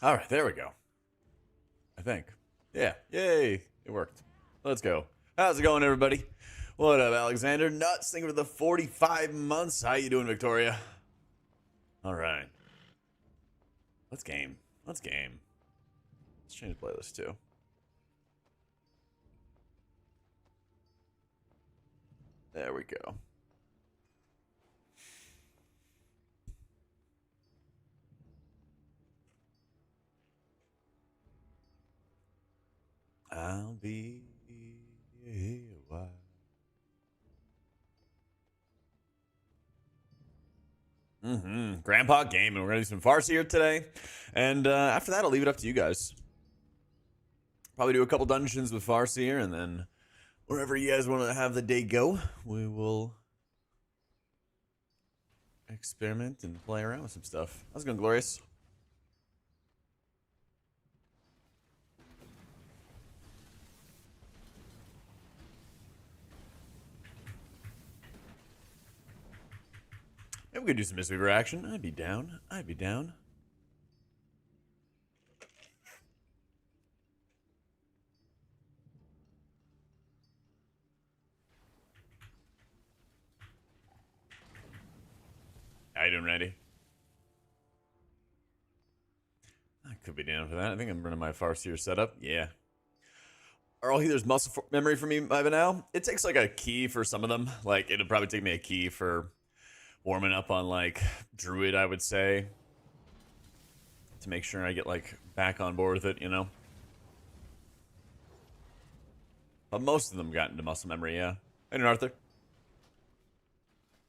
All right, there we go. I think. Yeah, yay, it worked. Let's go. How's it going, everybody? What up, Alexander? Nuts, thank you for the 45 months. How you doing, Victoria? All right. Let's game. Let's game. Let's change the playlist, too. There we go. I'll be a while. Grandpa gaming. We're gonna do some Farseer today, and after that, I'll leave it up to you guys. Probably do a couple dungeons with Farseer, and then wherever you guys want to have the day go, we will experiment and play around with some stuff. How's it going, Glorious? Maybe we could do some Mistweaver action. I'd be down. I'd be down. How you doing, Randy? I could be down for that. I think I'm running my Farseer setup. Yeah. Are all healers muscle memory for me by now? It takes like a key for some of them. Like, it'll probably take me a key for warming up on like Druid, I would say, to make sure I get like back on board with it, you know. But most of them got into muscle memory, yeah. Hey, Arthur.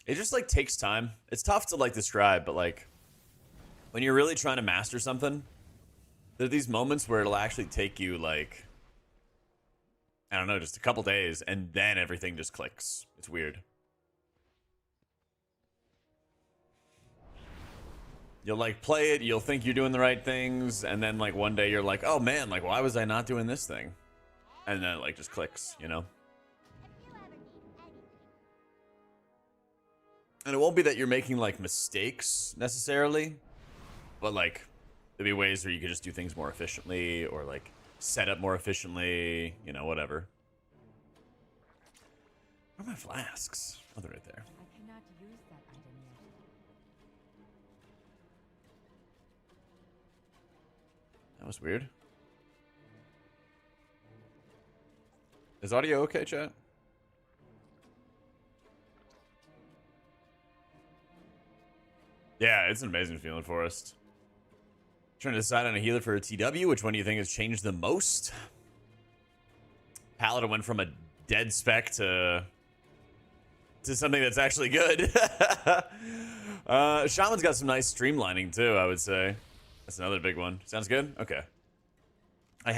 It just like takes time. It's tough to like describe, but like when you're really trying to master something, there are these moments where it'll actually take you like, I don't know, just a couple days, and then everything just clicks. It's weird. You'll like play it, you'll think you're doing the right things, and then like one day you're like, oh man, like why was I not doing this thing? And then it like just clicks, you know? And it won't be that you're making like mistakes necessarily, but like there'll be ways where you could just do things more efficiently or like set up more efficiently, you know, whatever. Where are my flasks? Oh, they're right there. I cannot use that item yet. That was weird. Is audio okay, chat? Yeah, it's an amazing feeling, Forrest. Trying to decide on a healer for a TW. Which one do you think has changed the most? Paladin went from a dead spec to something that's actually good. Shaman's got some nice streamlining too, I would say. That's another big one. Sounds good? Okay. I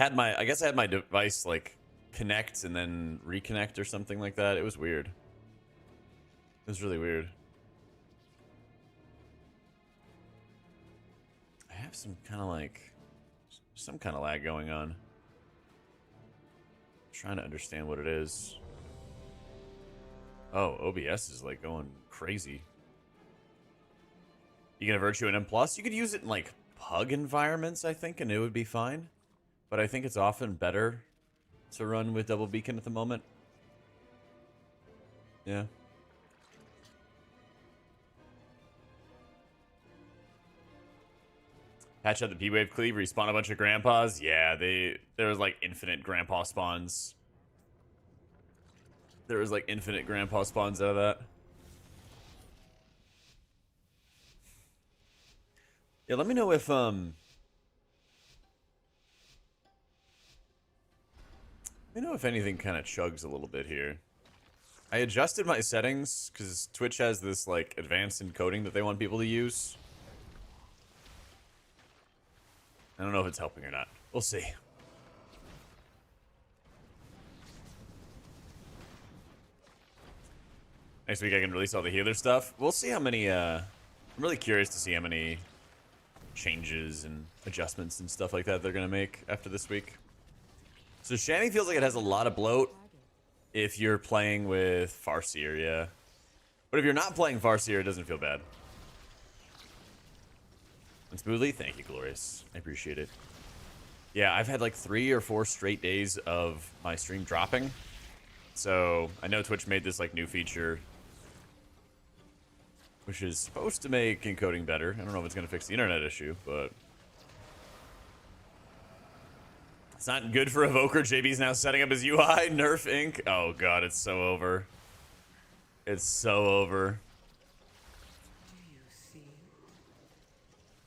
guess I had my device like connect and then reconnect or something like that. It was weird. It was really weird. I have some kind of lag going on. I'm trying to understand what it is. Oh, OBS is like going crazy. You get a Virtue and M+? You could use it in like pug environments, I think, and it would be fine. But I think it's often better to run with double beacon at the moment. Yeah. Patch out the P-Wave cleave, respawn a bunch of Grampas. Yeah, there was like infinite Grandpa spawns. There was like infinite Grandpa spawns out of that. Yeah, let me know if anything kind of chugs a little bit here. I adjusted my settings because Twitch has this like advanced encoding that they want people to use. I don't know if it's helping or not. We'll see. Next week I can release all the healer stuff. We'll see how many, I'm really curious to see how many changes and adjustments and stuff like that they're going to make after this week. So Shammy feels like it has a lot of bloat if you're playing with Farseer, yeah. But if you're not playing Farseer, it doesn't feel bad. And smoothly? Thank you, Glorious. I appreciate it. Yeah, I've had like 3 or 4 straight days of my stream dropping. So I know Twitch made this like new feature, which is supposed to make encoding better. I don't know if it's going to fix the internet issue, but it's not good for Evoker. JB's now setting up his UI. Nerf Inc. Oh god, it's so over. It's so over. Do you see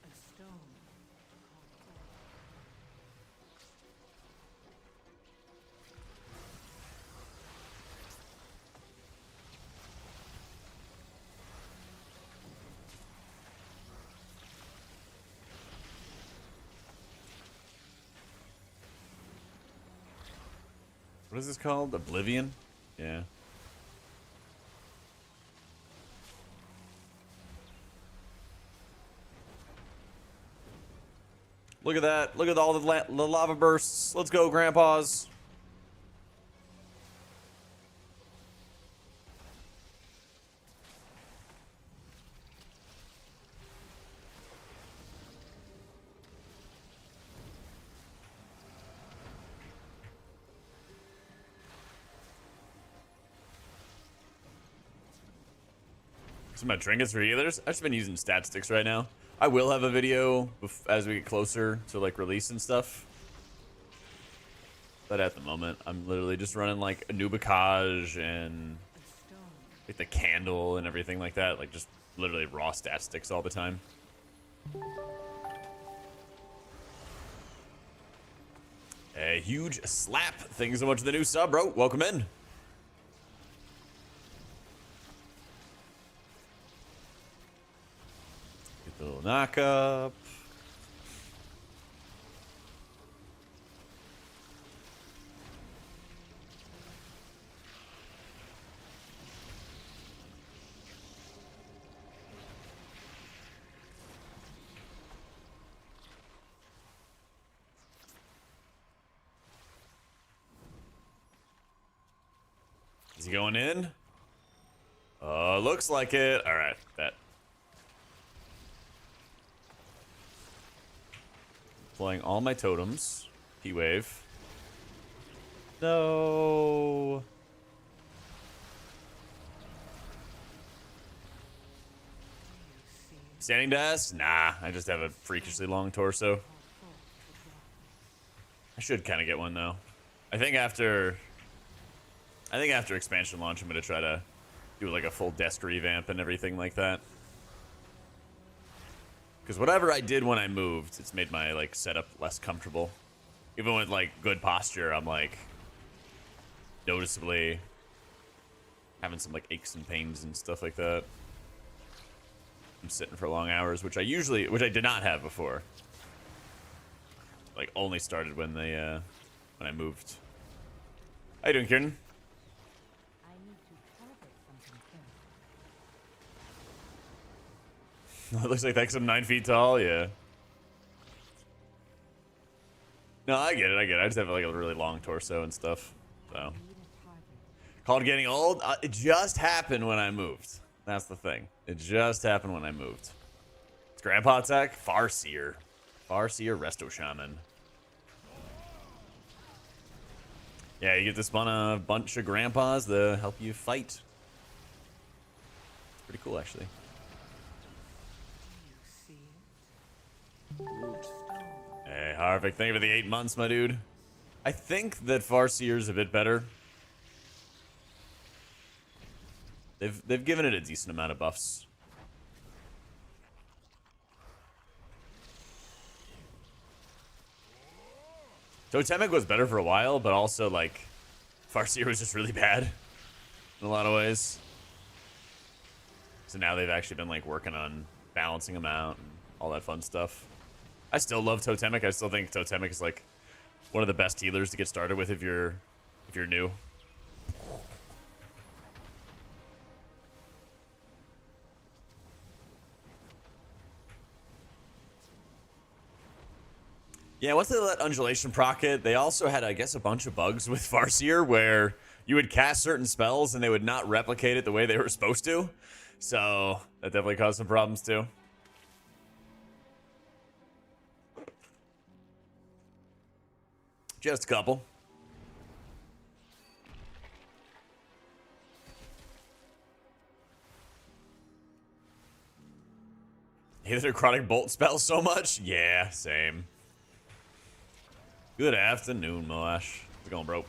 a stone? What is this called? Oblivion? Yeah. Look at that. Look at all the lava bursts. Let's go, Grandpas. Some of my trinkets for healers. I've just been using stat sticks right now. I will have a video as we get closer to like release and stuff. But at the moment, I'm literally just running like a Nubicage and like the candle and everything like that. Like just literally raw stat sticks all the time. A huge slap. Thank you so much for the new sub, bro. Welcome in. Get the little knock up. Is he going in? Looks like it. All right, bet. Deploying all my totems. P-wave. No. Standing desk? Nah, I just have a freakishly long torso. I should kind of get one though. I think after expansion launch, I'm gonna try to do like a full desk revamp and everything like that. Because whatever I did when I moved, it's made my like setup less comfortable. Even with like good posture, I'm like noticeably having some like aches and pains and stuff like that. I'm sitting for long hours, which I did not have before. Like only started when I moved. How you doing, Kieran? I need to target something first. It looks like that's some 9 feet tall, yeah. No, I get it. I just have like a really long torso and stuff. So, Need a target. called getting old. It just happened when I moved. That's the thing. It just happened when I moved. It's Grandpa Tech, Seer, Resto Shaman. Yeah, you get to spawn a bunch of grandpas to help you fight. It's pretty cool, actually. Hey, Harvick, thank you for the 8 months, my dude. I think that Farseer's a bit better. They've given it a decent amount of buffs. Totemic was better for a while, but also like Farseer was just really bad in a lot of ways. So now they've actually been like working on balancing them out and all that fun stuff. I still love Totemic. I still think Totemic is like one of the best healers to get started with if you're new. Yeah, once they let Undulation proc it, they also had, I guess, a bunch of bugs with Farseer where you would cast certain spells and they would not replicate it the way they were supposed to. So that definitely caused some problems too. Just a couple. Hate the necrotic bolt spell so much? Yeah, same. Good afternoon, Moash. How's it going, bro? Do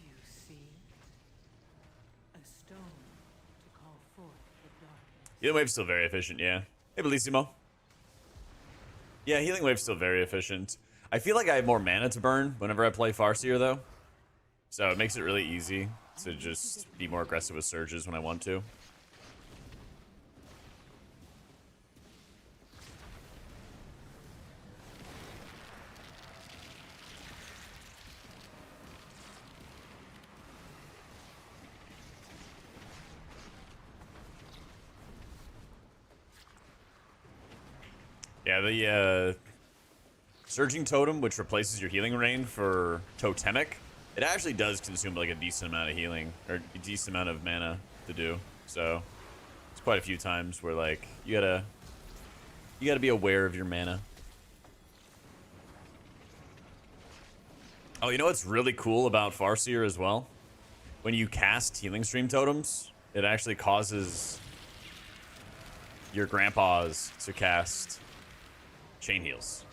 you see? A stone to call forth the darkness. Healing wave's still very efficient, yeah. Hey, Bellissimo. Yeah, healing wave's still very efficient. I feel like I have more mana to burn whenever I play Farseer, though. So it makes it really easy to just be more aggressive with surges when I want to. Yeah, the Surging Totem, which replaces your healing rain for Totemic, it actually does consume like a decent amount of healing, or a decent amount of mana to do. So it's quite a few times where like you gotta be aware of your mana. Oh, you know what's really cool about Farseer as well? When you cast Healing Stream Totems, it actually causes your Grampas to cast Chain Heals.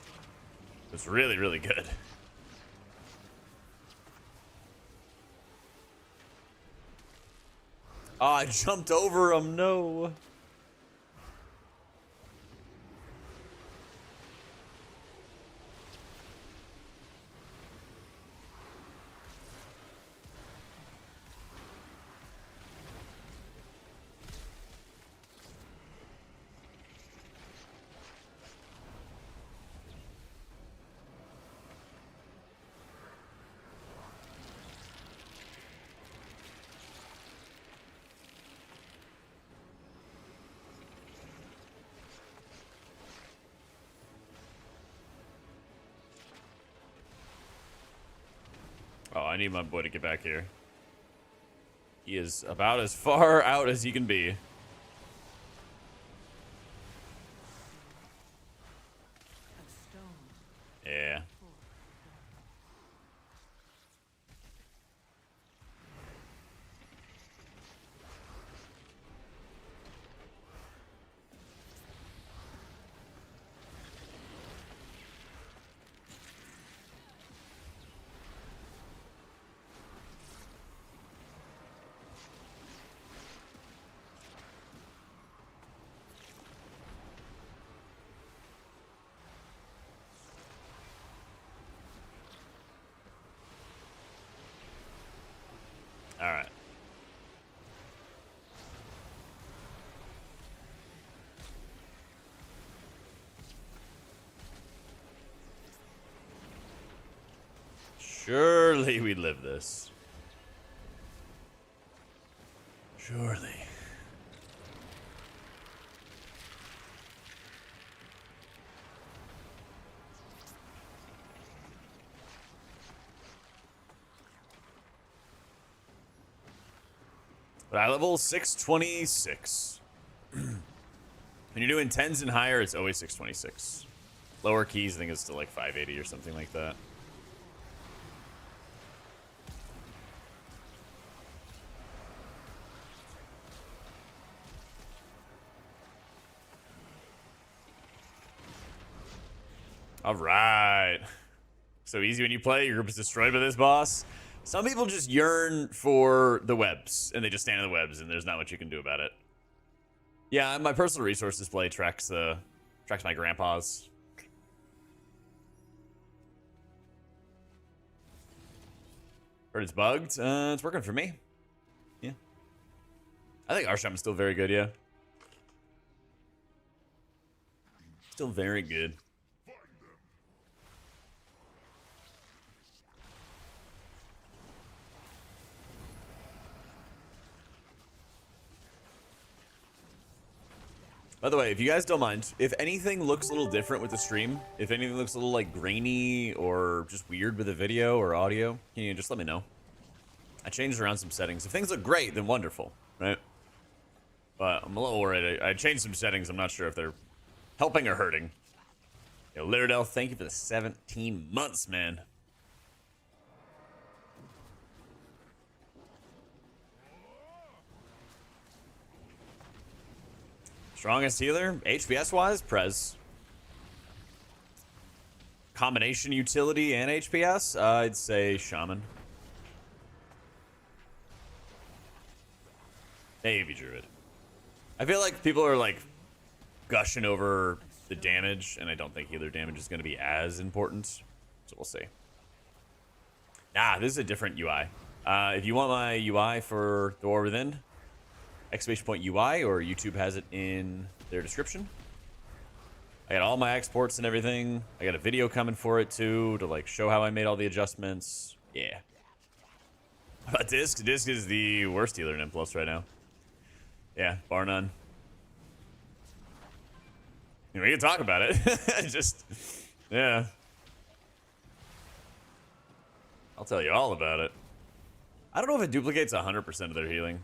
It's really, really good. Oh, I jumped over him, no. Oh, I need my boy to get back here. He is about as far out as he can be. A stone Yeah. forth the darkness. All right. Surely we live this. Surely. But I level 626. When you're doing 10s and higher, it's always 626. Lower keys, I think it's still like 580 or something like that. All right. So easy when you play, your group is destroyed by this boss. Some people just yearn for the webs, and they just stand in the webs, and there's not much you can do about it. Yeah, my personal resource display tracks my grandpa's. Heard it's bugged. It's working for me. Yeah. I think RSham is still very good, yeah. Still very good. By the way, if you guys don't mind, if anything looks a little different with the stream, if anything looks a little like grainy or just weird with the video or audio, can you just let me know? I changed around some settings. If things look great, then wonderful, right? But I'm a little worried. I changed some settings. I'm not sure if they're helping or hurting. Yo, Litterdale, thank you for the 17 months, man. Strongest healer, HPS-wise, Prez. Combination utility and HPS, I'd say Shaman. Maybe Druid. I feel like people are like gushing over the damage, and I don't think healer damage is going to be as important. So we'll see. Nah, this is a different UI. If you want my UI for The War Within, exclamation point UI, or YouTube has it in their description. I got all my exports and everything. I got a video coming for it too, to like show how I made all the adjustments. Yeah. How about Disc? Disc is the worst healer in M+ right now. Yeah, bar none. We can talk about it. Just, yeah. I'll tell you all about it. I don't know if it duplicates 100% of their healing.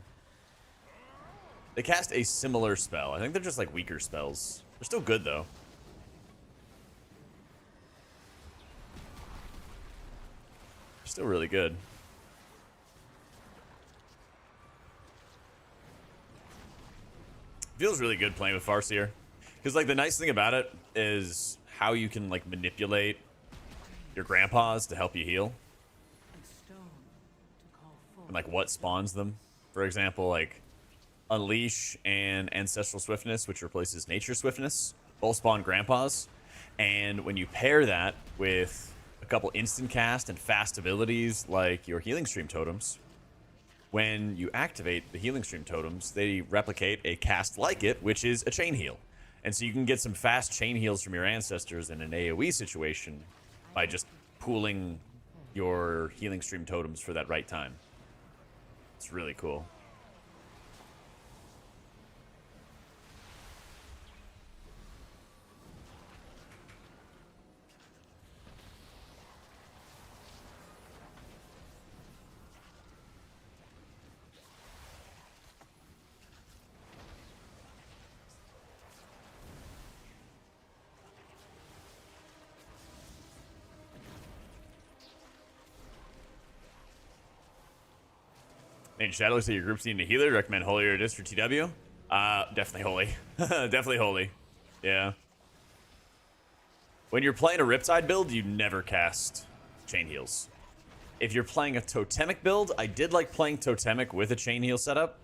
They cast a similar spell. I think they're just like weaker spells. They're still good though. They're still really good. Feels really good playing with Farseer. Because like the nice thing about it is how you can like manipulate your grandpas to help you heal. And like what spawns them. For example, like Unleash and Ancestral Swiftness, which replaces Nature Swiftness, both spawn grandpas. And when you pair that with a couple instant cast and fast abilities like your Healing Stream Totems, when you activate the Healing Stream Totems, they replicate a cast like it, which is a chain heal. And so you can get some fast chain heals from your ancestors in an AoE situation by just pooling your Healing Stream Totems for that right time. It's really cool. Man, Shadow looks like your group's needing a healer. Recommend Holy or Disc for TW? Definitely Holy. Definitely Holy. Yeah. When you're playing a Riptide build, you never cast chain heals. If you're playing a Totemic build, I did like playing Totemic with a chain heal setup,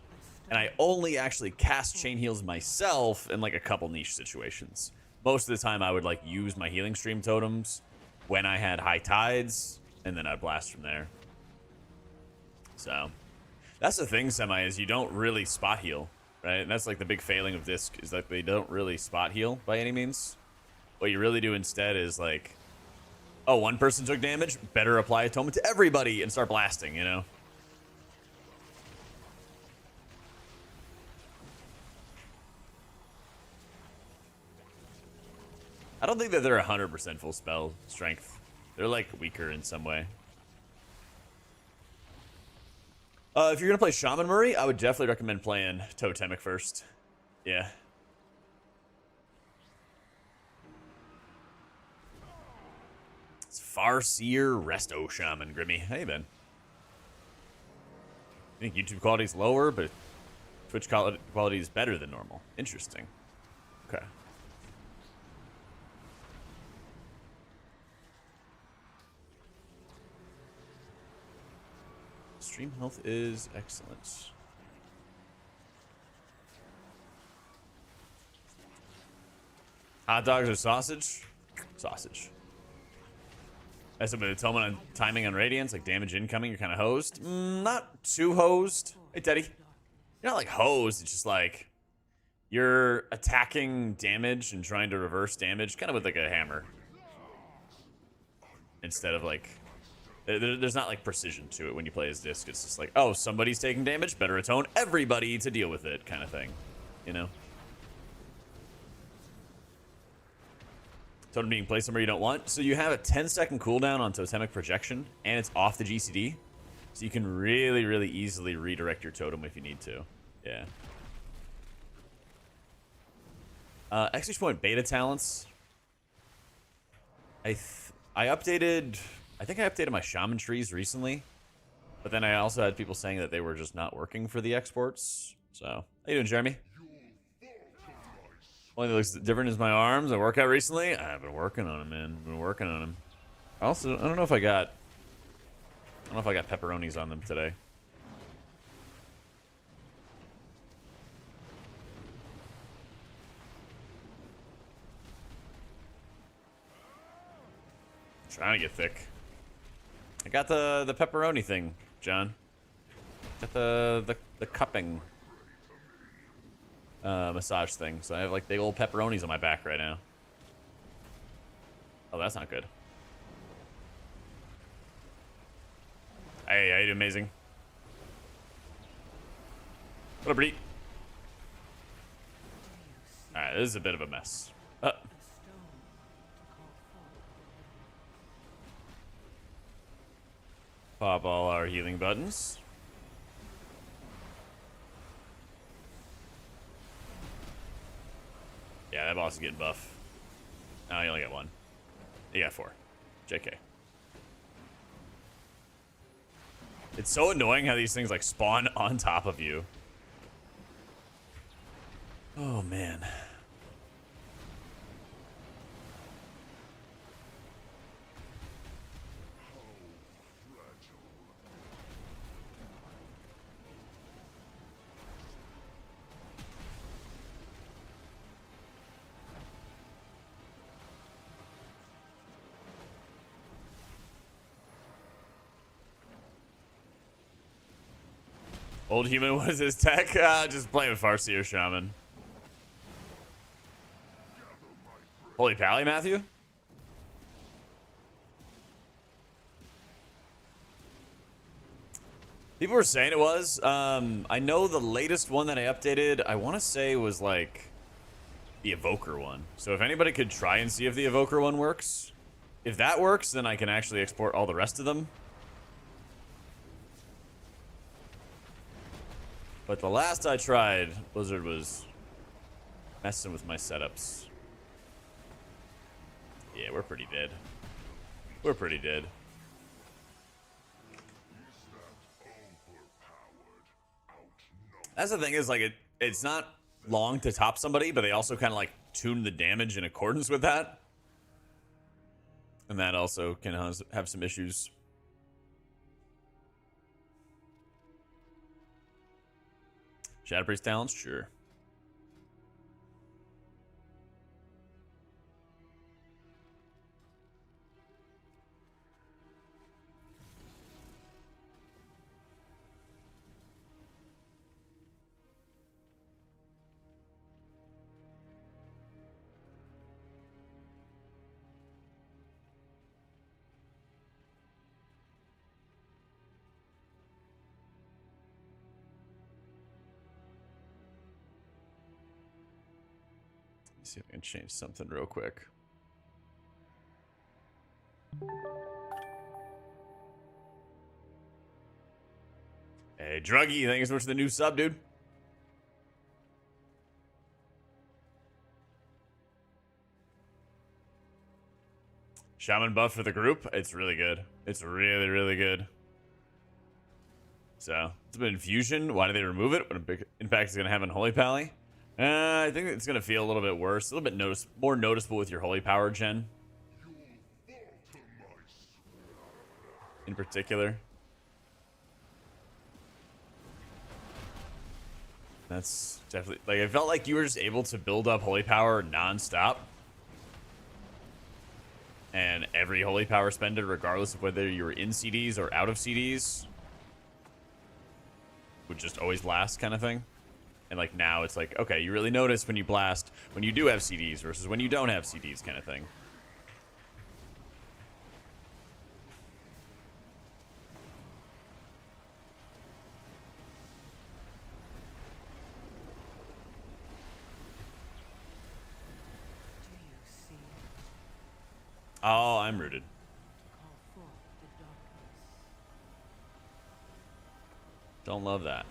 and I only actually cast chain heals myself in like a couple niche situations. Most of the time, I would like use my Healing Stream Totems when I had high tides, and then I'd blast from there. So that's the thing, Semi, is you don't really spot heal, right? And that's like the big failing of Disc, is that they don't really spot heal by any means. What you really do instead is like, oh, one person took damage, better apply Atonement to everybody and start blasting, you know? I don't think that they're 100% full spell strength. They're like weaker in some way. If you're going to play Shaman Murray, I would definitely recommend playing Totemic first. Yeah. It's Farseer, Resto, Shaman, Grimmy. Hey, Ben. I think YouTube quality is lower, but Twitch quality is better than normal. Interesting. Okay. Stream health is excellent. Hot dogs or sausage? Sausage. As a bit of atonement on timing on Radiance, like damage incoming, you're kind of hosed. Not too hosed. Hey, Teddy. You're not like hosed, it's just like you're attacking damage and trying to reverse damage kind of with like a hammer. Instead of like, there's not like precision to it when you play as Disc. It's just like, oh, somebody's taking damage, better atone everybody to deal with it kind of thing, you know? Totem being placed somewhere you don't want. So you have a 10-second cooldown on Totemic Projection, and it's off the GCD. So you can really, really easily redirect your totem if you need to. Yeah. Exclamation point beta talents. I updated. I think I updated my shaman trees recently, but then I also had people saying that they were just not working for the exports. So, how you doing, Jeremy? Only thing that looks different is my arms. I worked out recently. I've been working on them, man. Been working on them. Also, I don't know if I got pepperonis on them today. Trying to get thick. I got the pepperoni thing, John. Got the cupping massage thing. So I have like big old pepperonis on my back right now. Oh, that's not good. Hey, I did amazing. What a breed. Alright, this is a bit of a mess. Pop all our healing buttons. Yeah, that boss is getting buff. Oh, you only got one. You got 4. JK. It's so annoying how these things like spawn on top of you. Oh, man. Old human was his tech. Just playing with Farseer Shaman. Holy pally, Matthew? People were saying it was. I know the latest one that I updated, I want to say was like the Evoker one. So if anybody could try and see if the Evoker one works. If that works, then I can actually export all the rest of them. But the last I tried, Blizzard was messing with my setups. Yeah, we're pretty dead. We're pretty dead. That's the thing is, like, it's not long to top somebody, but they also kind of, like, tune the damage in accordance with that. And that also can have some issues. Shadow Priest talents? Sure. Let's see if I can change something real quick. Hey, Druggy, thank you so much for the new sub, dude. Shaman buff for the group. It's really good. It's really, really good. So, it's been infusion. Why did they remove it? What a big impact it's going to have on Holy Pally? I think it's going to feel a little bit worse. A little bit more noticeable with your Holy Power gen. In particular. That's definitely... Like, I felt like you were just able to build up Holy Power non-stop. And every Holy Power spender, regardless of whether you were in CDs or out of CDs, would just always blast kind of thing. And like now it's like, okay, you really notice when you blast when you do have CDs versus when you don't have CDs kind of thing. Oh, I'm rooted. Don't love that.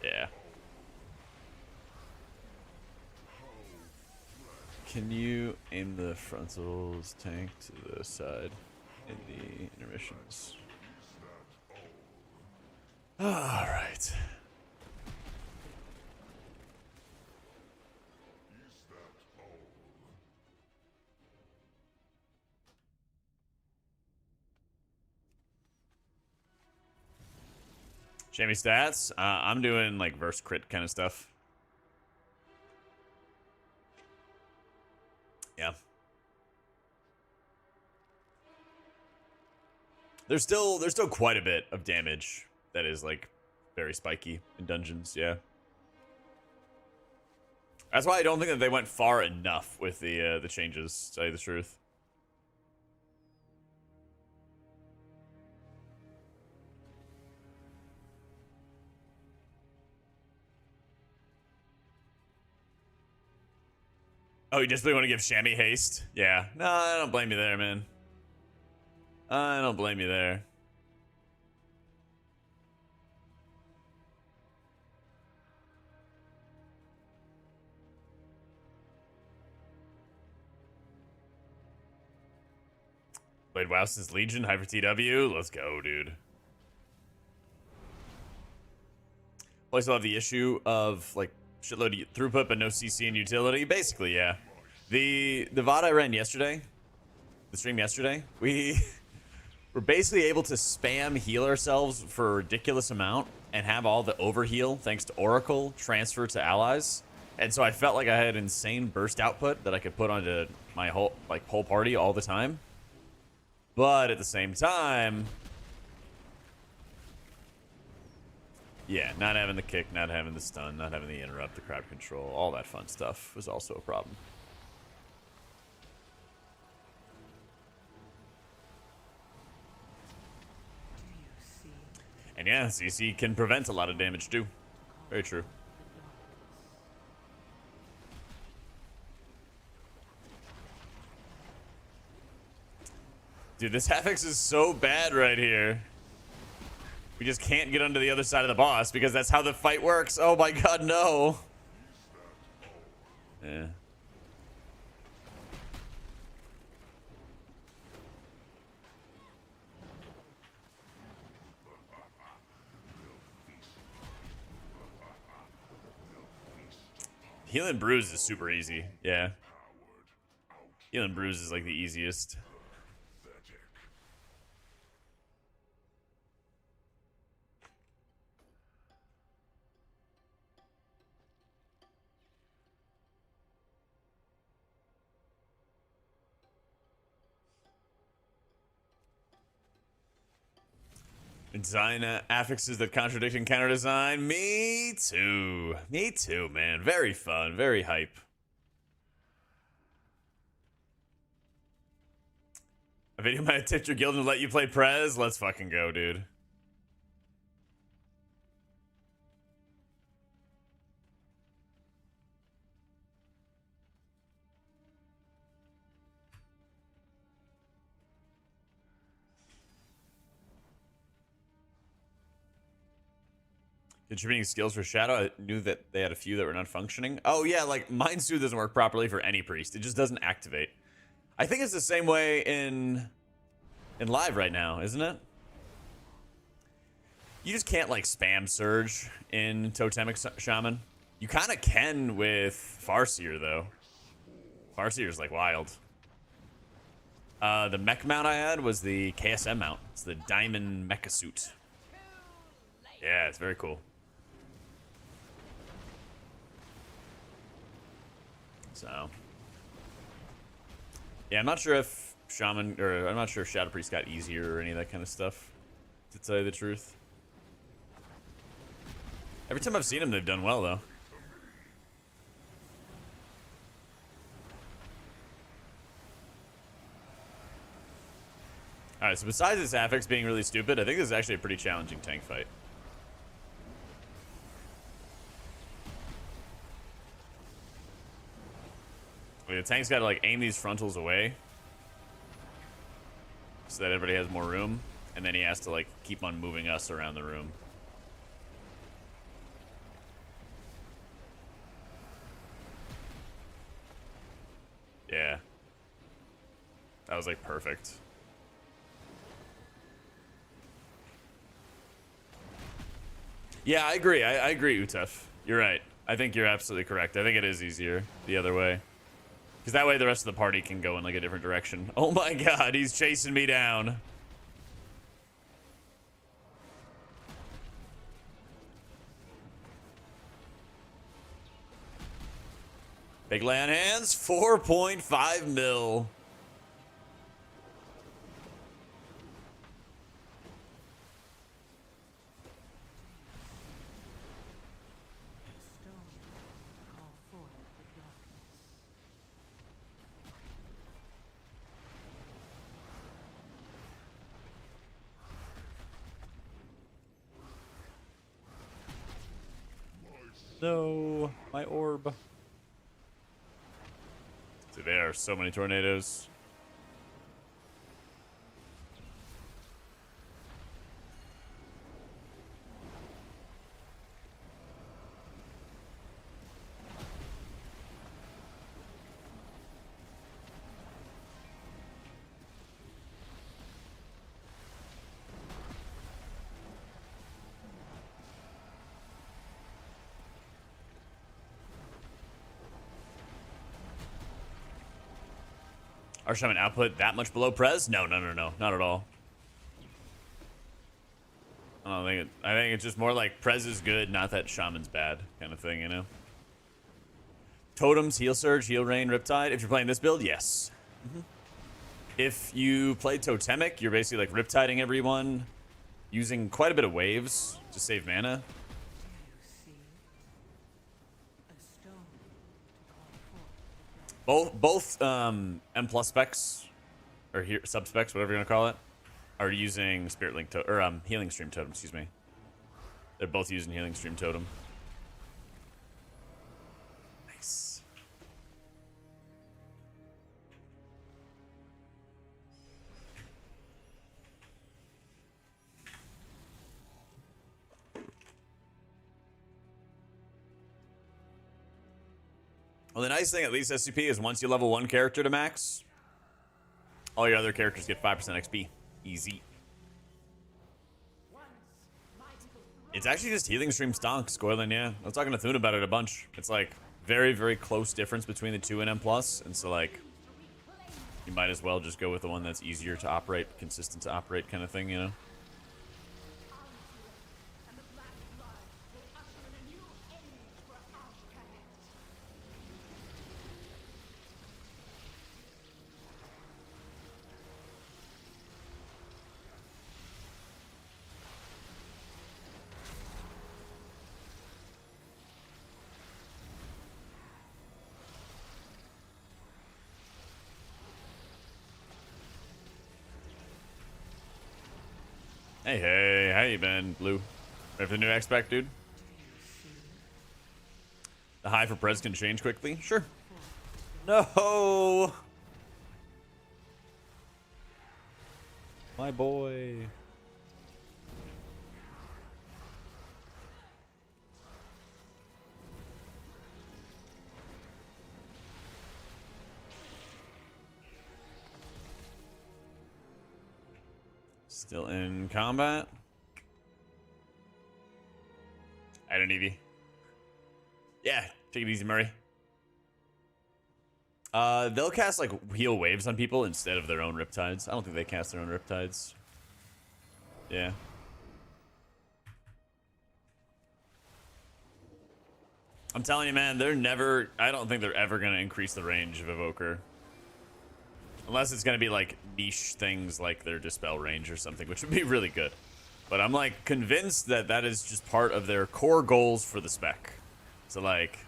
Yeah. Can you aim the frontals tank to the side in the intermissions? All right. Jamie stats. I'm doing like verse crit kind of stuff. Yeah. There's still quite a bit of damage that is like very spiky in dungeons. Yeah. That's why I don't think that they went far enough with the changes, to tell you the truth. Oh, you just really want to give Shammy haste? Yeah. No, I don't blame you there, man. I don't blame you there. Played WoW since Legion, Hyper TW. Let's go, dude. Probably still have the issue of like shitload of throughput but no CC and utility. Basically, yeah. The VOD I ran yesterday, the stream yesterday, we were basically able to spam heal ourselves for a ridiculous amount and have all the overheal thanks to Oracle transfer to allies. And so I felt like I had insane burst output that I could put onto my whole party all the time. But at the same time, yeah, not having the kick, not having the stun, not having the interrupt, the crowd control, all that fun stuff was also a problem. And yeah, CC can prevent a lot of damage too. Very true. Dude, this Hafix is so bad right here. We just can't get onto the other side of the boss because that's how the fight works. Oh my god, no. Yeah. Healing Bruise is super easy. Yeah. Healing Bruise is like the easiest. Design affixes that contradict counter design. Me too. Me too, man. Very fun. Very hype. A video might have tipped your guild and let you play Prez. Let's fucking go, dude. Contributing skills for Shadow. I knew that they had a few that were not functioning. Oh yeah, like Mind Soothe doesn't work properly for any priest. It just doesn't activate. I think it's the same way in live right now, isn't it? You just can't like spam Surge in Totemic Shaman. You kind of can with Farseer though. Farseer's like wild. The mech mount I had was the KSM mount. It's the Diamond Mecha Suit. Yeah, it's very cool. So, yeah, I'm not sure if Shaman, or I'm not sure if Shadow Priest got easier or any of that kind of stuff, to tell you the truth. Every time I've seen them, they've done well, though. Alright, so besides this affix being really stupid, I think this is actually a pretty challenging tank fight. The tank's got to like aim these frontals away so that everybody has more room. and then he has to like keep on moving us around the room. Yeah. That was like perfect. Yeah, I agree. I agree, Utef. You're right. I think you're absolutely correct. I think it is easier the other way. Because that way the rest of the party can go in like a different direction. Oh my god, he's chasing me down. Big land hands, 4.5 mil. Call forth the darkness. No, my orb. Dude, there are so many tornadoes. Our Shaman output that much below Prez? No, not at all. I don't think it. I think it's just more like Prez is good, not that Shaman's bad kind of thing, you know? Totems, Heal Surge, Heal Rain, Riptide. If you're playing this build, yes. If you play Totemic, you're basically like Riptiding everyone, using quite a bit of waves to save mana. See? A stone to call forth the darkness. Both M plus specs or sub specs, whatever you're gonna call it, are using Spirit Link or Healing Stream Totem. Excuse me. They're both using Healing Stream Totem. Nice. Well, the nice thing, at least SCP, is once you level one character to max, all your other characters get 5% XP. Easy. It's actually just Healing Stream Stonk, Scoiling, yeah. I was talking to Thune about it a bunch. It's like very, very close difference between the two and M+, and so like you might as well just go with the one that's easier to operate, consistent to operate kind of thing, you know? Hey, how you been, Blue? Ready for the new X-Pack, dude? The high for Prez can change quickly? Sure. No! My boy. Still in combat. I don't need you. Yeah, take it easy, Murray. They'll cast like heal waves on people instead of their own Riptides. I don't think they cast their own Riptides. Yeah. I'm telling you, man, I don't think they're ever gonna increase the range of Evoker. Unless it's gonna be like niche things like their Dispel range or something, which would be really good. But I'm like convinced that that is just part of their core goals for the spec. So like,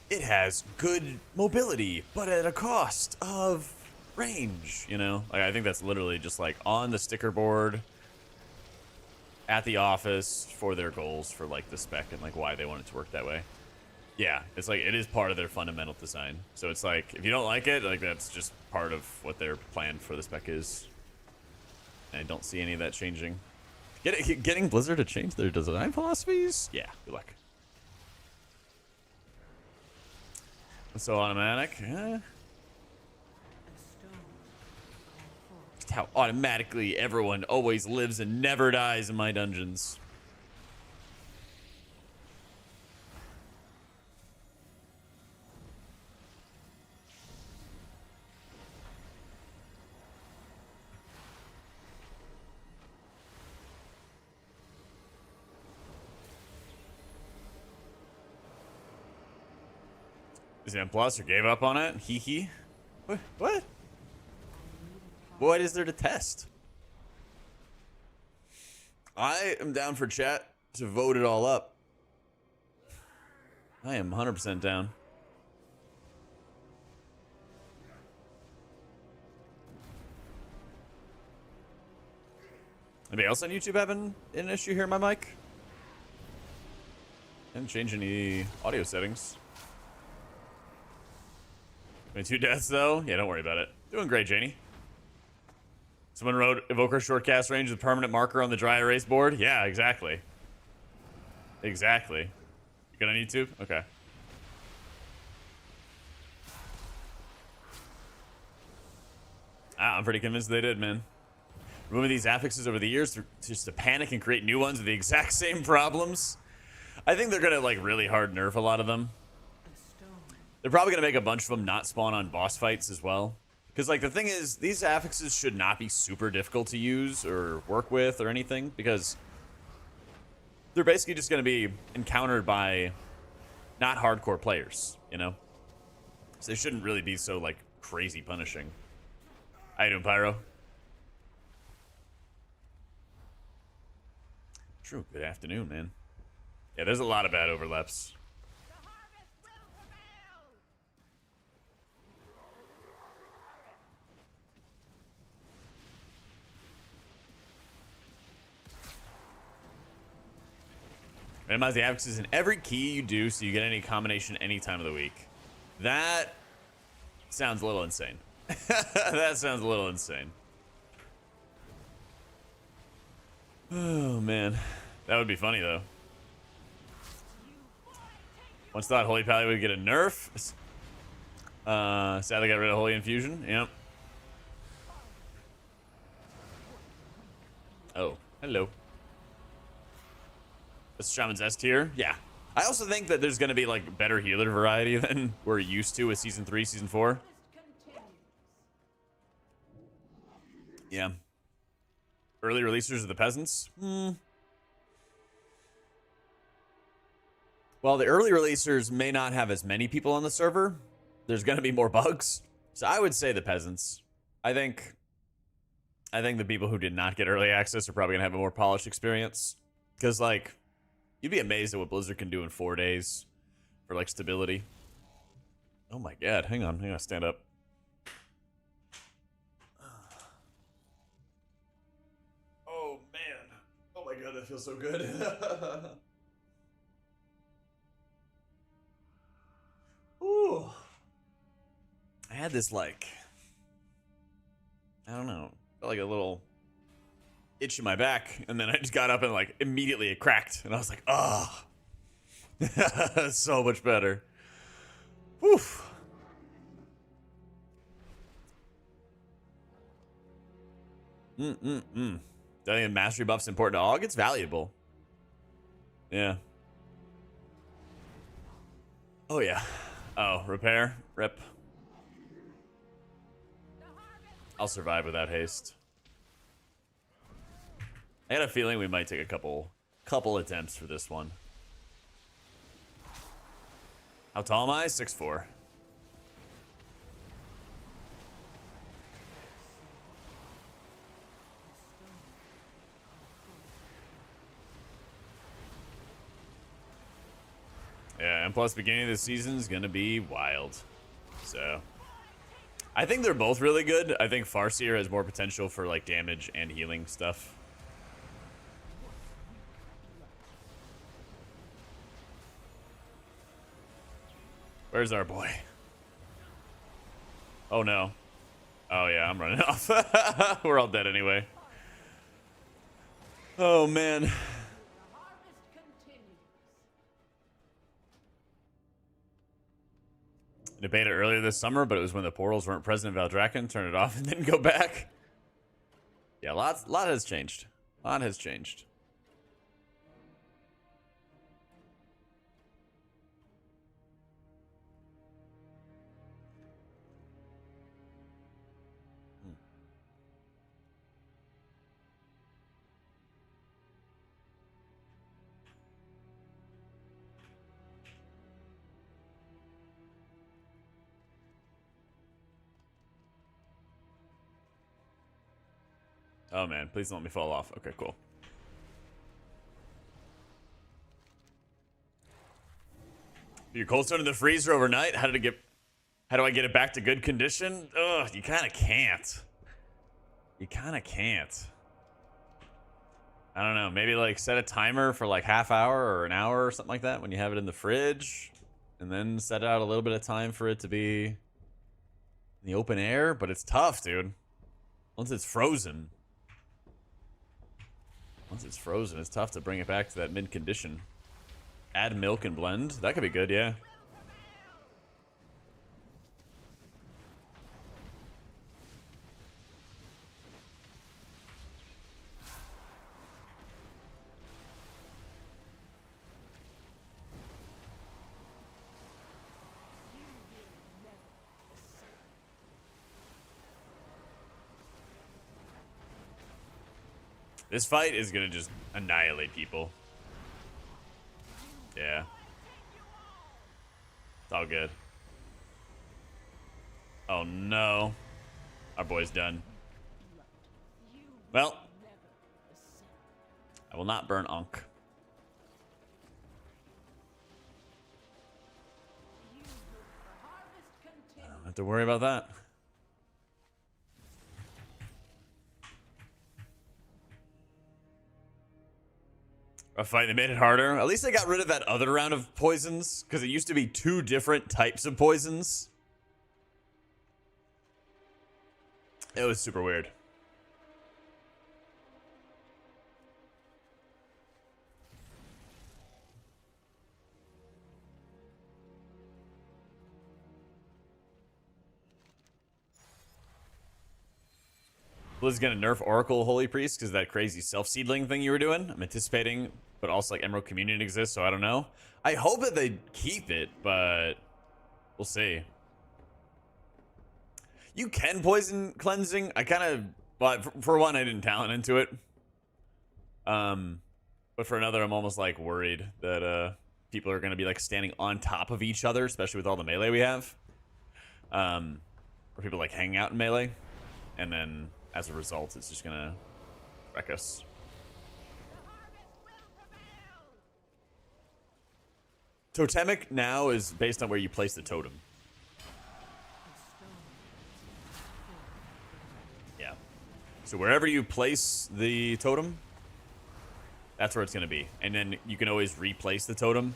it has good mobility, but at a cost of range, you know? Like, I think that's literally just like on the sticker board at the office for their goals for like the spec and like why they want it to work that way. Yeah, it's like it is part of their fundamental design. So it's like if you don't like it, like that's just part of what their plan for the spec is. I don't see any of that changing. Getting Blizzard to change their design philosophies? Yeah, good luck. So automatic, yeah. Just how automatically everyone always lives and never dies in my dungeons. Is it M plus or gave up on it? Hee hee. What? What is there to test? I am down for chat to vote it all up. I am 100% down. Anybody else on YouTube having an issue here in my mic? Didn't change any audio settings. 22 deaths though? Yeah, don't worry about it. Doing great, Janie. Someone wrote Evoker short cast range with permanent marker on the dry erase board. Yeah, exactly. Exactly. You good on YouTube? Okay. I'm pretty convinced they did, man. Removing these affixes over the years just to panic and create new ones with the exact same problems. I think they're gonna like really hard nerf a lot of them. They're probably gonna make a bunch of them not spawn on boss fights as well. Because like the thing is, these affixes should not be super difficult to use or work with or anything, because they're basically just gonna be encountered by not hardcore players, you know? So they shouldn't really be so like crazy punishing. How you doing, Pyro? True. Good afternoon, man. Yeah, there's a lot of bad overlaps. Minimize the affixes in every key you do so you get any combination any time of the week. That sounds a little insane. That sounds a little insane. Oh, man. That would be funny, though. Once thought Holy Pally would get a nerf. Sadly got rid of Holy Infusion. Yep. Oh, hello. This Shaman's S tier? Yeah. I also think that there's going to be, like, better healer variety than we're used to with Season 3, Season 4. Yeah. Early releasers of the peasants? Well, the early releasers may not have as many people on the server. There's going to be more bugs. So I would say the peasants. I think the people who did not get early access are probably going to have a more polished experience. Because, like, you'd be amazed at what Blizzard can do in 4 days for, like, stability. Oh, my God. Hang on. Stand up. Oh, man. Oh, my God. That feels so good. Ooh. I had this, like, I don't know, felt like a little itch in my back, and then I just got up and, like, immediately it cracked, and I was like, oh. So much better. Whew. Do I think mastery buff's important to AUG? It's valuable. Yeah. Oh, yeah. Oh, repair? Rip. I'll survive without haste. I had a feeling we might take a couple attempts for this one. How tall am I? 6'4". Yeah, and plus beginning of the season is gonna be wild. So I think they're both really good. I think Farseer has more potential for like damage and healing stuff. Where's our boy? Oh no. Oh yeah, I'm running off. We're all dead anyway. Oh, man. The harvest continues. Debated earlier this summer, but it was when the portals weren't present in Valdrakken. Turned it off and then go back. Yeah, lot has changed. A lot has changed. Oh, man. Please don't let me fall off. Okay, cool. Your cold stone in the freezer overnight? How do I get it back to good condition? Ugh, you kind of can't. You kind of can't. I don't know. Maybe like set a timer for like half hour or an hour or something like that when you have it in the fridge. And then set out a little bit of time for it to be in the open air. But it's tough, dude. Once it's frozen. Once it's frozen, it's tough to bring it back to that mid condition. Add milk and blend. That could be good, yeah. This fight is gonna just annihilate people. Yeah. It's all good. Oh no. Our boy's done. Well, I will not burn Ankh. I don't have to worry about that. A fight, they made it harder. At least they got rid of that other round of poisons, because it used to be 2 different types of poisons. It was super weird. Blizz gonna nerf Oracle Holy Priest because that crazy self-seedling thing you were doing. I'm anticipating, but also like Emerald Communion exists, so I don't know. I hope that they keep it, but we'll see. You can poison cleansing. I kind of, well, for one, I didn't talent into it. But for another, I'm almost like worried that people are gonna be like standing on top of each other, especially with all the melee we have. Or people like hanging out in melee, and then as a result, it's just gonna wreck us. Totemic now is based on where you place the totem. Yeah. So wherever you place the totem, that's where it's gonna be. And then you can always replace the totem.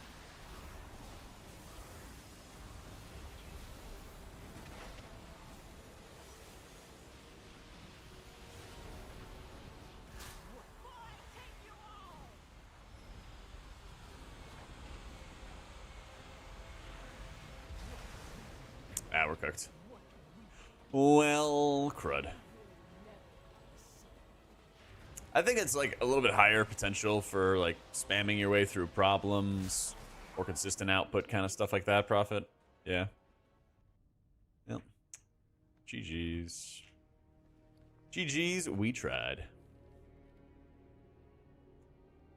Ah, we're cooked. Well, crud. I think it's like a little bit higher potential for like spamming your way through problems or consistent output kind of stuff like that, Prophet. Yeah. Yep. GG's. GG's, we tried.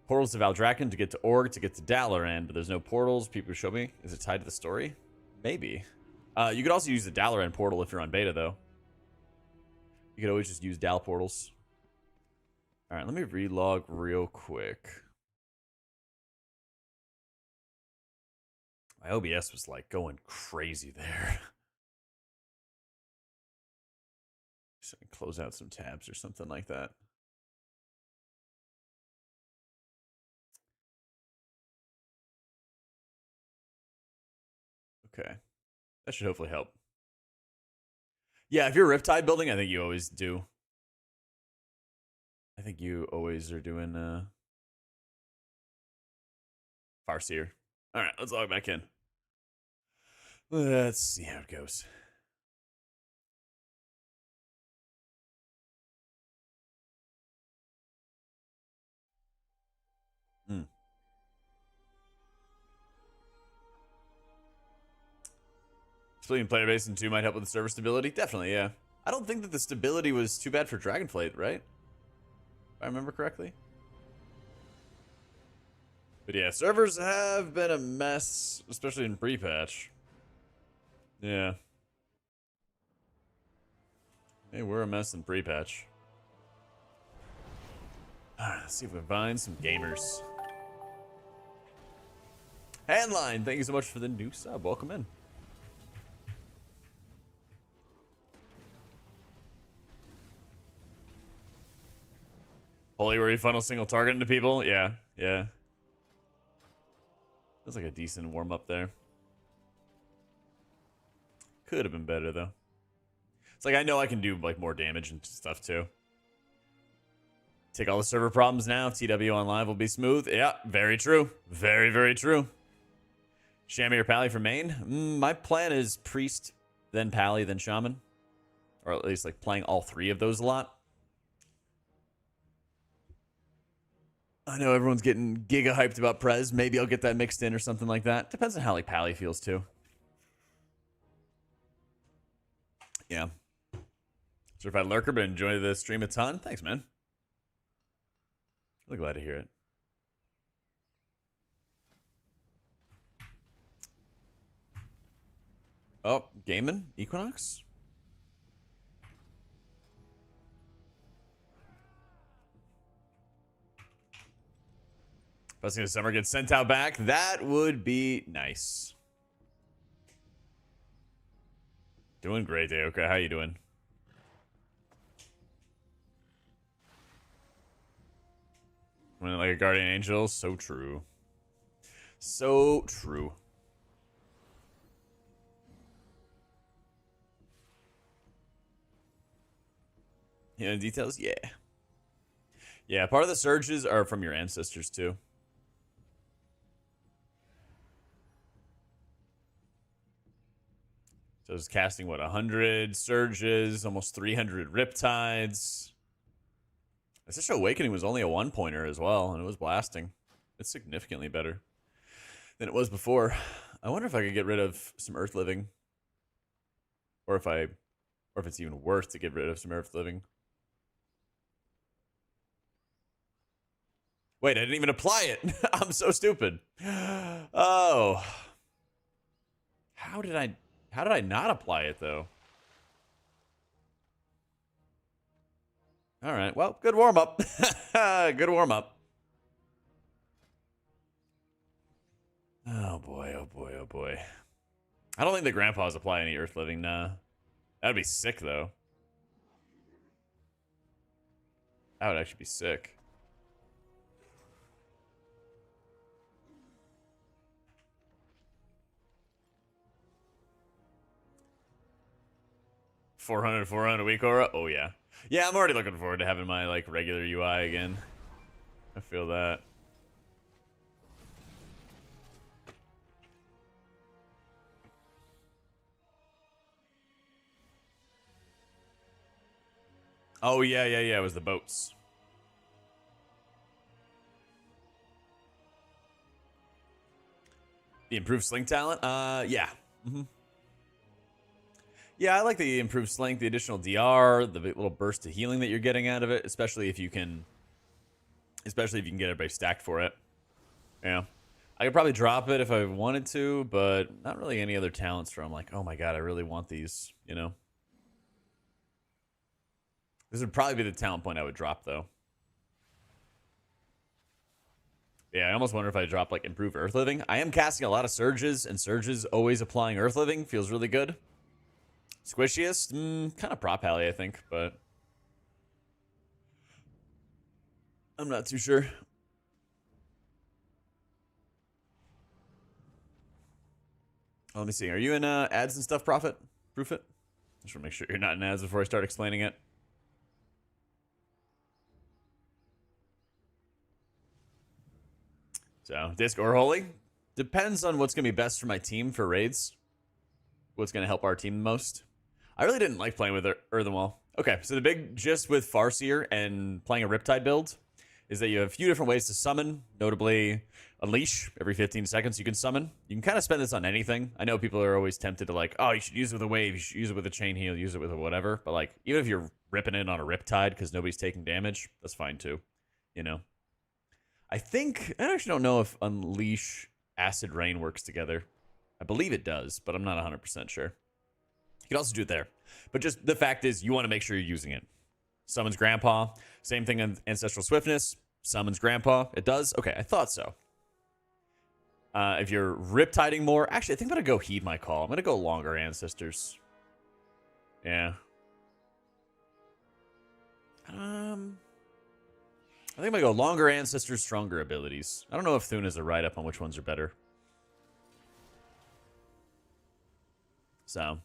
Portals to Valdrakken to get to Org to get to Dalaran, but there's no portals. People show me. Is it tied to the story? Maybe. You could also use the Dalaran portal if you're on beta, though. You could always just use Dal portals. All right, let me relog real quick. My OBS was like going crazy there. So I can close out some tabs or something like that. Okay. That should hopefully help. Yeah, if you're Riptide building, I think you always do. I think you always are doing Farseer. All right, let's log back in. Let's see how it goes. Splitting player base in 2 might help with the server stability. Definitely, yeah. I don't think that the stability was too bad for Dragonflight, right? If I remember correctly. But yeah, servers have been a mess, especially in pre-patch. Yeah. They were a mess in pre-patch. Alright, let's see if we can find some gamers. Handline, thank you so much for the new sub. Welcome in. Holy, where you funnel single target into people? Yeah, yeah. That's like a decent warm-up there. Could have been better, though. It's like, I know I can do, like, more damage and stuff, too. Take all the server problems now. TW on live will be smooth. Yeah, very true. Very, very true. Shammy or Pally for main? My plan is Priest, then Pally, then Shaman. Or at least, like, playing all 3 of those a lot. I know everyone's getting giga hyped about Prez. Maybe I'll get that mixed in or something like that. Depends on how like Pally feels too. Yeah. Certified lurker, but enjoy the stream a ton. Thanks, man. Really glad to hear it. Oh, gaming? Equinox? Blessing of Summer gets sent out back. That would be nice. Doing great, day. Okay, how you doing? Winning like a guardian angel. So true. So true. Yeah, details? Yeah. Yeah, part of the surges are from your ancestors, too. So I was casting, what, 100 surges, almost 300 riptides. Ancestral Awakening was only a 1-pointer as well, and it was blasting. It's significantly better than it was before. I wonder if I could get rid of some Earth Living. Or if it's even worth to get rid of some Earth Living. Wait, I didn't even apply it. I'm so stupid. Oh. How did I not apply it, though? All right. Well, good warm-up. Good warm-up. Oh, boy. Oh, boy. Oh, boy. I don't think the grandpas apply any Earth Living. Nah. That'd be sick, though. That would actually be sick. $400 a week, Aura? Oh, yeah. Yeah, I'm already looking forward to having my, like, regular UI again. I feel that. Oh, yeah. It was the boats. The improved sling talent? Yeah. Yeah, I like the improved sling, the additional DR, the little burst of healing that you're getting out of it, especially if you can get everybody stacked for it. Yeah. I could probably drop it if I wanted to, but not really any other talents where I'm like, oh my god, I really want these, you know? This would probably be the talent point I would drop, though. Yeah, I almost wonder if I drop, like, Improve Earth Living. I am casting a lot of Surges, and Surges always applying Earth Living feels really good. Squishiest? Kind of Prop Alley, I think, but I'm not too sure. Let me see. Are you in ads and stuff, Profit? Proof it? Just want to make sure you're not in ads before I start explaining it. So disc or holy depends on what's gonna be best for my team for raids. What's gonna help our team the most. I really didn't like playing with Earthenwall. Okay, so the big gist with Farseer and playing a Riptide build is that you have a few different ways to summon, notably Unleash. Every 15 seconds you can summon. You can kind of spend this on anything. I know people are always tempted to like, oh, you should use it with a wave, you should use it with a chain heal, use it with a whatever. But like, even if you're ripping it on a Riptide because nobody's taking damage, that's fine too, you know? I actually don't know if Unleash Acid Rain works together. I believe it does, but I'm not 100% sure. You can also do it there. But just the fact is, you want to make sure you're using it. Summons Grandpa. Same thing in Ancestral Swiftness. Summons Grandpa. It does? Okay, I thought so. If you're Riptiding more... Actually, I think I'm going to go heed my call. I'm going to go longer Ancestors. Yeah. I think I'm going to go longer Ancestors, stronger abilities. I don't know if Thune is a write-up on which ones are better. So...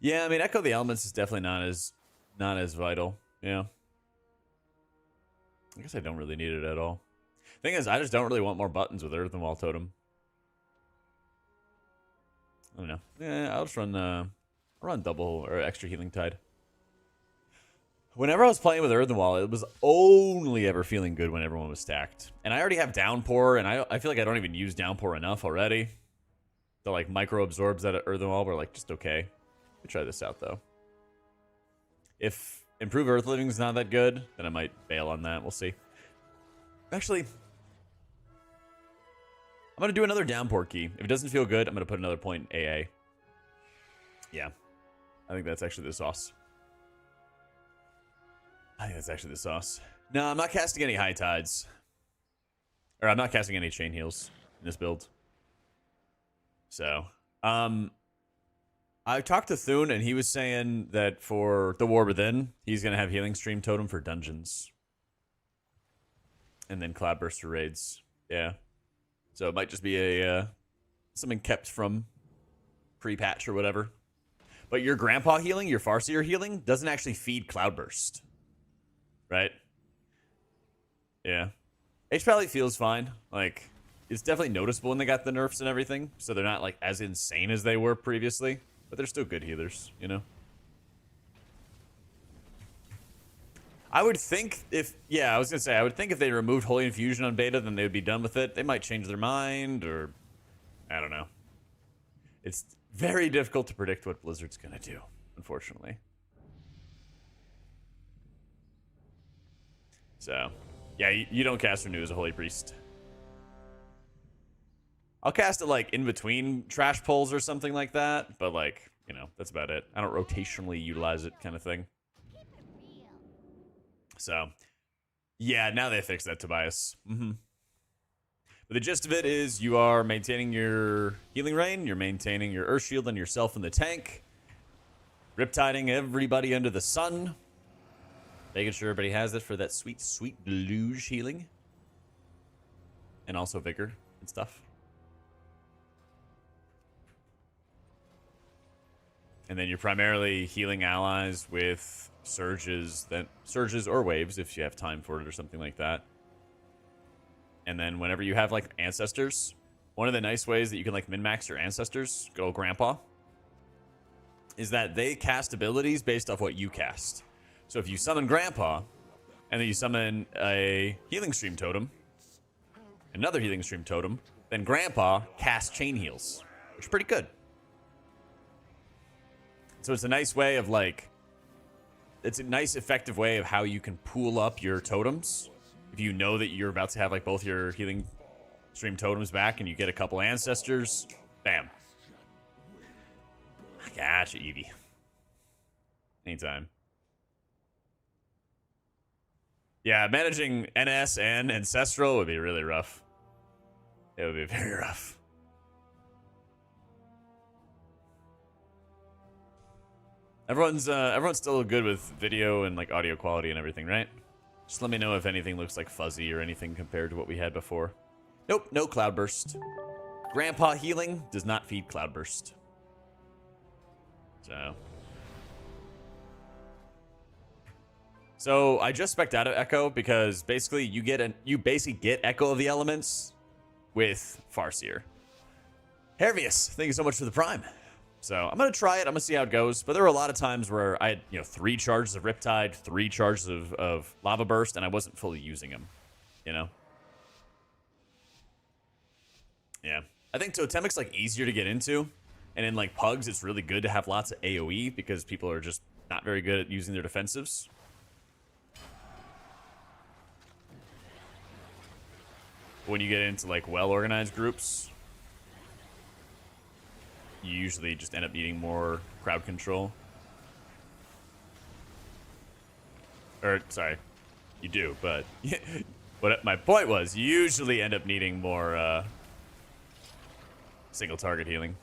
Yeah, I mean, Echo the Elements is definitely not as vital. Yeah. I guess I don't really need it at all. Thing is, I just don't really want more buttons with Earthenwall Totem. I don't know. Yeah, I'll just run double or extra Healing Tide. Whenever I was playing with Earthenwall, it was only ever feeling good when everyone was stacked. And I already have Downpour, and I feel like I don't even use Downpour enough already. The like micro absorbs that Earthenwall were like just okay. We'll try this out though. If Improve Earth Living is not that good, then I might bail on that. We'll see. Actually, I'm going to do another Downpour key. If it doesn't feel good, I'm going to put another point in AA. Yeah. I think that's actually the sauce. No, I'm not casting any High Tides. Or I'm not casting any Chain Heals in this build. So, I talked to Thune, and he was saying that for the War Within, he's going to have Healing Stream Totem for dungeons. And then Cloudburst for raids. Yeah. So it might just be a something kept from pre-patch or whatever. But your Grandpa healing, your Farseer healing, doesn't actually feed Cloudburst. Right? Yeah. HPal feels fine. Like, it's definitely noticeable when they got the nerfs and everything. So they're not, like, as insane as they were previously. But they're still good healers, you know? I would think if... Yeah, I was going to say, I would think if they removed Holy Infusion on beta, then they would be done with it. They might change their mind, or... I don't know. It's very difficult to predict what Blizzard's going to do, unfortunately. So, yeah, you don't cast Renew as a Holy Priest. I'll cast it, like, in between trash pulls or something like that. But, like, you know, that's about it. I don't rotationally utilize it kind of thing. So, yeah, now they fixed that, Tobias. But the gist of it is you are maintaining your Healing Rain. You're maintaining your Earth Shield and yourself in the tank. Riptiding everybody under the sun. Making sure everybody has it for that sweet, sweet deluge healing. And also Vigor and stuff. And then you're primarily healing allies with surges or waves if you have time for it or something like that. And then whenever you have like ancestors, one of the nice ways that you can like min-max your ancestors, good old Grandpa, is that they cast abilities based off what you cast. So if you summon Grandpa, and then you summon a Healing Stream Totem, another Healing Stream Totem, then Grandpa casts Chain Heals, which is pretty good. So it's a nice way of like, it's a nice effective way of how you can pool up your totems. If you know that you're about to have like both your Healing Stream Totems back and you get a couple ancestors, bam. I gotcha, Eevee. Anytime. Yeah, managing NS and Ancestral would be really rough. It would be very rough. Everyone's still good with video and like audio quality and everything, right? Just let me know if anything looks like fuzzy or anything compared to what we had before. Nope, no Cloudburst. Grandpa healing does not feed Cloudburst. So I just spec'd out of Echo because basically you basically get Echo of the Elements with Farseer. Hervius, thank you so much for the Prime. So I'm going to try it. I'm going to see how it goes. But there were a lot of times where I had, 3 charges of Riptide, 3 charges of Lava Burst, and I wasn't fully using them, Yeah. I think Totemic's, like, easier to get into. And in, like, Pugs, it's really good to have lots of AoE because people are just not very good at using their defensives. When you get into, like, well-organized groups, you usually just end up needing more crowd control. Or, sorry, you do, but what my point was, you usually end up needing more single target healing.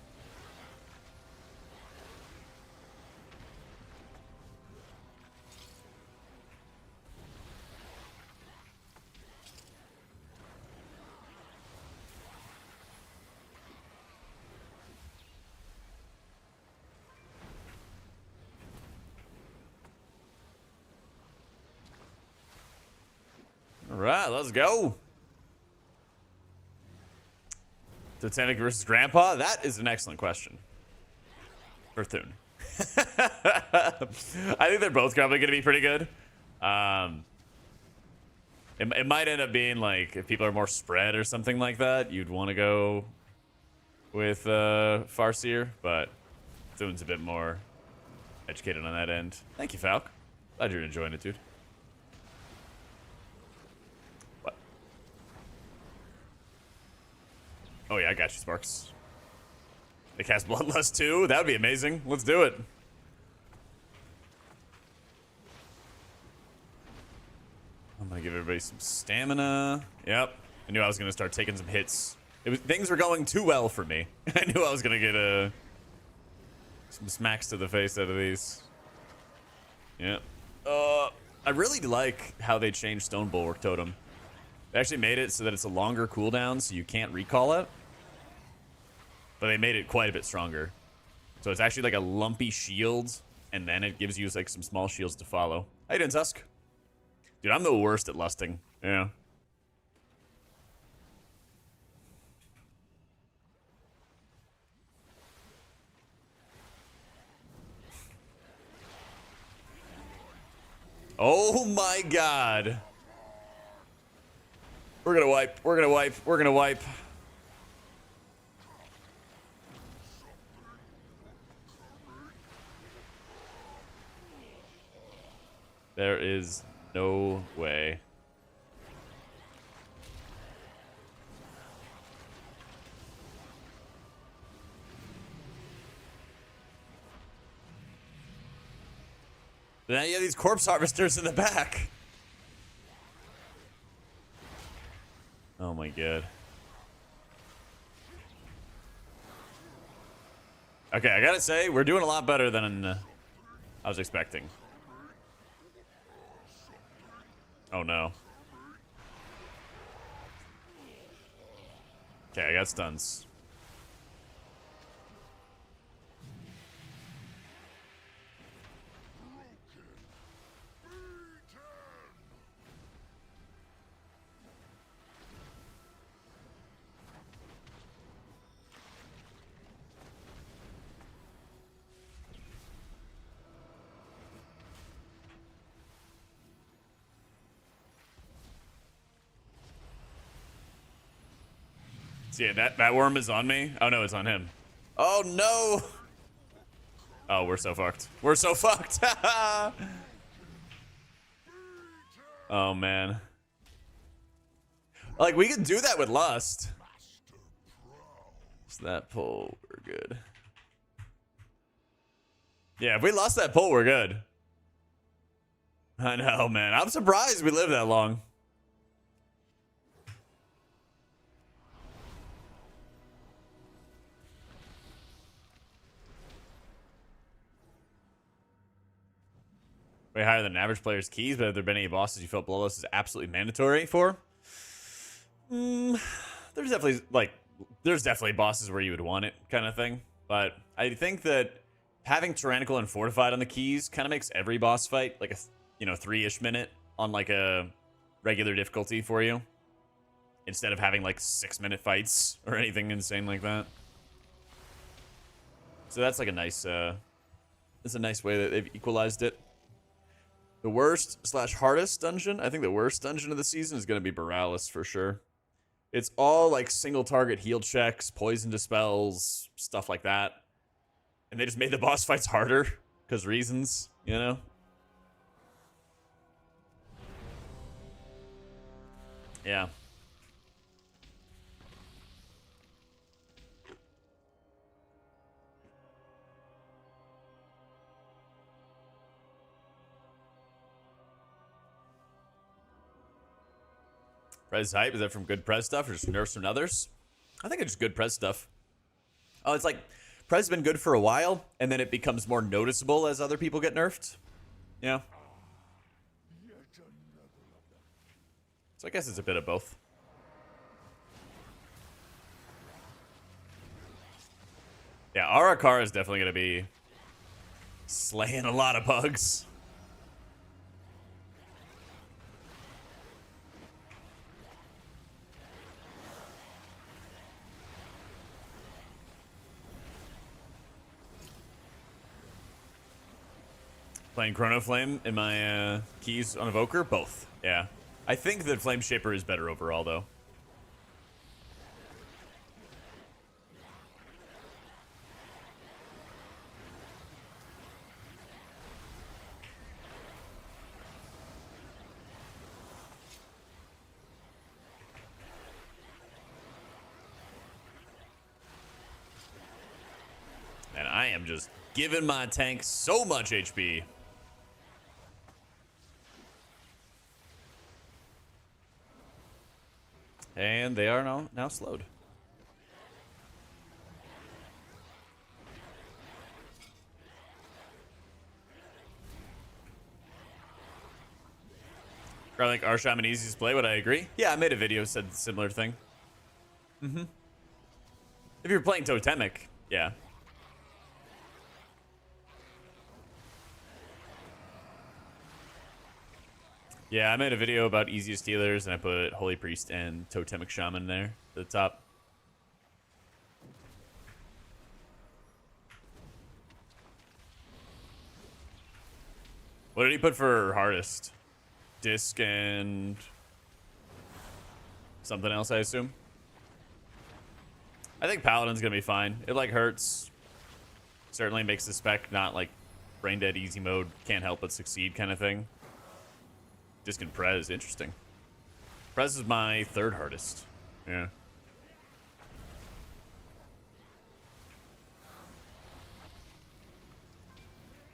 All right, let's go. Totemic versus Grampa? That is an excellent question. For Thune. I think they're both probably going to be pretty good. It might end up being like, if people are more spread or something like that, you'd want to go with Farseer, but Thune's a bit more educated on that end. Thank you, Falk. Glad you're enjoying it, dude. Oh yeah, I got you, Sparks. They cast Bloodlust too? That would be amazing. Let's do it. I'm gonna give everybody some stamina. Yep. I knew I was gonna start taking some hits. Things were going too well for me. I knew I was gonna get some smacks to the face out of these. Yep. I really like how they changed Stone Bulwark Totem. They actually made it so that it's a longer cooldown, so you can't recall it. But they made it quite a bit stronger. So it's actually like a lumpy shield, and then it gives you like some small shields to follow. How you doing, Tusk? Dude, I'm the worst at lusting. Yeah. Oh my god. We're gonna wipe. We're gonna wipe. We're gonna wipe. There is no way. Now you have these corpse harvesters in the back. Oh my god. Okay, I gotta say, we're doing a lot better than I was expecting. Oh no. Okay, I got stuns. So yeah, that worm is on me. Oh no, it's on him. Oh no! Oh, we're so fucked. We're so fucked. Oh man. Like, we could do that with Lust. So that pull, we're good. Yeah, if we lost that pull, we're good. I know, man. I'm surprised we lived that long. Way higher than an average player's keys, but have there been any bosses you felt Bloodlust is absolutely mandatory for? There's definitely bosses where you would want it, kind of thing. But I think that having Tyrannical and Fortified on the keys kind of makes every boss fight like a 3-ish minute on like a regular difficulty for you. instead of having like 6-minute fights or anything insane like that. So that's like a nice, it's a nice way that they've equalized it. The worst / hardest dungeon, I think the worst dungeon of the season is going to be Borealis for sure. It's all like single target heal checks, poison dispels, stuff like that. And they just made the boss fights harder because reasons, you know? Yeah. Prez hype, is that from good Prez stuff or just nerfs from others? I think it's just good Prez stuff. Oh, it's like Prez has been good for a while, and then it becomes more noticeable as other people get nerfed. Yeah. So I guess it's a bit of both. Yeah, Arakar is definitely going to be slaying a lot of bugs. Playing Chrono Flame in my keys on Evoker? Both, yeah. I think that Flame Shaper is better overall, though. And I am just giving my tank so much HP. And they are now slowed. I think RSham and easiest play, would I agree? Yeah, I made a video said a similar thing. If you're playing Totemic, yeah. Yeah, I made a video about easiest healers, and I put Holy Priest and Totemic Shaman there at the top. What did he put for hardest? Disc and something else, I assume. I think Paladin's gonna be fine. It like hurts. Certainly makes the spec not like brain dead easy mode, can't help but succeed kind of thing. Disc and Prez, interesting. Prez is my third hardest. Yeah.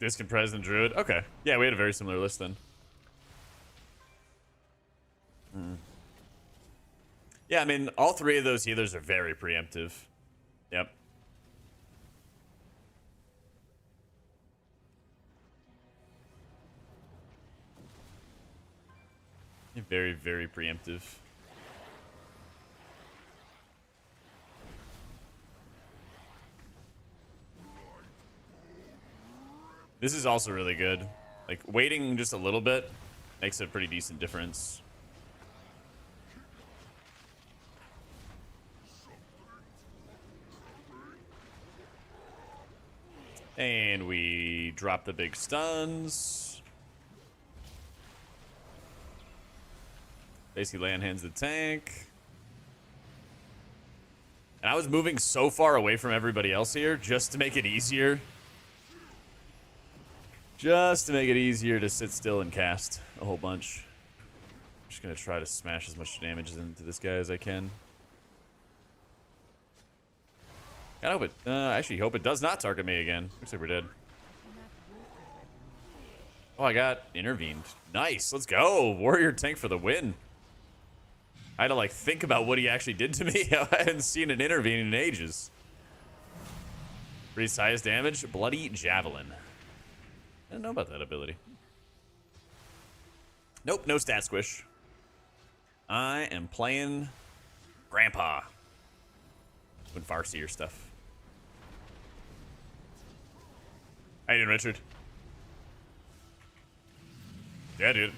Disc and Prez and Druid. Okay. Yeah, we had a very similar list then. Yeah, I mean, all three of those healers are very preemptive. Yep. Very, very preemptive. This is also really good. Like, waiting just a little bit makes a pretty decent difference. And we drop the big stuns. Basically land hands the tank. And I was moving so far away from everybody else here just to make it easier. Just to make it easier to sit still and cast a whole bunch. I'm just going to try to smash as much damage into this guy as I can. I hope it, actually hope it does not target me again. Looks like we're dead. Oh, I got intervened. Nice, let's go. Warrior tank for the win. I had to like think about what he actually did to me. I hadn't seen an intervene in ages. Priest's highest damage, Bloody Javelin. I didn't know about that ability. Nope, no stat squish. I am playing Grampa. With Farseer stuff. How you doing, Richard? Yeah, dude.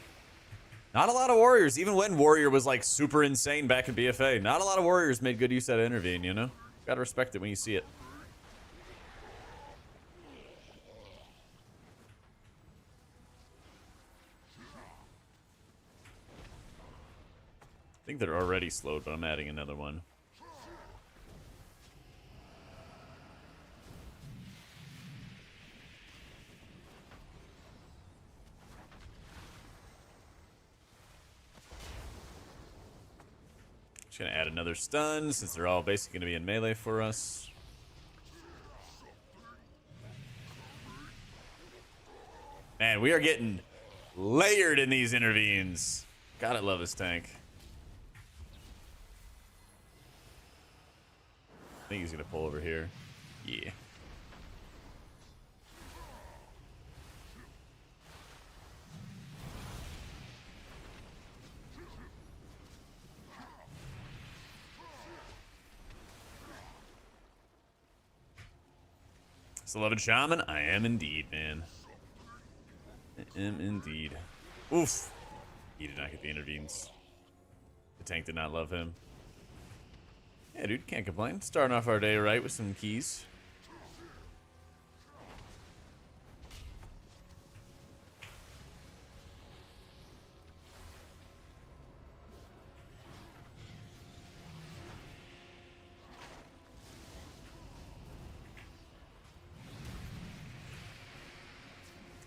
Not a lot of warriors, even when warrior was like super insane back in BFA. Not a lot of warriors made good use of that intervene, you know? Gotta respect it when you see it. I think they're already slowed, but I'm adding another one. Just gonna add another stun since they're all basically gonna be in melee for us. Man, we are getting layered in these intervenes. Gotta love this tank. I think he's gonna pull over here. Yeah. So, loving Shaman? I am indeed, man. I am indeed. Oof. He did not get the intervenes. The tank did not love him. Yeah, dude, can't complain. Starting off our day right with some keys.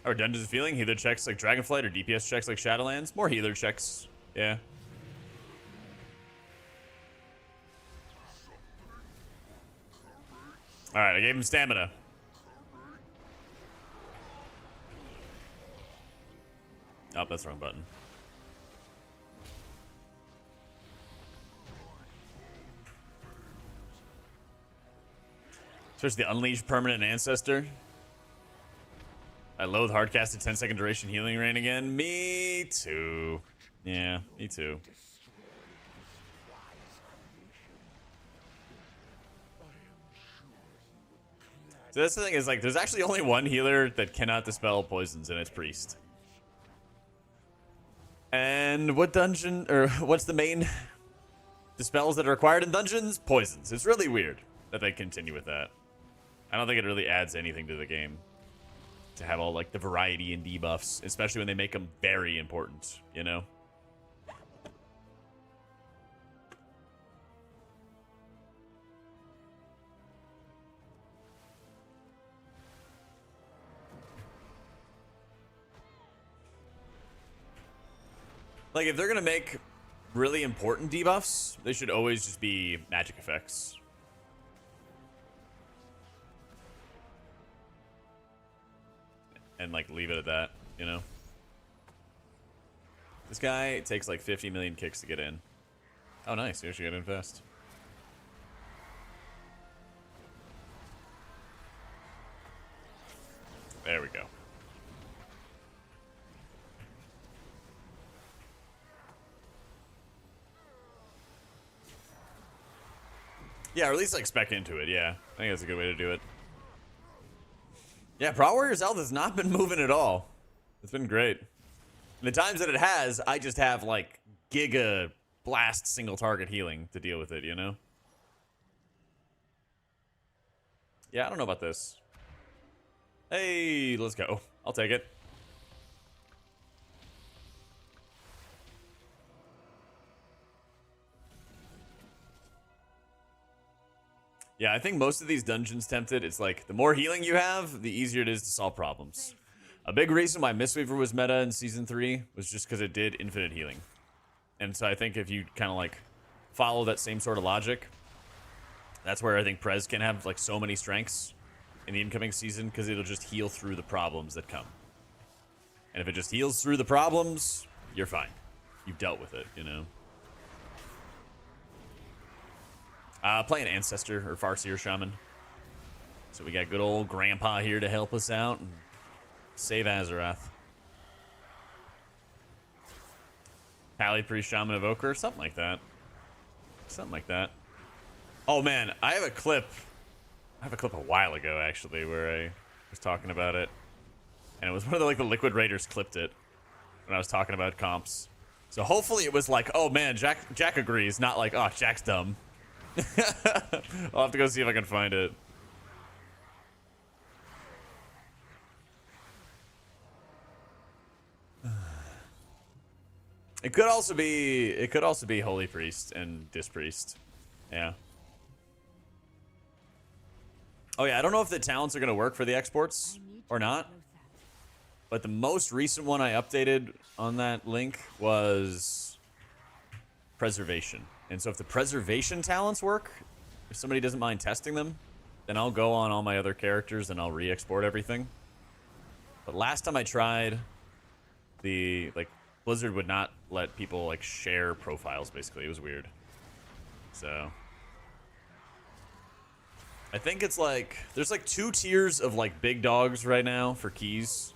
Our dungeons feeling healer checks like Dragonflight or DPS checks like Shadowlands. More healer checks. Yeah. Alright, I gave him stamina. Oh, that's the wrong button. Especially the Unleashed Permanent Ancestor. I loathe hardcasted 10-second duration healing rain again. Me too. Yeah, me too. So that's the thing is, like, there's actually only one healer that cannot dispel poisons, and it's Priest. And what dungeon, or what's the main dispels that are required in dungeons? Poisons. It's really weird that they continue with that. I don't think it really adds anything to the game to have all, like, the variety and debuffs, especially when they make them very important, you know? Like, if they're gonna make really important debuffs, they should always just be magic effects. And, like, leave it at that, you know? This guy takes, like, 50 million kicks to get in. Oh, nice. You actually got in fast. There we go. Yeah, or at least, like, spec into it, yeah. I think that's a good way to do it. Yeah, Pro Warrior Zelda has not been moving at all. It's been great. And the times that it has, I just have, like, giga blast single target healing to deal with it, you know? Yeah, I don't know about this. Hey, let's go. I'll take it. Yeah, I think most of these dungeons tempted, it's like, the more healing you have, the easier it is to solve problems. A big reason why Mistweaver was meta in Season 3 was just because it did infinite healing. And so I think if you kind of, like, follow that same sort of logic, that's where I think Prez can have, like, so many strengths in the incoming season, because it'll just heal through the problems that come. And if it just heals through the problems, you're fine. You've dealt with it, you know? Playing Ancestor or Farseer Shaman. So we got good old Grampa here to help us out and save Azeroth. Pally Priest Shaman Evoker, something like that. Something like that. Oh man, I have a clip a while ago actually where I was talking about it. And it was one of the, like, the Liquid Raiders clipped it when I was talking about comps. So hopefully it was like, oh man, Jack agrees, not like, oh, Jack's dumb. I'll have to go see if I can find it. It could also be Holy Priest and Dispriest. Yeah. Oh yeah, I don't know if the talents are gonna work for the exports or not. But the most recent one I updated on that link was Preservation. And so if the Preservation talents work, if somebody doesn't mind testing them, then I'll go on all my other characters and I'll re-export everything. But last time I tried, the Blizzard would not let people like share profiles. Basically, it was weird. So I think it's like there's like 2 tiers of like big dogs right now for keys.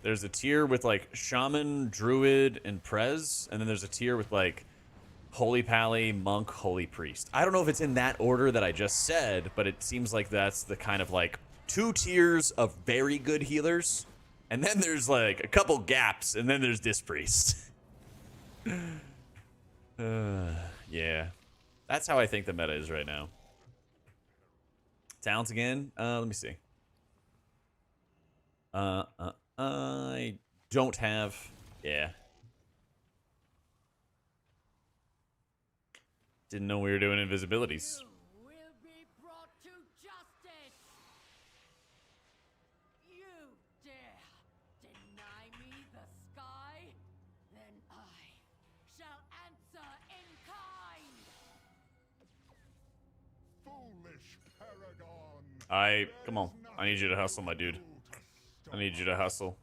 There's a tier with like Shaman, Druid, and Prez, and then there's a tier with like Holy Pally, Monk, Holy Priest. I don't know if it's in that order that I just said, but it seems like that's the kind of like 2 tiers of very good healers. And then there's like a couple gaps, and then there's Dispriest. Yeah. That's how I think the meta is right now. Talents again? Let me see. I don't have... Yeah. Didn't know we were doing invisibilities. You will be brought to justice. You dare deny me the sky? Then I shall answer in kind. Foolish paragon. Come on. I need you to hustle, my dude. I need you to hustle.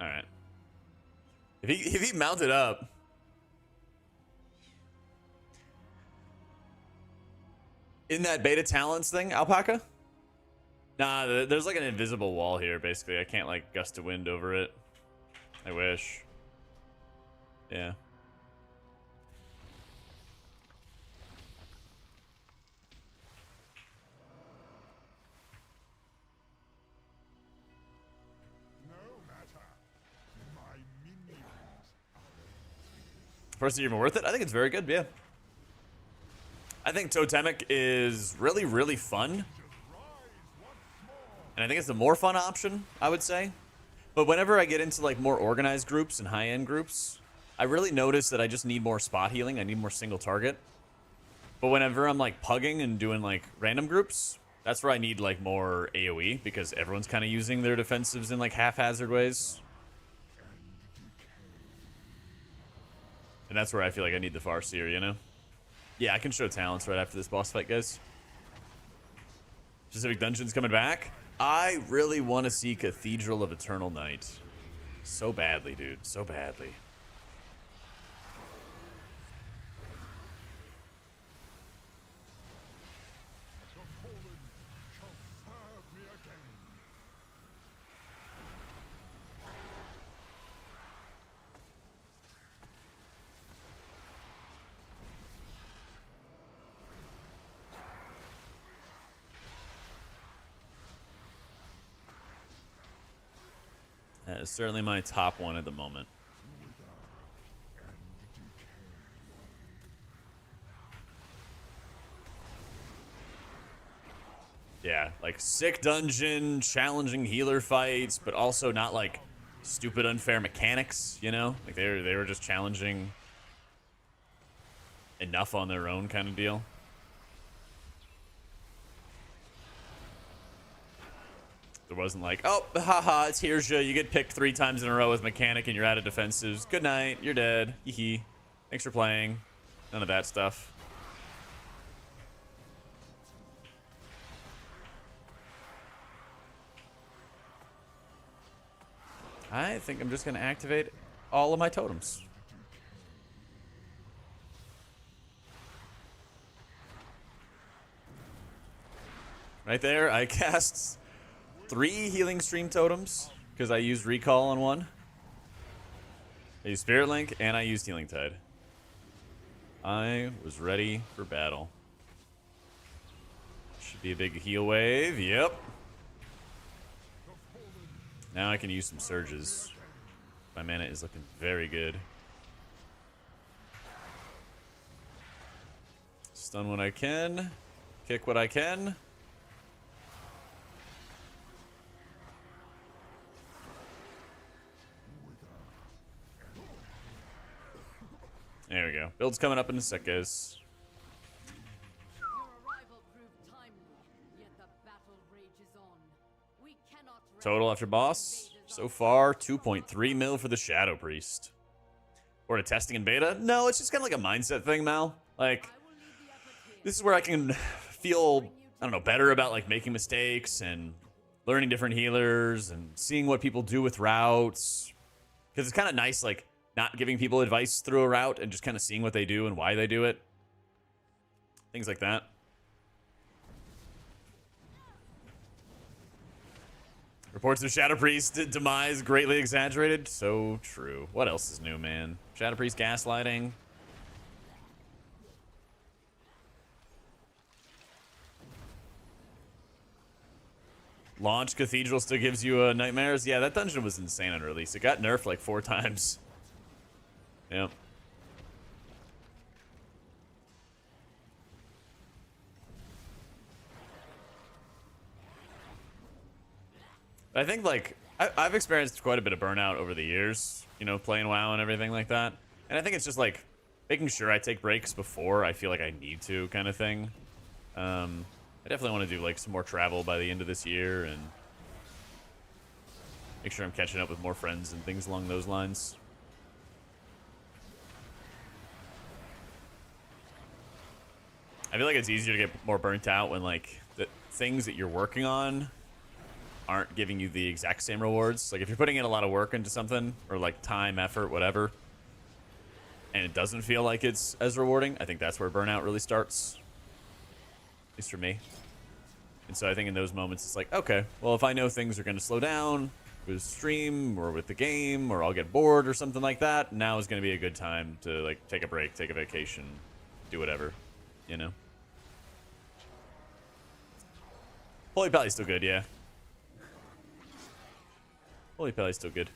Alright. If he mounted up... In that beta talents thing, Alpaca? Nah, there's like an invisible wall here, basically. I can't like gust of wind over it. I wish. Yeah. No matter. My minions. First even worth it? I think it's very good, yeah. I think Totemic is really, really fun. And I think it's the more fun option, I would say. But whenever I get into like more organized groups and high-end groups, I really notice that I just need more spot healing. I need more single target. But whenever I'm like pugging and doing like random groups, that's where I need like more AoE, because everyone's kind of using their defensives in like haphazard ways. And that's where I feel like I need the Farseer, you know? Yeah, I can show talents right after this boss fight, guys. Specific dungeons coming back. I really want to see Cathedral of Eternal Night. So badly, dude. So badly. The fallen shall serve me again. That is certainly my top one at the moment. Yeah, like sick dungeon, challenging healer fights, but also not like stupid unfair mechanics, you know? Like they were just challenging enough on their own kind of deal. There wasn't like, oh, haha, it's Heresia. You get picked 3 times in a row as mechanic and you're out of defensives. Good night, you're dead. Hee. Thanks for playing. None of that stuff. I think I'm just going to activate all of my totems. Right there, I cast 3 healing stream totems because I used recall on one. I used Spirit Link and I used Healing Tide. I was ready for battle. Should be a big heal wave. Yep. Now I can use some surges. My mana is looking very good. Stun what I can. Kick what I can. There we go. Build's coming up in a sec, guys. Your arrival proved timely, yet the battle rages on. We cannot rest Total after boss. So far, 2.3 mil for the Shadow Priest. Or a testing in beta? No, it's just kind of like a mindset thing, Mal. Like, this is where I can feel, I don't know, better about like making mistakes and learning different healers and seeing what people do with routes. Because it's kind of nice, like, not giving people advice through a route and just kind of seeing what they do and why they do it. Things like that. Reports of Shadow Priest demise greatly exaggerated. So true. What else is new, man? Shadow Priest gaslighting. Launch Cathedral still gives you nightmares. Yeah, that dungeon was insane on release. It got nerfed like 4 times. Yep. I think, like, I've experienced quite a bit of burnout over the years, you know, playing WoW and everything like that. And I think it's just, like, making sure I take breaks before I feel like I need to kind of thing. I definitely want to do, like, some more travel by the end of this year and make sure I'm catching up with more friends and things along those lines. I feel like it's easier to get more burnt out when, like, the things that you're working on aren't giving you the exact same rewards. Like, if you're putting in a lot of work into something, or, like, time, effort, whatever, and it doesn't feel like it's as rewarding, I think that's where burnout really starts. At least for me. And so I think in those moments, it's like, okay, well, if I know things are going to slow down with stream or with the game, or I'll get bored or something like that, now is going to be a good time to, like, take a break, take a vacation, do whatever, you know? Holy Pally's still good, yeah. Holy Pally's still good.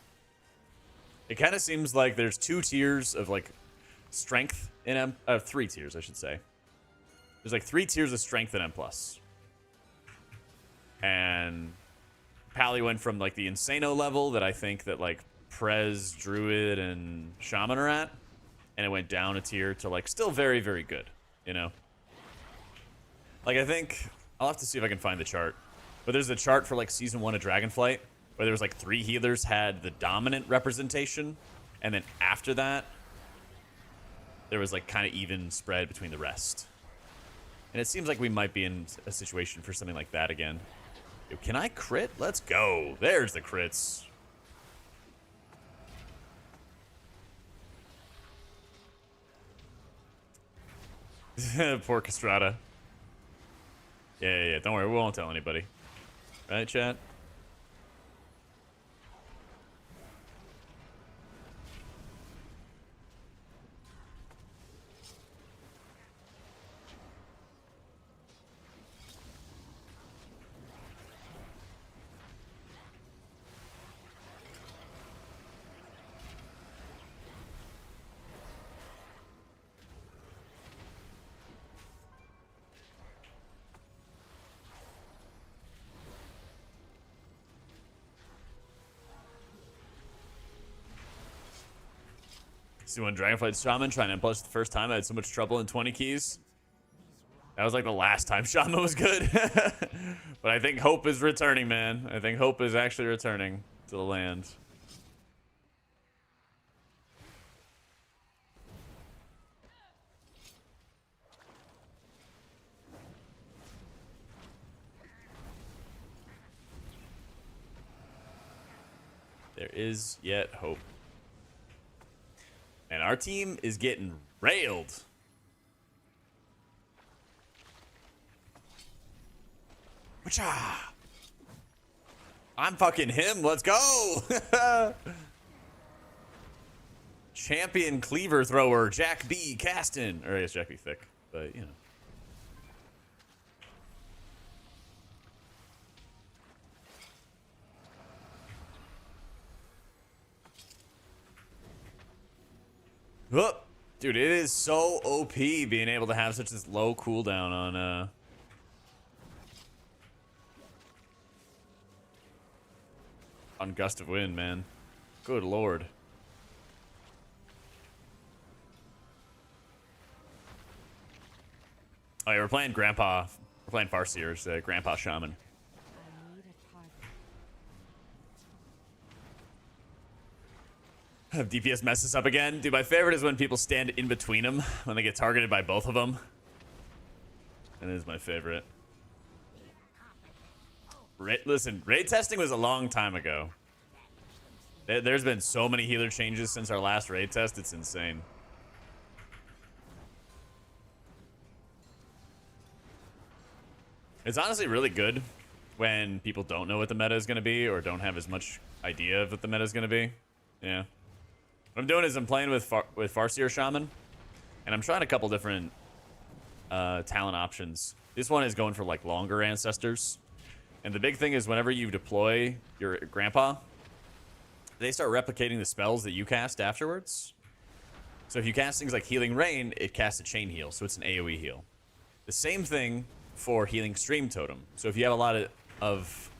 It kind of seems like there's 2 tiers of, like, strength in M... 3 tiers, I should say. There's, like, 3 tiers of strength in M+. And Pally went from, like, the Insano level that I think that, like, Prez, Druid, and Shaman are at. And it went down a tier to, like, still very, very good, you know? Like, I think... I'll have to see if I can find the chart. But there's a chart for, like, Season 1 of Dragonflight, where there was, like, 3 healers had the dominant representation. And then after that, there was, like, kind of even spread between the rest. And it seems like we might be in a situation for something like that again. Yo, can I crit? Let's go. There's the crits. Poor Castrata. Yeah. Don't worry. We won't tell anybody. Right, chat? See, when Dragonflight Shaman trying to plus the first time, I had so much trouble in 20 keys. That was like the last time Shaman was good. But I think hope is returning, man. I think hope is actually returning to the land. There is yet hope. And our team is getting railed. Wacha! I'm fucking him. Let's go. Champion cleaver thrower, Jack B. Caston. Or I guess Jack B. Thick, but you know. Oh, dude, it is so OP being able to have such this low cooldown on Gust of Wind, man. Good lord. Oh, yeah, we're playing Grampa. We're playing Farseer's Grampa Shaman. I need a target. Have DPS mess this up again? Dude, my favorite is when people stand in between them when they get targeted by both of them. That is my favorite. Listen, raid testing was a long time ago. There's been so many healer changes since our last raid test. It's insane. It's honestly really good when people don't know what the meta is going to be or don't have as much idea of what the meta is going to be. Yeah. What I'm doing is I'm playing with Farseer Shaman, and I'm trying a couple different talent options. This one is going for like longer ancestors. And the big thing is whenever you deploy your Grandpa, they start replicating the spells that you cast afterwards. So if you cast things like Healing Rain, it casts a chain heal, so it's an AoE heal. The same thing for Healing Stream Totem. So if you have a lot of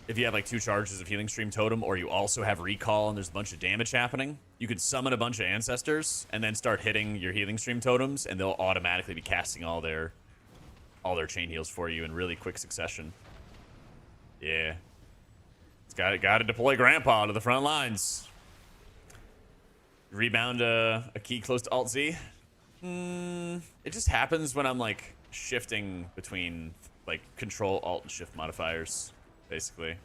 if you have like 2 charges of Healing Stream Totem, or you also have Recall and there's a bunch of damage happening, you could summon a bunch of ancestors and then start hitting your Healing Stream Totems, and they'll automatically be casting all their chain heals for you in really quick succession. Yeah. It's got to deploy Grandpa to the front lines. Rebound a key close to Alt Z. It just happens when I'm like shifting between like Control, Alt, and Shift modifiers, basically.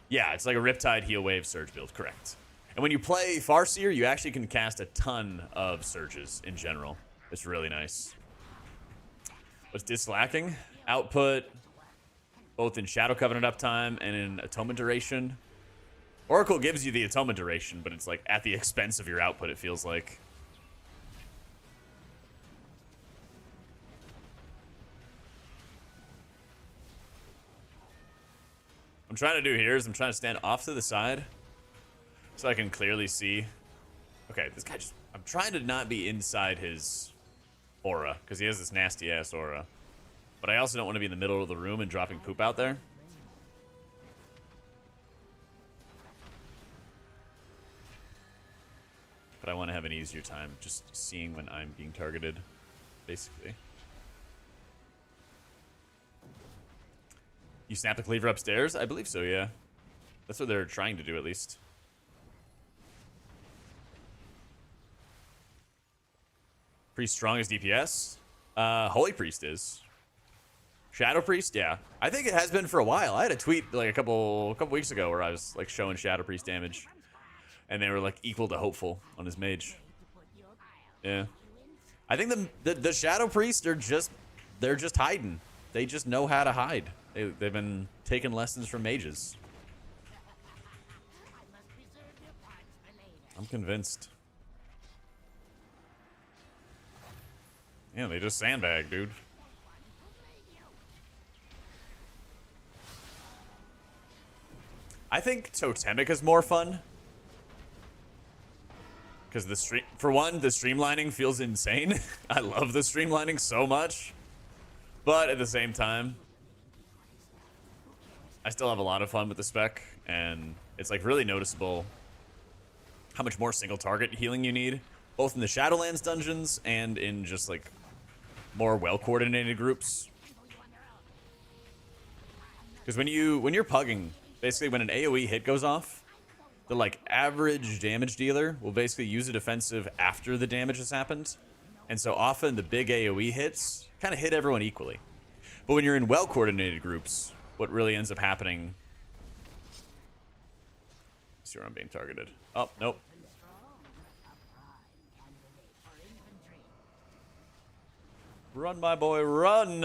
Yeah, it's like a Riptide Heal Wave Surge build, correct. And when you play Farseer, you actually can cast a ton of surges in general. It's really nice. What's Disc lacking? Output, both in Shadow Covenant uptime and in Atonement duration. Oracle gives you the Atonement duration, but it's like at the expense of your output, it feels like. What I'm trying to do here is I'm trying to stand off to the side so I can clearly see. Okay, this guy just... I'm trying to not be inside his aura because he has this nasty ass aura. But I also don't want to be in the middle of the room and dropping poop out there. But I want to have an easier time just seeing when I'm being targeted, basically. You snap the cleaver upstairs? I believe so, yeah. That's what they're trying to do, at least. Priest strong as DPS? Holy Priest is. Shadow Priest, yeah. I think it has been for a while. I had a tweet like a couple weeks ago where I was like showing Shadow Priest damage, and they were like equal to hopeful on his mage. Yeah. I think the Shadow Priest are they're just hiding. They just know how to hide. They've been taking lessons from mages. I'm convinced. Yeah, they just sandbag, dude. I think Totemic is more fun. Because the streamlining feels insane. I love the streamlining so much. But at the same time, I still have a lot of fun with the spec. And it's like really noticeable how much more single target healing you need. Both in the Shadowlands dungeons and in just like more well-coordinated groups. Because when you're pugging, basically when an AoE hit goes off, the like average damage dealer will basically use a defensive after the damage has happened. And so often the big AoE hits kind of hit everyone equally. But when you're in well-coordinated groups, what really ends up happening... Let's see where I'm being targeted. Oh, nope. Run, my boy, run!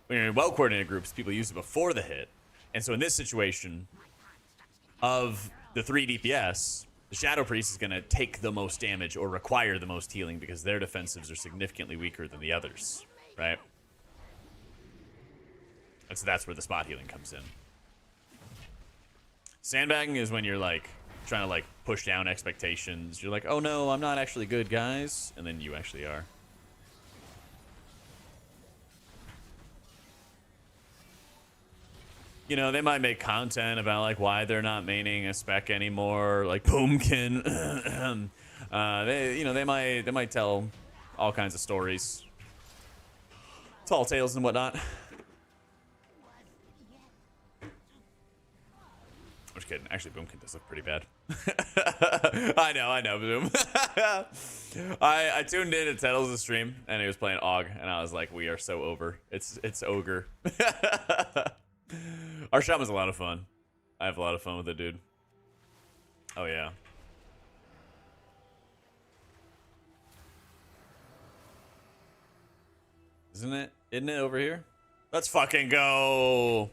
When you're in well-coordinated groups, people use it before the hit. And so in this situation, of the 3 DPS, the Shadow Priest is going to take the most damage or require the most healing because their defensives are significantly weaker than the others, right? And so that's where the spot healing comes in. Sandbagging is when you're like trying to like push down expectations. You're like, oh no, I'm not actually good, guys, and then you actually are. You know, they might make content about like why they're not maining a spec anymore, like Boomkin. They might tell all kinds of stories, tall tales and whatnot. I'm just kidding. Actually, Boomkin does look pretty bad. I know, Boom. I tuned in at Tettles' stream and he was playing Og, and I was like, we are so over. It's ogre. RSham is a lot of fun. I have a lot of fun with it, dude. Oh yeah. Isn't it? Isn't it over here? Let's fucking go.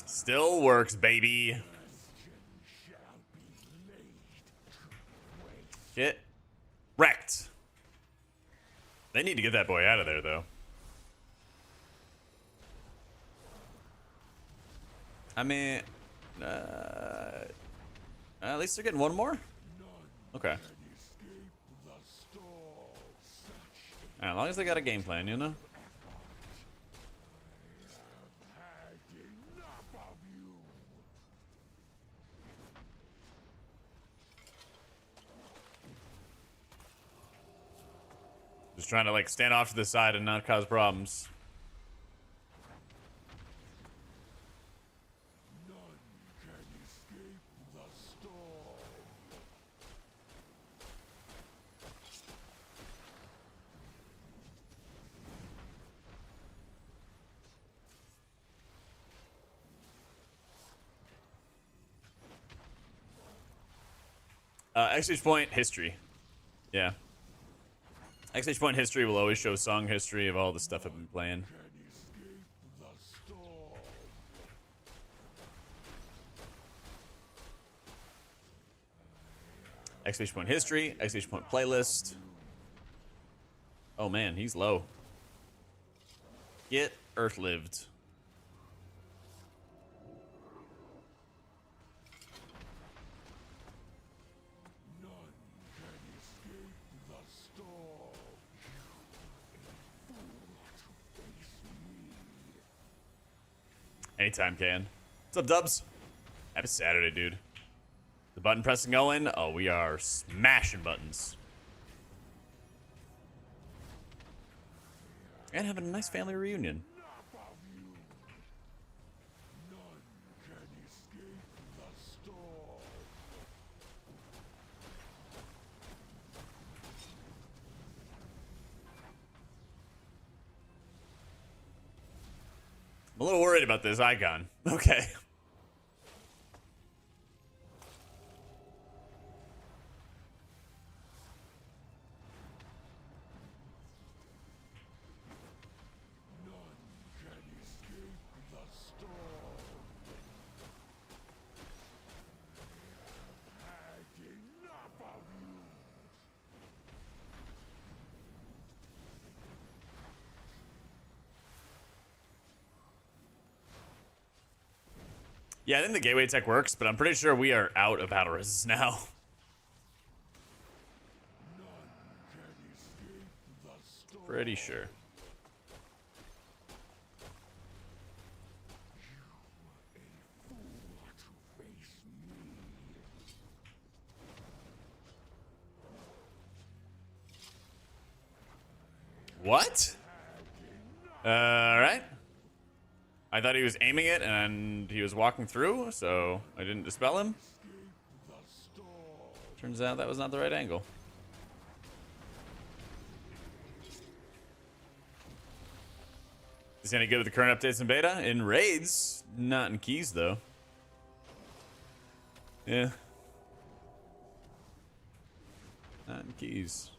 Still works, baby. Get wrecked. They need to get that boy out of there, though. I mean, at least they're getting one more. Okay. As long as they got a game plan, you know. Just trying to like stand off to the side and not cause problems. None can escape the storm. Exchange point history. Yeah. Exchange point history will always show song history of all the stuff I've been playing. Can escape the storm. Exchange point history, exchange point playlist. Oh man, he's low. Get Earth lived. None can escape the storm. Anytime can. What's up, Dubs? Happy Saturday, dude. The button pressing going. Oh, we are smashing buttons. And having a nice family reunion. None can escape the storm. I'm a little worried about this icon. Okay. None can escape the storm. Had enough of you. Yeah, I think the gateway tech works, but I'm pretty sure we are out of battle resist now. None can escape the storm. Pretty sure. To face me. What? Alright. I thought he was aiming it and he was walking through, so I didn't dispel him. Turns out that was not the right angle. Is he any good with the current updates in beta? In raids, not in keys though. Yeah. Not in keys.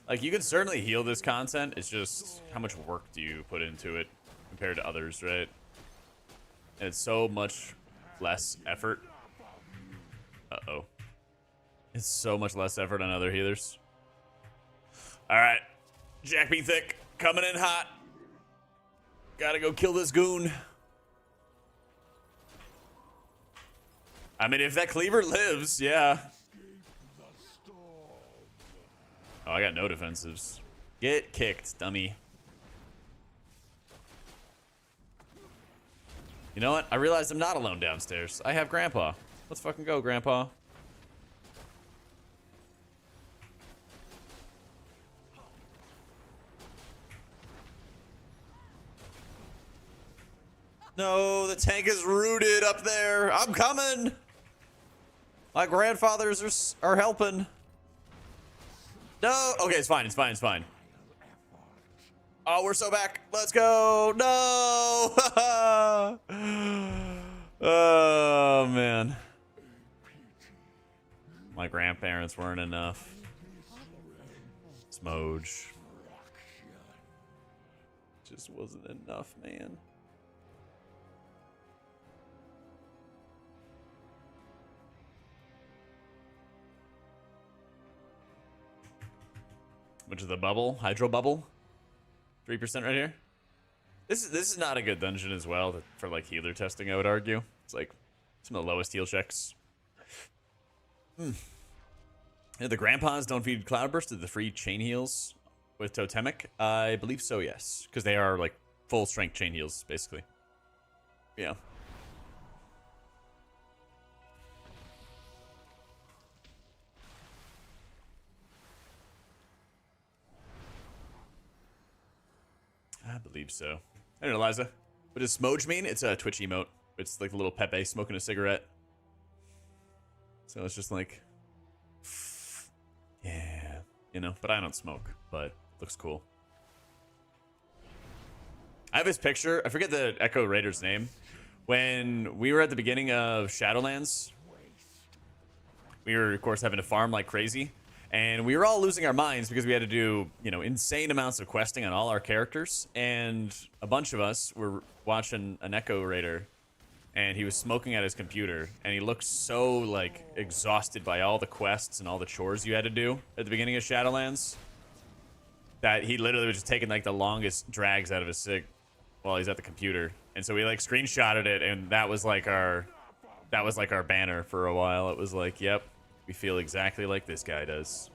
Like, you can certainly heal this content. It's just how much work do you put into it compared to others, right? And it's so much less effort. Uh-oh. It's so much less effort on other healers. All right. Jack be thick. Coming in hot. Gotta go kill this goon. I mean, if that cleaver lives, yeah. Oh, I got no defensives. Get kicked, dummy. You know what? I realized I'm not alone downstairs. I have Grandpa. Let's fucking go, Grandpa. No, the tank is rooted up there. I'm coming. My grandfathers are helping. No. Okay, it's fine. It's fine. It's fine. Oh, we're so back. Let's go. No. Oh, man. My grandparents weren't enough. Smoj. Just wasn't enough, man. Which is the bubble? Hydro bubble? 3% right here. This is not a good dungeon as well for like healer testing, I would argue. It's like some of the lowest heal checks. Yeah, the grandpas don't feed Cloudburst to the free chain heals with Totemic. I believe so, yes. Because they are like full strength chain heals, basically. Yeah. I believe so. I don't know, Eliza. What does Smoj mean? It's a Twitch emote. It's like the little Pepe smoking a cigarette. So it's just like, yeah, you know. But I don't smoke. But looks cool. I have his picture. I forget the Echo Raider's name. When we were at the beginning of Shadowlands, we were of course having to farm like crazy. And we were all losing our minds because we had to do, you know, insane amounts of questing on all our characters. And a bunch of us were watching an Echo Raider, and he was smoking at his computer. And he looked so, like, exhausted by all the quests and all the chores you had to do at the beginning of Shadowlands that he literally was just taking, like, the longest drags out of his sig while he's at the computer. And so we, like, screenshotted it, and that was, like, our banner for a while. It was like, yep. We feel exactly like this guy does.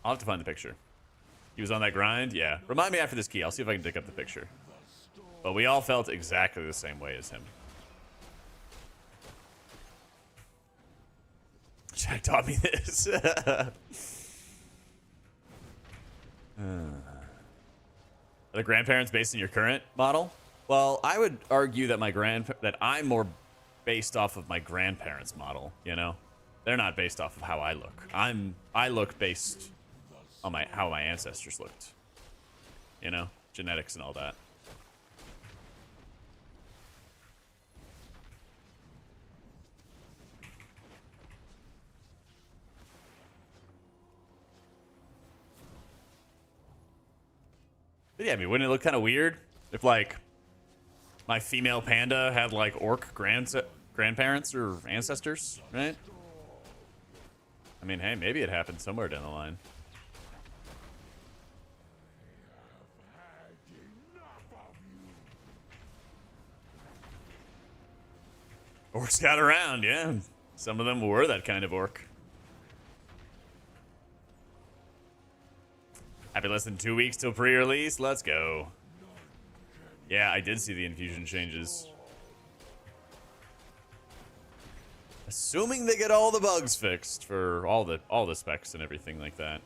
I'll have to find the picture. He was on that grind? Yeah. Remind me after this key. I'll see if I can dig up the picture. But we all felt exactly the same way as him. Jack taught me this. Are the grandparents based in your current model? Well, I would argue that that I'm more based off of my grandparents' model, you know? They're not based off of how I look. I look based on how my ancestors looked. You know? Genetics and all that. But yeah, I mean, wouldn't it look kind of weird if, like, my female panda had, like, orc grandparents or ancestors, right? I mean, hey, maybe it happened somewhere down the line. Orcs got around, yeah. Some of them were that kind of orc. Happy less than 2 weeks till pre-release. Let's go. Yeah, I did see the infusion changes. Assuming they get all the bugs fixed for all the specs and everything like that.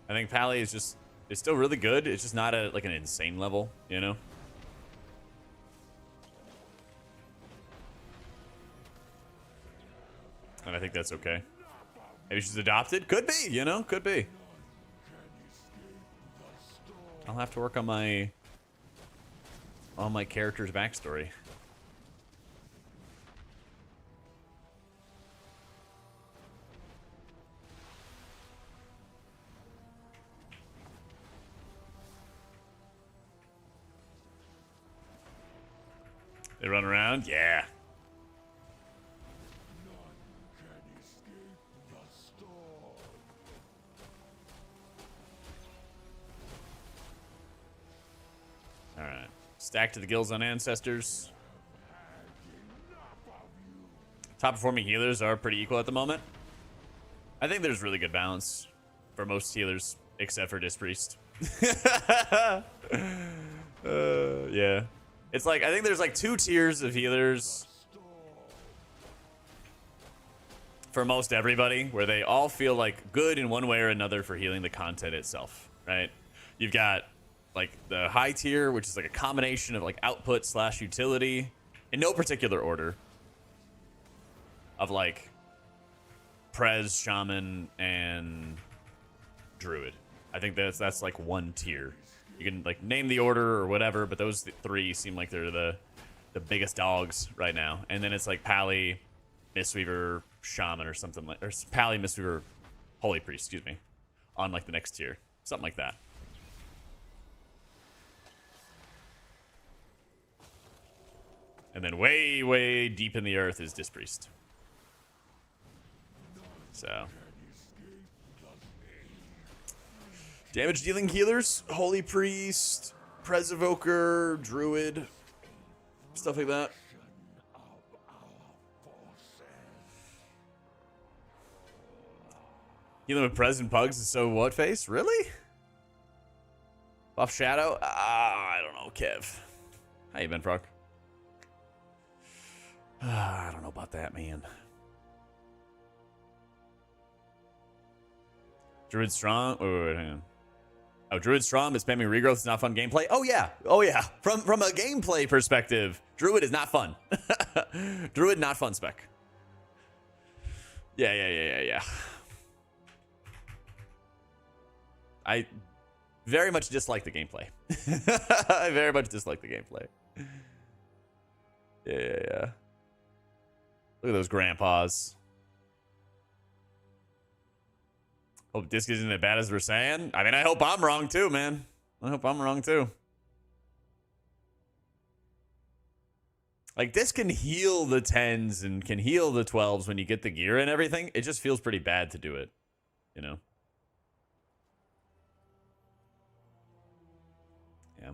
I think Pally is still really good. It's just not like an insane level, you know? And I think that's okay. Maybe she's adopted? Could be, you know? Could be. I'll have to work on my character's backstory. They run around? Yeah. All right. Stack to the gills on ancestors. Top performing healers are pretty equal at the moment. I think there's really good balance for most healers, except for Dispriest. Yeah. It's like, I think there's like 2 tiers of healers for most everybody, where they all feel like good in one way or another for healing the content itself, right? You've got like the high tier, which is like a combination of like output / utility in no particular order of like Prez, Shaman, and Druid. I think that's like one tier. You can like name the order or whatever, but those 3 seem like they're the biggest dogs right now. And then it's like Pally, Mistweaver, Shaman, or something like, or Pally, Mistweaver, Holy Priest, excuse me, on like the next tier, something like that. And then way, way deep in the earth is Dispriest. So. Damage dealing healers, Holy Priest, Preservoker, Druid, stuff like that. Healing with Prez and Pugs is so what face? Really? Buff Shadow? I don't know, Kev. How you been, Frog? I don't know about that, man. Druid Strong? Wait, hang on. Oh, Druid Strong, but spamming regrowth is not fun gameplay? Oh, yeah. Oh, yeah. From a gameplay perspective, Druid is not fun. Druid, not fun spec. Yeah. I very much dislike the gameplay. I very much dislike the gameplay. Yeah. Look at those grandpas. Hope Disc isn't as bad as we're saying. I mean, I hope I'm wrong too, man. I hope I'm wrong too. Like, Disc can heal the 10s and can heal the 12s when you get the gear and everything. It just feels pretty bad to do it, you know? Yeah.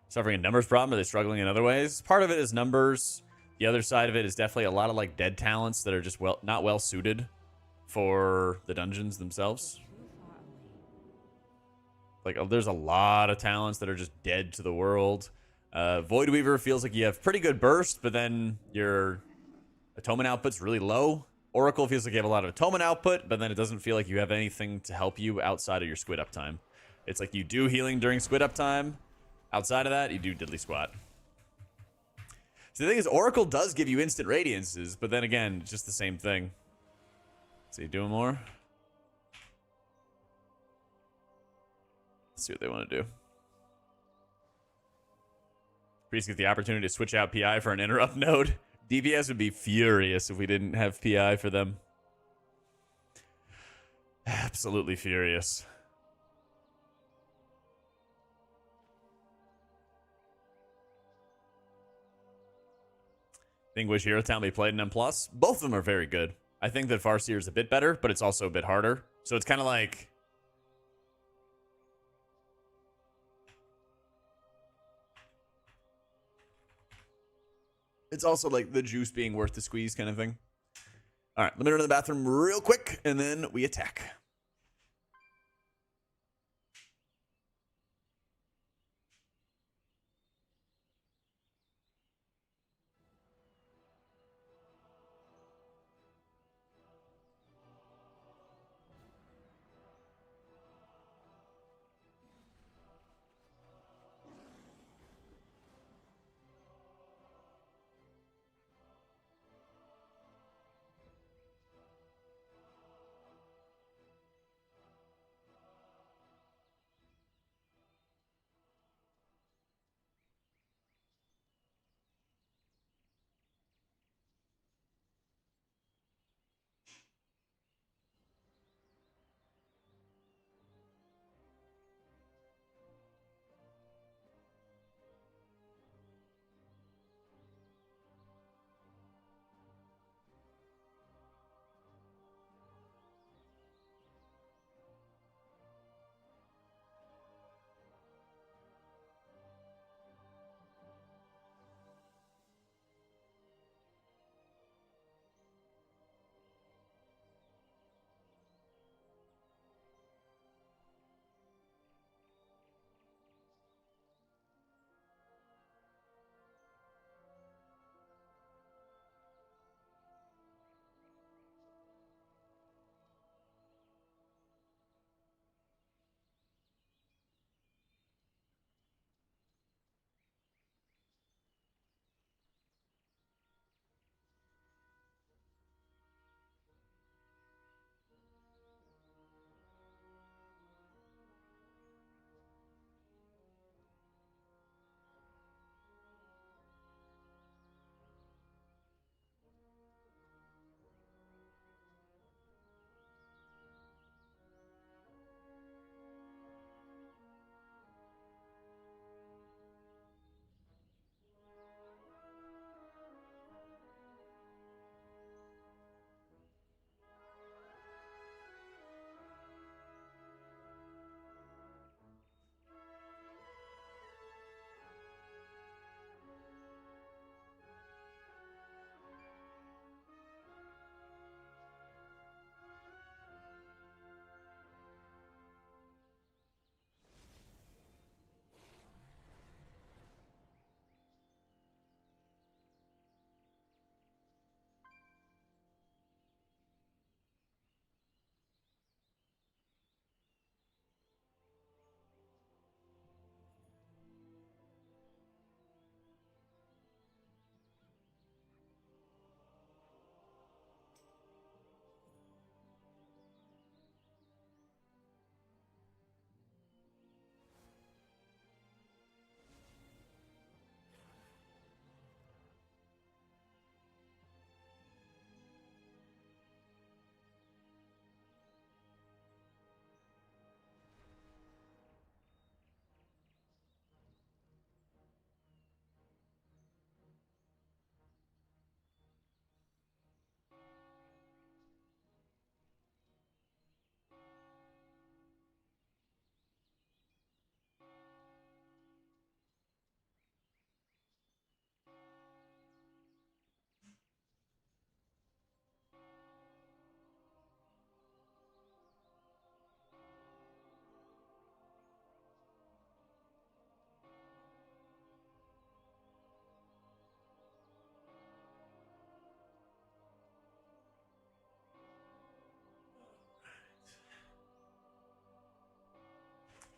Suffering a numbers problem? Are they struggling in other ways? Part of it is numbers. The other side of it is definitely a lot of like dead talents that are just not well suited for the dungeons themselves. Like, there's a lot of talents that are just dead to the world. Voidweaver feels like you have pretty good burst, but then your atonement output's really low. Oracle feels like you have a lot of atonement output, but then it doesn't feel like you have anything to help you outside of your squid uptime. It's like you do healing during squid uptime. Outside of that, you do diddly squat. So the thing is, Oracle does give you instant radiances, but then again, it's just the same thing. See, doing more? Let's see what they want to do. Priest get the opportunity to switch out PI for an interrupt node. DPS would be furious if we didn't have PI for them. Absolutely furious. Think Wish Hero Town be played in M+. Both of them are very good. I think that Farseer is a bit better, but it's also a bit harder. So it's kind of like... It's also like the juice being worth the squeeze kind of thing. All right, let me run to the bathroom real quick, and then we attack.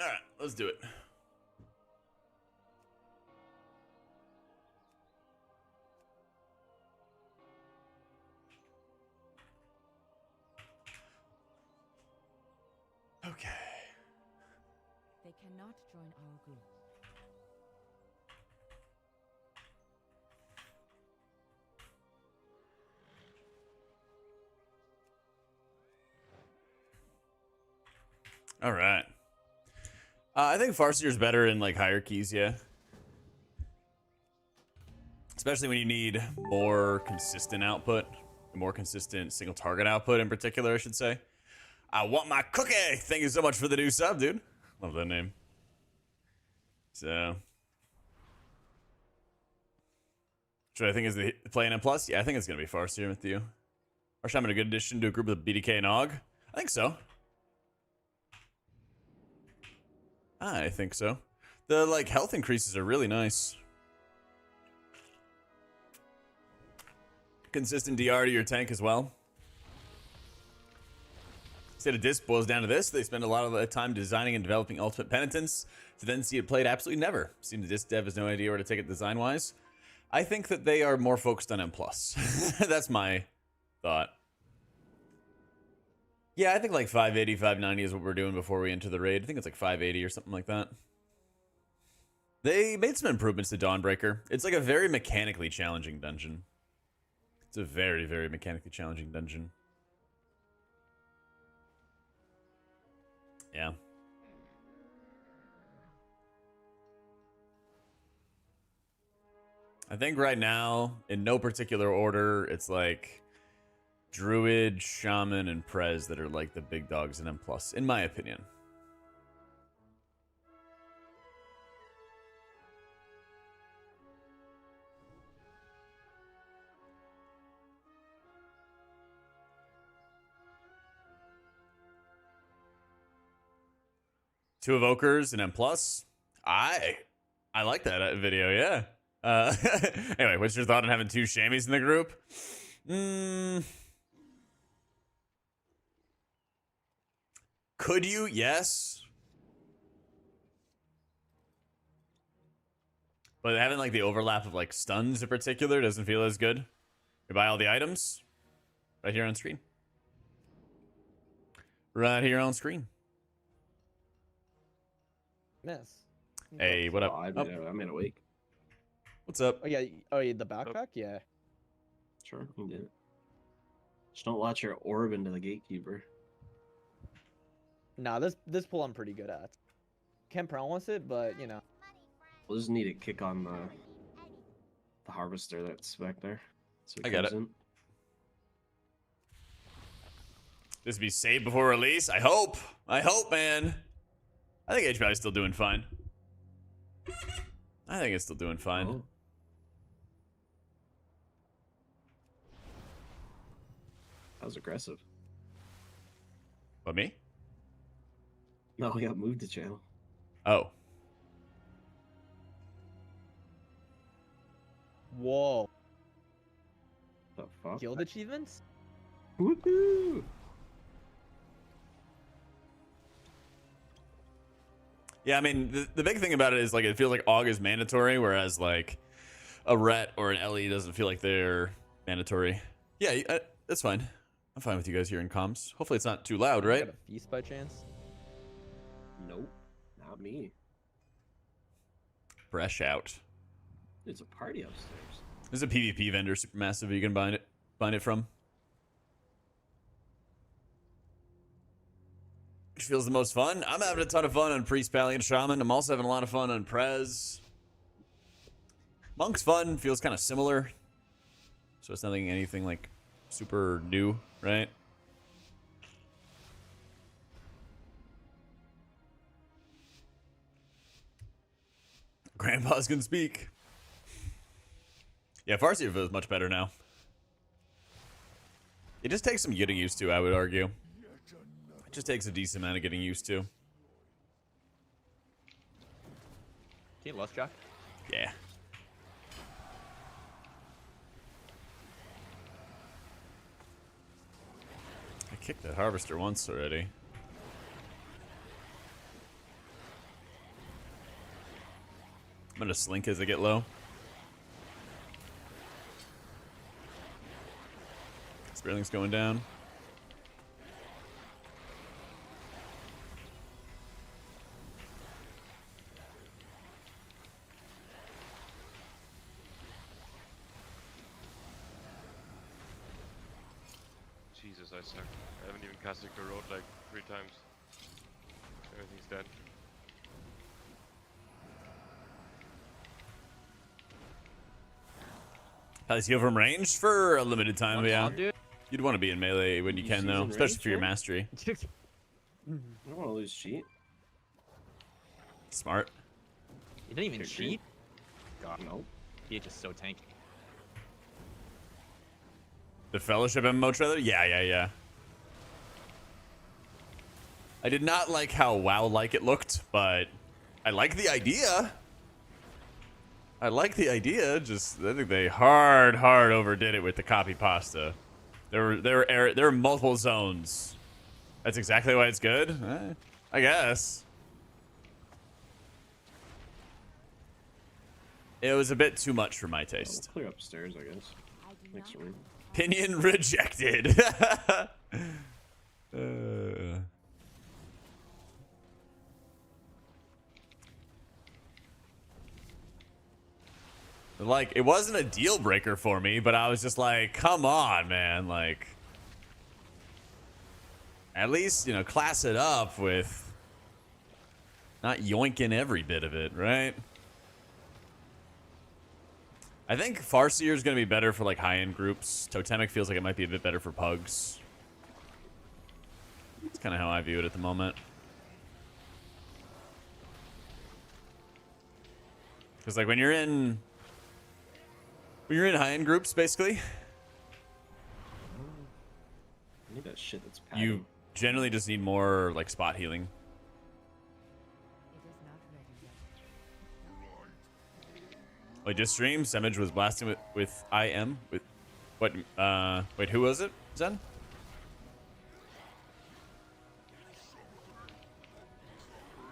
All right, let's do it. Okay. They cannot join our group. All right. I think Farseer's better in like hierarchies, yeah. Especially when you need more consistent output, more consistent single target output in particular, I should say. I want my cookie. Thank you so much for the new sub, dude. Love that name. So, should I think is the playing M plus? Yeah, I think it's gonna be Farseer with you. RSham a good addition to a group of BDK and Og. I think so. I think so. The like health increases are really nice. Consistent DR to your tank as well. Instead of disc boils down to this, they spend a lot of the time designing and developing ultimate penitence to then see it played absolutely never. Seems the disc dev has no idea where to take it design wise. I think that they are more focused on M+. That's my thought. Yeah, I think like 580, 590 is what we're doing before we enter the raid. I think it's like 580 or something like that. They made some improvements to Dawnbreaker. It's like a very mechanically challenging dungeon. It's a very, very mechanically challenging dungeon. Yeah. I think right now, in no particular order, it's like Druid, Shaman, and Prez that are like the big dogs in M+, in my opinion. Two Evokers and M+. I like that video, yeah. Anyway, what's your thought on having two Shamies in the group? Could you? Yes. But having like the overlap of like stuns in particular doesn't feel as good. You buy all the items right here on screen. Right here on screen. Miss. Hey, what up? I'm in a week. What's up? Oh yeah. Oh yeah. The backpack. Yeah. Sure, you did it. Just don't let your orb into the gatekeeper. Nah, this pull I'm pretty good at. Can't promise it, but you know. We'll just need to kick on the harvester that's back there. So I got it. In. This be saved before release? I hope. I hope, man. I think HPal is still doing fine. I think it's still doing fine. Oh. That was aggressive. What, me? No, we got moved to channel. Oh. Whoa. The fuck? Guild achievements? Woohoo! Yeah, I mean, the big thing about it is, like, it feels like AUG is mandatory, whereas, like, a RET or an LE doesn't feel like they're mandatory. Yeah, that's fine. I'm fine with you guys here in comms. Hopefully it's not too loud, right? Got a feast by chance? Nope, not me. Fresh out. It's a party upstairs. There's a PvP vendor, Supermassive, you can bind it from. Which feels the most fun? I'm having a ton of fun on Priest, Pally, and Shaman. I'm also having a lot of fun on Prez. Monk's fun, feels kind of similar. So it's nothing, anything like super new, right? Grandpa's can speak. Yeah, Farseer feels much better now. It just takes some getting used to, I would argue. It just takes a decent amount of getting used to. Can you lust Jack? Yeah. I kicked that harvester once already. gonna slink as I get low. Sparling's going down. Jesus, I suck. I haven't even casted the road like 3 times. Everything's dead. Has heal from range for a limited time, One yeah. shot, dude. You'd want to be in melee when you You can, though, season especially range, for your right? mastery. I don't want to lose cheat. Smart. You didn't even Good cheat? God, no. You're just so tanky. The Fellowship MMO trailer? Yeah. I did not like how WoW-like it looked, but I like the idea. Just I think they hard overdid it with the copy pasta. There were multiple zones. That's exactly why it's good. I guess. It was a bit too much for my We'll taste. clear upstairs, I guess. Makes room. Pinion rejected. Like, it wasn't a deal breaker for me, but I was just like, come on, man. Like, at least, you know, class it up with not yoinking every bit of it, right? I think Farseer is going to be better for like high-end groups. Totemic feels like it might be a bit better for pugs. That's kind of how I view it at the moment. Because like when you're in high-end groups, basically, I need that shit that's padding. you generally just need more like spot healing. It is not ready yet. Like just stream, Semage was blasting with IM with what? Wait, who was it? Zen?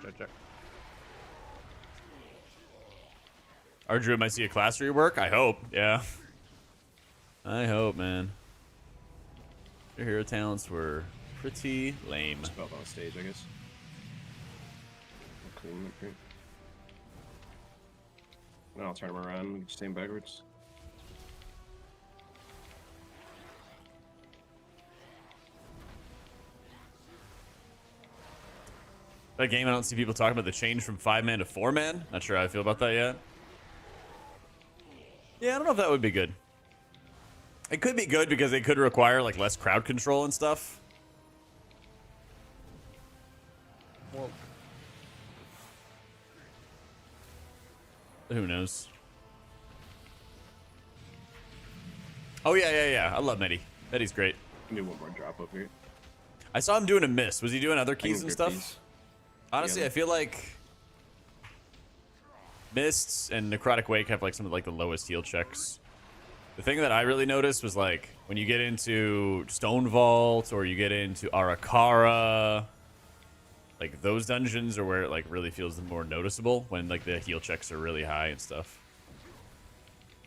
Check. Our druid might see a class rework. I hope. Yeah. I hope, man. Your hero talents were pretty lame. Spell on stage, I guess. I'll clean that great. Then I'll turn him around. We can just aim backwards. That game, I don't see people talking about the change from 5-man to 4-man. Not sure how I feel about that yet. Yeah, I don't know if that would be good. It could be good because it could require like less crowd control and stuff. Well, Who knows? Oh yeah. I love Medi. Medi's great. Can do one more drop up here. I saw him doing a mist. Was he doing other I can keys and grip stuff? these. Honestly, Yeah. I feel like Mists and Necrotic Wake have like some of like the lowest heal checks. The thing that I really noticed was like when you get into Stone Vault or you get into Arakara, like those dungeons are where it like really feels more noticeable when like the heal checks are really high and stuff.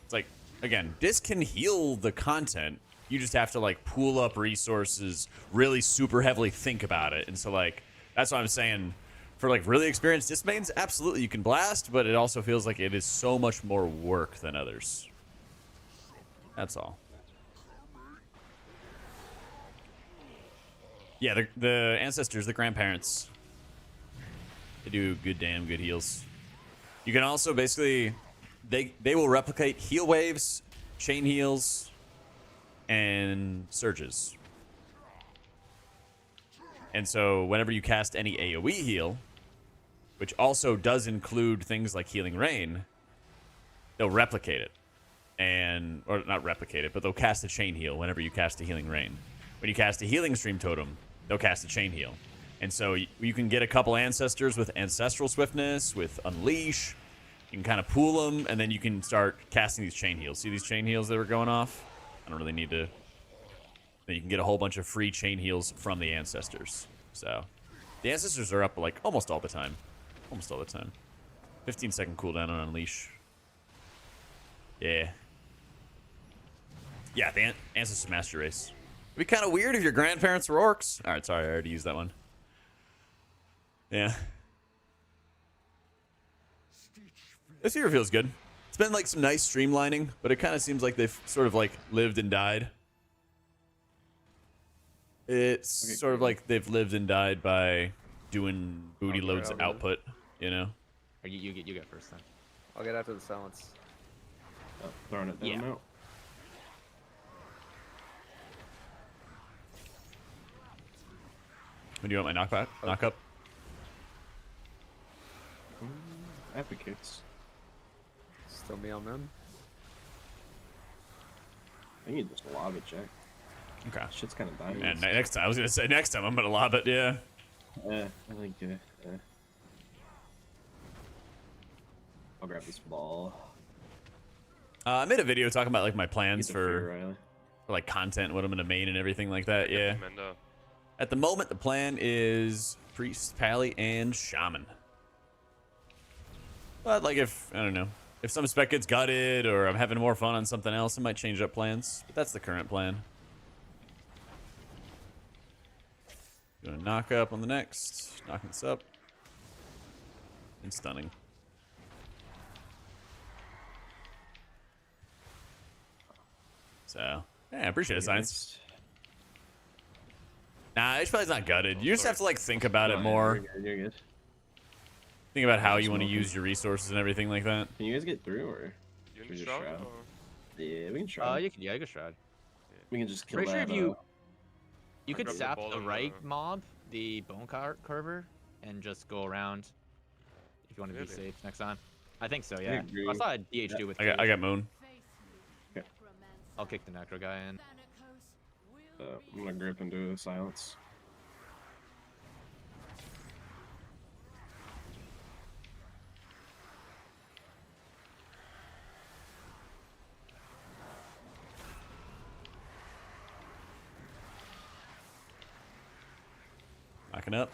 It's like, again, this can heal the content. You just have to like pool up resources, really super heavily think about it. And so like, that's what I'm saying. For like really experienced disc mains, absolutely you can blast, but it also feels like it is so much more work than others. That's all. Yeah, the ancestors, the grandparents, they do damn good heals. You can also basically, they will replicate heal waves, chain heals, and surges. And so whenever you cast any AoE heal, which also does include things like Healing Rain, they'll replicate it. Or not replicate it, but they'll cast a chain heal whenever you cast a Healing Rain. When you cast a Healing Stream Totem, they'll cast a chain heal. And so you can get a couple ancestors with Ancestral Swiftness, with Unleash. You can kind of pool them, and then you can start casting these chain heals. See these chain heals that were going off? I don't really need to... Then you can get a whole bunch of free chain heals from the ancestors. So the ancestors are up like almost all the time. Almost all the time. 15-second cooldown on Unleash. Yeah. Yeah, the Ancestor Master Race. It'd be kind of weird if your grandparents were orcs. All right, sorry, I already used that one. Yeah. This Seer feels good. It's been like some nice streamlining, but it kind of seems like they've sort of like lived and died. It's sort of like they've lived and died by doing booty Okay, loads I'll of go. output, you know? Or you get first then. I'll get after the silence. Oh, throwing it down Yeah. out. When do you want my knockback? Knock up? Advocates. Still me on them. I think you just lob it, Jack. Okay. Shit's kind of dying. And next time, I was gonna say next time I'm gonna lob it, yeah. I think, I'll grab this ball. I made a video talking about like my Get plans the for fear, Riley. like content, what I'm gonna main and everything like that, yeah. Commander. At the moment, the plan is Priest, Pally, and Shaman. But like if, I don't know, if some spec gets gutted or I'm having more fun on something else, I might change up plans. But that's the current plan. Doing a knock up on the next, knocking this up, and stunning. So, yeah, I appreciate it, Science. Nah, HPal's not gutted. You just have to like think about it more. You're good. Think about how you want to use your resources and everything like that. Can you guys get through, or You we need just shroud? shroud? Or? Yeah, we can try. You can shroud. We can just kill Pretty sure that. if you I could grabbed the sap ball the and, right mob, the bone carver, and just go around if you want to be Really? safe next time. I think so, yeah. agree. I saw a DH do with I got Moon. I'll kick the necro guy in. I'm gonna grip and do silence. Knocking up.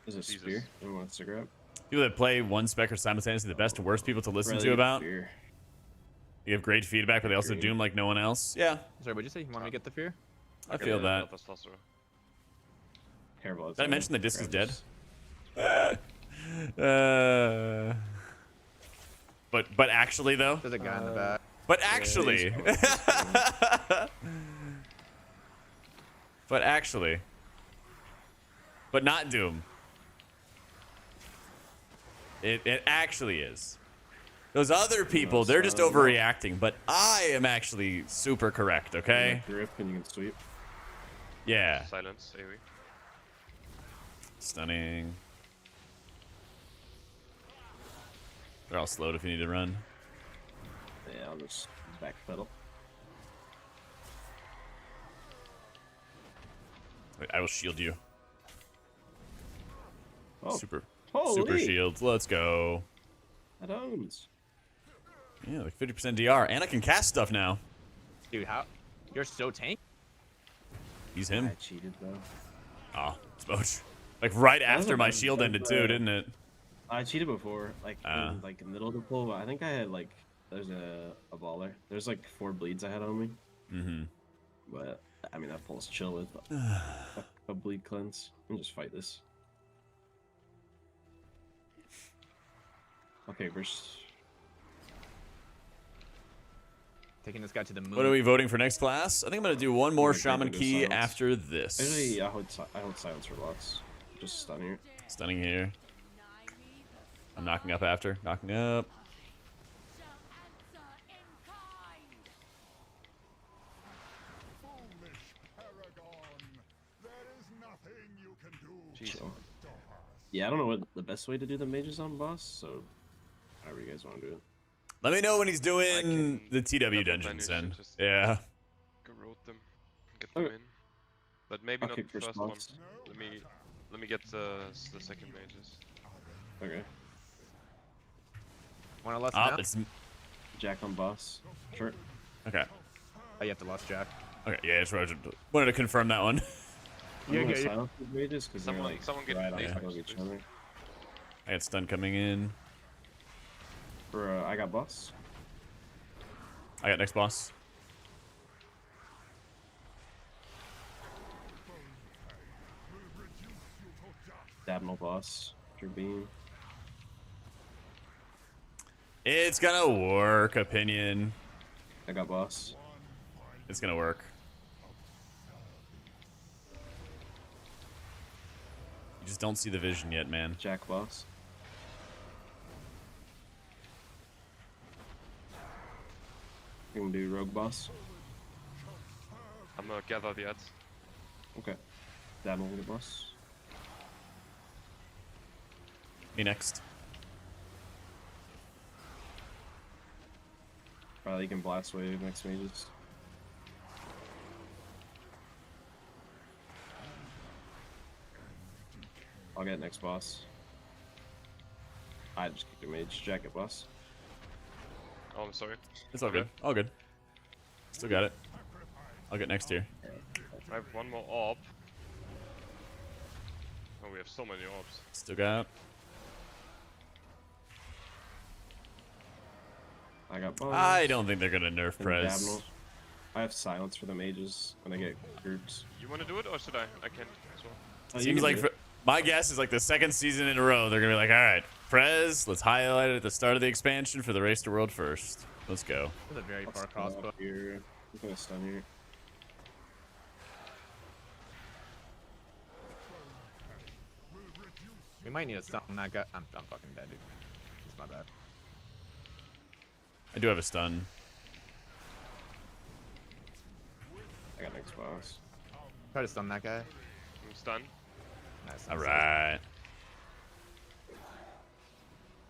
Is it Jesus. spear? Anyone wants to grab? People that play one spec are simultaneously the best and worst people to listen to about. Spear. You have great feedback, but they also Agreed. doom like no one else. Yeah, Sorry, what'd you say? You want me to get the fear? I feel that. Terrible. Did I mention the disc is dead? Grab But actually though. There's a guy in the back. But actually. But actually. But not Doom. It actually is. Those other people, they're just overreacting, but I am actually super correct, okay? Grip and you can sweep. Yeah. Silence, AoE. Stunning. They're all slowed if you need to run. Yeah, I'll just backpedal. Wait, I will shield you. Oh, Super holy! shields. Let's go. That owns. Yeah, like 50% DR. And I can cast stuff now. Dude, how? You're so tank. He's him. I cheated though. Oh, Spoach. Like right was after a my bad- shield that ended was too, a- didn't it? I cheated before, like Ah. in like the middle of the pool. But I think I had like there's a baller. There's like 4 bleeds I had on me. Mm-hmm. But I mean that pool's chill with a bleed cleanse. And just fight this. Okay, verse. Taking this guy to the moon. What are we voting for next class? I think I'm gonna do one more Yeah, Shaman do key silence. after this. Usually I hold silence for lots. Just stun here. Stunning here. I'm knocking up after. Knocking up. Foolish paragon. There is nothing you can do. Jeez. Chill. Yeah, I don't know what the best way to do the mages on boss, so however you guys want to do it. Let me know when he's doing can the TW definitely dungeons then. just- Yeah. Go road them. Get them Okay. in. But maybe I'll not kick the first first one. box. Let me get the second mages. Okay. Want to lust Ah, now? it's Jack on boss. Sure. okay. Oh, you have to lust Jack. Okay, yeah, just wanted to confirm that one. You're good. Silence these mages because they're Someone- like someone get right on these top of ones, each please. other. I got stun coming in. For I got boss. I got next boss. Dabnal boss. Your beam. It's gonna work, opinion. I got boss. It's gonna work. You just don't see the vision yet, man. Jack boss. You can do rogue boss. I'm gonna gather the ads. Okay. Dabnal the boss. Me next. Probably can blast wave next mages. I'll get next boss. I just kicked a mage. Jacket boss. Oh, I'm sorry. It's all good. All good. Still got it. I'll get next here. I have one more orb. Oh, we have so many orbs. Still got. I got boss. I don't think they're gonna nerf and Prez. Dabnal. I have silence for the mages when they get groups. You wanna do it or should I? I can as well. Oh, you Seems can like do it. my guess is like the second season in a row they're gonna be like, all right, Prez, let's highlight it at the start of the expansion for the Race to World first. Let's go. With a very I'll far stun crossbow. up here. I'm gonna stun here. We might need to stun that guy. I'm fucking dead, dude. It's my bad. I do have a stun. I got next boss. Try to stun that guy. I'm stunned. Nice. All right.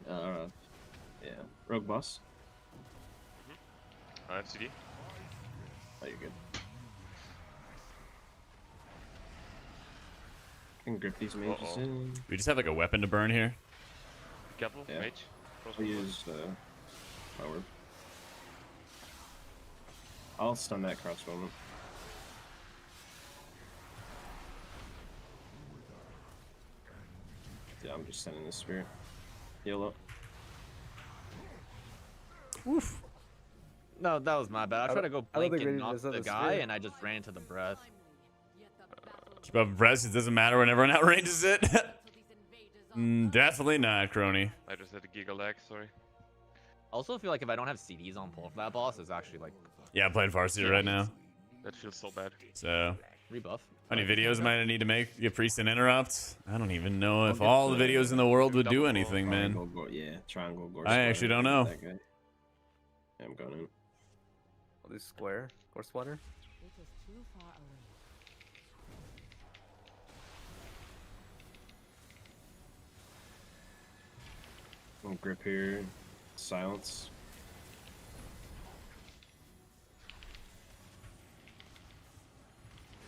Yeah. Rogue boss. I have CD. Oh, you're good. Can grip these mages Uh-oh. in. We just have like a weapon to burn here. Careful, Yeah. mage. I'll use power. I'll stun that crossbowman. Yeah, I'm just sending the spirit. Heal up. Oof. No, that was my bad. I tried to go I don't blink think and we knock deserve the a guy, spirit. and I just ran into the breath. Yet the battle Keep up with Prez. It doesn't matter when everyone outranges it. till these invaders are Definitely not, Crony. I just had a giga lag, sorry. I also feel like if I don't have CDs on pull for that boss, it's actually like Yeah, I'm playing Farseer right now. That feels so bad. So, rebuff. how many videos am I gonna need to make? Get priest and interrupt? I don't even know if all the videos in the world would do anything, man. Triangle gore. I actually don't know. That guy. Yeah, I'm going in. I'll do square. Or sweater. It is too far away. I'll grip here. Silence.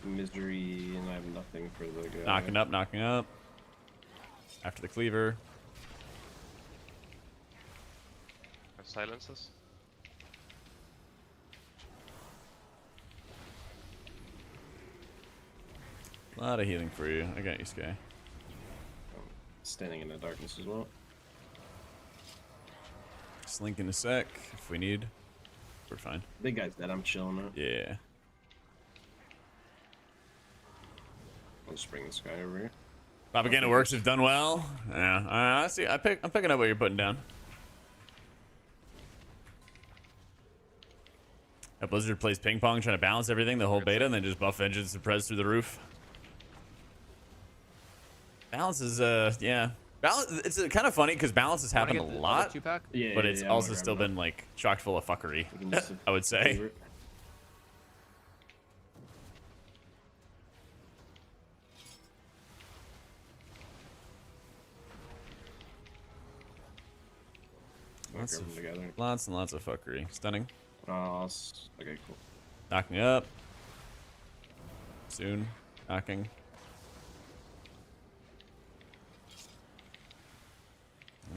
Misery, and I have nothing for the guy. Knocking up, knocking up. After the cleaver. I have silences. A lot of healing for you. I got you, Sky. Standing in the darkness as well. Slink in a sec if we need. We're fine. Big guy's dead. I'm chilling out. Yeah. I'll just bring this guy over here. Propaganda works have done well. Yeah, I see. I'm picking up what you're putting down. That Blizzard plays ping pong, trying to balance everything the whole beta, and then just buff engines and Prez through the roof. Balance is yeah. Balance. It's kind of funny because balance has happened a lot, Two-pack? Yeah, but yeah, it's yeah, I'm also gonna still grab been like chock full of fuckery. We can just I would say. favor it. Lots Grab of, them together. lots and lots of fuckery. Stunning. Okay, cool. Knocking up. Soon. Knocking.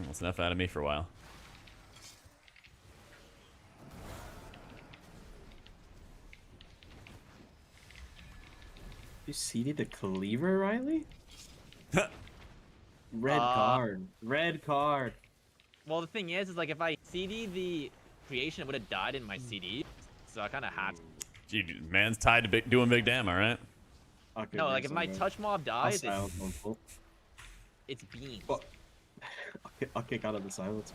That's enough out of me for a while. You CD the cleaver, Riley? Red card. Red card. Well, the thing is like if I CD the creation, it would have died in my CD, so I kind of had to. Gee, man's tied to doing big damn, all right? Okay, No, like if my touch mob dies, it's beans. Well, I'll kick out of the silence.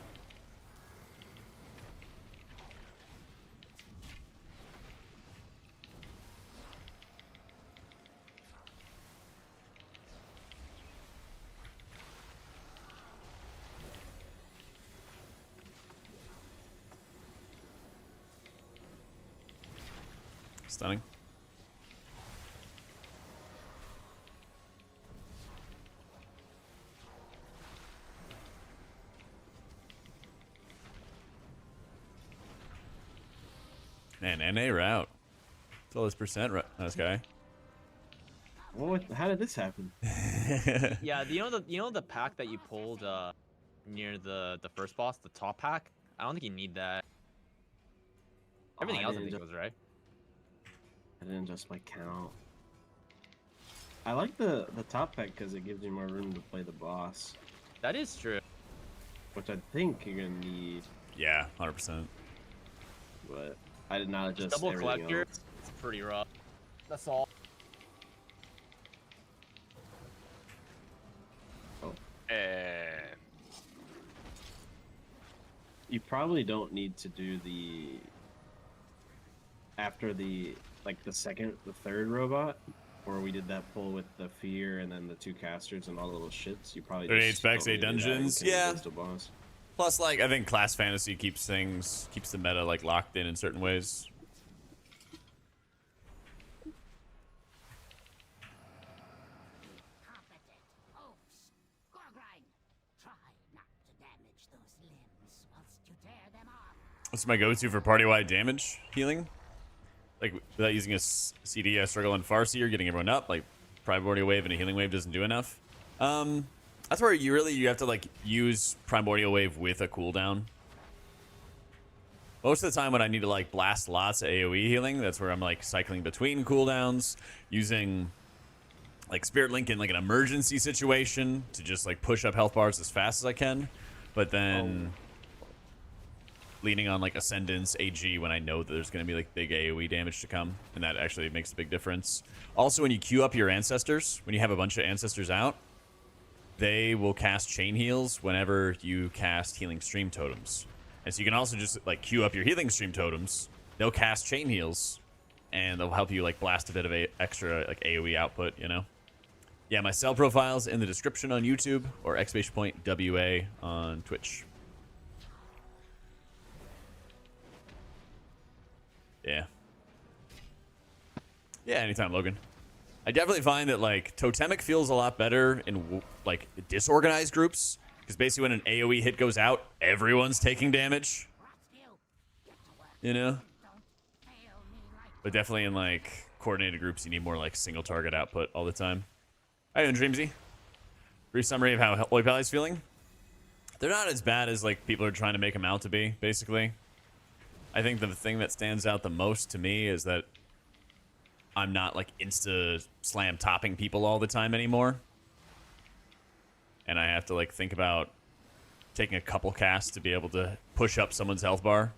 Stunning. Man, NA route. It's all this percent right, this guy. What? How did this happen? Yeah, you know the pack that you pulled near the first boss, the top pack. I don't think you need that. Everything else I think was right. I didn't adjust my count. I like the top pack because it gives you more room to play the boss. That is true. Which I think you're gonna need. Yeah, 100%. But I did not adjust Double everything collector. else. It's pretty rough. That's all. Oh. You probably don't need to do the after the the third robot, where we did that pull with the fear and then the 2 casters and all the little shits. You probably 38 specs, 8 dungeons. Yeah. Boss. Plus, like, I think class fantasy keeps the meta like locked in certain ways. What's my go-to for party-wide damage healing? Like, without using a CD, I struggle in Farseer, getting everyone up. Like, Primordial Wave and a Healing Wave doesn't do enough. That's where you have to, like, use Primordial Wave with a cooldown. Most of the time when I need to, like, blast lots of AoE healing, that's where I'm, like, cycling between cooldowns, using, like, Spirit Link in, like, an emergency situation to just, like, push up health bars as fast as I can. But then leaning on, like, Ascendance, AG, when I know that there's going to be, like, big AoE damage to come. And that actually makes a big difference. Also, when you queue up your Ancestors, when you have a bunch of Ancestors out, they will cast Chain Heals whenever you cast Healing Stream Totems. And so you can also just, like, queue up your Healing Stream Totems. They'll cast Chain Heals, and they'll help you, like, blast a bit of extra, like, AoE output, you know? Yeah, my cell profile's in the description on YouTube, or !WA on Twitch. Yeah. Yeah, anytime, Logan. I definitely find that, like, Totemic feels a lot better in, like, disorganized groups. Because basically when an AoE hit goes out, everyone's taking damage. You know? But definitely in, like, coordinated groups, you need more, like, single target output all the time. How you doing, Dreamsy? Brief summary of how HPal is feeling. They're not as bad as, like, people are trying to make them out to be, basically. I think the thing that stands out the most to me is that I'm not, like, insta-slam topping people all the time anymore. And I have to, like, think about taking a couple casts to be able to push up someone's health bar.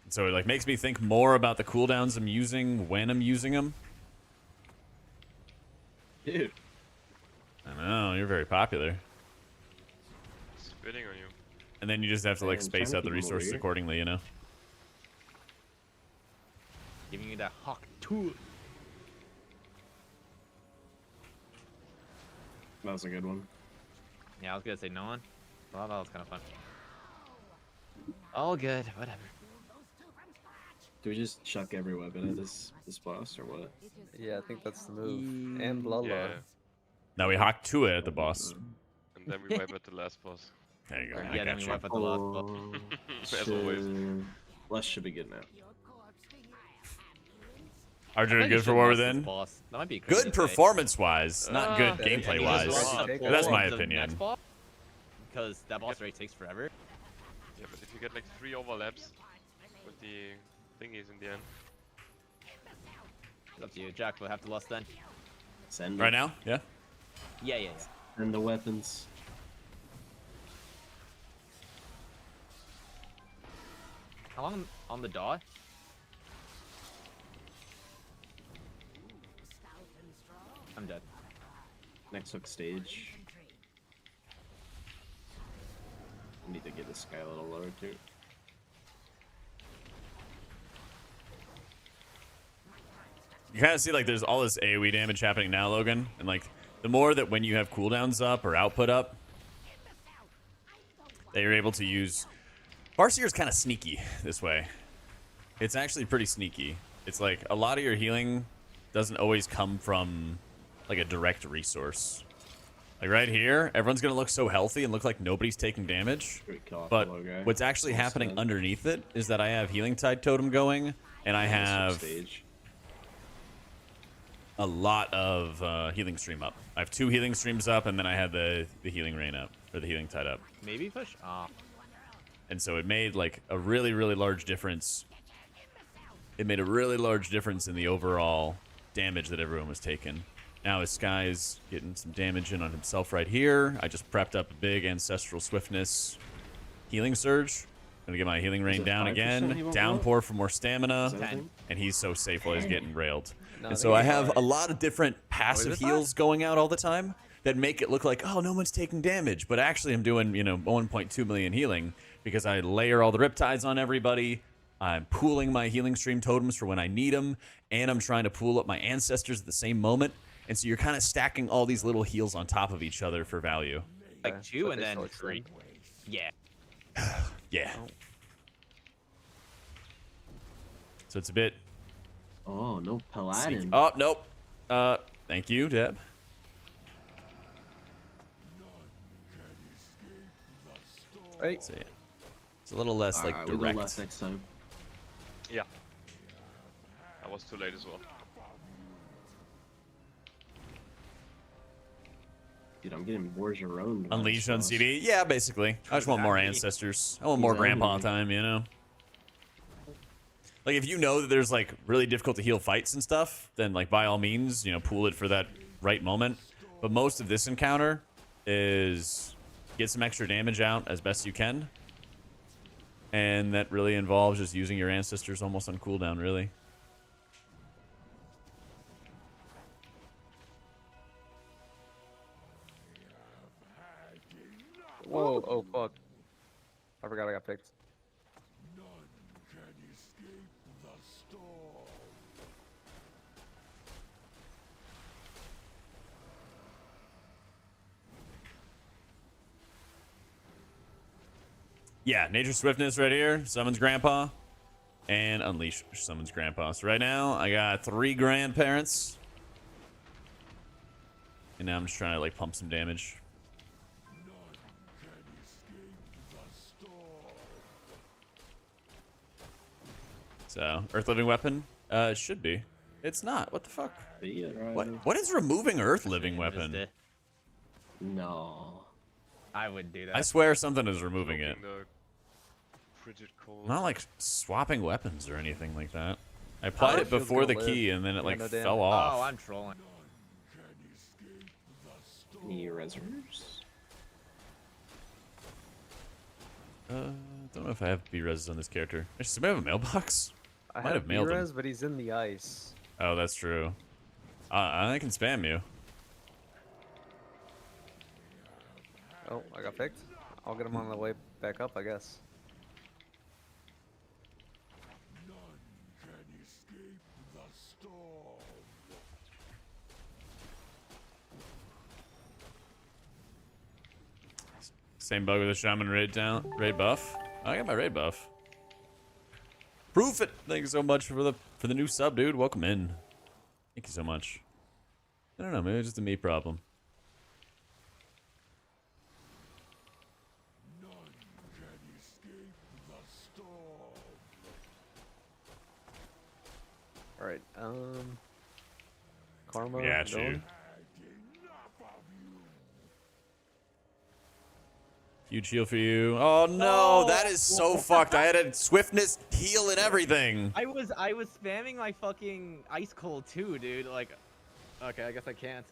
And so it, like, makes me think more about the cooldowns I'm using when I'm using them. Dude. I know, you're very popular. Spitting on you. And then you just have to, like, space out the resources here. accordingly, you know? Giving you that hawk tool. That was a good one. Yeah, I was gonna say no one. Well, that was kind of fun. All good, whatever. Do we just chuck every weapon at this boss or what? Yeah, I think that's the move. And Lala. Yeah. Now we hawk to it at the boss. And then we wipe at the last boss. There you go. Yeah, I then got we you. wipe out the last boss. As always. Less should be good now. Are I doing think you good for should War boss this Within? boss. That might be a crazy Good take. performance-wise, not good Yeah, gameplay-wise. just That's my The opinion. next boss, because that boss rate takes forever. Yeah, but if you get like 3 overlaps with the thingies in the end. It's up to you. Jack will have to lust then. Send Right it. now? Yeah. Yeah. Send the weapons. How long on the dot? I'm dead. Next hook stage. I need to get this guy a little lower too. You kind of see like there's all this AoE damage happening now, Logan, and like the more that when you have cooldowns up or output up, that you're able to use. Farseer is kind of sneaky this way. It's actually pretty sneaky. It's like a lot of your healing doesn't always come from like a direct resource. Like right here, everyone's gonna look so healthy and look like nobody's taking damage. Great kill off But the low guy. what's actually Almost happening dead. underneath it is that I have healing tide totem going, and I Next hook have stage. a lot of healing stream up. I have 2 healing streams up, and then I had the healing rain up, or the healing tide up. Maybe push. Ah. And so it made like a really, really large difference. It made a really large difference in the overall damage that everyone was taking. Now his Sky's getting some damage in on himself right here. I just prepped up a big Ancestral Swiftness healing surge. Gonna get my healing rain it down 5% he again. won't go up? Downpour for more stamina. Is that a thing? And he's so safe while he's getting railed. No, And they so I get have hard. a lot of different passive it heals going out all the time that make it look like, oh, no one's taking damage. But actually I'm doing, 1.2 million healing because I layer all the riptides on everybody. I'm pooling my healing stream totems for when I need them. And I'm trying to pool up my ancestors at the same moment. And so you're kind of stacking all these little heals on top of each other for value. Like Okay, 2 but and they then still 3. extend. Yeah. Yeah. So it's a bit... Oh, no sneaky. Paladin. Oh, nope. Thank you, Deb. Hey, So yeah, it's a little less like Alright, we'll go direct. left next time. Yeah. I was too late as well. Dude, I'm getting Borgeroned. Unleash on CD. Yeah, basically. I just want more ancestors. I want more Exactly. grandpa time, you know? Like, if you know that there's, like, really difficult to heal fights and stuff, then, like, by all means, pool it for that right moment. But most of this encounter is get some extra damage out as best you can. And that really involves just using your ancestors almost on cooldown, really. whoa, oh fuck. I forgot I got picked. None can escape the storm. Yeah, Nature Swiftness right here. Summons Grandpa. And Unleash summons Grandpa. So right now, I got 3 grandparents. And now I'm just trying to, like, pump some damage. None can escape the storm. So, Earth Living Weapon? It should be. It's not. What the fuck? See ya, What? Ryder. What is removing Earth Living Just Weapon? did. No. I wouldn't do that. I swear something is removing it. Broken the frigid cold. I'm not, like, swapping weapons or anything like that. I applied it Shield's before the gonna key, live. and then it, Yeah, like, no damn. fell off. Oh, I'm trolling. Can escape the storm. Any reserves? Don't know if I have B-res on this character. Does somebody have a mailbox? I Might have mailed him. B-res, but he's in the ice. Oh, that's true. I can spam you. Oh, I got picked. I'll get him on the way back up, I guess. None can escape the storm. Same bug with the Shaman raid buff. I got my raid buff. Proof it. Thank you so much for the new sub, dude. Welcome in. Thank you so much. I don't know, maybe it's just a me problem. None can escape the storm. Alright, Karma. Yeah, you. going? Had enough of you. Huge heal for you. Oh no, that is so fucked. I had a swiftness, heal, and everything. I was spamming my fucking ice cold too, dude. Like, okay, I guess I can't.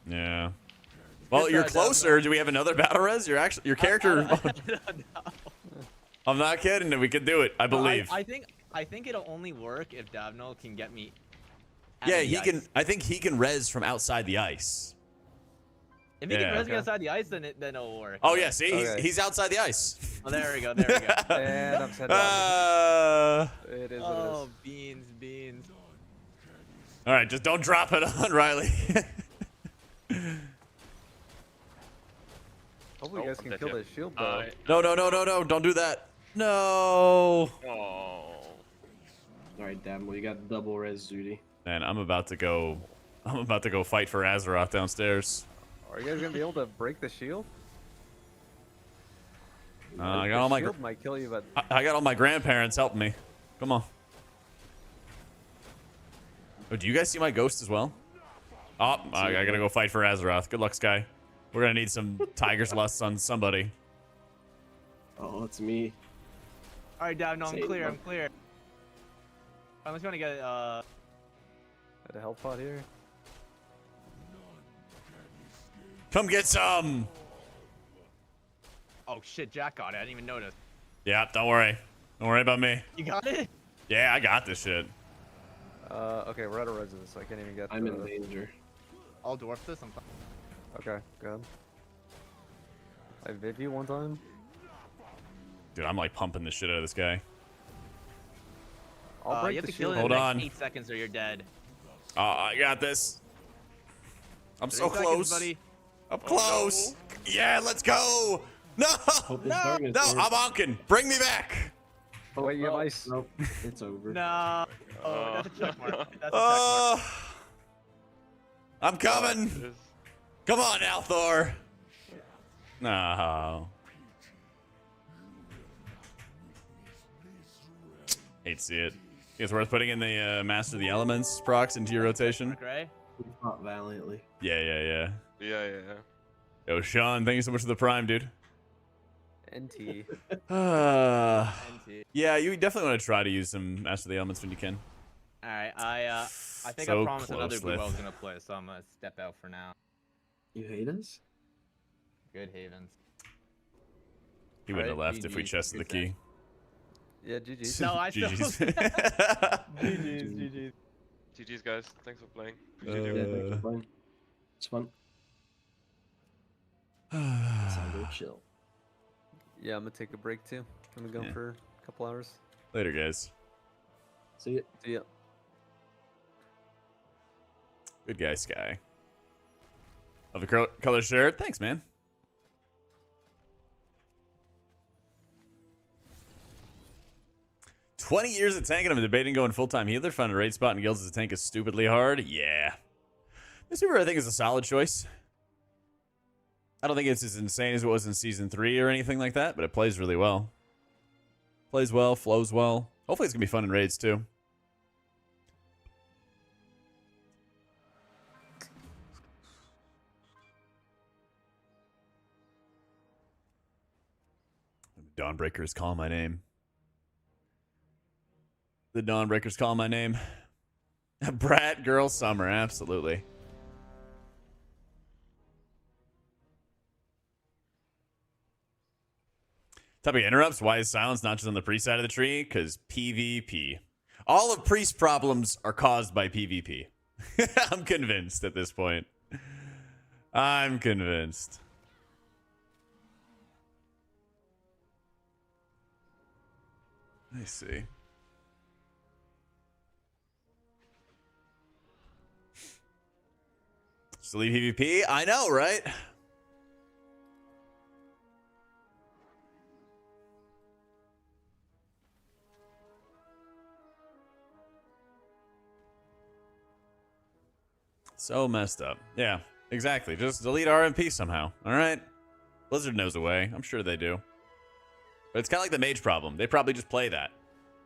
Yeah. Well, Good you're try, closer. Davno. Do we have another battle res? Your character. No. I'm not kidding. We can do it. I believe. I think it'll only work if Davno can get me. Yeah, out of the he ice. can. I think he can res from outside the ice. If he Yeah. can res me outside the ice, then it'll work. Oh yeah, see, Okay. he's outside the ice. Oh, there we go. There we go. And I'm set It is what Oh, it beans. All right, just don't drop it on Riley. Hopefully you guys I'm can dead kill here. that shield though. No, don't do that. No. Oh. Alright, damn, well, you got double res duty. Man, I'm about to go fight for Azeroth downstairs. Are you guys gonna be able to break the shield? I The got all my shield might kill you, but I got all my grandparents helping me. Come on. Oh, do you guys see my ghost as well? Oh, I gotta go fight for Azeroth. Good luck, Sky. We're gonna need some Tiger's Lust on somebody. Oh, it's me. All right, Davno, I'm Save clear. him. I'm clear. I'm just gonna get at a health pot here. Come get some. Oh shit, Jack got it. I didn't even notice. Yeah, don't worry. Don't worry about me. You got it? Yeah, I got this shit. Okay, we're out of residence, so I can't even get. I'm in danger. I'll dwarf this. I'm fine. Okay, good. I Viv you one time. Dude, I'm like pumping the shit out of this guy. I'll break You have the to kill shield. it in Hold the on. next 8 seconds or you're dead. I got this. I'm 3 so seconds, close. buddy. I'm close. Yeah, let's go. No, Hope this darkness no, works. I'm honking. Bring me back. Oh wait, you have ice. Nope, it's over. No. Oh, that's a check mark. That's a check mark. Oh, I'm coming. Come on now, Thor. No. Hate to see it. It's worth putting in the Master of the Elements procs into your rotation. Okay. We fought valiantly. Yeah. Yeah. Yo, Sean, thank you so much for the prime, dude. NT. NT. Yeah, you definitely want to try to use some Master of the Elements when you can. All right. I think So I promised another close, blue I Lith. was gonna play, so I'm gonna step out for now. You hate us? Good Havens. He wouldn't have Alright, left if we GG. chested the Good key. Yeah, GG. No, I still. GG's. GG's. GG's guys, thanks for playing. Yeah, Appreciate you. thanks for playing. It's fun. So go chill. Yeah, I'm gonna take a break too. I'm gonna go Yeah. for a couple hours. Later, guys. See ya. See ya. Good guy, Sky. Love the color shirt. Thanks, man. "20 years of tanking. I'm debating going full-time healer. Finding a raid spot in guilds as a tank is stupidly hard. Yeah. This Reaver, I think, is a solid choice. I don't think it's as insane as it was in Season 3 or anything like that, but it plays really well. Plays well, flows well. Hopefully it's going to be fun in raids, too. Dawnbreakers call my name. The Dawnbreakers call my name. Brat Girl Summer, absolutely. Topic interrupts. Why is silence not just on the priest side of the tree? Because PvP. All of priest problems are caused by PvP. I'm convinced at this point. I'm convinced. I see. Still PvP? I know, right? So messed up. Yeah, exactly. Just delete RMP somehow. All right? Blizzard knows a way. I'm sure they do. But it's kind of like the mage problem. They probably just play that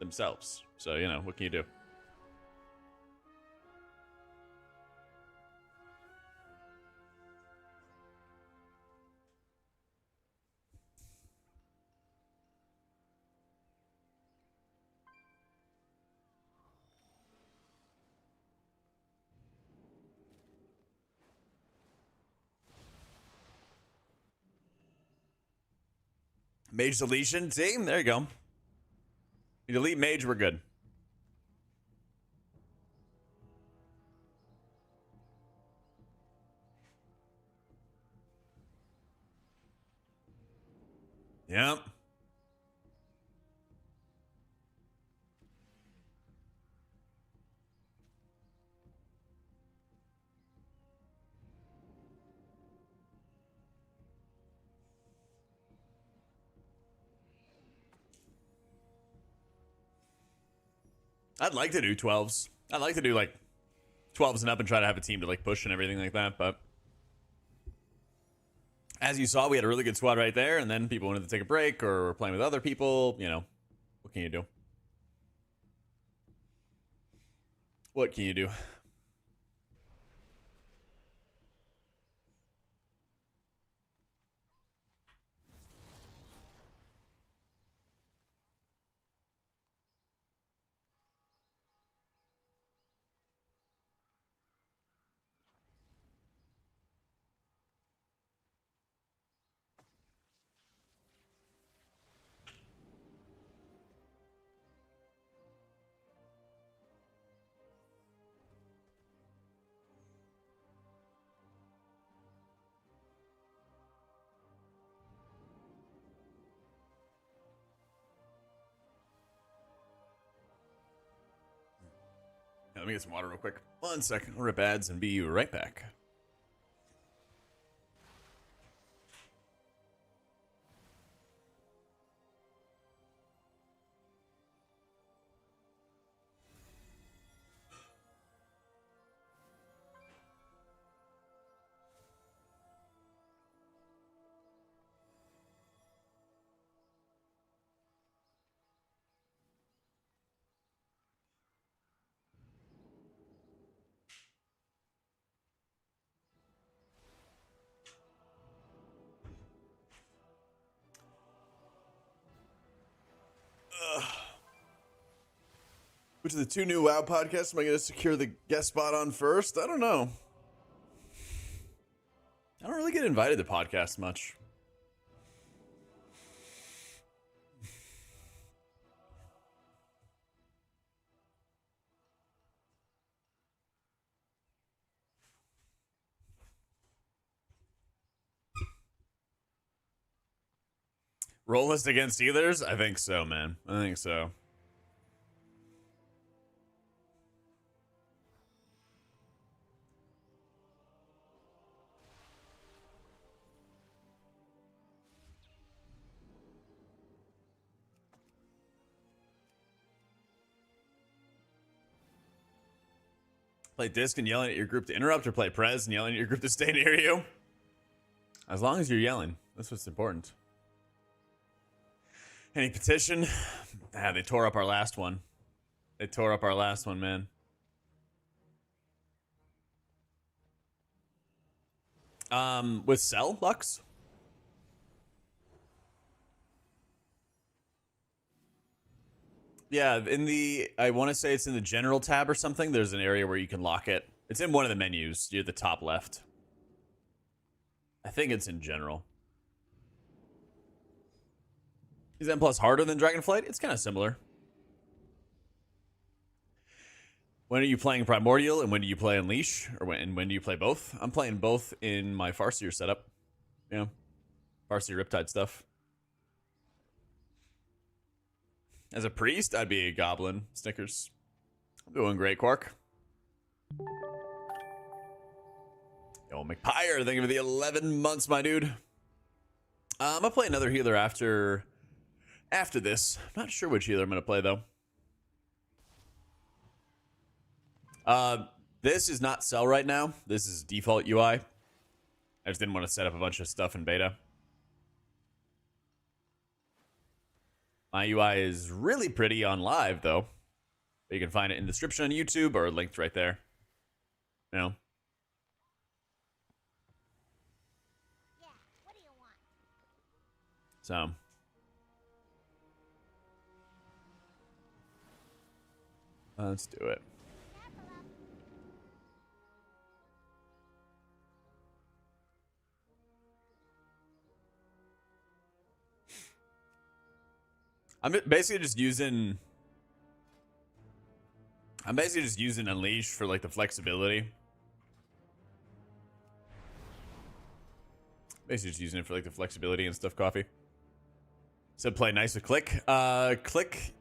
themselves. So, you know, what can you do? Mage deletion. See? There you go. You delete mage, we're good. Yep. I'd like to do 12s. I'd like to do like 12s and up and try to have a team to like push and everything like that, but as you saw, we had a really good squad right there, and then people wanted to take a break or were playing with other people. You know, what can you do? What can you do? Yeah, let me get some water real quick. 1 second. I'll rip ads and be right back. Which of the 2 new WoW podcasts am I going to secure the guest spot on first? I don't know. I don't really get invited to podcasts much. Roll list against Steelers? I think so, man. I think so. Play disc and yelling at your group to interrupt, or play Prez and yelling at your group to stay near you? As long as you're yelling. That's what's important. Any petition? Ah, they tore up our last one. They tore up our last one, man. With Cell, Lux? Yeah, in the, I want to say it's in the general tab or something. There's an area where you can lock it. It's in one of the menus. You're at the top left. I think it's in general. Is M plus harder than Dragonflight? It's kind of similar. When are you playing Primordial and when do you play Unleash? Or when do you play both? I'm playing both in my Farseer setup. Yeah. Farseer Riptide stuff. As a priest, I'd be a goblin. Snickers. I'm doing great, Quark. Yo, McPire, thank you for the 11 months, my dude. I'm gonna play another healer after this. I'm not sure which healer I'm gonna play though. This is not Cell right now. This is default UI. I just didn't want to set up a bunch of stuff in beta. My UI is really pretty on live, though. You can find it in the description on YouTube or linked right there. You know? Yeah, what do you want? So. Let's do it. I'm basically just using Unleash for like the flexibility. Basically just using it for like the flexibility and stuff. Coffee. Said play nice with Click. Click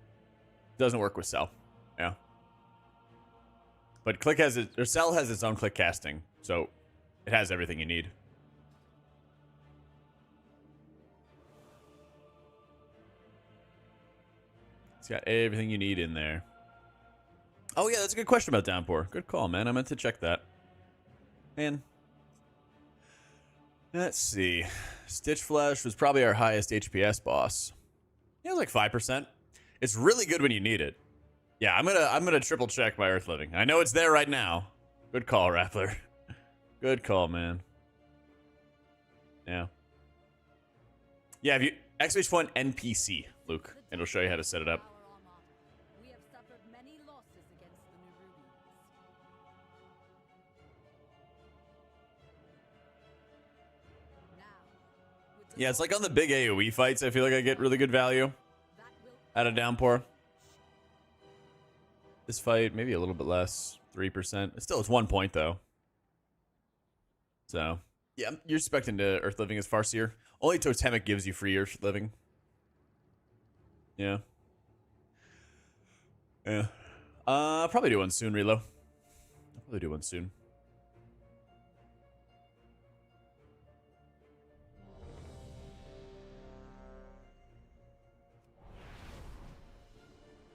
doesn't work with Cell. Yeah. But Click has it, or Cell has its own click casting, so it has everything you need. It's got everything you need in there. Oh yeah, that's a good question about Downpour. Good call, man. I meant to check that. Man. Let's see. Stitch Flesh was probably our highest HPS boss. Yeah, it was like 5%. It's really good when you need it. Yeah, I'm gonna triple check my Earth Living. I know it's there right now. Good call, Rappler. Good call, man. Yeah. Yeah, if you X-One NPC, Luke, it'll show you how to set it up. We have suffered many losses against the Nerubians. Now, with the Yeah, it's like on the big AoE fights, I feel like I get really good value that will out of Downpour. This fight, maybe a little bit less, 3%. Still, it's 1 point, though. So, yeah, you're expecting to Earth Living as Farseer. Only Totemic gives you free Earth Living. Yeah. Yeah. I'll probably do one soon, Relo. I'll probably do one soon.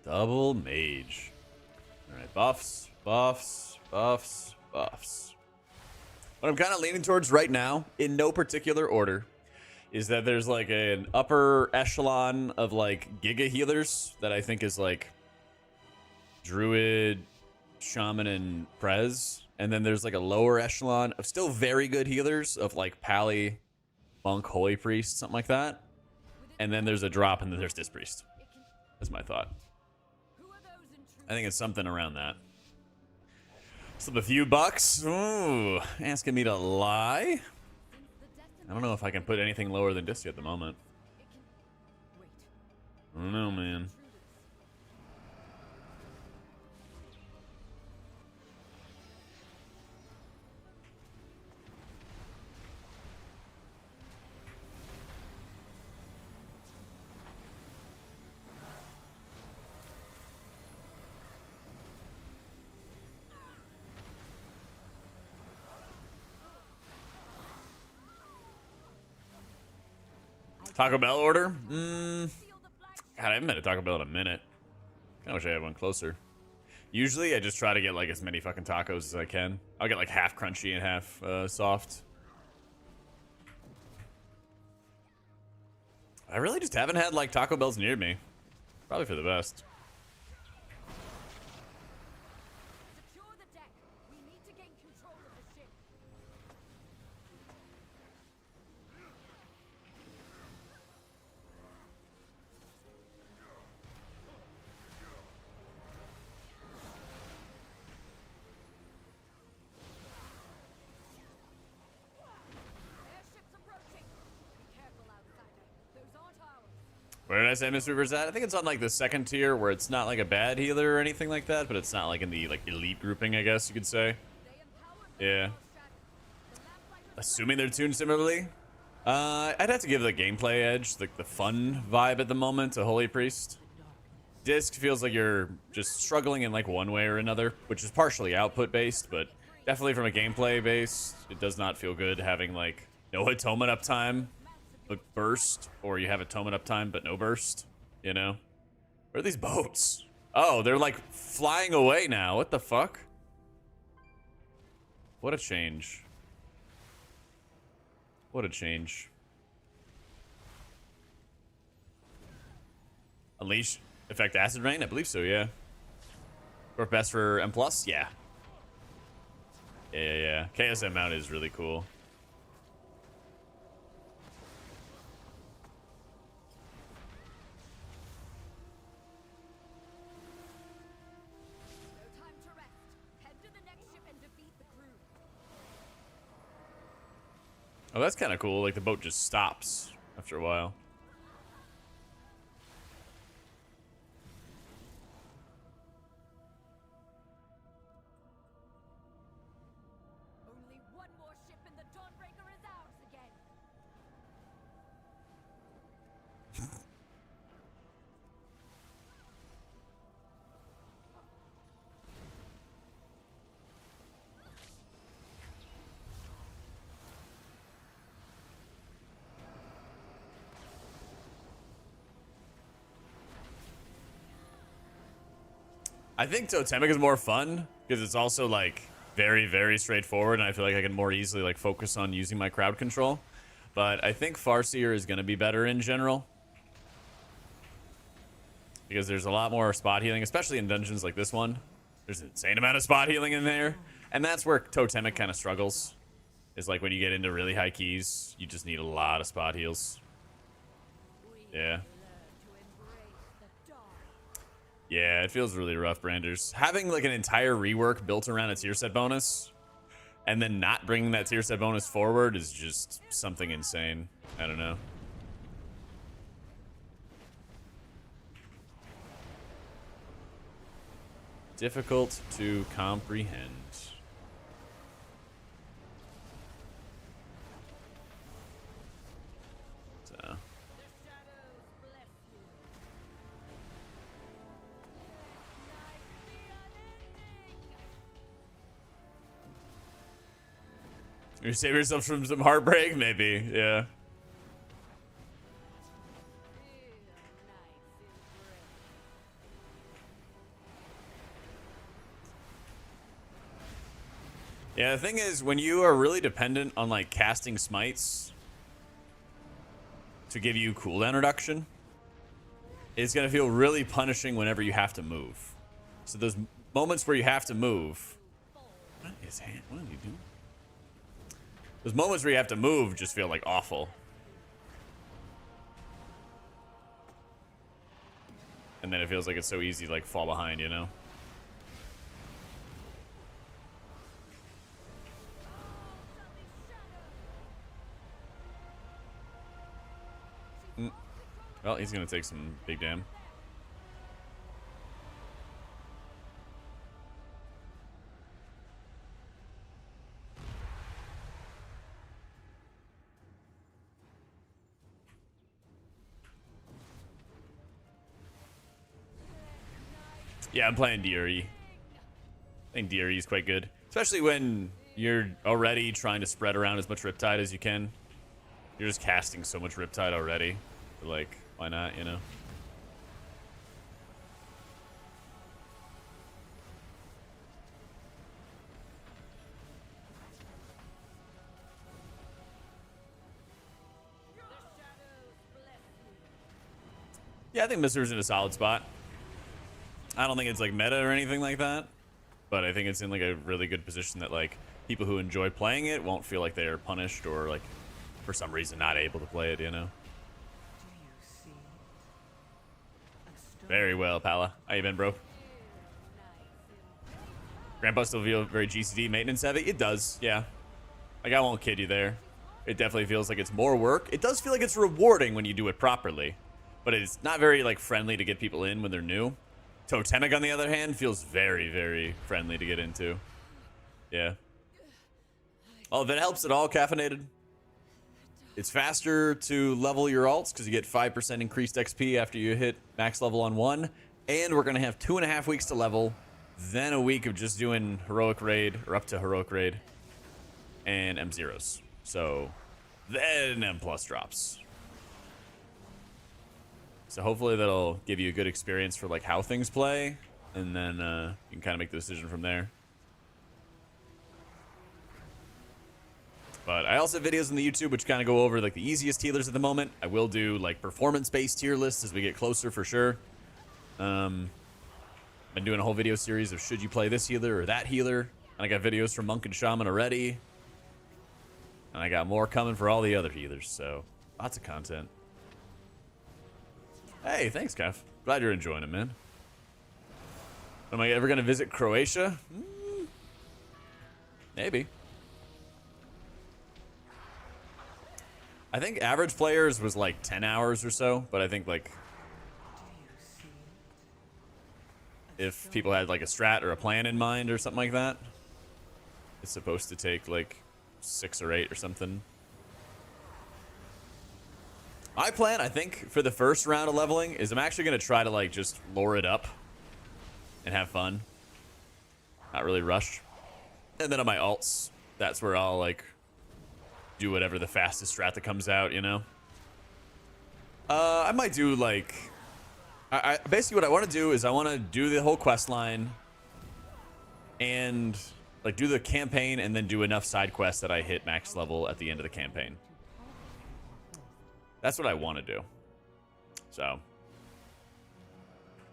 Double Mage. Alright, buffs, buffs, buffs, buffs. What I'm kind of leaning towards right now, in no particular order, is that there's like an upper echelon of like Giga healers that I think is like Druid, Shaman, and Prez. And then there's like a lower echelon of still very good healers of like Pally, Monk, Holy Priest, something like that. And then there's a drop and then there's Disc Priest. That's my thought. I think it's something around that. Slip a few bucks. Ooh, asking me to lie. I don't know if I can put anything lower than Disc at the moment. I don't know, man. Taco Bell order? God, I haven't been to Taco Bell in a minute. I wish I had one closer. Usually, I just try to get like as many fucking tacos as I can. I'll get like half crunchy and half soft. I really just haven't had like Taco Bells near me. Probably for the best. secure the deck. We need to gain control of the ship. Airships approaching. Be careful, outsider. Those aren't ours. Where did I say Miss River's at? I think it's on like the second tier where it's not like a bad healer or anything like that, but it's not like in the like elite grouping, I guess you could say. Yeah. Assuming they're tuned similarly. I'd have to give the gameplay edge, like the fun vibe at the moment to Holy Priest. Disc feels like you're just struggling in like one way or another, which is partially output based, but definitely from a gameplay base, it does not feel good having like no atonement uptime, but burst, or you have atonement uptime but no burst, you know? Where are these boats? Oh, they're like flying away now. What the fuck? What a change. What a change. Unleash affect acid rain? I believe so, yeah. Or best for M+? Yeah. Yeah. KSM mount is really cool. No time to rest. Head to the next ship and defeat the crew. Oh, that's kind of cool. Like the boat just stops after a while. I think Totemic is more fun because it's also like very, very straightforward, and I feel like I can more easily like focus on using my crowd control. But I think Farseer is going to be better in general because there's a lot more spot healing, especially in dungeons like this one. There's an insane amount of spot healing in there, and that's where Totemic kind of struggles. Is like when you get into really high keys, you just need a lot of spot heals. Yeah. Yeah, it feels really rough, Branders. Having like an entire rework built around a tier set bonus and then not bringing that tier set bonus forward is just something insane. I don't know. Difficult to comprehend. So. You save yourself from some heartbreak? Maybe, yeah. Yeah, the thing is, when you are really dependent on like casting smites to give you cooldown reduction, it's gonna feel really punishing whenever you have to move. So those moments where you have to move, what is you doing? Those moments where you have to move just feel like awful. And then it feels like it's so easy to like fall behind, you know? Well, he's gonna take some big damn. Yeah, I'm playing DRE. I think DRE is quite good. Especially when you're already trying to spread around as much Riptide as you can. You're just casting so much Riptide already. Like, why not, you know? Yeah, I think Mister's in a solid spot. I don't think it's like meta or anything like that, but I think it's in like a really good position that like people who enjoy playing it won't feel like they are punished or like for some reason not able to play it, you know? Very well, Pala. How you been, bro? Grampa still feel very GCD maintenance heavy? It does, yeah. Like, I won't kid you there. It definitely feels like it's more work. It does feel like it's rewarding when you do it properly, but it's not very like friendly to get people in when they're new. Totemic, on the other hand, feels very, very friendly to get into. Yeah. Oh, if it helps at all, caffeinated. It's faster to level your alts because you get 5% increased XP after you hit max level on one. And we're going to have 2.5 weeks to level. Then a week of just doing heroic raid, or up to heroic raid, and M0s. So then M plus drops. So hopefully that'll give you a good experience for like how things play, and then you can kind of make the decision from there. But I also have videos on the YouTube which kind of go over like the easiest healers at the moment. I will do like performance-based tier lists as we get closer for sure. Been doing a whole video series of should you play this healer or that healer. And I got videos from Monk and Shaman already. And I got more coming for all the other healers, so lots of content. Hey, thanks, Kev. Glad you're enjoying it, man. Am I ever going to visit Croatia? Maybe. I think average players was like 10 hours or so, but I think like if people had like a strat or a plan in mind or something like that, it's supposed to take like 6 or 8 or something. My plan, I think, for the first round of leveling is I'm actually going to try to like just lore it up and have fun. Not really rush. And then on my alts, that's where I'll like do whatever the fastest strat that comes out, you know? I might do like I basically what I want to do is I want to do the whole quest line and like do the campaign and then do enough side quests that I hit max level at the end of the campaign. That's what I want to do. So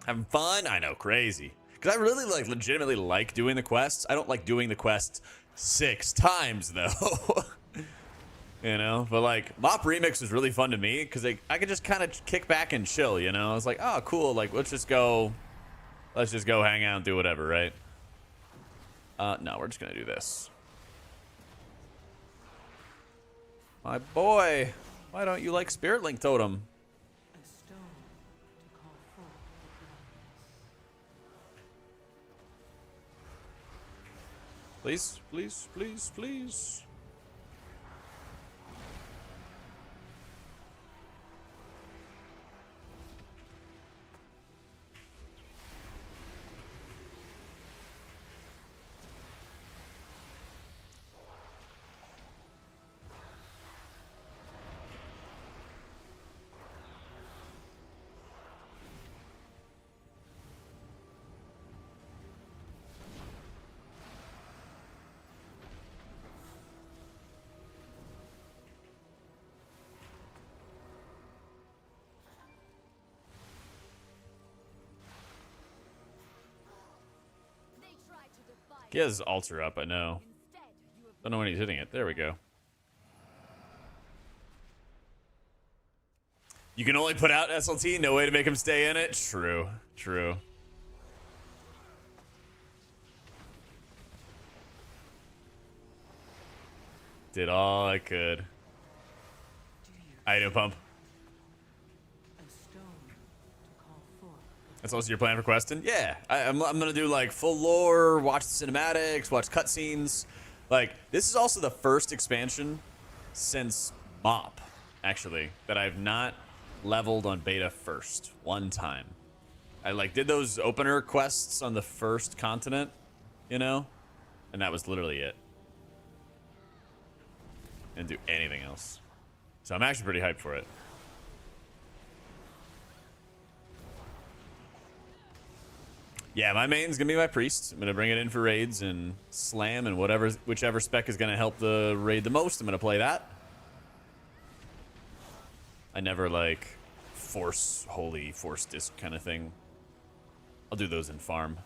having fun? I know, crazy. Because I really like legitimately like doing the quests. I don't like doing the quests 6 times though. You know, but like Mop Remix was really fun to me because I could just kind of kick back and chill, you know. I was like, oh cool, like let's just go hang out and do whatever, right? No, we're just gonna do this. My boy, why don't you like Spirit Link Totem? A stone to call forth the blindness. Please, please, please, please. They try to defy He has his altar up, I know. Instead, you have Don't know when he's hitting it. There we go. You can only put out SLT, no way to make him stay in it. True, true. Did all I could. Item pump. A stone to call forth. That's also your plan for questing? Yeah, I'm gonna do like full lore, watch the cinematics, watch cutscenes. Like, this is also the first expansion since MOP, actually, that I've not leveled on beta first, one time. I like did those opener quests on the first continent, you know? And that was literally it. Didn't do anything else. So I'm actually pretty hyped for it. Yeah, my main's gonna be my priest. I'm gonna bring it in for raids and slam and whichever spec is gonna help the raid the most, I'm gonna play that. I never like force disc kind of thing. I'll do those in farm.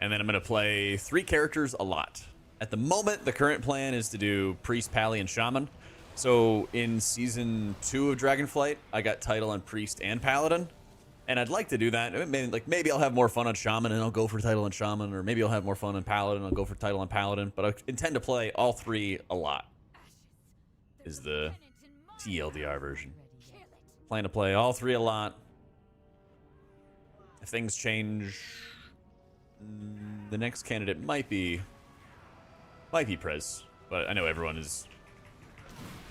And then I'm gonna play 3 characters a lot. At the moment, the current plan is to do priest, pally, and shaman. So in season 2 of Dragonflight, I got title on priest and paladin, and I'd like to do that. Maybe I'll have more fun on shaman and I'll go for title on shaman, or maybe I'll have more fun on paladin and I'll go for title on paladin. But I intend to play all 3 a lot. Is the TLDR version. Plan to play all 3 a lot. If things change, the next candidate might be Prez, but I know everyone's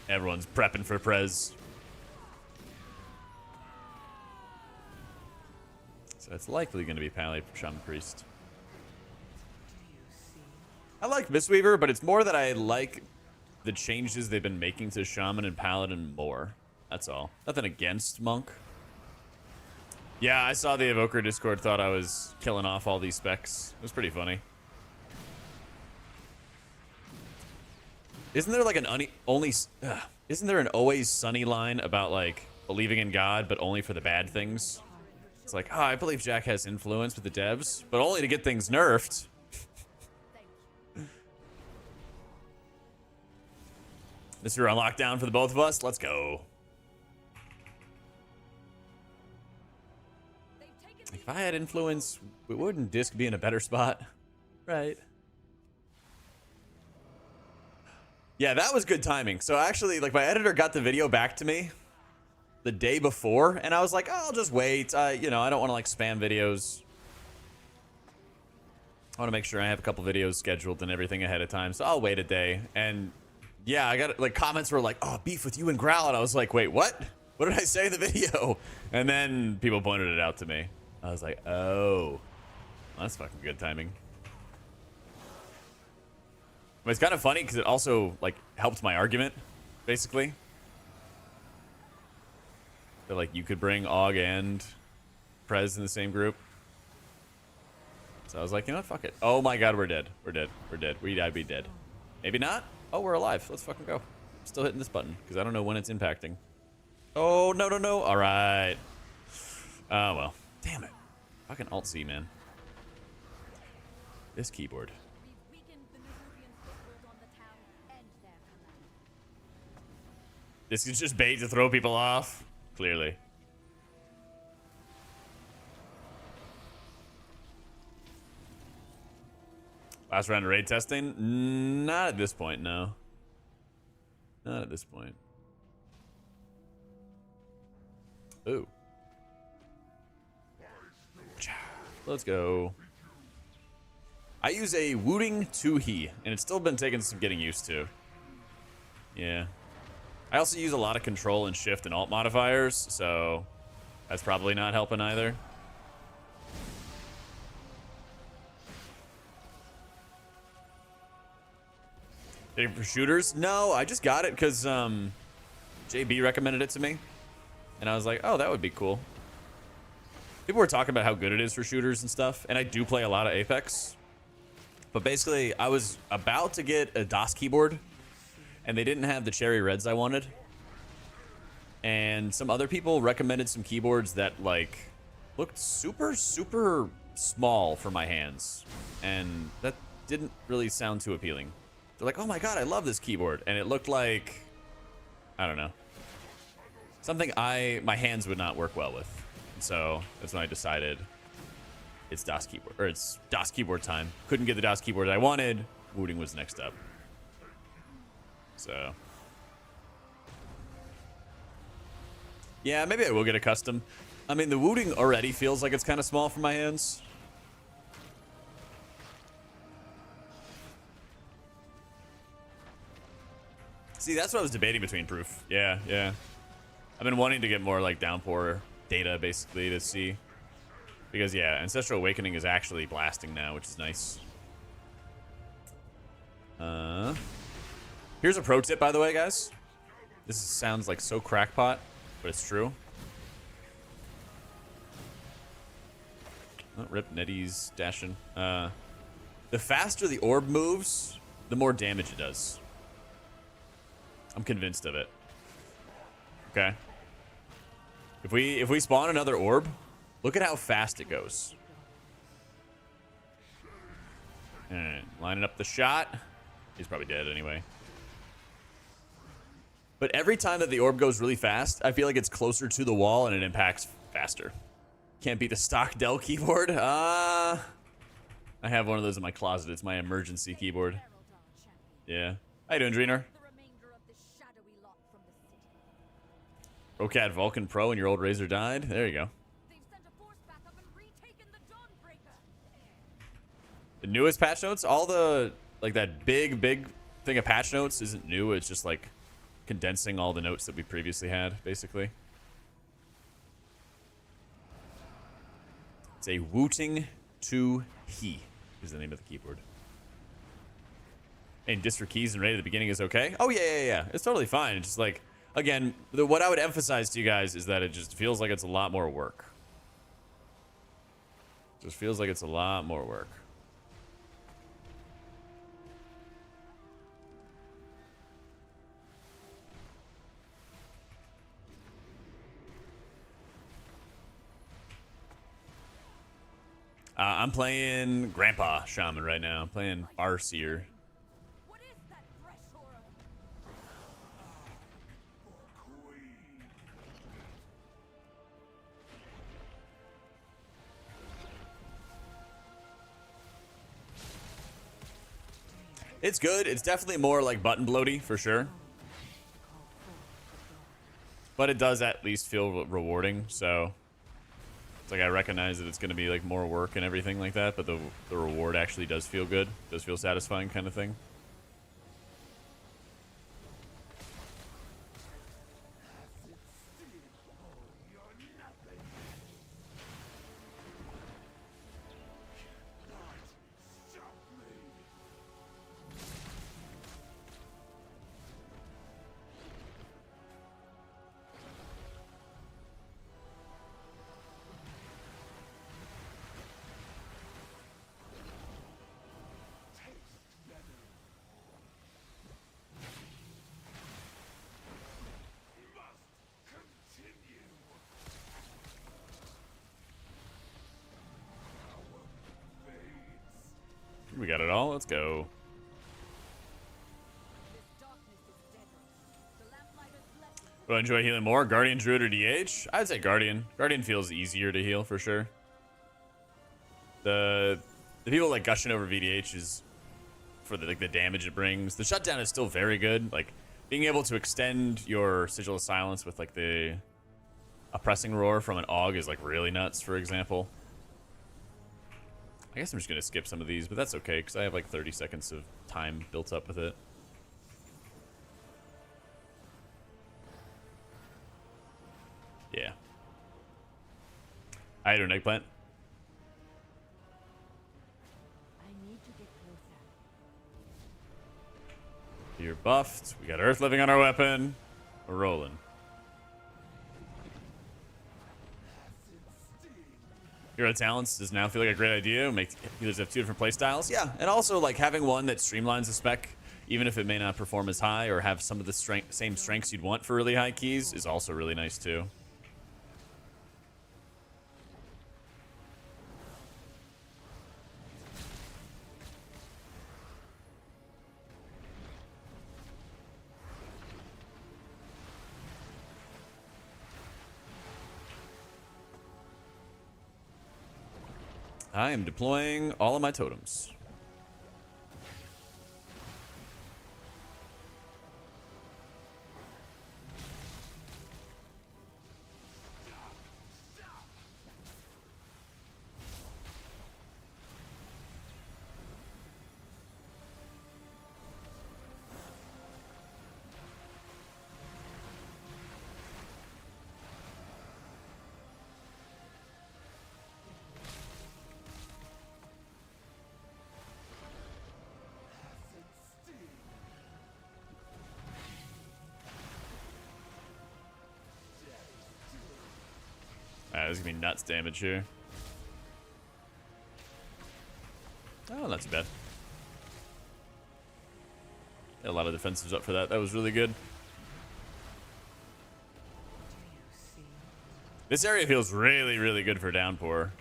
prepping for Prez. So it's likely going to be Pally, Shaman, Priest. I like Mistweaver, but it's more that I like the changes they've been making to Shaman and Paladin more. That's all. Nothing against Monk. Yeah, I saw the Evoker Discord, thought I was killing off all these specs. It was pretty funny. Isn't there like isn't there an Always Sunny line about like believing in God, but only for the bad things? It's like, I believe Jack has influence with the devs, but only to get things nerfed. This is on lockdown for the both of us. Let's go. If I had influence, wouldn't Disc be in a better spot? Right. Yeah, that was good timing. So actually, like, my editor got the video back to me the day before, and I was like, oh, I'll just wait. You know, I don't want to like spam videos. I want to make sure I have a couple videos scheduled and everything ahead of time, so I'll wait a day. And yeah, I got like comments were like, oh, beef with you and Growl, and I was like, wait, what? What did I say in the video? And then people pointed it out to me. I was like, oh, well, that's fucking good timing. But it's kind of funny because it also like helped my argument, basically. feel like you could bring Aug and Prez in the same group. So I was like, you know what? Fuck it. Oh my god, we're dead. We're dead. We're dead. I'd be dead. Maybe not. Oh, we're alive. Let's fucking go. I'm still hitting this button because I don't know when it's impacting. Oh, no, no, no. All right. Oh, well. Damn it. Fucking Alt-C, man. This keyboard. We've weakened the Nerubian foothold on the town and their command. This is just bait to throw people off. Clearly. Last round of raid testing? Not at this point, no. Not at this point. Ooh. Let's go. I use a Wooting 2-He, and it's still been taking some getting used to. Yeah. I also use a lot of control and shift and alt modifiers, so that's probably not helping either. For shooters? No, I just got it because JB recommended it to me. And I was like, oh, that would be cool. People were talking about how good it is for shooters and stuff. And I do play a lot of Apex. But basically, I was about to get a DOS keyboard. And they didn't have the cherry reds I wanted. And some other people recommended some keyboards that, like, looked super, super small for my hands. And that didn't really sound too appealing. They're like, oh my god, I love this keyboard. And it looked like, I don't know, something my hands would not work well with. And so that's when I decided it's DOS keyboard, or it's DOS keyboard time. Couldn't get the DOS keyboard I wanted. Wooting was next up. So yeah, maybe I will get a custom. I mean, the Wooting already feels like it's kind of small for my hands. See, that's what I was debating between Proof. Yeah, yeah. I've been wanting to get more like downpour data basically to see. Because yeah, Ancestral Awakening is actually blasting now, which is nice. Here's a pro tip, by the way, guys. Sounds like so crackpot, but it's true. Oh, rip Nettie's dashing. The faster the orb moves, the more damage it does. I'm convinced of it. Okay. If we spawn another orb, look at how fast it goes. Alright, lining up the shot. He's probably dead anyway. But every time that the orb goes really fast, I feel like it's closer to the wall and it impacts faster. Can't beat the stock Dell keyboard. I have one of those in my closet. It's my emergency keyboard. Yeah. How you doing, Dreener? Rocat Vulcan Pro and your old Razor died. There you go. The newest patch notes, all the like that big thing of patch notes isn't new. It's just like condensing all the notes that we previously had, basically. It's a Wooting 2-He is the name of the keyboard. And distro keys and raid at the beginning is okay. Oh yeah. It's totally fine. It's just like, again, what I would emphasize to you guys is that it just feels like it's a lot more work. Just feels like it's a lot more work. I'm playing Grampa Shaman right now. I'm playing Seer. It's good. It's definitely more like button bloaty for sure. But it does at least feel rewarding, so it's like I recognize that it's going to be like more work and everything like that, but the reward actually does feel good. Does feel satisfying kind of thing. y'all. Let's go. Do I enjoy healing more? Guardian, Druid, or DH? I'd say Guardian. Guardian feels easier to heal for sure. The people like gushing over VDH is for the damage it brings. The shutdown is still very good. Like being able to extend your Sigil of Silence with like the oppressing roar from an AUG is like really nuts, for example. I guess I'm just gonna skip some of these, but that's okay because I have like 30 seconds of time built up with it. Yeah. I had an eggplant. I need to get closer. You're buffed. We got Earth living on our weapon. We're rolling. Hero Talents does now feel like a great idea. Make healers have 2 different playstyles. Yeah, and also like having one that streamlines the spec, even if it may not perform as high or have some of the same strengths you'd want for really high keys, is also really nice too. I am deploying all of my totems. There's gonna be nuts damage here. Oh, not too bad. A lot of defensives up for that. That was really good. This area feels really, really good for downpour.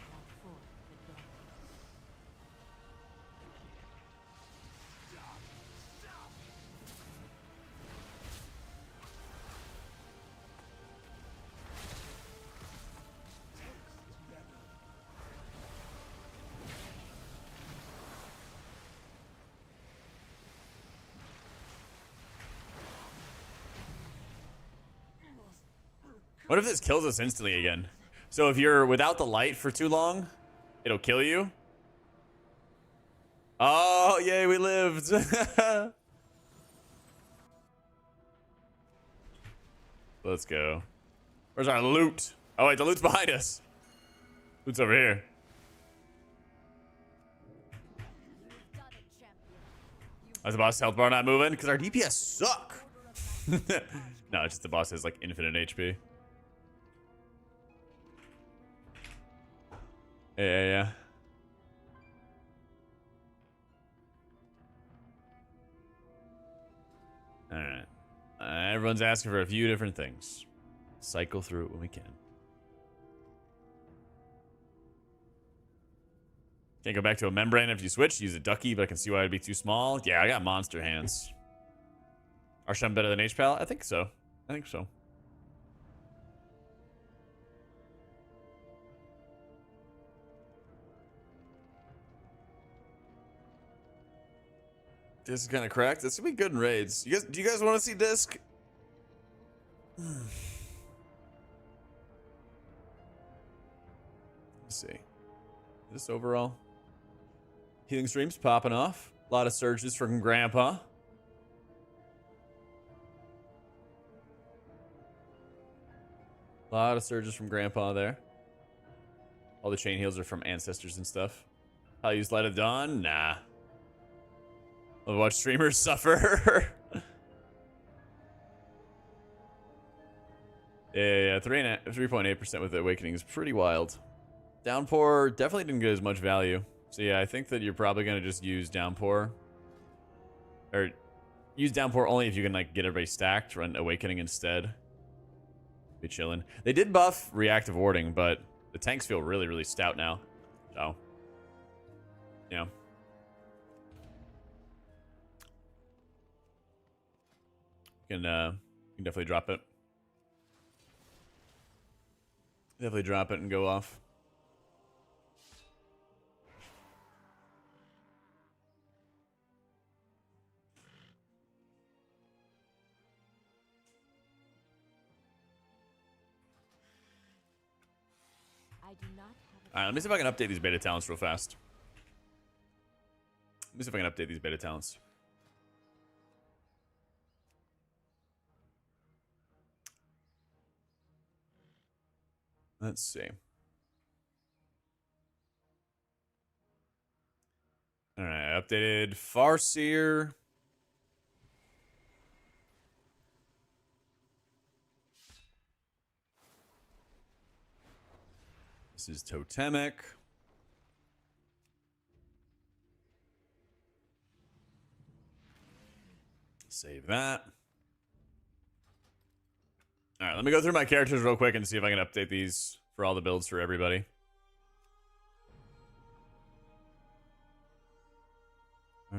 What if this kills us instantly again? So if you're without the light for too long, it'll kill you. Oh, yay, we lived. Let's go. Where's our loot? Oh, wait, the loot's behind us. Loot's over here. Is the boss health bar not moving? Because our DPS suck. No, it's just the boss has like infinite HP. Yeah. Alright. Everyone's asking for a few different things. Cycle through it when we can. Can't go back to a membrane if you switch. Use a ducky, but I can see why it'd be too small. Yeah, I got monster hands. RSham better than HPal? I think so. This is kind of cracked. This could be good in raids. Do you guys want to see disc? Let's see. This overall. Healing streams popping off. A lot of surges from Grampa. A lot of surges from Grandpa there. All the chain heals are from ancestors and stuff. I'll use Light of Dawn? Nah. I'll watch streamers suffer. Yeah, 3.8% with the Awakening is pretty wild. Downpour definitely didn't get as much value. So yeah, I think that you're probably going to just use Downpour. Or use Downpour only if you can like get everybody stacked. Run Awakening instead. Be chilling. They did buff reactive warding, but the tanks feel really, really stout now. So, yeah. You can definitely drop it. Definitely drop it and go off. I do not have a Alright, let me see if I can update these beta talents real fast. Let me see if I can update these beta talents. Let's see. Alright, updated Seer. This is Totemic. Save that. Alright, let me go through my characters real quick and see if I can update these for all the builds for everybody.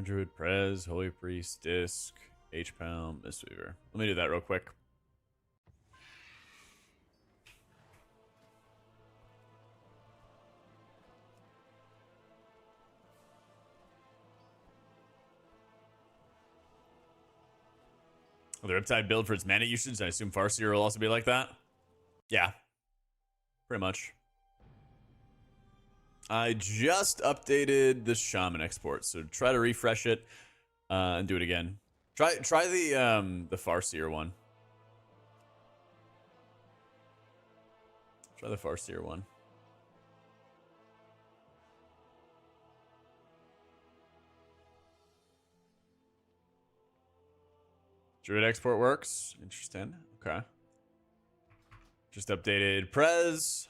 Druid, Prez, Holy Priest, Disc, HPal, Mistweaver. Let me do that real quick. The Riptide build for its mana usage, I assume Farseer will also be like that. Yeah, pretty much. I just updated the Shaman export, so try to refresh it and do it again. Try the Farseer one. Try the Farseer one. Druid export works. Interesting. Okay. Just updated Prez.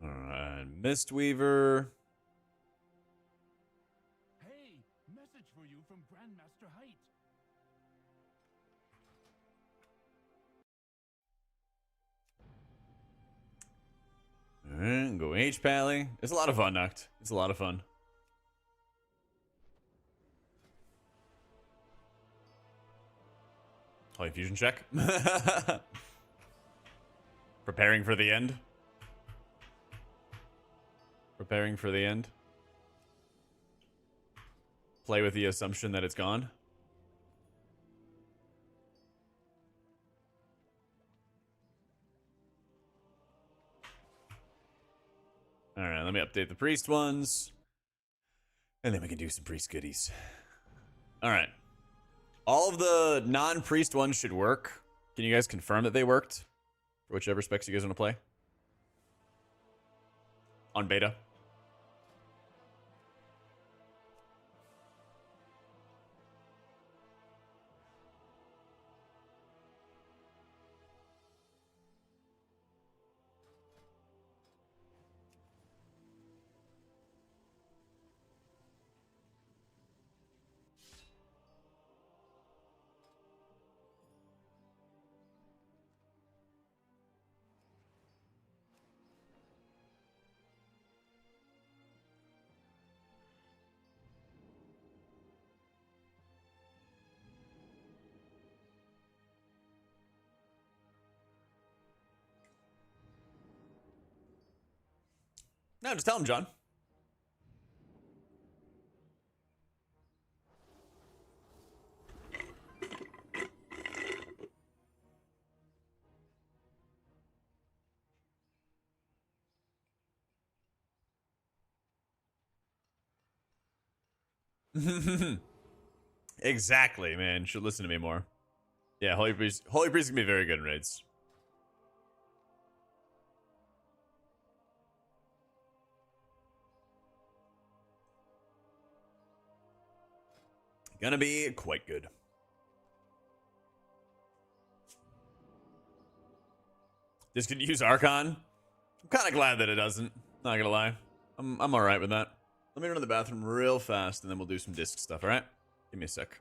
Alright, Mistweaver. Hey, message for you from Grandmaster Height. Alright, go HPal. It's a lot of fun, Nuct. It's a lot of fun. Holy fusion check. Preparing for the end. Preparing for the end. Play with the assumption that it's gone. Alright, let me update the priest ones. And then we can do some priest goodies. Alright. All of the non-priest ones should work. Can you guys confirm that they worked? For whichever specs you guys want to play. On beta. No, just tell him, John. Exactly, man. Should listen to me more. Yeah, Holy Priest can be very good in raids. Gonna be quite good. This could use Archon. I'm kind of glad that it doesn't. Not gonna lie. I'm all right with that. Let me run to the bathroom real fast, and then we'll do some disc stuff. All right? Give me a sec.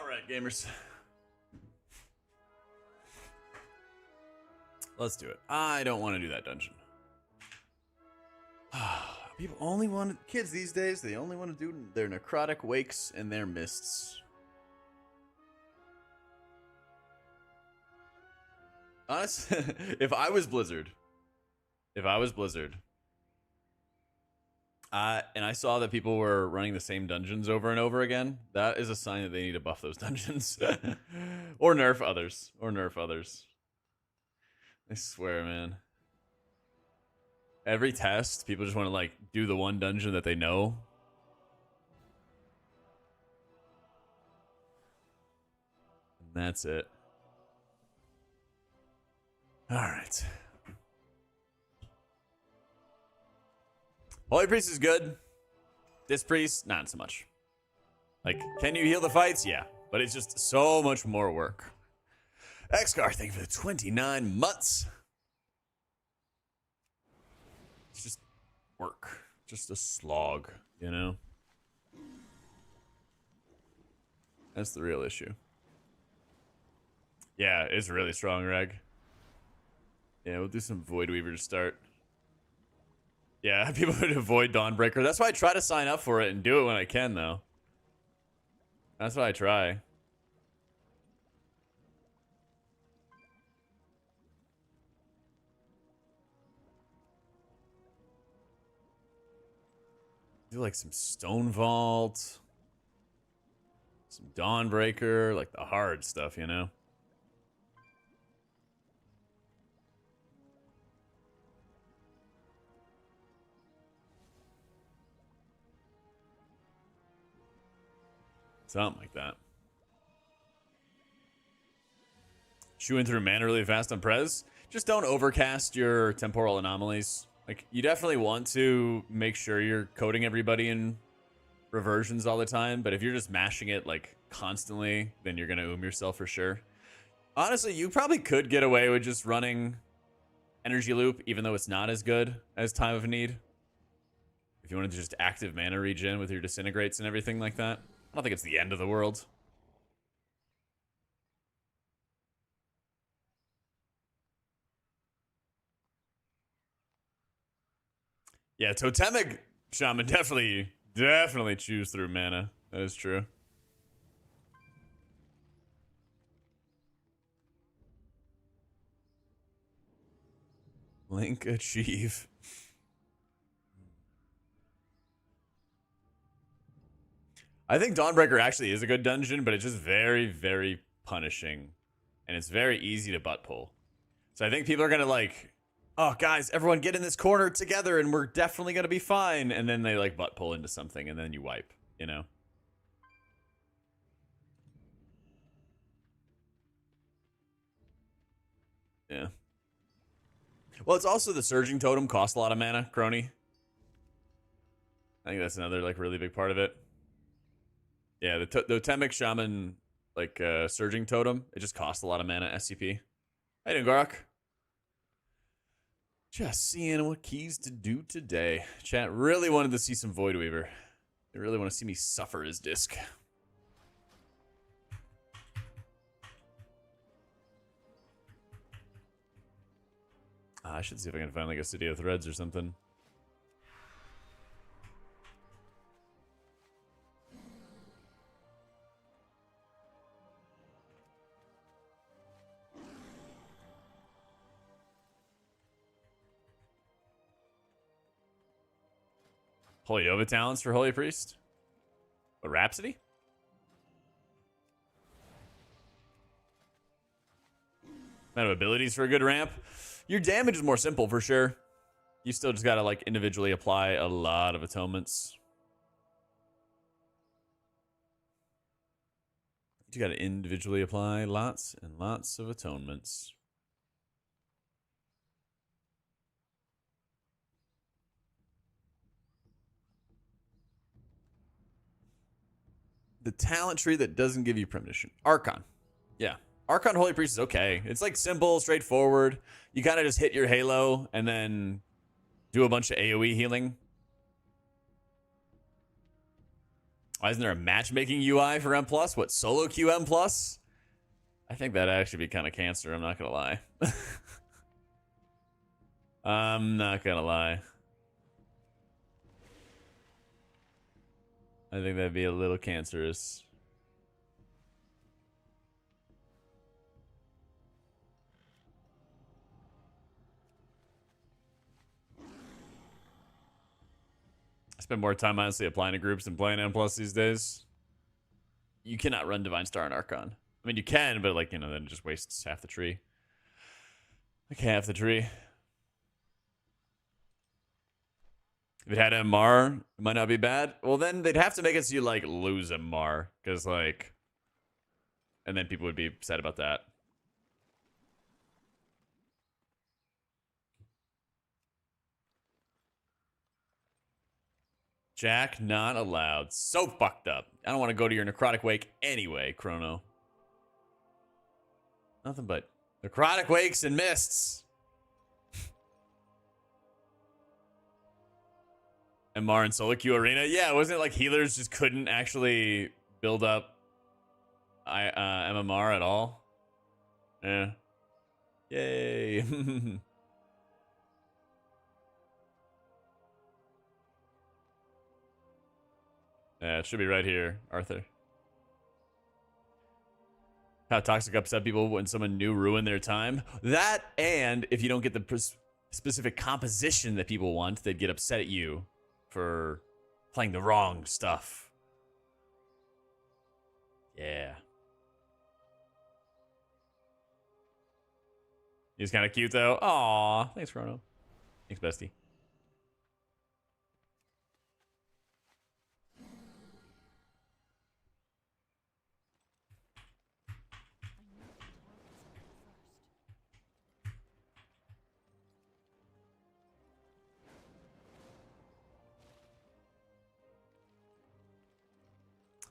All right, gamers. Let's do it. I don't want to do that dungeon. People only want kids these days. They only want to do their necrotic wakes and their mists. Honest, if I was Blizzard, and I saw that people were running the same dungeons over and over again, that is a sign that they need to buff those dungeons. Or nerf others. I swear, man. Every test, people just want to, like, do the one dungeon that they know. And that's it. Alright. Holy Priest is good. This Priest, not so much. Like, can you heal the fights? Yeah. But it's just so much more work. Xcar, thank you for the 29 months. It's just work. Just a slog, you know? That's the real issue. Yeah, it's really strong, Reg. Yeah, we'll do some Void Weaver to start. Yeah, people would avoid Dawnbreaker. That's why I try to sign up for it and do it when I can, though. That's why I try. Do like some Stone Vault, some Dawnbreaker, like the hard stuff, you know? Something like that. Chewing through mana really fast on Prez. Just don't overcast your temporal anomalies. Like, you definitely want to make sure you're coding everybody in reversions all the time, but if you're just mashing it, like, constantly, then you're gonna yourself for sure. Honestly, you probably could get away with just running Energy Loop, even though it's not as good as Time of Need. If you wanted to just active mana regen with your Disintegrates and everything like that. I don't think it's the end of the world. Yeah, Totemic Shaman definitely chews through mana. That is true. Link achieve. I think Dawnbreaker actually is a good dungeon, but it's just very, very punishing. And it's very easy to butt pull. So I think people are going to like, oh, guys, everyone get in this corner together and we're definitely going to be fine. And then they like butt pull into something and then you wipe, you know? Yeah. Well, it's also the Surging Totem costs a lot of mana, Crony. I think that's another like really big part of it. Yeah, the Totemic Shaman, like, Surging Totem, it just costs a lot of mana, SCP. How you doing, Gorok? Just seeing what keys to do today. Chat really wanted to see some Void Weaver. They really want to see me suffer his disc. I should see if I can find, like, a City of Threads or something. Holy Nova talents for Holy Priest? A Rhapsody? Amount of abilities for a good ramp. Your damage is more simple for sure. You still just gotta like individually apply a lot of atonements. You gotta individually apply lots and lots of atonements. The talent tree that doesn't give you premonition. Archon. Yeah. Archon Holy Priest is okay. It's like simple, straightforward. You kind of just hit your Halo and then do a bunch of AoE healing. Why isn't there a matchmaking UI for M+? What, solo queue M+? I think that'd actually be kind of cancer, I'm not gonna lie. I'm not gonna lie. I think that'd be a little cancerous. I spend more time honestly applying to groups than playing M+ these days. You cannot run Divine Star and Archon. I mean, you can, but like, you know, then it just wastes half the tree. Like half the tree. If it had MR, it might not be bad. Well, then they'd have to make it so you, like, lose MR. Because, like... And then people would be sad about that. Jack not allowed. So fucked up. I don't want to go to your necrotic wake anyway, Chrono. Nothing but necrotic wakes and mists. MR and solo queue arena. Yeah, wasn't it like healers just couldn't actually build up MMR at all? Yeah. Yay. Yeah, it should be right here, Arthur. How toxic upset people when someone new ruined their time. That, and if you don't get the specific composition that people want, they'd get upset at you for playing the wrong stuff. Yeah. He's kind of cute, though. Aw, thanks, Chrono. Thanks, bestie.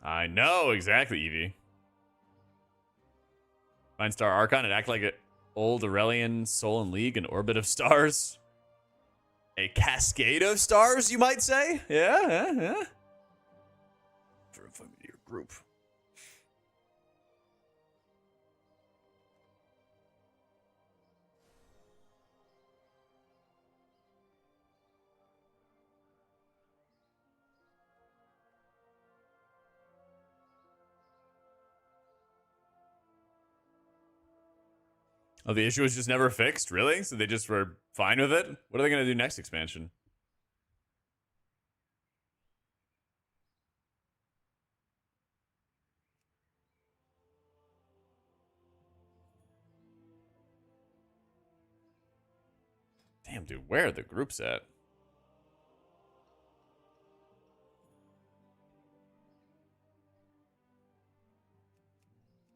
I know, exactly, Evie. Find Star Archon and act like an old Aurelian Soul and League, an orbit of stars. A cascade of stars, you might say? Yeah. For a familiar group. Oh, the issue was just never fixed? Really? So they just were fine with it? What are they going to do next expansion? Damn, dude, where are the groups at?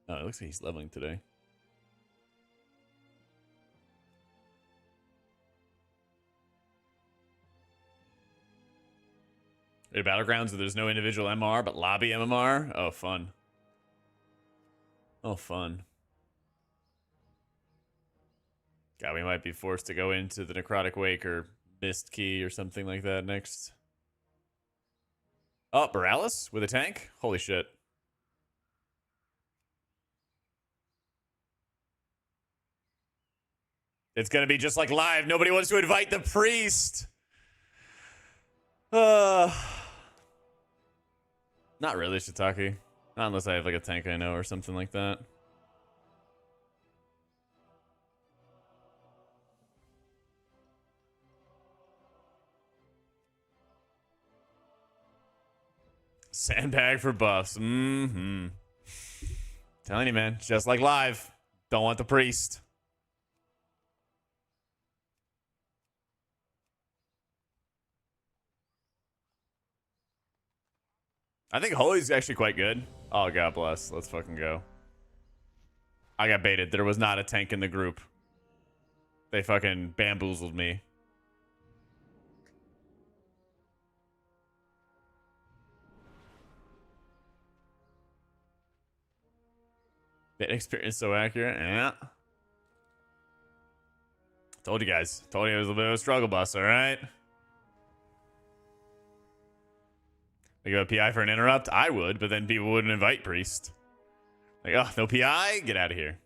Oh, it looks like he's leveling today. Battlegrounds, there's no individual MR, but lobby MMR? Oh, fun. Oh, fun. God, we might be forced to go into the Necrotic Wake or Mist Key or something like that next. Oh, Borealis with a tank? Holy shit. It's gonna be just like live. Nobody wants to invite the priest. Not really, Shiitake. Not unless I have like a tank I know or something like that. Sandbag for buffs. Mm-hmm. Telling you, man. Just like live. Don't want the priest. I think Holy's actually quite good. Oh, God bless. Let's fucking go. I got baited. There was not a tank in the group. They fucking bamboozled me. That experience so accurate. Yeah. Told you guys. Told you it was a bit of a struggle bus, alright? Like, a PI for an interrupt? I would, but then people wouldn't invite Priest. Like, oh, no PI? Get out of here.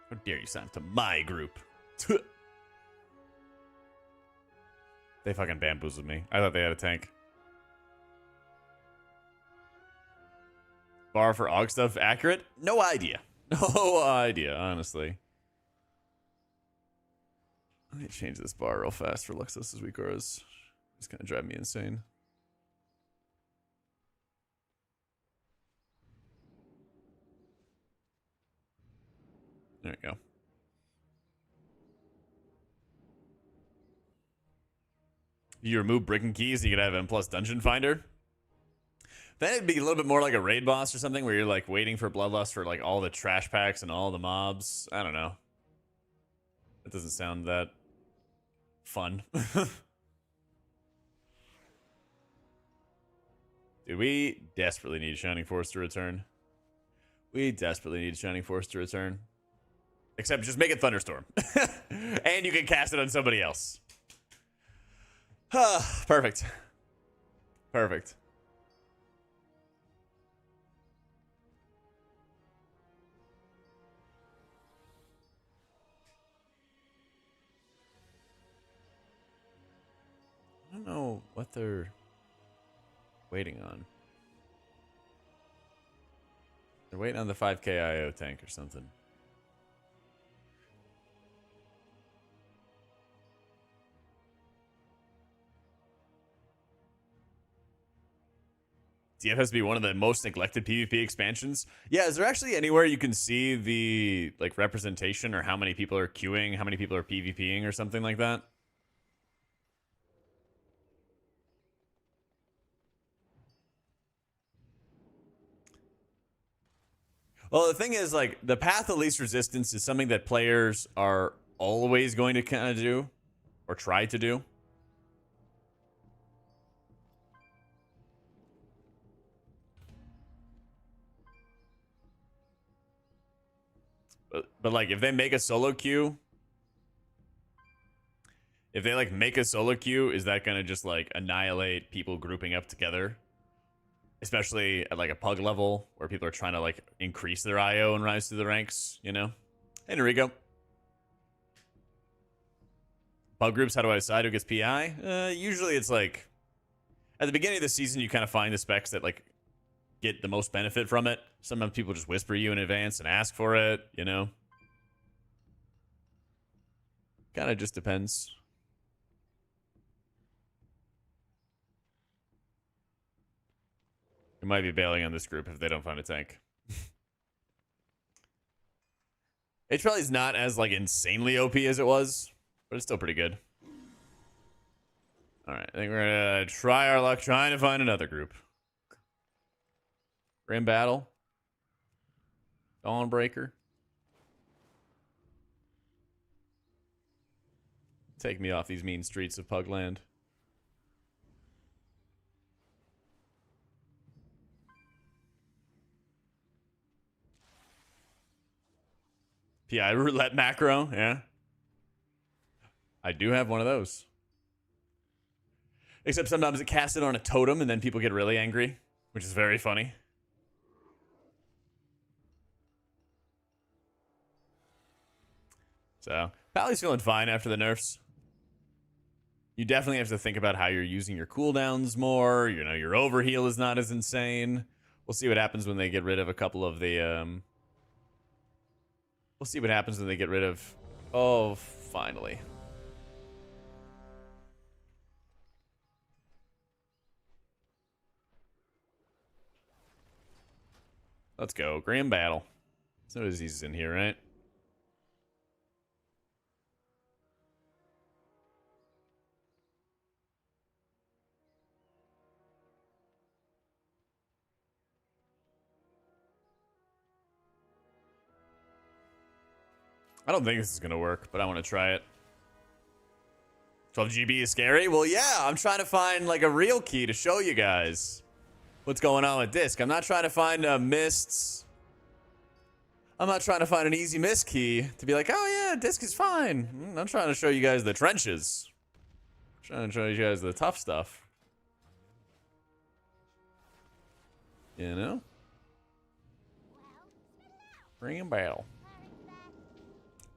How dare you sign up to my group? They fucking bamboozled me. I thought they had a tank. Bar for AUG stuff accurate? No idea. No idea, honestly. Let me change this bar real fast for Luxus as we grows. It's gonna drive me insane. There we go. You remove brick and keys, you could have M+ Dungeon Finder. Then it'd be a little bit more like a raid boss or something where you're like waiting for Bloodlust for like all the trash packs and all the mobs. I don't know. That doesn't sound that fun. Dude, we desperately need Shining Force to return. We desperately need Shining Force to return. Except just make it Thunderstorm. And you can cast it on somebody else. Perfect. Perfect. I don't know what they're waiting on. They're waiting on the 5k IO tank or something. DF has to be one of the most neglected PvP expansions. Yeah, is there actually anywhere you can see the like representation or how many people are queuing, how many people are PvPing or something like that? Well, the thing is, like, the path of least resistance is something that players are always going to kind of do or try to do. But like, if they make a solo queue, if they like make a solo queue, is that gonna just like annihilate people grouping up together? Especially at like a pug level where people are trying to like increase their IO and rise through the ranks, you know? Hey, Enrico. Pug groups, how do I decide who gets PI? Usually it's like at the beginning of the season, you kind of find the specs that like get the most benefit from it. Sometimes people just whisper you in advance and ask for it, you know? Kind of just depends. We might be bailing on this group if they don't find a tank. HPal is not as like insanely OP as it was, but it's still pretty good. All right, I think we're gonna try our luck trying to find another group. Grim Battle. Dawnbreaker. Take me off these mean streets of Pugland. PI roulette macro, yeah. I do have one of those. Except sometimes it casts it on a totem and then people get really angry, which is very funny. So, Pally's feeling fine after the nerfs. You definitely have to think about how you're using your cooldowns more. You know, your overheal is not as insane. We'll see what happens when they get rid of a couple of the, We'll see what happens when they get rid of... Oh, finally. Let's go. Grim Battle. There's no diseases in here, right? I don't think this is going to work, but I want to try it. 12 GB is scary? Well, yeah, I'm trying to find like a real key to show you guys what's going on with Disc. I'm not trying to find mists. I'm not trying to find an easy miss key to be like, oh yeah, disc is fine. I'm trying to show you guys the trenches. I'm trying to show you guys the tough stuff. You know? Ring a bell.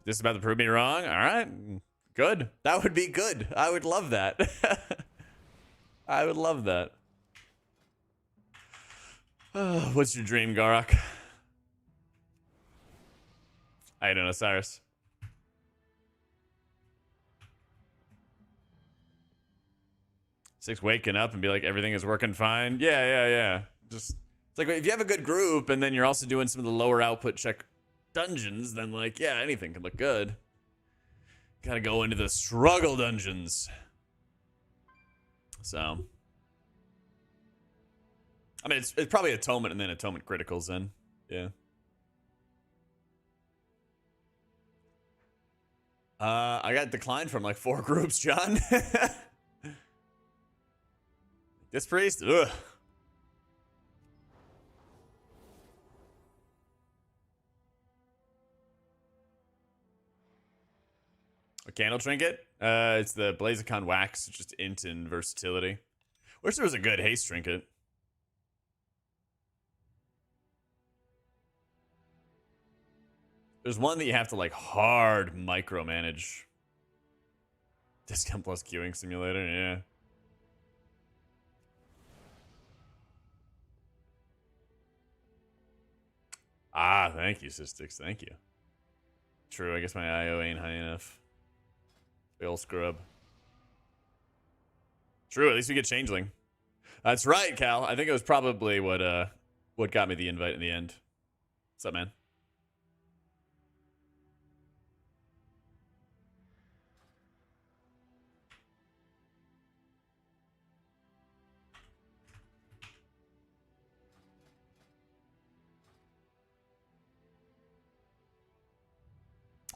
This is about to prove me wrong? Alright. Good. That would be good. I would love that. I would love that. What's your dream, Garak? How you doing, Osiris? Six waking up and be like, everything is working fine. Yeah. Just, it's like, if you have a good group and then you're also doing some of the lower output check dungeons, then like, yeah, anything can look good. Gotta go into the struggle dungeons. So, I mean, it's probably atonement and then atonement criticals then. Yeah. I got declined from like 4 groups, John. This priest? Ugh. A candle trinket? It's the Blazicon wax, just int and versatility. Wish there was a good haste trinket. There's one that you have to like hard micromanage. Discount plus queuing simulator, yeah. Ah, thank you, Systix. Thank you. True, I guess my IO ain't high enough. Big ol' scrub. True, at least we get changeling. That's right, Cal. I think it was probably what got me the invite in the end. What's up, man?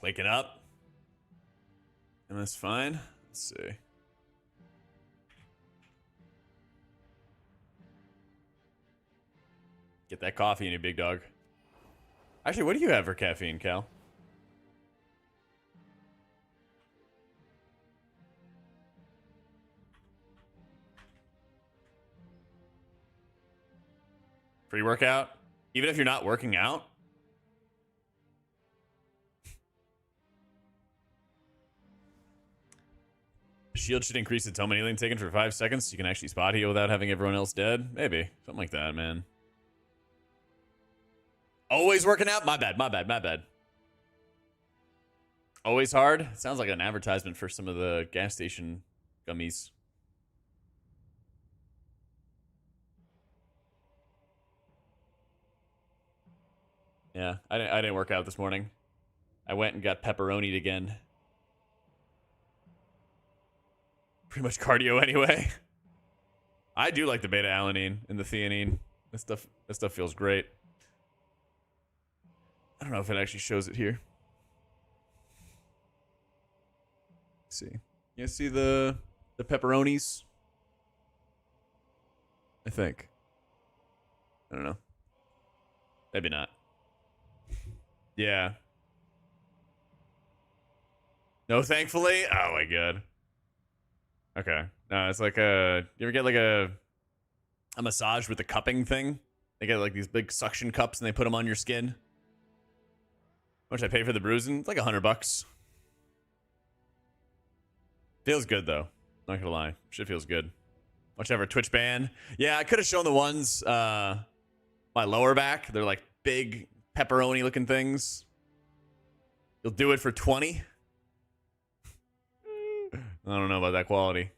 Waking up. And that's fine. Let's see. Get that coffee in you, big dog. Actually, what do you have for caffeine, Cal? Pre-workout? Even if you're not working out? Shield should increase atonement healing taken for 5 seconds so you can actually spot heal without having everyone else dead. Maybe. Something like that, man. Always working out? My bad. Always hard? Sounds like an advertisement for some of the gas station gummies. Yeah, I didn't work out this morning. I went and got pepperonied again. Pretty much cardio anyway. I do like the beta-alanine and the theanine. That stuff feels great. I don't know if it actually shows it here. Let's see. You guys see the pepperonis? I think. I don't know. Maybe not. Yeah. No, thankfully? Oh my god. Okay. No, it's like a... You ever get like a massage with the cupping thing? They get like these big suction cups and they put them on your skin. How much I pay for the bruising? It's like $100. Feels good though. Not gonna lie. Shit feels good. Whichever Twitch ban. Yeah, I could have shown the ones my lower back. They're like big pepperoni looking things. You'll do it for 20. I don't know about that quality.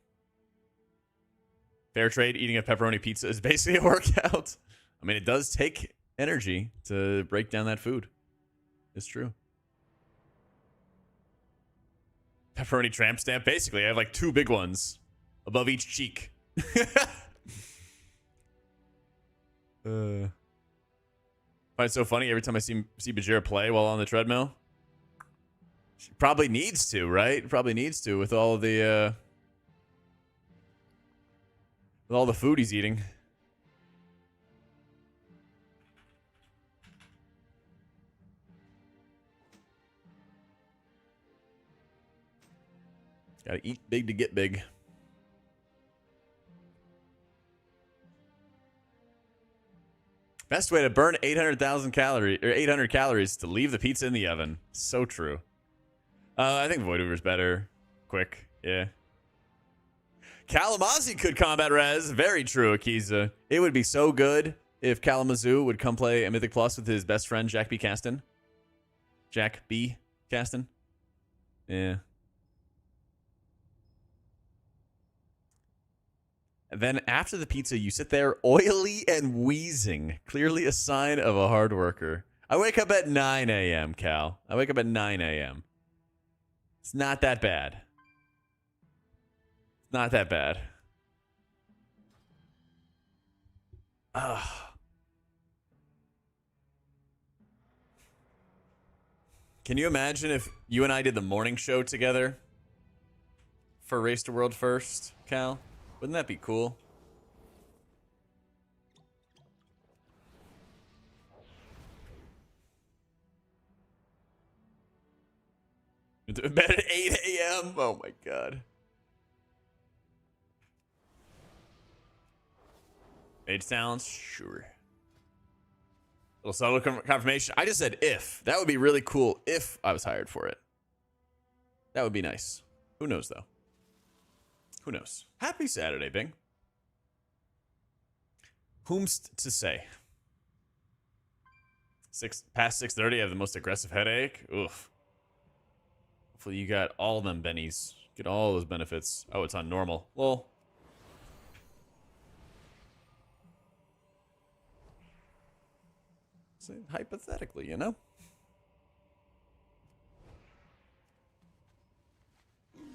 Fair trade, eating a pepperoni pizza is basically a workout. I mean, it does take energy to break down that food. It's true. Pepperoni tramp stamp. Basically, I have like 2 big ones above each cheek. Find it so funny every time I see Bajira play while on the treadmill. She probably needs to, right? Probably needs to with all the food he's eating. Gotta eat big to get big. Best way to burn 800,000 calories or 800 calories to leave the pizza in the oven. So true. I think Void Hoover's better. Quick, yeah. Kalamazoo could combat res. Very true, Akiza. It would be so good if Kalamazoo would come play a Mythic Plus with his best friend Jack B. Caston. Jack B. Caston. Yeah. And then after the pizza, you sit there oily and wheezing. Clearly a sign of a hard worker. I wake up at 9 a.m., Cal. I wake up at 9 a.m. It's not that bad. It's not that bad. Ugh. Can you imagine if you and I did the morning show together for Race to World First, Cal? Wouldn't that be cool? To bed at 8 a.m. Oh my god. Mage talents? Sure. Little subtle confirmation. I just said if. That would be really cool if I was hired for it. That would be nice. Who knows, though? Who knows? Happy Saturday, Bing. Whomst to say? Past 6:30, I have the most aggressive headache. Oof. Hopefully you got all them bennies. Get all those benefits. Oh, it's on normal. Well. Hypothetically, you know?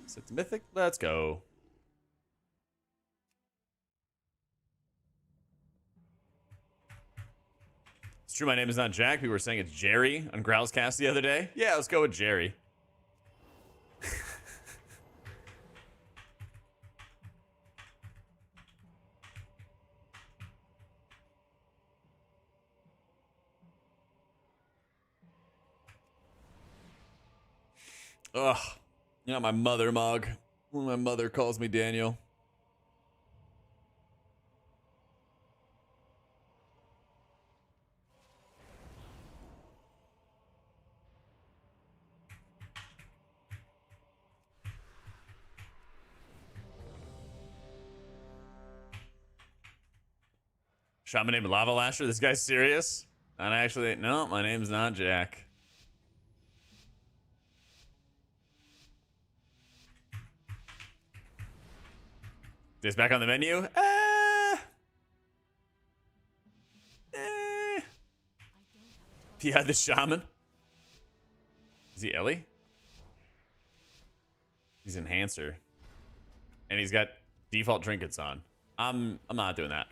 Set to mythic. Let's go. It's true, my name is not Jack. People were saying it's Jerry on Growl's cast the other day. Yeah, let's go with Jerry. Ugh. You're not my mother, Mog. My mother calls me Daniel. Shaman named Lava Lasher. This guy's serious? And actually, no, my name's not Jack. This back on the menu? Yeah, the Shaman. Is he Ellie? He's Enhancer. And he's got default trinkets on. I'm not doing that.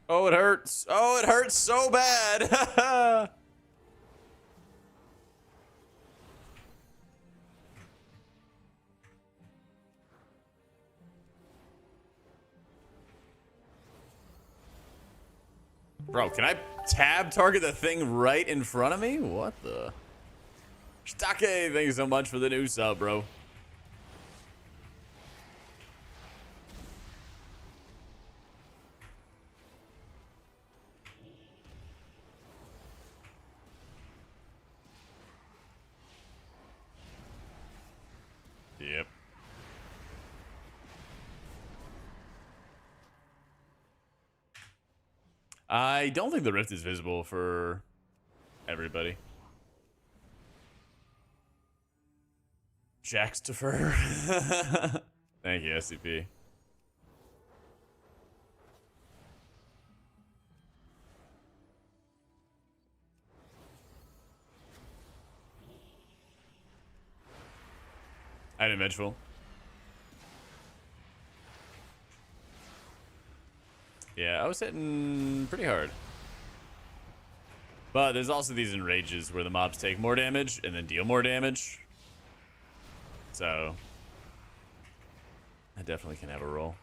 Oh, it hurts. Oh, it hurts so bad. Bro, can I tab target the thing right in front of me? What the? Stake, thank you so much for the new sub, bro. Yep. I don't think the rift is visible for everybody. Jackstifer. Thank you, SCP. I didn't vengeful. Yeah, I was hitting pretty hard. But there's also these enrages where the mobs take more damage and then deal more damage. So I definitely can have a roll.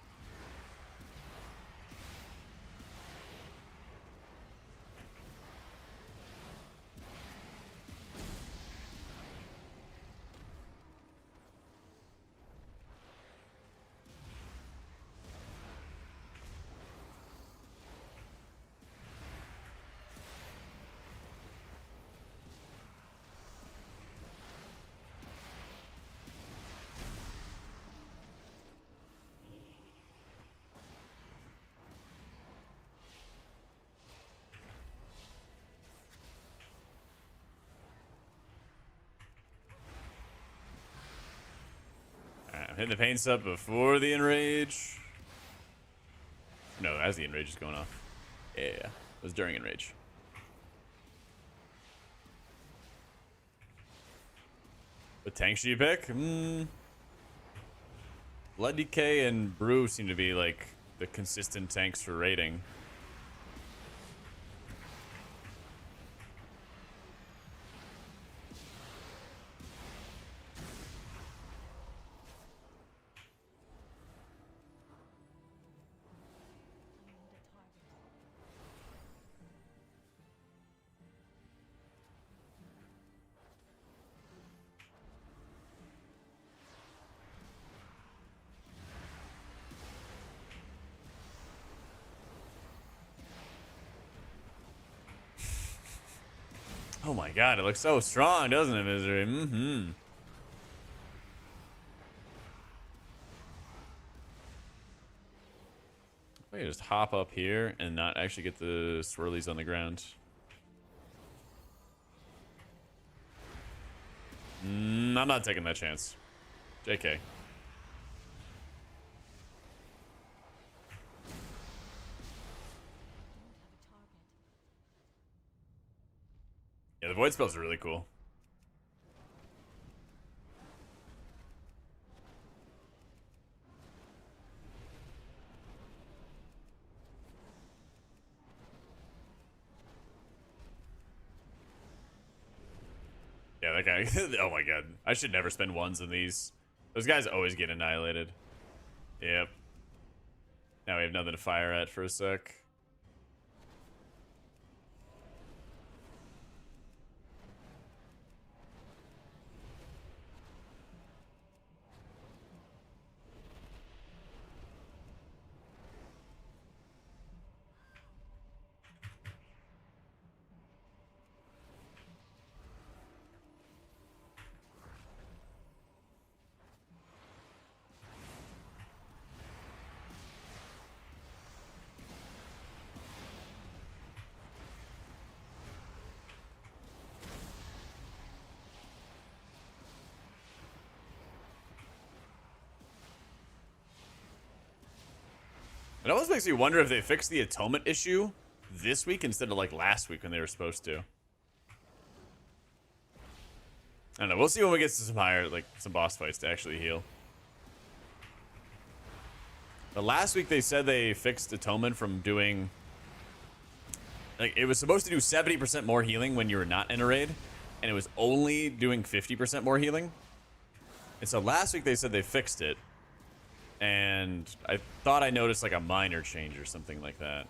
I'm hitting the pain sub before the enrage. No, as the enrage is going off. Yeah, it was during enrage. What tanks do you pick? Blood Decay and Brew seem to be like the consistent tanks for raiding. Oh my god, it looks so strong, doesn't it, Misery? Mm-hmm. I can just hop up here and not actually get the swirlies on the ground. I'm not taking that chance. JK. Yeah, the void spells are really cool. Yeah, that guy. Oh my god. I should never spend ones in these. Those guys always get annihilated. Yep. Now we have nothing to fire at for a sec. It almost makes me wonder if they fixed the atonement issue this week instead of like last week when they were supposed to. I don't know. We'll see when we get to some higher, like some boss fights to actually heal. But last week they said they fixed atonement from doing, like, it was supposed to do 70% more healing when you were not in a raid, and it was only doing 50% more healing. And so last week they said they fixed it. And I thought I noticed like a minor change or something like that,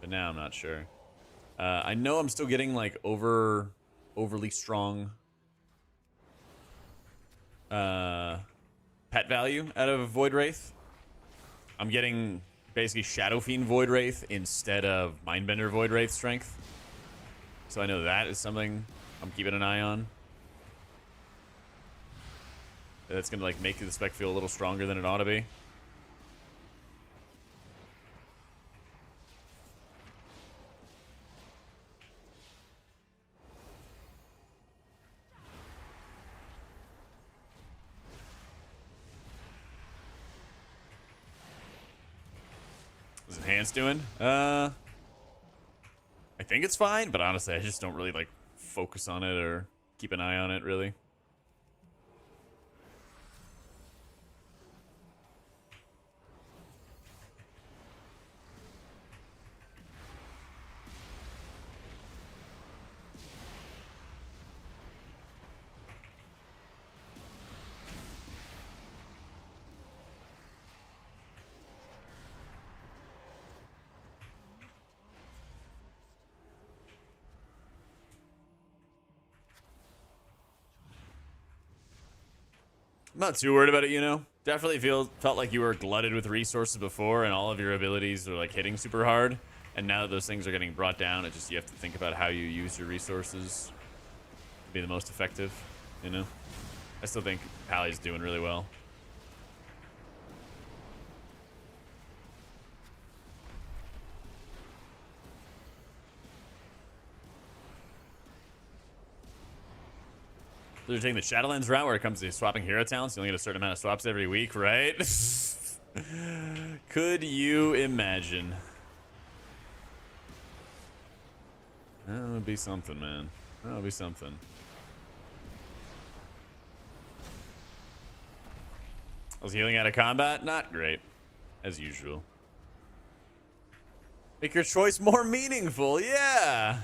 but now I'm not sure. I know I'm still getting like overly strong pet value out of Void Wraith. I'm getting basically Shadow Fiend Void Wraith instead of Mindbender Void Wraith strength. So I know that is something I'm keeping an eye on. That's gonna like make the spec feel a little stronger than it ought to be. What's his hands doing? I think it's fine, but honestly, I just don't really like focus on it or keep an eye on it really. I'm not too worried about it, you know. Definitely felt like you were glutted with resources before, and all of your abilities are like hitting super hard. And now that those things are getting brought down, it just you have to think about how you use your resources to be the most effective. You know, I still think Pally's doing really well. They're taking the Shadowlands route where it comes to swapping hero talents. You only get a certain amount of swaps every week, right? Could you imagine? That would be something, man. That would be something. I was healing out of combat? Not great. As usual. Make your choice more meaningful. Yeah.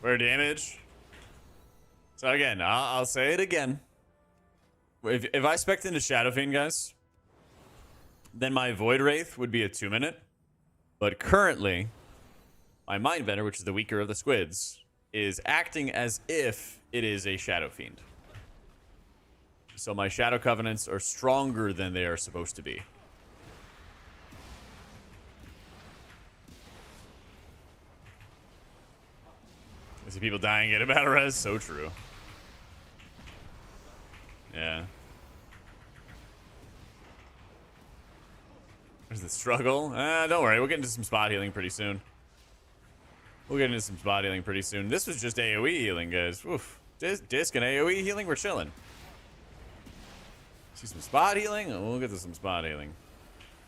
For damage. So again, I'll say it again. If I spec'd into Shadow Fiend, guys, then my Void Wraith would be a 2-minute. But currently, my Mind Bender, which is the weaker of the squids, is acting as if it is a Shadow Fiend. So my Shadow Covenants are stronger than they are supposed to be. I see people dying at a battle res. So true. Yeah. There's the struggle. Don't worry. We'll get into some spot healing pretty soon. This was just AoE healing, guys. Oof. Disc and AoE healing, we're chilling. See some spot healing? Oh, we'll get to some spot healing.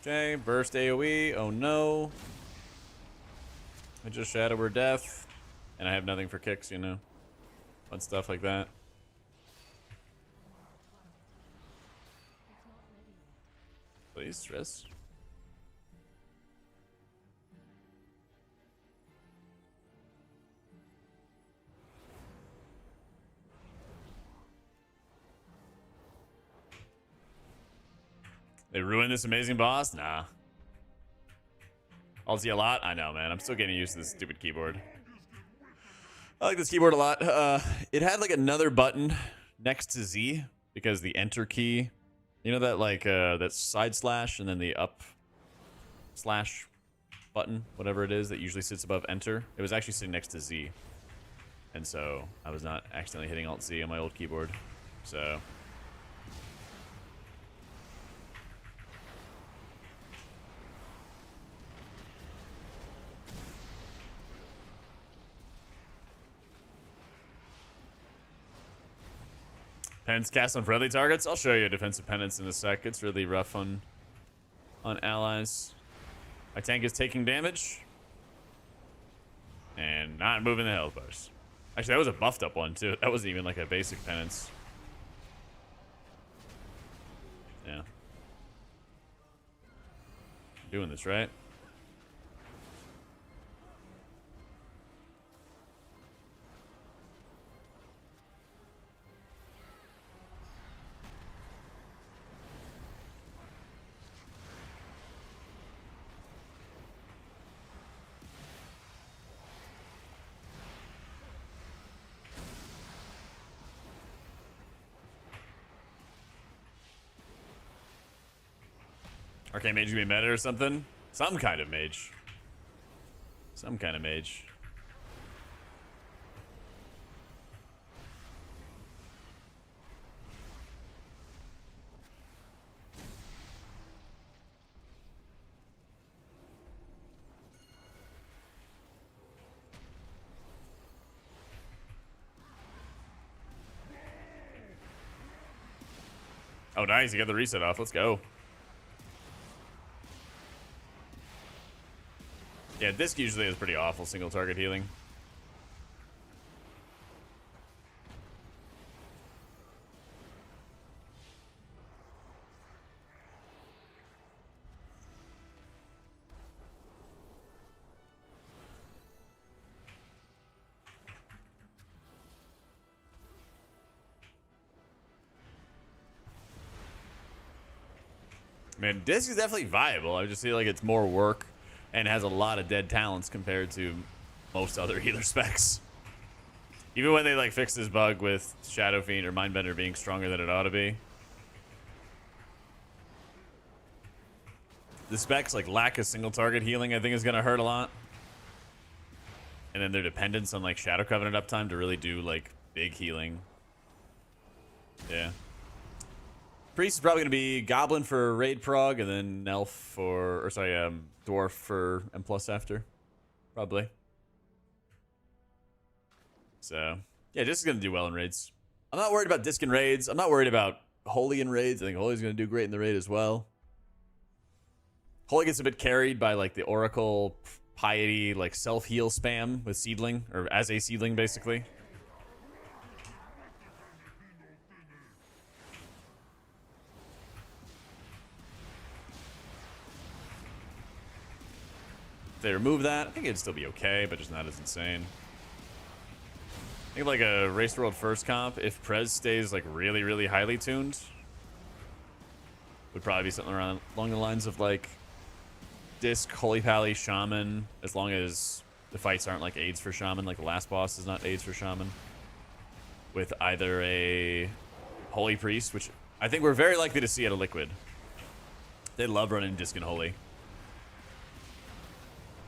Okay, burst AoE. Oh no. I just Shadow her death. And I have nothing for kicks, you know. Fun stuff like that. Please, stress. They ruined this amazing boss? Nah. I'll see a lot? I know, man. I'm still getting used to this stupid keyboard. I like this keyboard a lot. It had like another button next to Z because the enter key, you know that like that side slash and then the up slash button, whatever it is that usually sits above enter. It was actually sitting next to Z. And so I was not accidentally hitting Alt Z on my old keyboard. So penance cast on friendly targets. I'll show you defensive penance in a sec. It's really rough on allies. My tank is taking damage and not moving the health bars. Actually, that was a buffed up one too. That wasn't even like a basic penance. Yeah. Doing this right. Arcane mage gonna be meta or something? Some kind of mage. Some kind of mage. Oh, nice. You got the reset off. Let's go. Yeah, disc usually is pretty awful single target healing. Man, disc is definitely viable. I just feel like it's more work and has a lot of dead talents compared to most other healer specs. Even when they like fix this bug with Shadow Fiend or Mindbender being stronger than it ought to be. The specs like lack of single target healing I think is gonna hurt a lot. And then their dependence on like Shadow Covenant uptime to really do like big healing. Yeah. Priest is probably gonna be Goblin for raid prog and then Elf for, or sorry, Dwarf for M+ after, probably. So yeah, Disc is gonna do well in raids. I'm not worried about Disc in raids. I'm not worried about Holy in raids. I think Holy's gonna do great in the raid as well. Holy gets a bit carried by like the Oracle piety, like self-heal spam with Seedling, or as a Seedling basically. If they remove that, I think it'd still be okay, but just not as insane. I think like a Race World first comp, if Prez stays like really, really highly tuned, would probably be something around along the lines of like Disc, Holy Pally, Shaman, as long as the fights aren't like aids for Shaman, like the last boss is not aids for Shaman. With either a Holy Priest, which I think we're very likely to see at a Liquid. They love running Disc and Holy.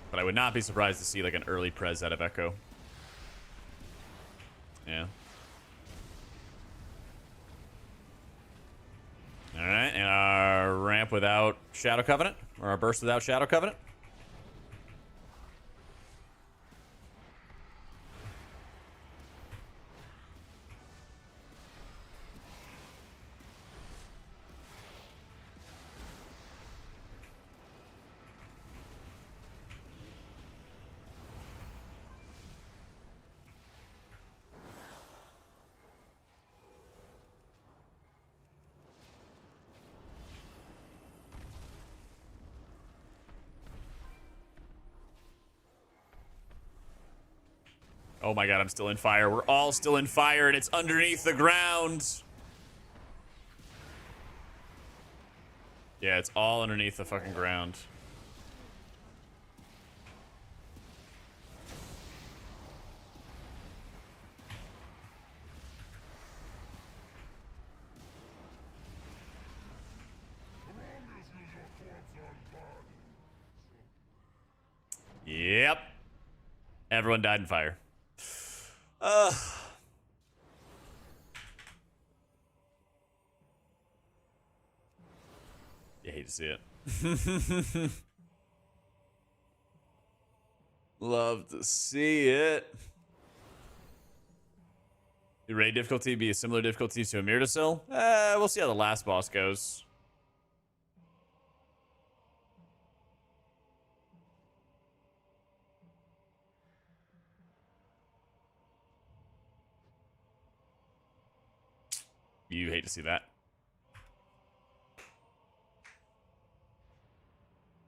But I would not be surprised to see like an early Prez out of Echo. Yeah. Alright, and our ramp without Shadow Covenant, or our burst without Shadow Covenant. Oh my god, I'm still in fire. We're all still in fire, and it's underneath the ground. Yeah, it's all underneath the fucking ground. Everyone died in fire. You hate to see it. Love to see it. The raid difficulty be a similar difficulty to a Mirdasil? We'll see how the last boss goes. You hate to see that.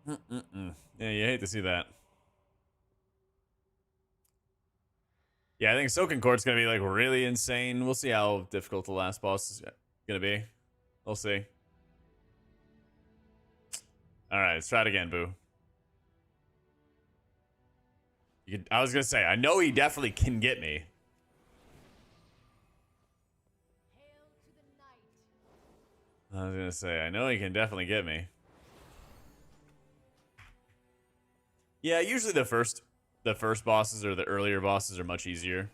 Yeah, you hate to see that. Yeah, I think Soaking Court's gonna be like really insane. We'll see how difficult the last boss is gonna be. We'll see. Alright, let's try it again, Boo. I was gonna say, I know he definitely can get me. Hail to the night. I was gonna say, I know he can definitely get me. Yeah, usually the first bosses or the earlier bosses are much easier.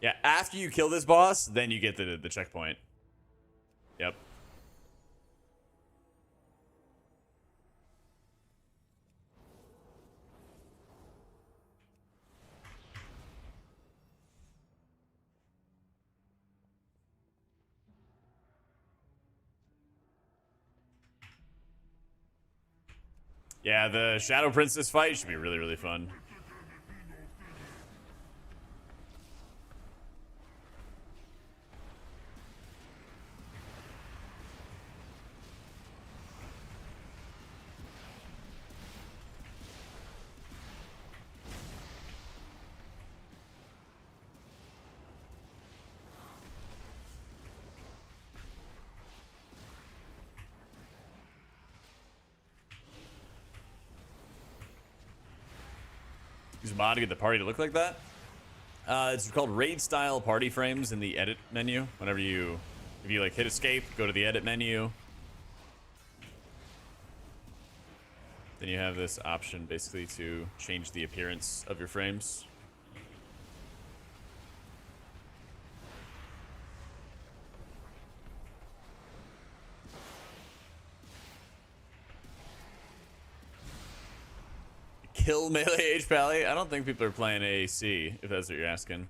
Yeah, after you kill this boss, then you get the checkpoint. Yep. Yeah, the Shadow Princess fight should be really, really fun. Use a mod to get the party to look like that. It's called raid style party frames in the edit menu. Whenever if you like hit escape, go to the edit menu. Then you have this option basically to change the appearance of your frames. Kill melee HPal. I don't think people are playing AAC, if that's what you're asking.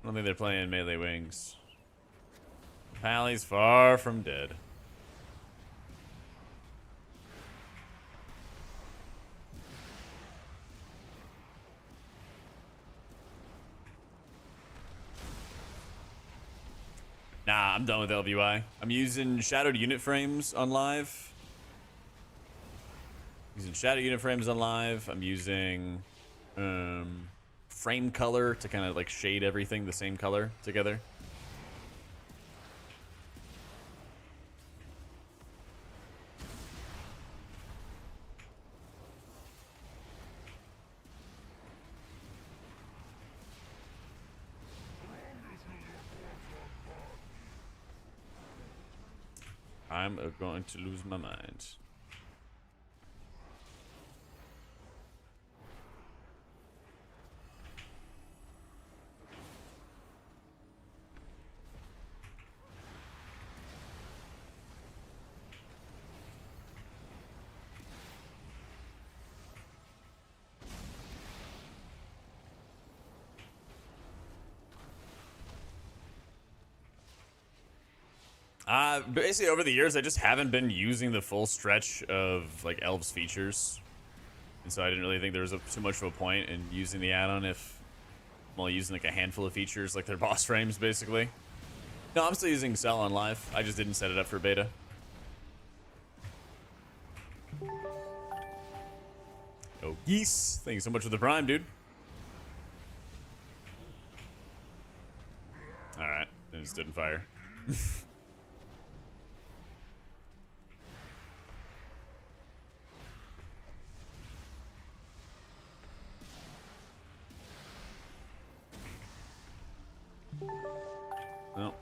I don't think they're playing melee wings. Pally's far from dead. Nah, I'm done with LVY. I'm using shadowed unit frames on live. Using shadow unit frames on live. I'm using frame color to kind of like shade everything the same color together. I'm going to lose my mind. Basically over the years, I just haven't been using the full stretch of like Elves features. And so I didn't really think there was too much of a point in using the add-on if I'm only using like a handful of features, like their boss frames, basically. No, I'm still using Cell on live. I just didn't set it up for beta. Oh, geese. Thank you so much for the prime, dude. Alright, then it stood in fire. No.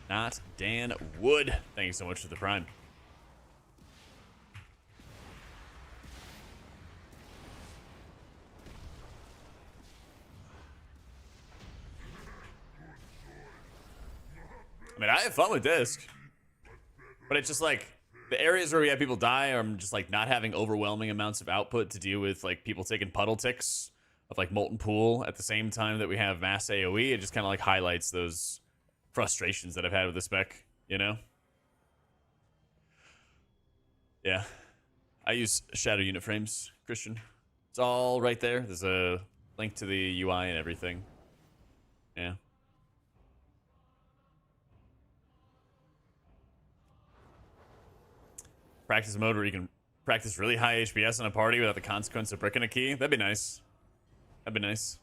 Not Dan Wood. Thank you so much for the prime. I mean, I have fun with Disc. But it's just like, the areas where we have people die are just like not having overwhelming amounts of output to deal with like people taking puddle ticks of like Molten Pool at the same time that we have mass AoE. It just kind of like highlights those frustrations that I've had with the spec, you know? Yeah. I use shadow unit frames, Christian. It's all right there. There's a link to the UI and everything. Yeah. Practice mode where you can practice really high HPS in a party without the consequence of bricking a key. That'd be nice. That'd be nice.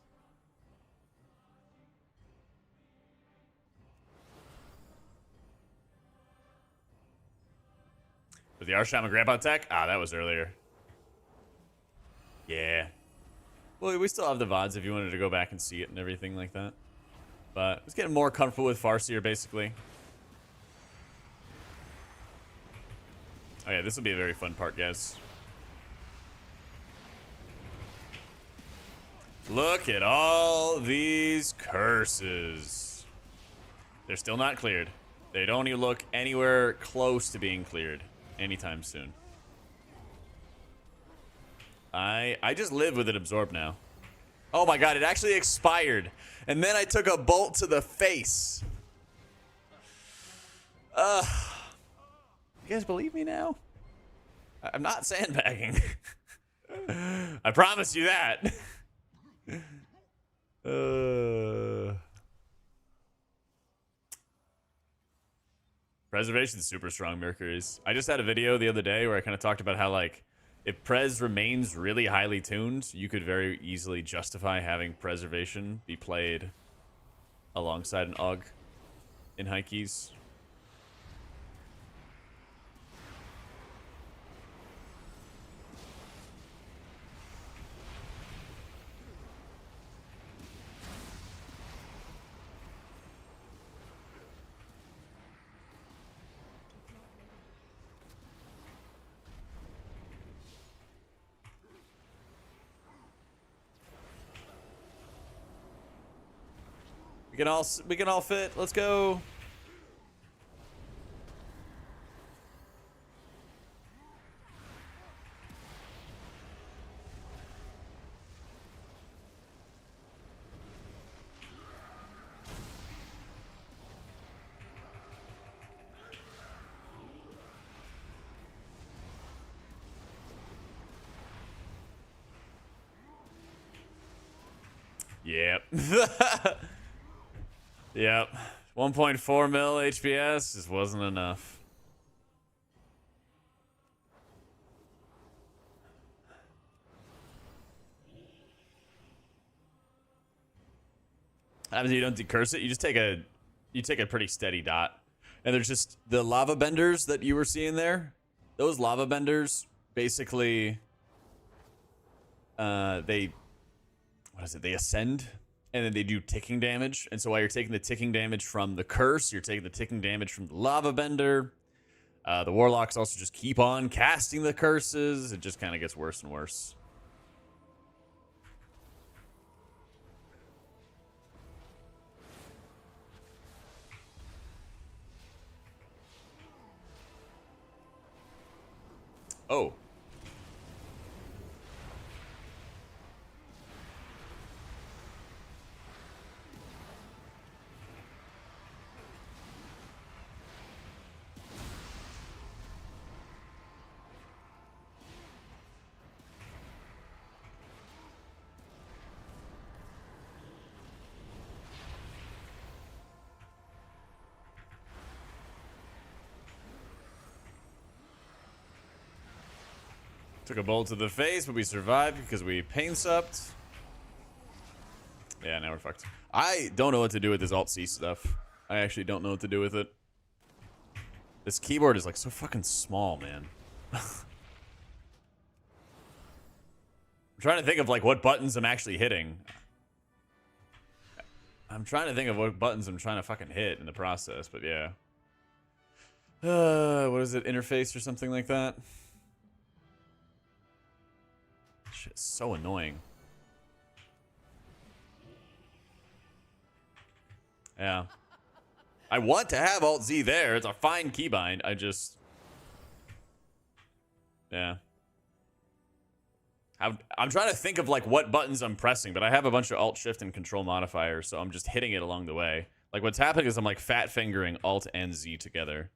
With the RSham and Grampa tech? Ah, that was earlier. Yeah. Well, we still have the VODs if you wanted to go back and see it and everything like that. But I was getting more comfortable with Farseer, basically. Oh yeah, this will be a very fun part, guys. Look at all these curses. They're still not cleared. They don't even look anywhere close to being cleared anytime soon. I just live with it absorbed now. Oh my god, it actually expired. And then I took a bolt to the face. You guys believe me now? I'm not sandbagging. I promise you that. Preservation's super strong, Mercury's. I just had a video the other day where I kind of talked about how, like, if Prez remains really highly tuned, you could very easily justify having Preservation be played alongside an AUG in high keys. We can all fit. Let's go. Yep. Yep. 1.4 mil HPS just wasn't enough. Obviously, you don't decurse it. You just take a pretty steady dot. And there's just the lava benders that you were seeing there. Those lava benders basically they ascend and then they do ticking damage. And so while you're taking the ticking damage from the curse, you're taking the ticking damage from the lava bender. The warlocks also just keep on casting the curses. It just kind of gets worse and worse. Oh. Took a bolt to the face, but we survived because we pain supped. Yeah, now we're fucked. I don't know what to do with this Alt-C stuff. I actually don't know what to do with it. This keyboard is like so fucking small, man. I'm trying to think of like what buttons I'm actually hitting. I'm trying to think of what buttons I'm trying to fucking hit in the process, but yeah. What is it? Interface or something like that? Shit's so annoying. Yeah. I want to have Alt Z there. It's a fine keybind. I just... Yeah. I'm trying to think of like what buttons I'm pressing, but I have a bunch of Alt Shift and Control modifiers, so I'm just hitting it along the way. Like what's happening is I'm like fat fingering Alt and Z together.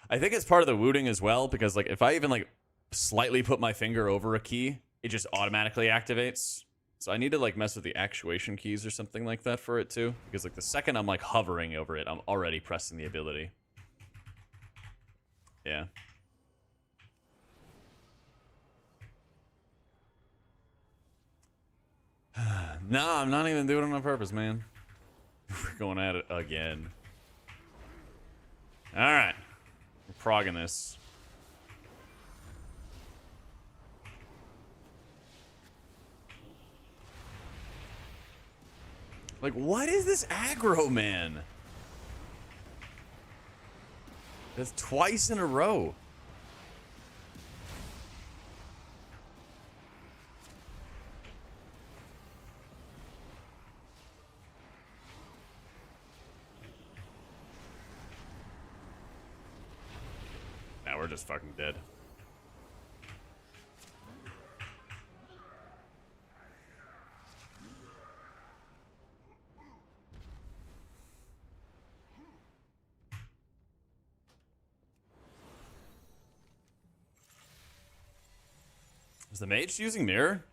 I think it's part of the wooting as well, because like if I even like slightly put my finger over a key, it just automatically activates. So I need to like mess with the actuation keys or something like that for it too, because like the second I'm like hovering over it, I'm already pressing the ability. Yeah. No, I'm not even doing it on purpose, man. We're going at it again. Alright. We're progging this. Like, what is this aggro, man? That's twice in a row. Now we're just fucking dead. Is the mage using mirror?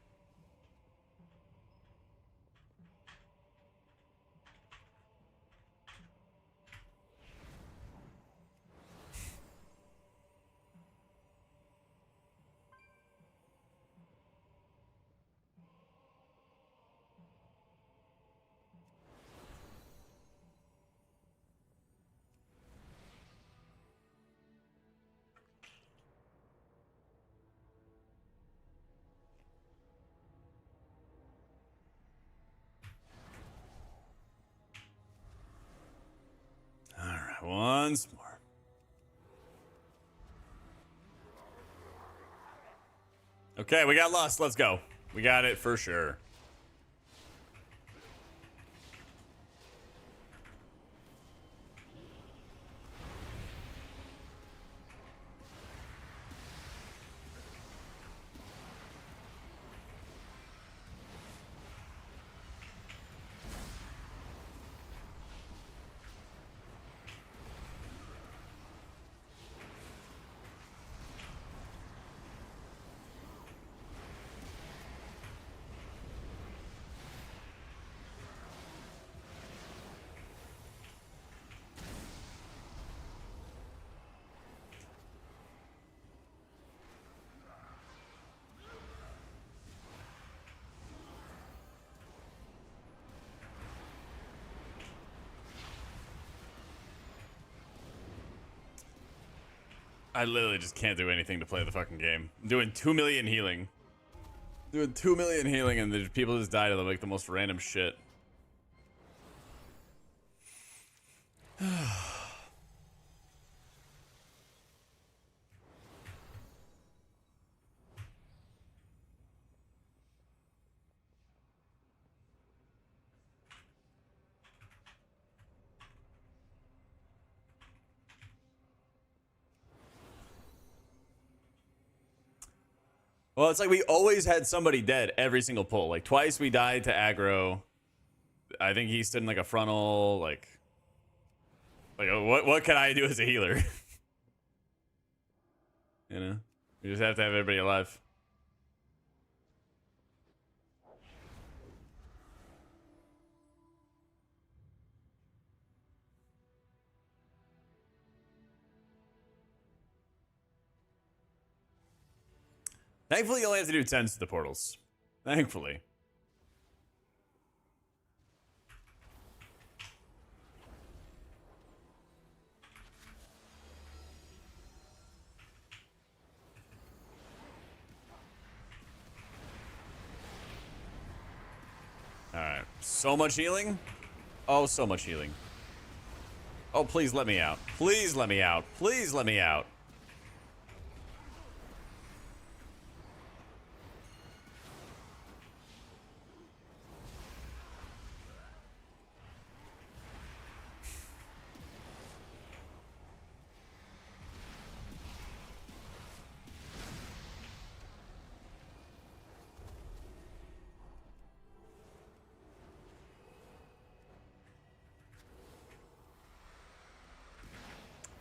Alright, once more. Okay, we got Lust. Let's go. We got it for sure. I literally just can't do anything to play the fucking game. I'm doing 2 million healing. Doing 2 million healing and the people just die to like the most random shit. Well, it's like we always had somebody dead every single pull. Like twice we died to aggro. I think he stood in like a frontal, like what can I do as a healer? You know? We just have to have everybody alive. Thankfully, you only have to do 10s to the portals. Thankfully. Alright. So much healing. Oh, so much healing. Oh, please let me out. Please let me out. Please let me out.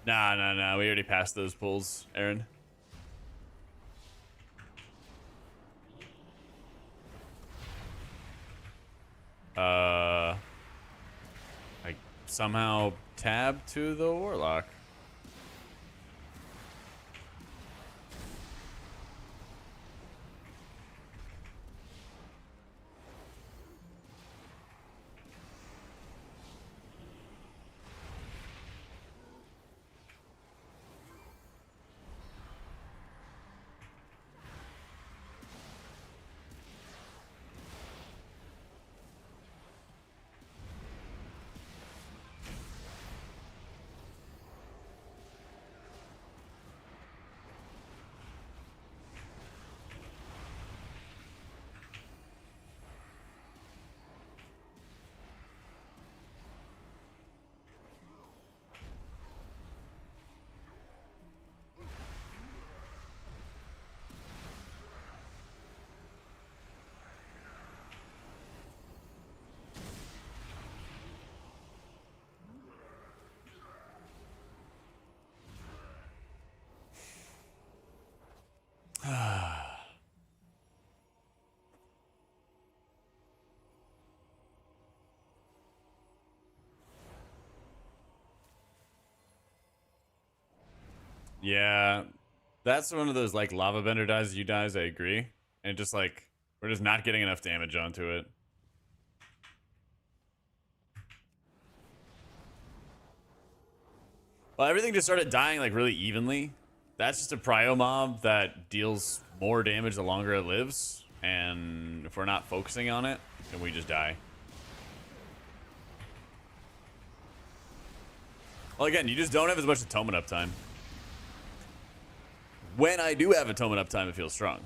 Nah. We already passed those pulls, Aaron. I somehow tab to the Warlock. Yeah, that's one of those like lava bender dies. You dies, I agree, and just like we're just not getting enough damage onto it. Well, everything just started dying like really evenly. That's just a prio mob that deals more damage the longer it lives, and if we're not focusing on it, then we just die. Well, again, you just don't have as much atonement uptime. When I do have atonement uptime, it feels strong.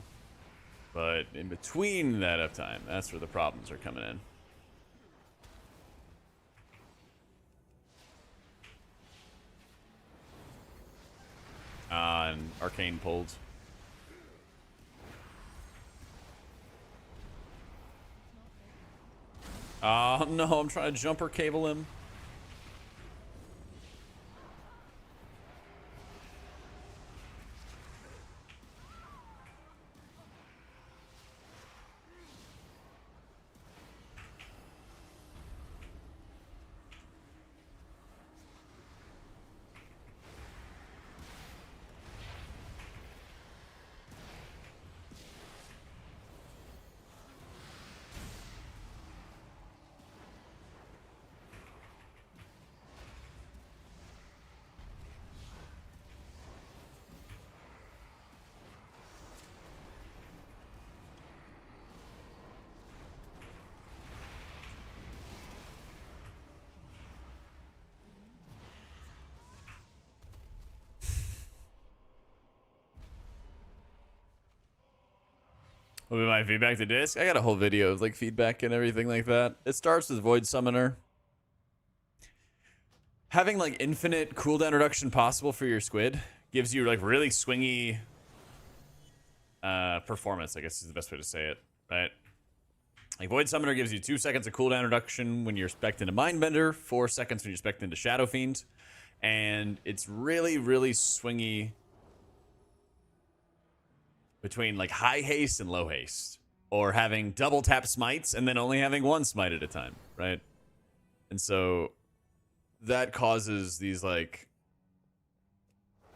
But in between that uptime, that's where the problems are coming in. And Arcane pulled. Oh no, I'm trying to jumper cable him. What will be my feedback to disc? I got a whole video of like feedback and everything like that. It starts with Void Summoner. Having like infinite cooldown reduction possible for your squid gives you like really swingy performance, I guess is the best way to say it, right? Like Void Summoner gives you 2 seconds of cooldown reduction when you're spec'd into Mindbender, 4 seconds when you're spec'd into Shadow Fiend, and it's really, really swingy between like high haste and low haste, or having double tap smites and then only having 1 smite at a time, right? And so that causes these like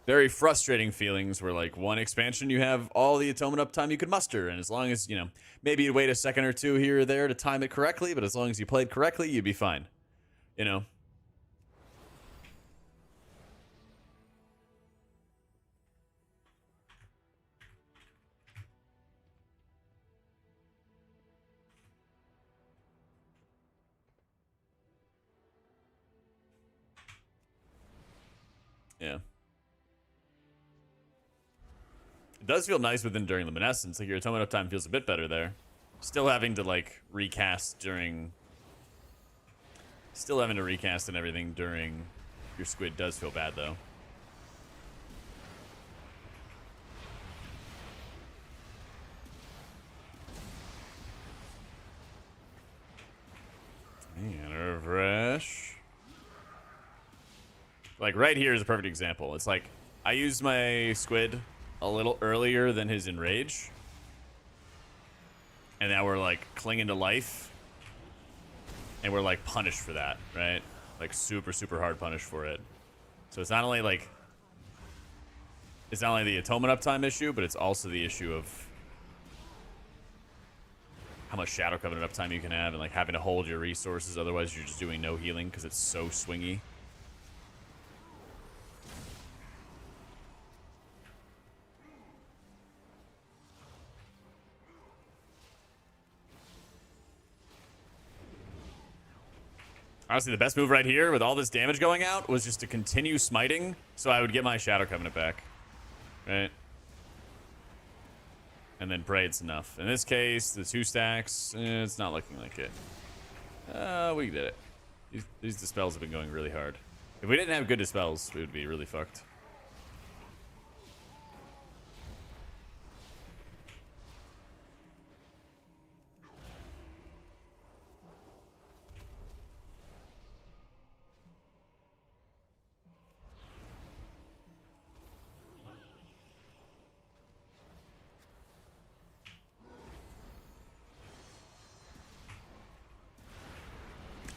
very frustrating feelings where like one expansion you have all the atonement uptime you could muster, and as long as, you know, maybe you'd wait a second or two here or there to time it correctly, but as long as you played correctly, you'd be fine, you know? Yeah. It does feel nice with Enduring Luminescence. Like your atonement uptime feels a bit better there. Still having to like recast during. Still having to recast and everything during your squid does feel bad though. And a refresh. Like right here is a perfect example. It's like I used my squid a little earlier than his enrage. And now we're like clinging to life. And we're like punished for that, right? Like super, super hard punished for it. So it's not only like the atonement uptime issue, but it's also the issue of how much Shadow Covenant uptime you can have and like having to hold your resources. Otherwise, you're just doing no healing because it's so swingy. Honestly, the best move right here with all this damage going out was just to continue smiting so I would get my Shadow Covenant back. Right? And then pray it's enough. In this case, the 2 stacks, it's not looking like it. We did it. These dispels have been going really hard. If we didn't have good dispels, we would be really fucked.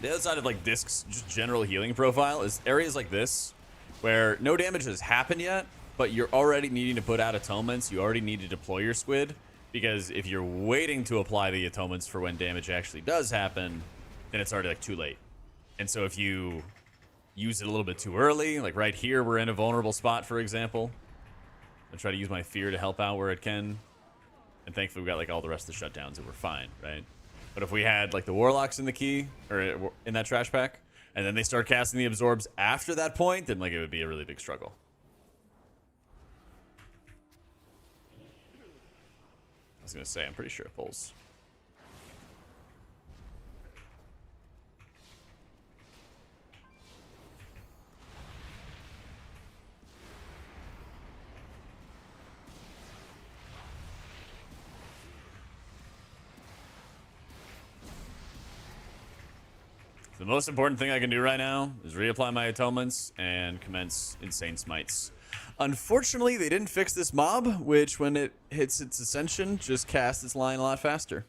The other side of like Disc's just general healing profile is areas like this where no damage has happened yet, but you're already needing to put out atonements. You already need to deploy your squid because if you're waiting to apply the atonements for when damage actually does happen, then it's already like too late. And so if you use it a little bit too early, like right here, we're in a vulnerable spot, for example. I try to use my fear to help out where it can. And thankfully we got like all the rest of the shutdowns and we're fine, right? But if we had like the warlocks in the key or in that trash pack, and then they start casting the absorbs after that point, then like it would be a really big struggle. I was gonna say, I'm pretty sure it pulls. The most important thing I can do right now is reapply my atonements and commence insane smites. Unfortunately, they didn't fix this mob, which when it hits its ascension, just casts its line a lot faster.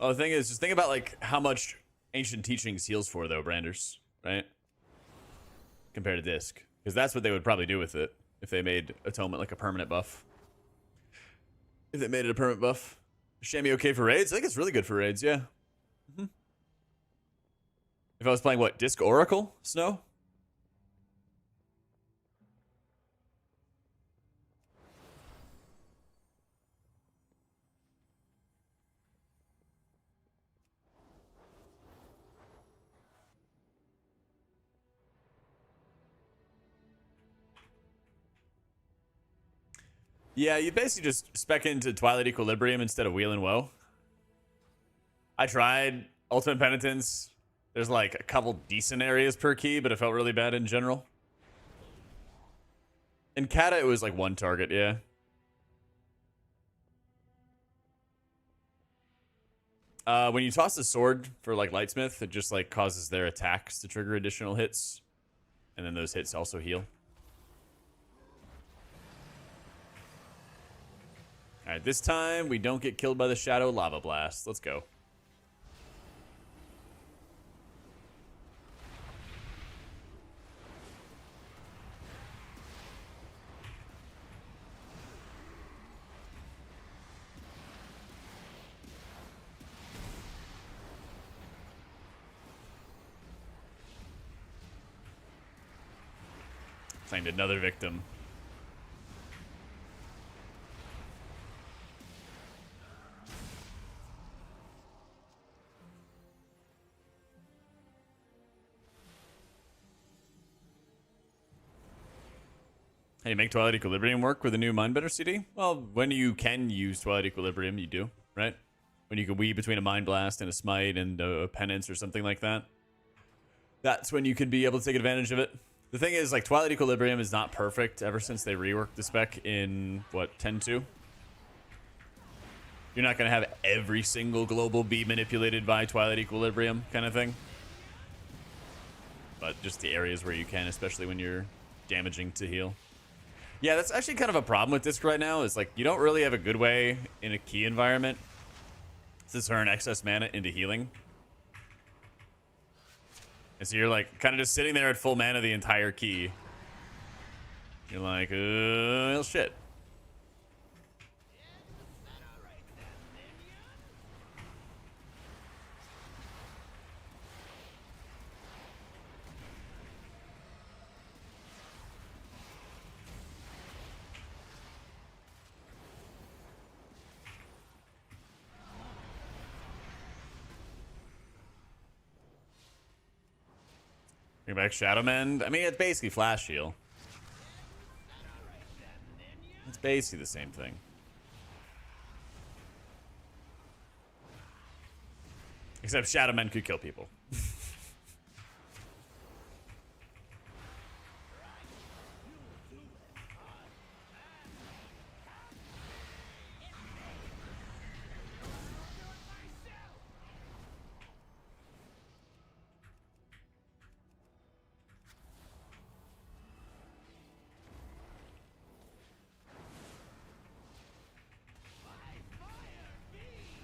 Oh, the thing is, just think about like how much Ancient Teachings heals for, though, Branders, right? Compared to Disc, because that's what they would probably do with it if they made Atonement like a permanent buff. If they made it a permanent buff, Shammy okay for raids? I think it's really good for raids. Yeah. If I was playing what, Disc Oracle Snow? Yeah, you basically just spec into Twilight Equilibrium instead of Wheel and Woe. I tried Ultimate Penitence. There's like a couple decent areas per key, but it felt really bad in general. In Kata, it was like one target, yeah. When you toss the sword for like Lightsmith, it just like causes their attacks to trigger additional hits. And then those hits also heal. Alright, this time we don't get killed by the Shadow Lava Blast. Let's go. Claimed another victim. Hey, make Twilight Equilibrium work with a new Mindbender CD? Well, when you can use Twilight Equilibrium, you do, right? When you can weave between a Mind Blast and a Smite and a Penance or something like that. That's when you can be able to take advantage of it. The thing is, like, Twilight Equilibrium is not perfect ever since they reworked the spec in, what, 10.2? You're not going to have every single global be manipulated by Twilight Equilibrium kind of thing. But just the areas where you can, especially when you're damaging to heal. Yeah, that's actually kind of a problem with Disc right now, is like you don't really have a good way in a key environment to turn excess mana into healing. And so you're like kind of just sitting there at full mana the entire key. You're like, well, shit. Bring back Shadow Mend. I mean, it's basically Flash Heal. It's basically the same thing. Except Shadow Mend could kill people.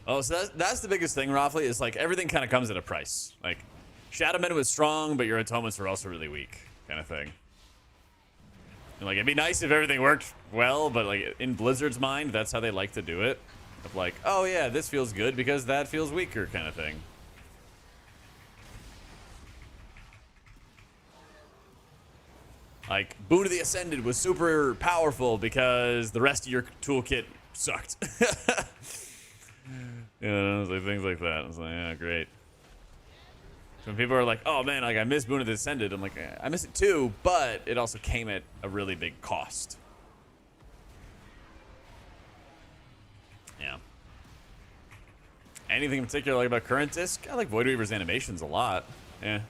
Oh, so that's the biggest thing, Roughly, is like everything kind of comes at a price. Like, Shadow Men was strong, but your atonements were also really weak, kind of thing. And like, it'd be nice if everything worked well, but like in Blizzard's mind, that's how they like to do it. Of like, oh yeah, this feels good because that feels weaker, kind of thing. Like, Boon of the Ascended was super powerful because the rest of your toolkit sucked. You know, like things like that. I was like, yeah, great. So when people are like, oh man, like I miss Boon of the Ascended, I'm like, I miss it too, but it also came at a really big cost. Yeah. Anything in particular like about current disc? I like Void Weaver's animations a lot. Yeah.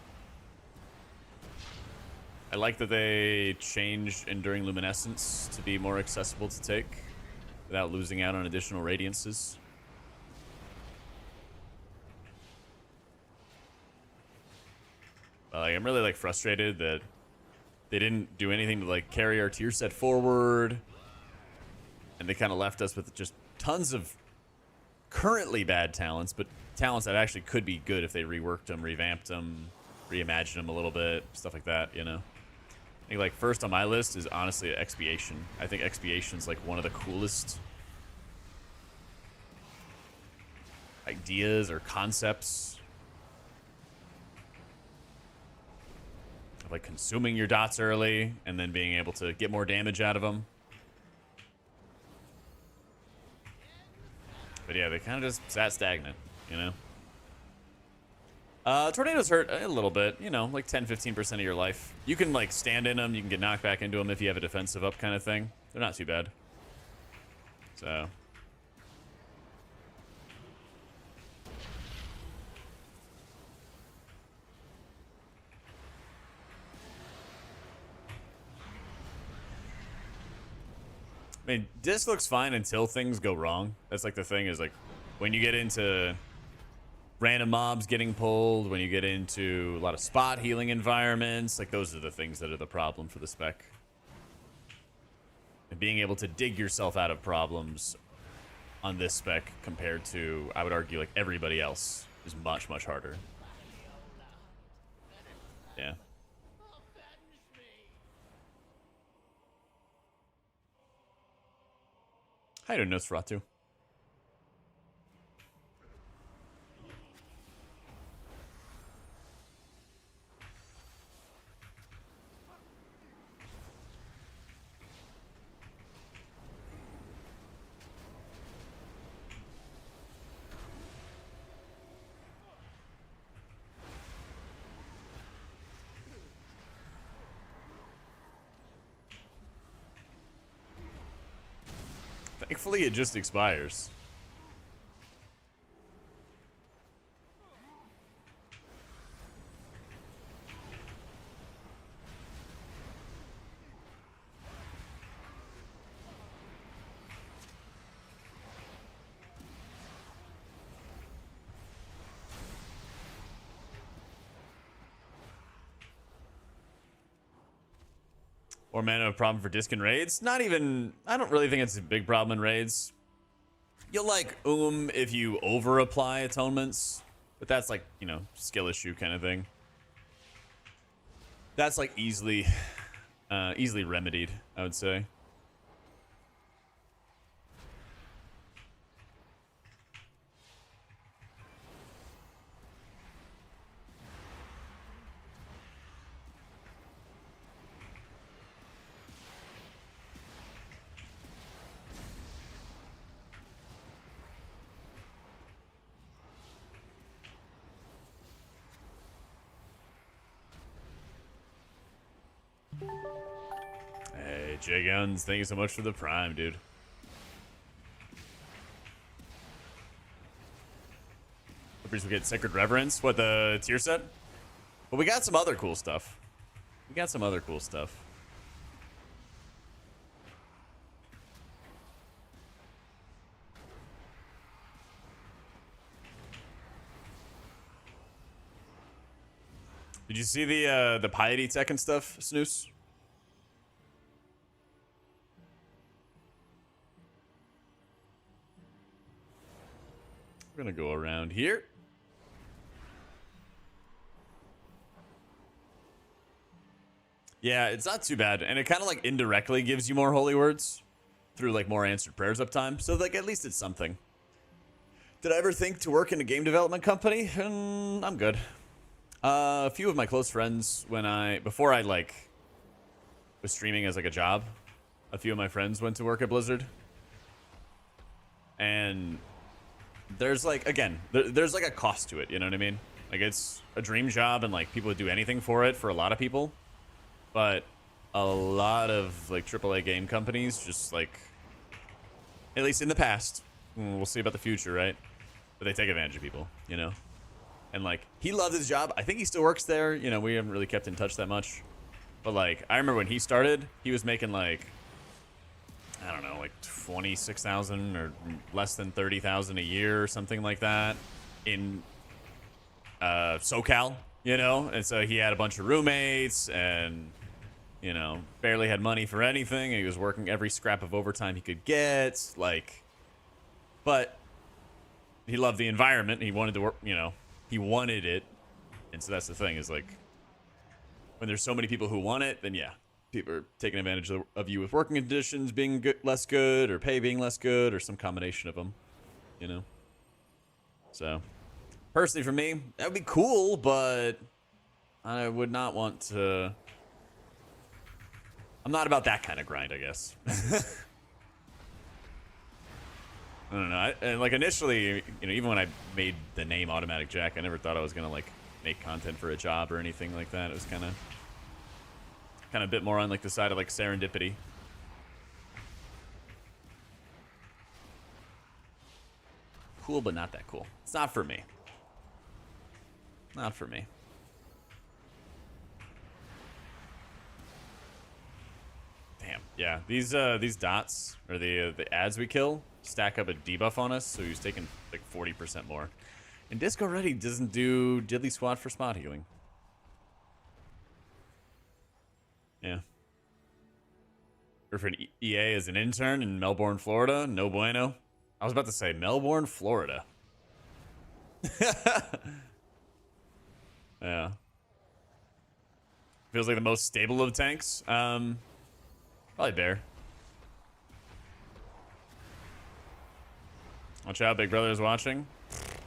I like that they changed Enduring Luminescence to be more accessible to take without losing out on additional radiances. Like, I'm really like frustrated that they didn't do anything to like carry our tier set forward, and they kind of left us with just tons of currently bad talents, but talents that actually could be good if they reworked them, revamped them, reimagined them a little bit, stuff like that, you know. I think like first on my list is honestly Expiation. I think Expiation's like one of the coolest ideas or concepts. Like consuming your dots early and then being able to get more damage out of them. But yeah, they kind of just sat stagnant, you know? Tornadoes hurt a little bit, you know, like 10-15% of your life. You can like stand in them, you can get knocked back into them if you have a defensive up kind of thing. They're not too bad. So... I mean, disc looks fine until things go wrong. That's like the thing is like when you get into random mobs getting pulled, when you get into a lot of spot healing environments, like those are the things that are the problem for the spec. And being able to dig yourself out of problems on this spec compared to, I would argue, like everybody else is much, much harder. Yeah. How you doing, Nosferatu? Thankfully, it just expires. Or mana a problem for disc and raids? Not even. I don't really think it's a big problem in raids. You'll like if you over apply atonements, but that's like, you know, skill issue kind of thing. That's like easily remedied, I would say. Hey, J Guns, thank you so much for the prime, dude. We get Sacred Reverence. What, the tier set? Well, we got some other cool stuff. Did you see the piety tech and stuff, Snooze? We're gonna go around here. Yeah, it's not too bad, and it kind of like indirectly gives you more holy words through like more answered prayers uptime. So like at least it's something. Did I ever think to work in a game development company? I'm good. A few of my close friends, before I like was streaming as like a job, a few of my friends went to work at Blizzard, and there's like, again, there's like a cost to it. You know what I mean? Like it's a dream job, and like people would do anything for it for a lot of people. But a lot of like AAA game companies just like, at least in the past, we'll see about the future, right? But they take advantage of people, you know? And like, he loved his job. I think he still works there. You know, we haven't really kept in touch that much. But like, I remember when he started, he was making like, I don't know, like 26,000 or less than 30,000 a year or something like that in SoCal, you know? And so he had a bunch of roommates and, you know, barely had money for anything. And he was working every scrap of overtime he could get. Like, but he loved the environment. He wanted to work, you know, he wanted it. And so that's the thing is like, when there's so many people who want it, then yeah, people are taking advantage of you with working conditions being less good or pay being less good or some combination of them, you know? So personally for me, that would be cool, but I would not want to. I'm not about that kind of grind, I guess. I don't know. And like initially, you know, even when I made the name AutomaticJak, I never thought I was gonna like make content for a job or anything like that. It was kind of a bit more on like the side of like serendipity. Cool, but not that cool. It's not for me. Not for me. Damn. Yeah. These dots or the ads we kill stack up a debuff on us, so he's taking like 40% more. And Disc already doesn't do diddly squat for spot healing. Yeah. Or for an EA as an intern in Melbourne, Florida. No bueno. I was about to say Melbourne, Florida. Yeah. Feels like the most stable of tanks. Probably Bear. Watch out, Big Brother is watching.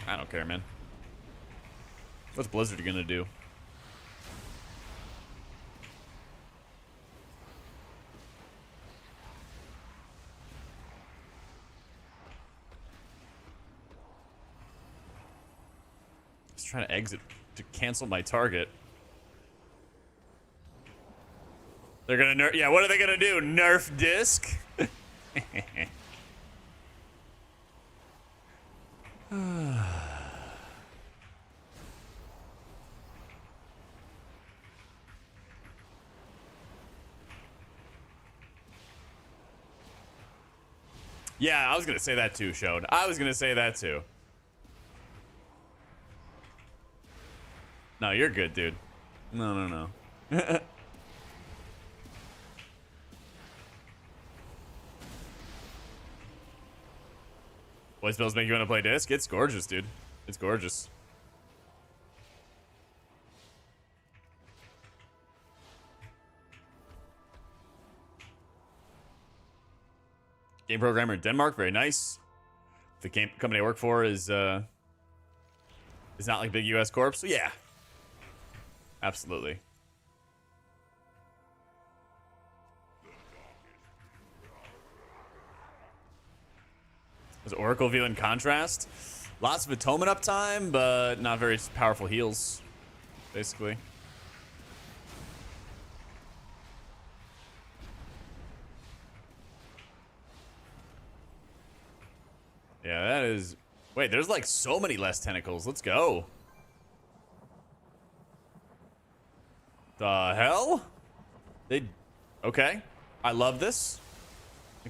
I don't care, man. What's Blizzard gonna do? Just trying to exit to cancel my target. They're gonna nerf. Yeah, what are they gonna do? Nerf disc? Yeah, I was gonna say that too, Shone. I was gonna say that too. No, you're good, dude. No. Voice bills make you want to play disc? It's gorgeous, dude. It's gorgeous. Game programmer in Denmark, very nice. The game company I work for is not like big US corp, so yeah. Absolutely. Was Oracle viewing contrast? Lots of atonement uptime, but not very powerful heals, basically. Yeah, that is... Wait, there's like so many less tentacles. Let's go. The hell? They... Okay. I love this.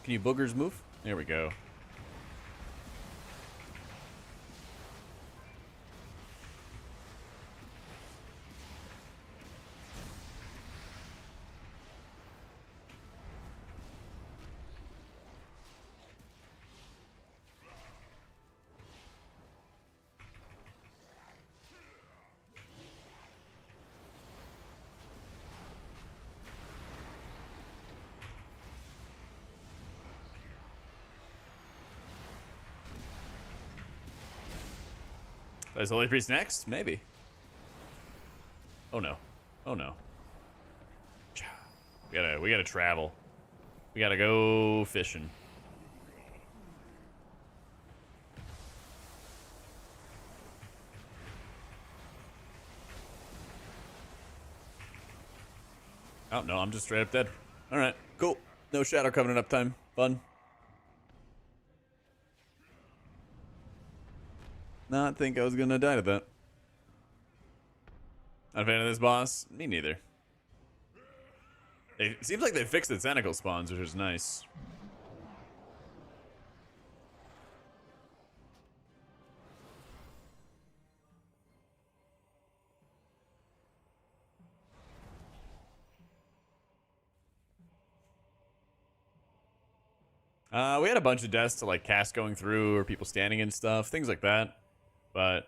Can you boogers move? There we go. Is Holy Priest next? Maybe. Oh no. Oh no. We gotta travel. We gotta go fishing. Oh no, I'm just straight up dead. Alright, cool. No Shadow Covenant uptime. Fun. Not think I was gonna die to that. Not a fan of this boss? Me neither. It seems like they fixed the tentacle spawns, which is nice. We had a bunch of deaths to like cast going through or people standing and stuff, things like that. But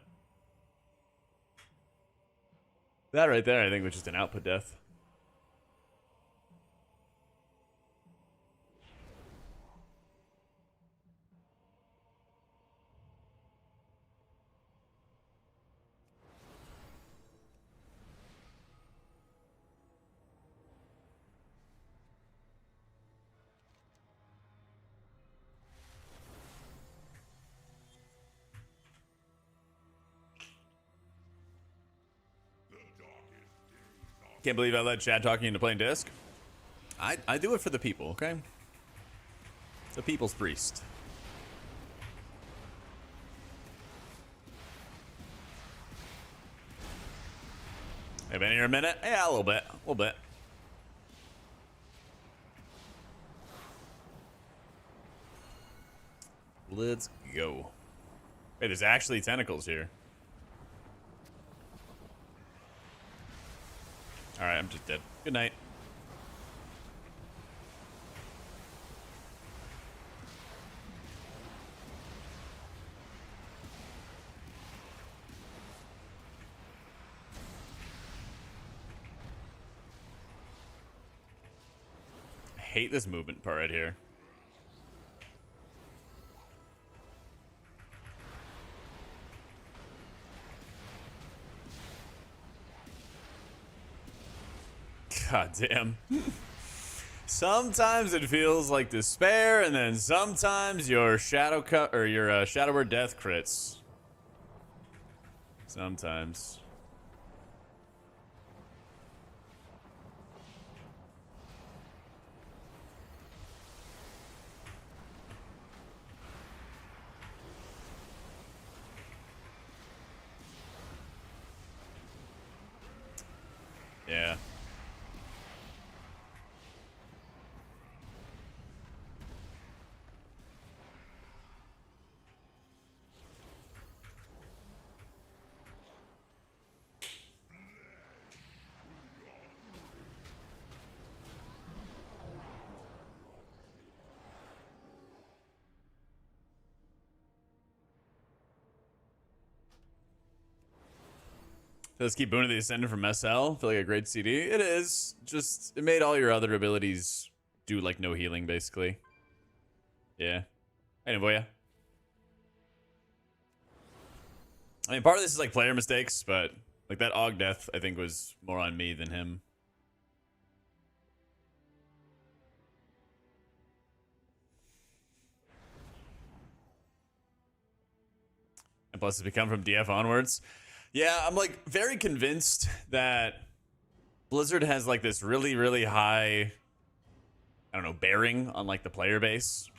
that right there, I think, was just an output death. Can't believe I let Chad talking into playing disc. I do it for the people, okay? The people's priest. Have been here a minute? Yeah, a little bit. A little bit. Let's go. Hey, there's actually tentacles here. Alright, I'm just dead. Good night. I hate this movement part right here. God damn. Sometimes it feels like despair, and then sometimes your shadow cut or your shadow word death crits. Sometimes. Yeah. Let's keep Boon of the Ascendant from SL. Feel like a great CD. It is. Just, it made all your other abilities do like no healing, basically. Yeah. Hey, Navoya. I mean, part of this is like player mistakes, but like that Og death, I think, was more on me than him. And plus, it's become from DF onwards. Yeah, I'm like very convinced that Blizzard has like this really, really high, I don't know, bearing on like the player base.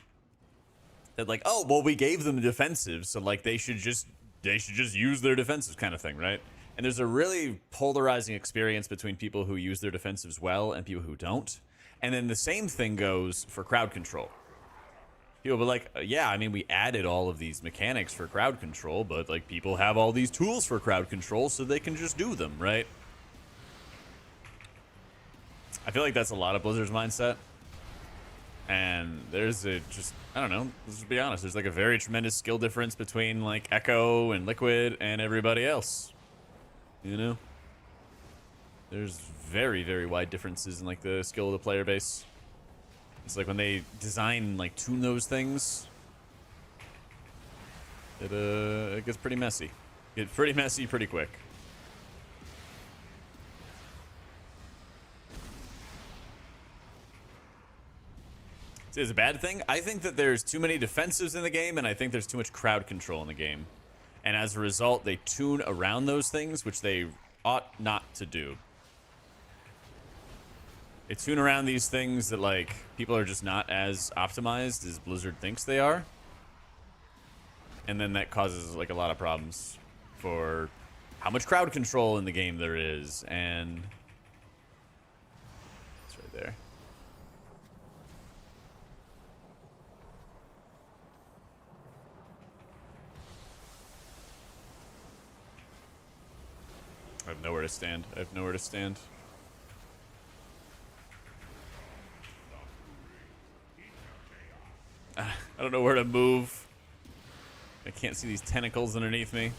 That like, oh, well, we gave them defensive, so like they should just use their defensives kind of thing, right? And there's a really polarizing experience between people who use their defensives well and people who don't. And then the same thing goes for crowd control. People be like, yeah, I mean, we added all of these mechanics for crowd control, but like people have all these tools for crowd control, so they can just do them, right? I feel like that's a lot of Blizzard's mindset. And there's a just, I don't know, let's just be honest, there's like a very tremendous skill difference between like Echo and Liquid and everybody else. You know? There's very, very wide differences in like the skill of the player base. It's like when they design, like tune those things, it gets pretty messy. It's pretty messy pretty quick. Is a bad thing? I think that there's too many defensives in the game, and I think there's too much crowd control in the game. And as a result, they tune around those things, which they ought not to do. They tune around these things that, like, people are just not as optimized as Blizzard thinks they are. And then that causes, like, a lot of problems for how much crowd control in the game there is. And it's right there. I have nowhere to stand. I have nowhere to stand. I don't know where to move. I can't see these tentacles underneath me.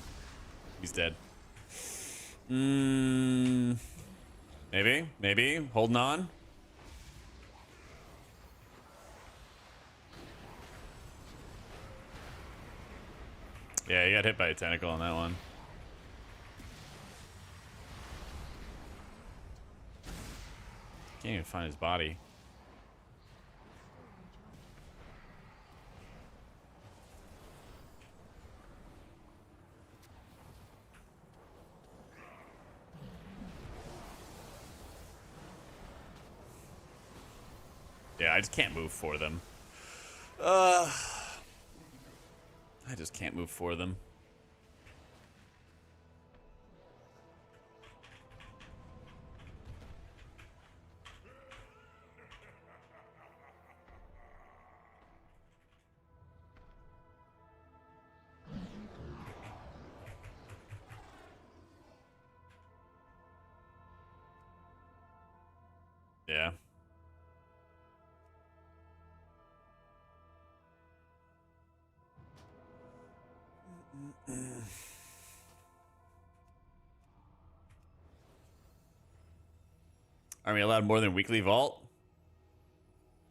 He's dead. Maybe. Holding on. Yeah, he got hit by a tentacle on that one. Can't even find his body. Yeah, I just can't move for them. I just can't move for them. Yeah. Are we allowed more than weekly vault?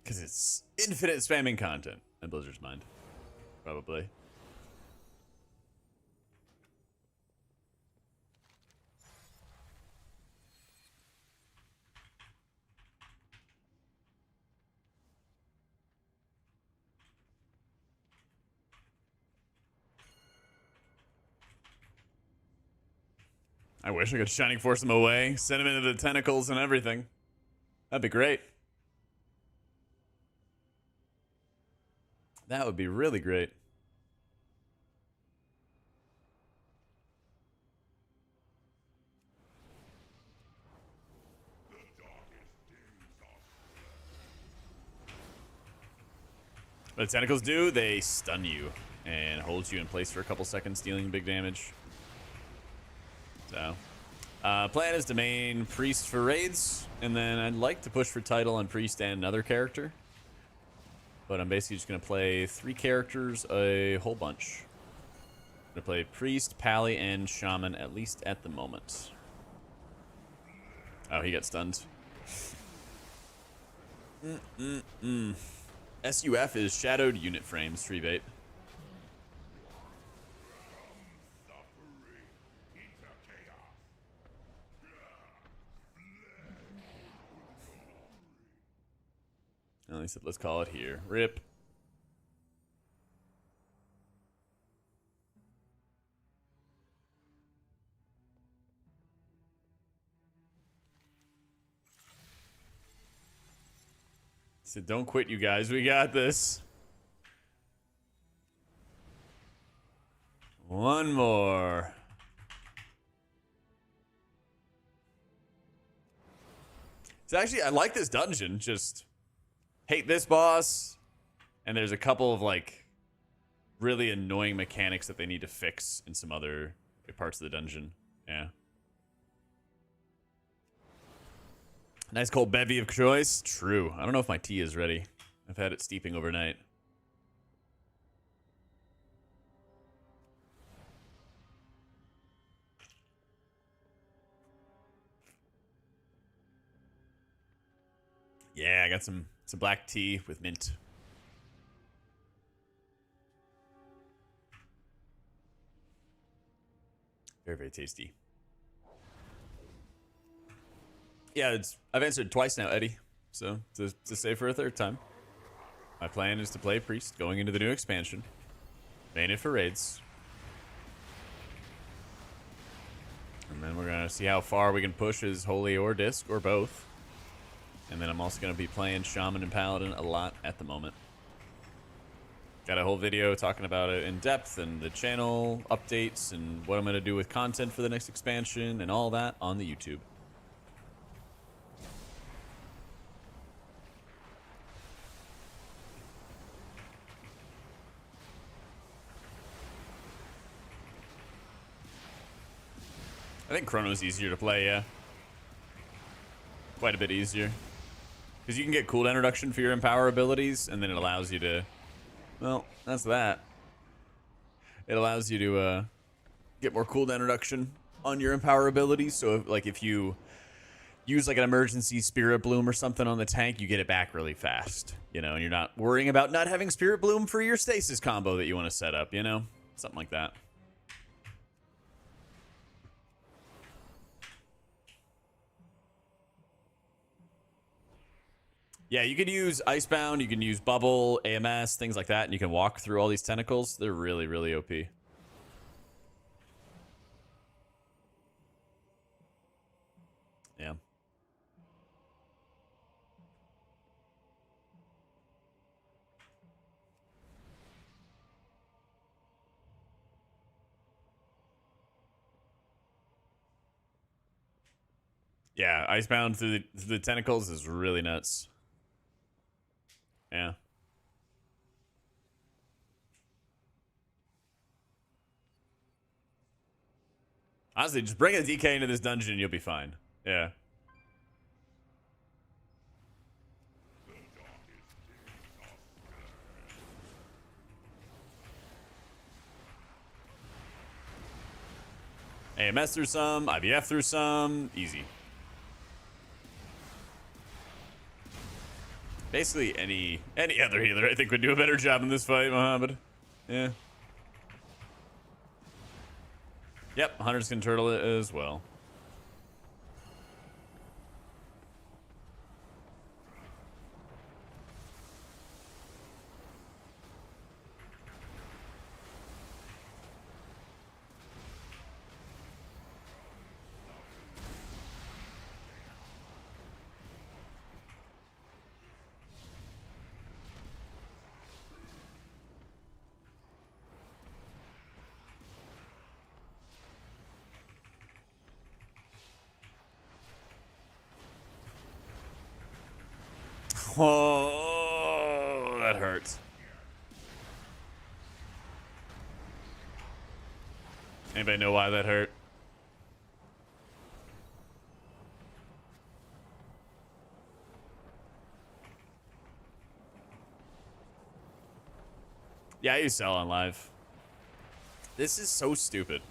Because it's infinite spamming content in Blizzard's mind. Probably. I wish I could Shining Force him away, send him into the tentacles and everything. That'd be great. That would be really great. What the tentacles do, they stun you and hold you in place for a couple seconds, dealing big damage. So, plan is to main Priest for raids, and then I'd like to push for title on Priest and another character. But I'm basically just going to play 3 characters a whole bunch. I'm going to play Priest, Pally, and Shaman, at least at the moment. Oh, he got stunned. SUF is Shadowed Unit Frames, free bait. At least let's call it here. RIP. So don't quit, you guys. We got this. One more. So actually, I like this dungeon. Just hate this boss. And there's a couple of, like, really annoying mechanics that they need to fix in some other parts of the dungeon. Yeah. Nice cold bevy of choice. True. I don't know if my tea is ready. I've had it steeping overnight. Yeah, I got some black tea with mint. Very, very tasty. Yeah, I've answered twice now, Eddie. So, to say for a third time. My plan is to play Priest going into the new expansion. Main it for raids. And then we're going to see how far we can push as Holy or Disc, or both. And then I'm also going to be playing Shaman and Paladin a lot at the moment. Got a whole video talking about it in depth, and the channel updates, and what I'm going to do with content for the next expansion, and all that on the YouTube. I think Chrono's easier to play, yeah. Quite a bit easier. Because you can get cooldown reduction for your Empower abilities, and then it allows you to... Well, that's that. It allows you to get more cooldown reduction on your Empower abilities. So, if you use, like, an emergency Spirit Bloom or something on the tank, you get it back really fast. You know, and you're not worrying about not having Spirit Bloom for your Stasis combo that you want to set up, you know? Something like that. Yeah, you could use Icebound, you can use Bubble, AMS, things like that, and you can walk through all these tentacles. They're really, really OP. Yeah. Yeah, Icebound through the tentacles is really nuts. Yeah. Honestly, just bring a DK into this dungeon and you'll be fine. Yeah. AMS through some, IVF through some, easy. Basically, any other healer, I think, would do a better job in this fight, Mohammed. Yeah. Yep, Hunter's can turtle it as well. Oh, that hurts. Anybody know why that hurt? Yeah, I use sell on live. This is so stupid.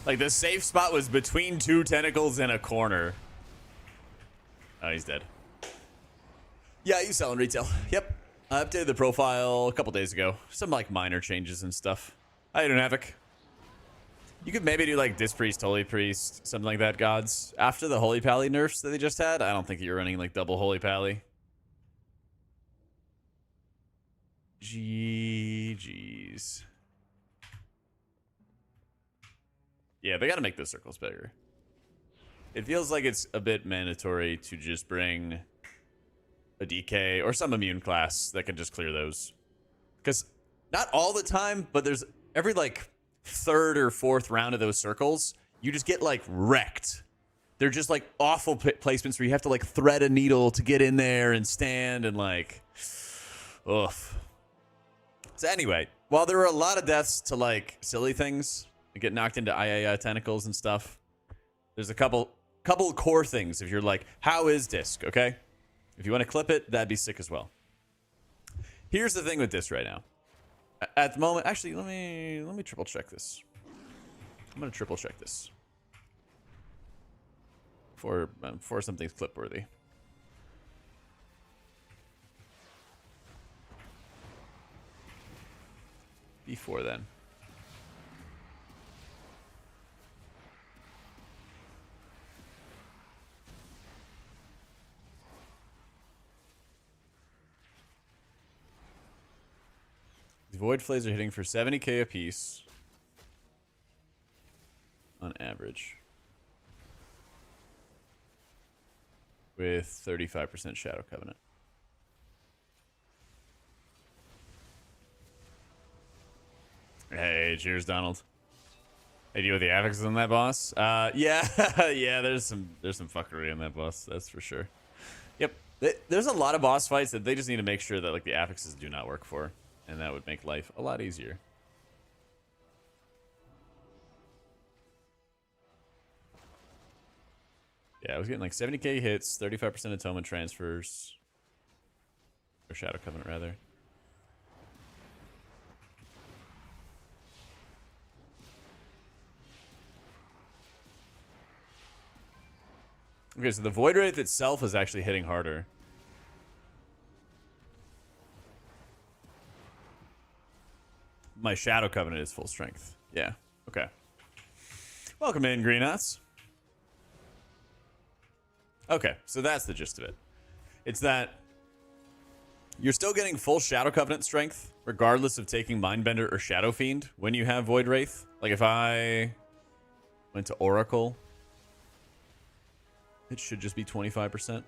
Like, the safe spot was between two tentacles in a corner. Oh, he's dead. Yeah, you sell in retail. Yep. I updated the profile a couple days ago. Some, like, minor changes and stuff. How you doing, Havoc? You could maybe do, like, Dispriest, Holy Priest, something like that, gods. After the Holy Pally nerfs that they just had, I don't think you're running, like, double Holy Pally. GG's. Yeah, they gotta make those circles bigger. It feels like it's a bit mandatory to just bring a DK or some immune class that can just clear those. Because not all the time, but there's every like third or fourth round of those circles, you just get like wrecked. They're just like awful placements where you have to like thread a needle to get in there and stand and like, ugh. So anyway, while there were a lot of deaths to like silly things, get knocked into II tentacles and stuff, there's a couple core things. If you're like, how is disc? Okay, if you want to clip it, that'd be sick as well. Here's the thing with this right now. At the moment, actually, let me triple check this. I'm gonna triple check this for something's clip worthy. Before then. Void Flays are hitting for 70k a piece on average, with 35% Shadow Covenant. Hey, cheers, Donald. Hey, deal with the affixes on that boss? Yeah, yeah. There's some fuckery on that boss. That's for sure. Yep. There's a lot of boss fights that they just need to make sure that like the affixes do not work for. And that would make life a lot easier. Yeah, I was getting like 70k hits, 35% atonement transfers. Or Shadow Covenant, rather. Okay, so the Void Wraith itself is actually hitting harder. My Shadow Covenant is full strength. Yeah. Okay. Welcome in, Green Nuts. Okay, so that's the gist of it. It's that you're still getting full Shadow Covenant strength, regardless of taking Mindbender or Shadow Fiend when you have Void Wraith. Like if I went to Oracle, it should just be 25%.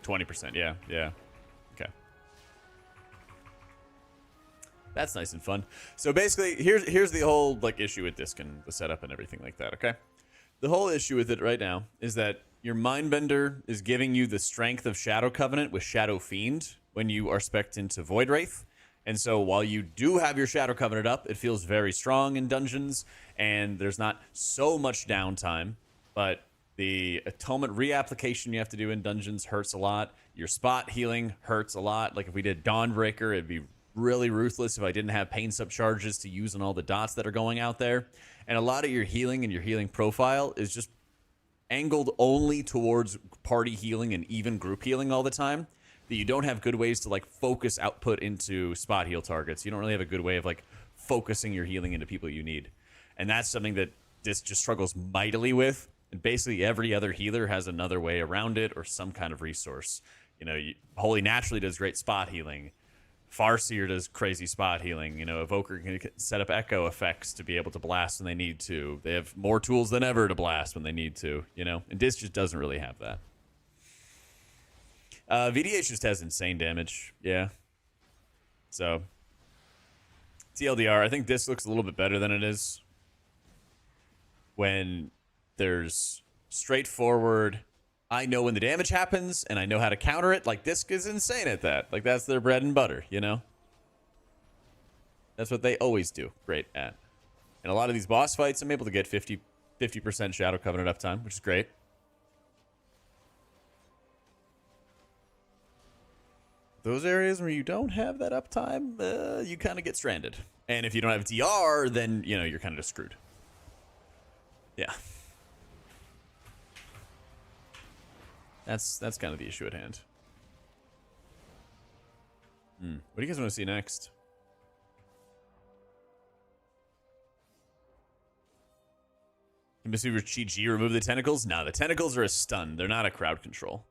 20%, yeah. Okay. That's nice and fun. So basically, here's the whole like issue with disc and the setup and everything like that, okay? The whole issue with it right now is that your Mindbender is giving you the strength of Shadow Covenant with Shadow Fiend when you are spec'd into Void Wraith. And so while you do have your Shadow Covenant up, it feels very strong in dungeons, and there's not so much downtime, but the atonement reapplication you have to do in dungeons hurts a lot. Your spot healing hurts a lot. Like if we did Dawnbreaker, it'd be really ruthless if I didn't have pain sub charges to use on all the dots that are going out there. And a lot of your healing and your healing profile is just angled only towards party healing and even group healing all the time, that you don't have good ways to like focus output into spot heal targets. You don't really have a good way of like focusing your healing into people you need. And that's something that this just struggles mightily with. And basically every other healer has another way around it or some kind of resource. You know, Holy Naturally does great spot healing. Farseer does crazy spot healing. You know, Evoker can set up echo effects to be able to blast when they need to. They have more tools than ever to blast when they need to, you know. And Disc just doesn't really have that. VDH just has insane damage, yeah. So, TLDR, I think this looks a little bit better than it is when there's straightforward, I know when the damage happens and I know how to counter it. Like, Disc is insane at that. Like, that's their bread and butter, you know? That's what they always do great at. And a lot of these boss fights, I'm able to get 50% Shadow Covenant uptime, which is great. Those areas where you don't have that uptime, you kind of get stranded. And if you don't have DR, then, you know, you're kind of just screwed. Yeah. That's kind of the issue at hand. What do you guys want to see next? Can Misuva Chi-Ji remove the tentacles? No, the tentacles are a stun. They're not a crowd control.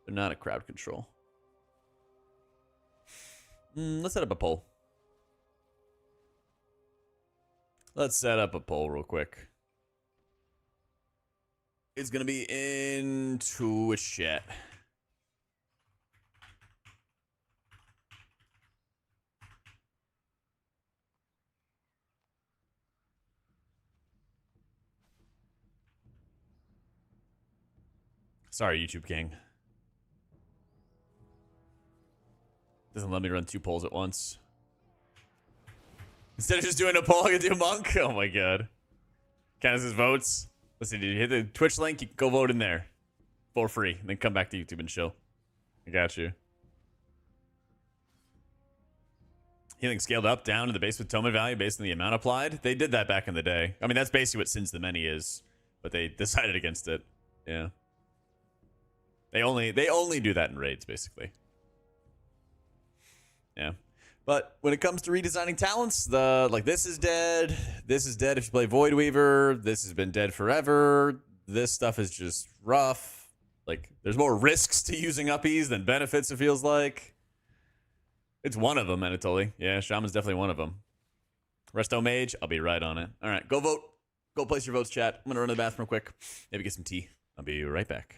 They're not a crowd control. Let's set up a poll. Let's set up a poll real quick. It's going to be in Twitch chat. Sorry, YouTube gang. Doesn't let me run 2 polls at once. Instead of just doing a poll, I can do a monk. Oh my god. Counts as votes. Listen, dude, you hit the Twitch link, you can go vote in there. For free. And then come back to YouTube and chill. I got you. Healing scaled up, down to the base with Toma value based on the amount applied. They did that back in the day. I mean, that's basically what Sins the Many is. But they decided against it. Yeah. They only do that in raids, basically. Yeah. But when it comes to redesigning talents, this is dead. This is dead if you play Void Weaver. This has been dead forever. This stuff is just rough. Like, there's more risks to using uppies than benefits, it feels like. It's one of them, Anatoly. Yeah, Shaman's definitely one of them. Resto Mage, I'll be right on it. All right, go vote. Go place your votes, chat. I'm going to run to the bathroom real quick. Maybe get some tea. I'll be right back.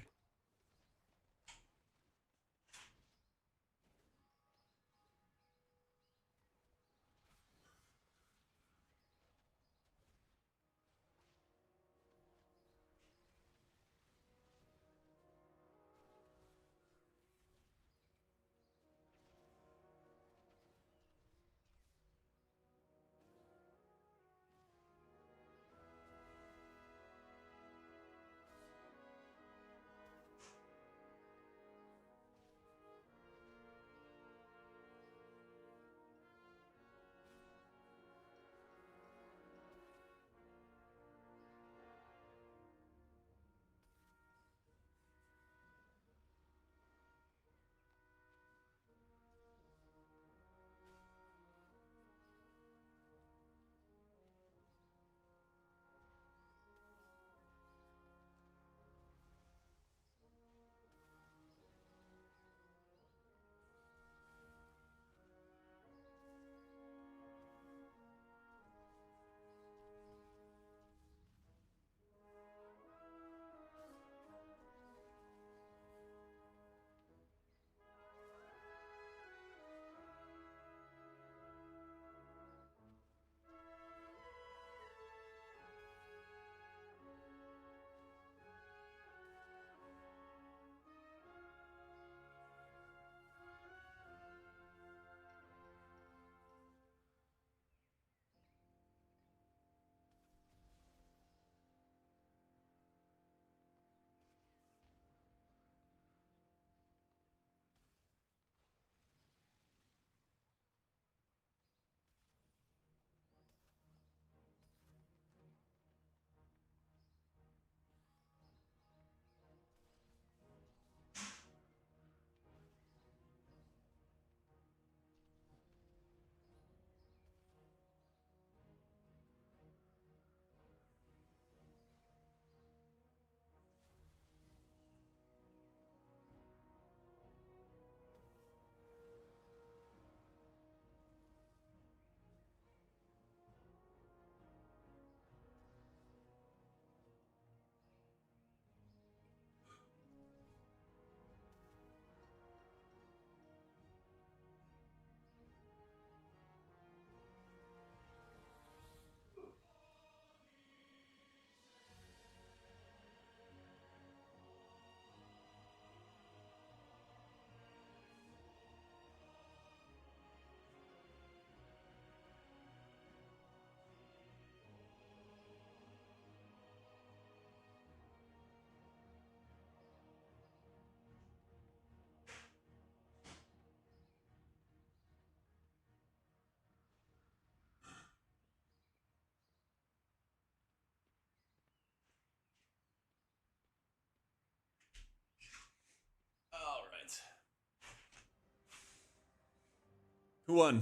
Who won?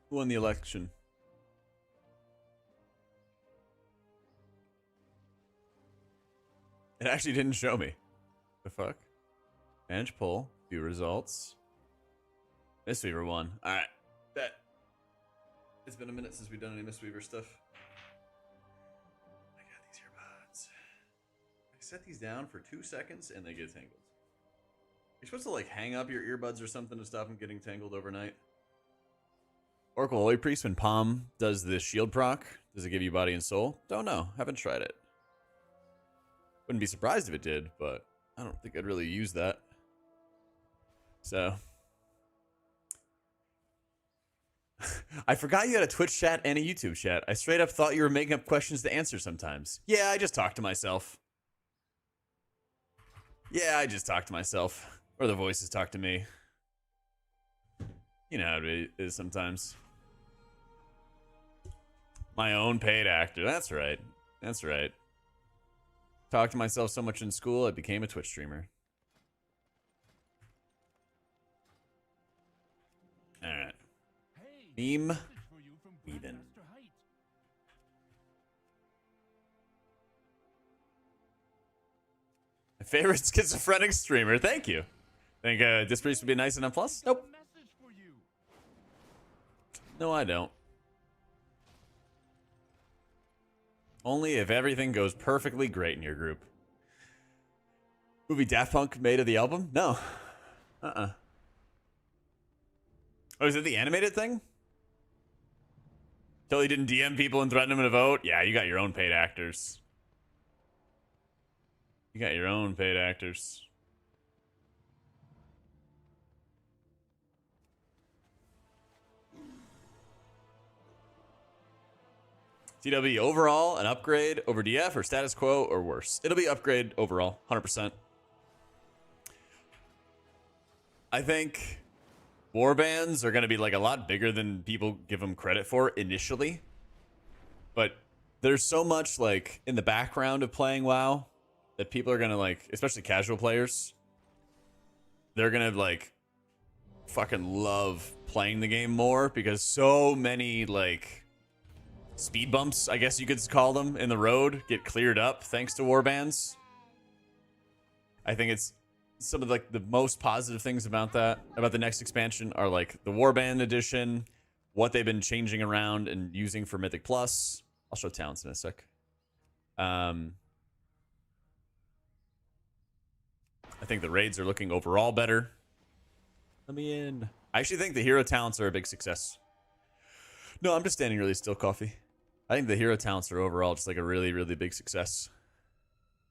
Who won the election? It actually didn't show me. The fuck? Manage poll. View results. Mistweaver won. Alright. Bet. It's been a minute since we've done any Mistweaver stuff. I got these earbuds. I set these down for 2 seconds and they get tangled. You're supposed to like hang up your earbuds or something to stop them getting tangled overnight. Oracle Holy Priest, when Palm does the shield proc, does it give you body and soul? Don't know. Haven't tried it. Wouldn't be surprised if it did, but I don't think I'd really use that. So. I forgot you had a Twitch chat and a YouTube chat. I straight up thought you were making up questions to answer sometimes. Yeah, I just talk to myself. Yeah, I just talk to myself. Or the voices talk to me. You know how it is sometimes. My own paid actor. That's right. That's right. Talked to myself so much in school, I became a Twitch streamer. Alright. Meme weaving. My favorite schizophrenic streamer. Thank you. Think this priest would be nice enough plus? Nope. No, I don't. Only if everything goes perfectly great in your group. Movie Daft Punk made of the album? No. Oh, is it the animated thing? Totally didn't DM people and threaten them to vote? Yeah, you got your own paid actors. You got your own paid actors. TW overall, an upgrade over DF or status quo or worse? It'll be upgrade overall, 100%. I think warbands are going to be like a lot bigger than people give them credit for initially. But there's so much like in the background of playing WoW that people are going to like, especially casual players, they're going to like fucking love playing the game more because so many like speed bumps, I guess you could call them, in the road get cleared up thanks to warbands. I think it's some of like the most positive things about that, about the next expansion, are like the warband edition, what they've been changing around and using for Mythic Plus. I'll show talents in a sec. I think the raids are looking overall better. Let me in. I actually think the hero talents are a big success. No, I'm just standing really still, coffee. I think the hero talents are overall just like a really, really big success.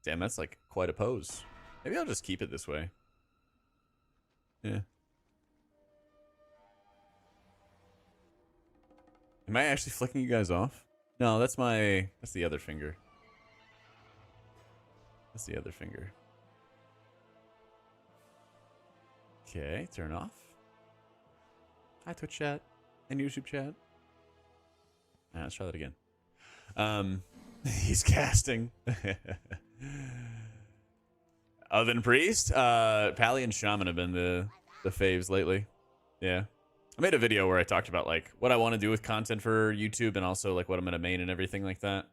Damn, that's like quite a pose. Maybe I'll just keep it this way. Yeah. Am I actually flicking you guys off? No, that's the other finger. That's the other finger. Okay, turn off. Hi, Twitch chat and YouTube chat. Let's try that again. He's casting. Other than Priest, Pally and Shaman have been the faves lately. Yeah. I made a video where I talked about like what I want to do with content for YouTube and also like what I'm gonna main and everything like that.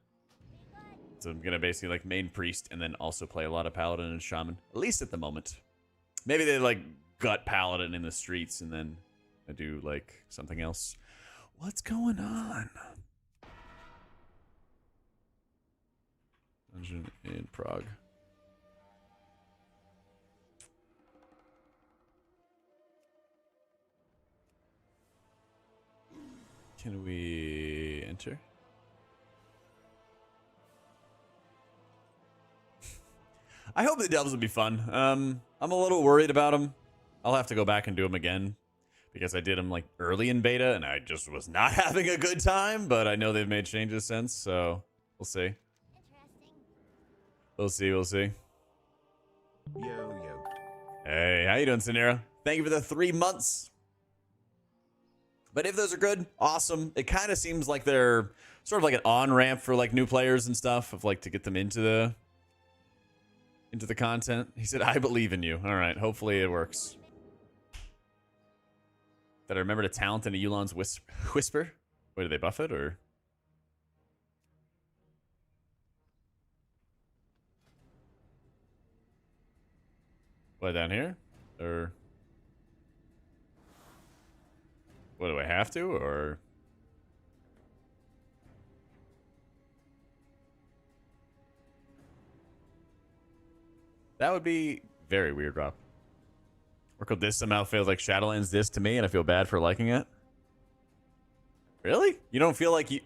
So I'm gonna basically like main Priest and then also play a lot of Paladin and Shaman, at least at the moment. Maybe they like gut Paladin in the streets and then I do like something else. What's going on? Dungeon in Prague. Can we enter? I hope the devs will be fun. I'm a little worried about them. I'll have to go back and do them again because I did them like early in beta and I just was not having a good time, but I know they've made changes since, so we'll see. We'll see, we'll see. Yo. Hey, how you doing, Sanera? Thank you for the 3 months. But if those are good, awesome. It kind of seems like they're sort of like an on-ramp for like new players and stuff, of like to get them into the content. He said, I believe in you. All right, hopefully it works. Did I remember the talent in a Yulon's whisper? Wait, did they buff it or? What, down here? Or what, do I have to or? That would be very weird, Rob. Or could this somehow feel like Shadowlands this to me and I feel bad for liking it? Really? You don't feel like you...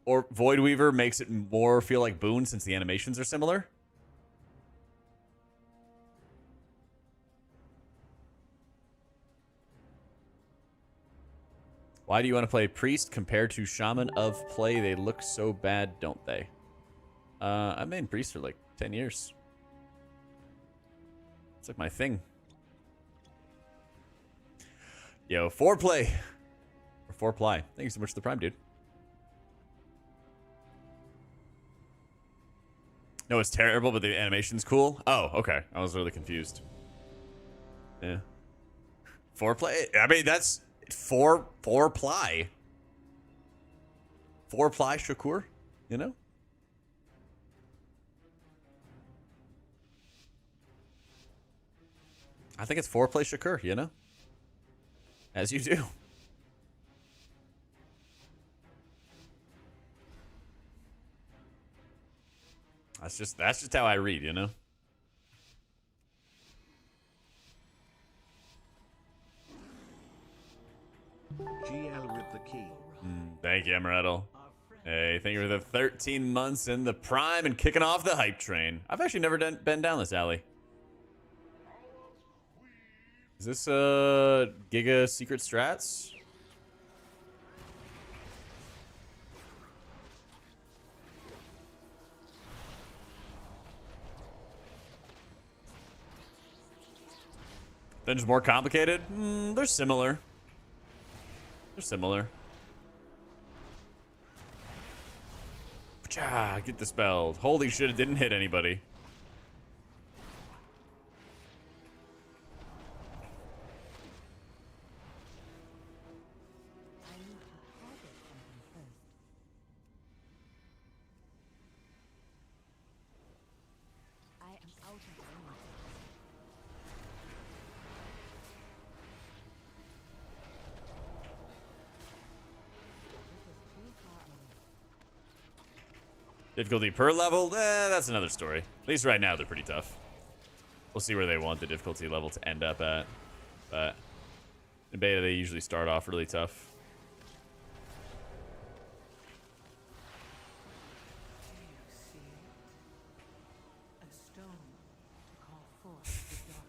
Or Void Weaver makes it more feel like Boon since the animations are similar? Why do you want to play Priest compared to Shaman of play? They look so bad, don't they? I've been Priest for like 10 years. It's like my thing. Yo, foreplay. Or foreply. Thank you so much for the prime, dude. No, it's terrible, but the animation's cool. Oh, okay. I was really confused. Yeah. Foreplay? I mean, that's fourply. Fourply Shakur, you know? I think it's foreplay Shakur, you know? As you do. That's just how I read, you know? GL with the key. Thank you, Amaretto. Hey, thank you for the 13 months in the prime and kicking off the hype train. I've actually never been down this alley. Is this Giga Secret Strats? Dungeons more complicated? They're similar. They're similar. Get dispelled. Holy shit, it didn't hit anybody. Difficulty per level? That's another story. At least right now, they're pretty tough. We'll see where they want the difficulty level to end up at. But in beta, they usually start off really tough. A stone to call forth the darkness.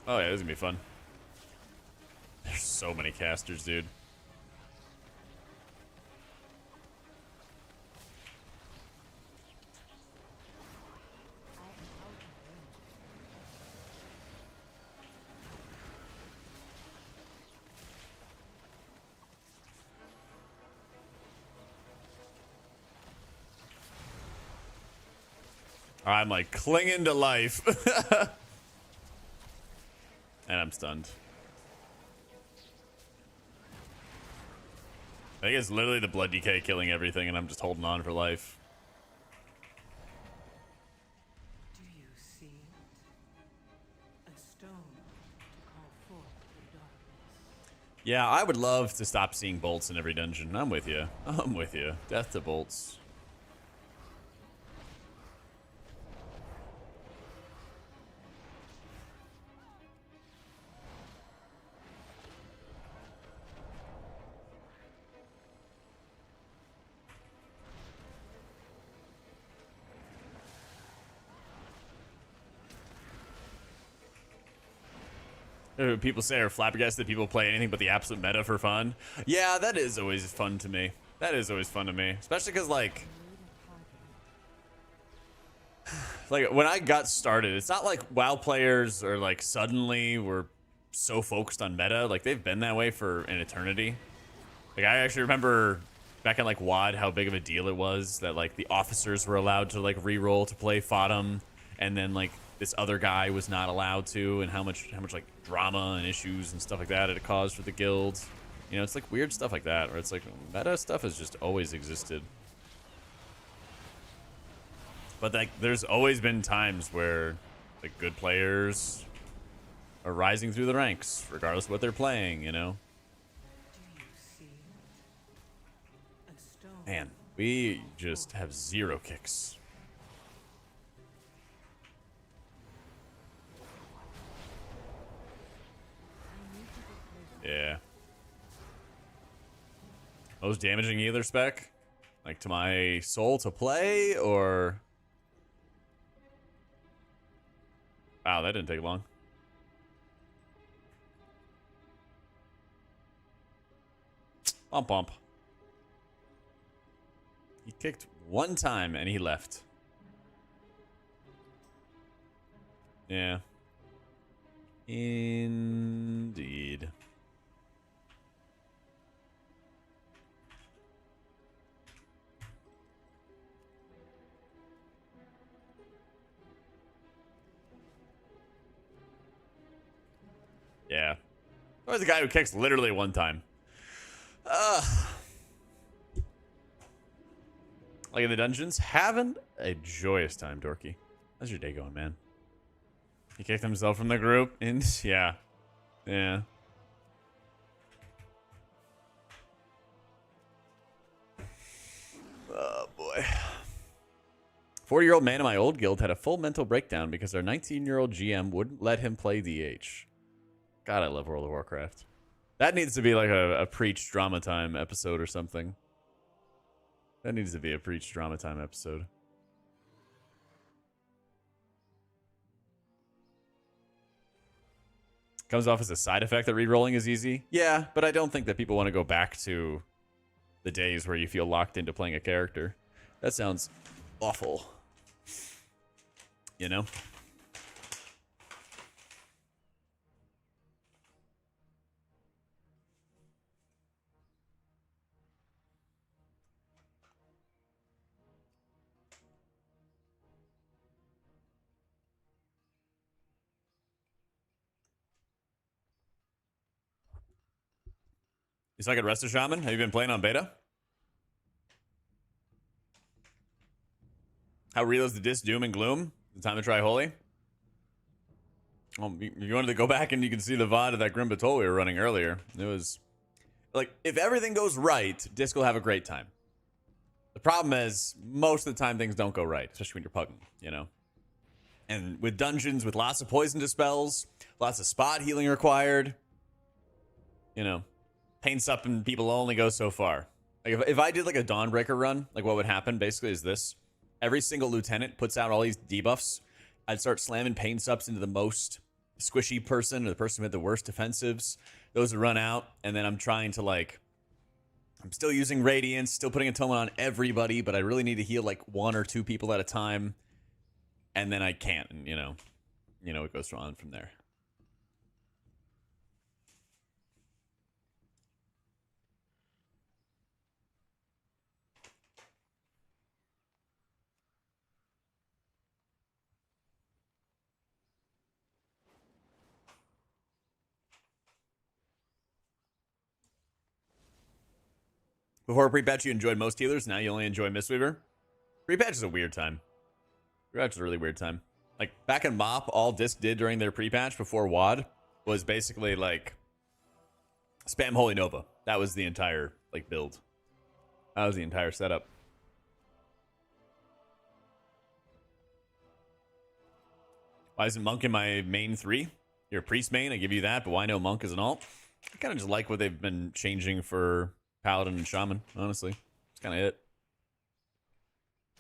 Oh yeah, this is gonna be fun. There's so many casters, dude. I'm like clinging to life. And I'm stunned. I think it's literally the blood decay killing everything, and I'm just holding on for life. Do you see it? A stone to call forth the darkness. Yeah, I would love to stop seeing bolts in every dungeon. I'm with you. I'm with you. Death to bolts. People say are flabbergasted that people play anything but the absolute meta for fun. Yeah, that is always fun to me. That is always fun to me, especially because like when I got started, it's not like WoW players are like suddenly were so focused on meta. Like they've been that way for an eternity. Like I actually remember back in like WoD how big of a deal it was that like the officers were allowed to like reroll to play Fodum, and then like this other guy was not allowed to, and how much like drama and issues and stuff like that it caused for the guild. You know, it's like weird stuff like that where it's like meta stuff has just always existed. But like there's always been times where like good players are rising through the ranks regardless of what they're playing, you know. Do you see it? A stone. Man, we just have 0 kicks. Yeah. Most damaging either spec? Like to my soul to play, or... Wow, that didn't take long. Bump bump. He kicked 1 time and he left. Yeah. Indeed. Yeah. Always the guy who kicks literally 1 time. Like in the dungeons, having a joyous time, Dorky. How's your day going, man? He kicked himself from the group, and yeah. Yeah. Oh, boy. 40-year-old man in my old guild had a full mental breakdown because our 19-year-old GM wouldn't let him play DH. God, I love World of Warcraft. That needs to be like a Preach Drama Time episode or something. That needs to be a Preach Drama Time episode. Comes off as a side effect that rerolling is easy. Yeah, but I don't think that people want to go back to the days where you feel locked into playing a character. That sounds awful. You know? You suck at Resto Shaman? Have you been playing on beta? How real is the disc doom and gloom? The time to try holy? Oh, you wanted to go back and you can see the VOD of that Grimpa toll we were running earlier. It was like, if everything goes right, disc will have a great time. The problem is, most of the time things don't go right, especially when you're pugging, you know? And with dungeons with lots of poison dispels, lots of spot healing required, you know, pain supping people only go so far. Like if I did like a Dawnbreaker run, like what would happen basically is this. Every single lieutenant puts out all these debuffs. I'd start slamming pain subs into the most squishy person or the person with the worst defensives. Those would run out, and then I'm trying to like, I'm still using Radiance, still putting Atonement on everybody, but I really need to heal like 1 or 2 people at a time. And then I can't, and you know, it goes on from there. Before pre-patch, you enjoyed most healers. Now you only enjoy Mistweaver. Pre-patch is a weird time. Pre-patch is a really weird time. Like, back in MoP, all Disc did during their pre-patch before WoD was basically, like, spam Holy Nova. That was the entire, like, build. That was the entire setup. Why isn't Monk in my main 3? You're a Priest main, I give you that, but why no Monk as an alt? I kind of just like what they've been changing for Paladin and Shaman, honestly. That's kind of it.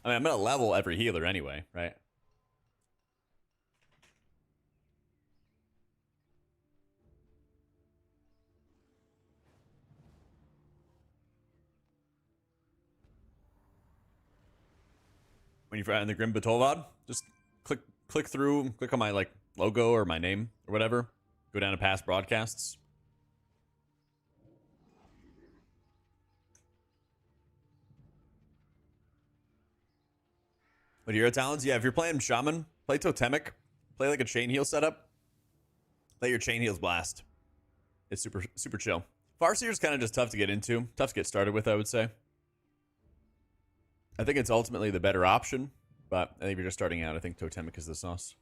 I mean, I'm going to level every healer anyway, right? when you're in the Grimpa VOD. Just click through, click on my like logo or my name or whatever. Go down to past broadcasts. But hero talents, yeah, if you're playing Shaman, play Totemic. Play like a chain heal setup. Let your chain heals blast. It's super chill. Farseer's kind of just tough to get into. Tough to get started with, I would say. I think it's ultimately the better option, but I think if you're just starting out, I think Totemic is the sauce.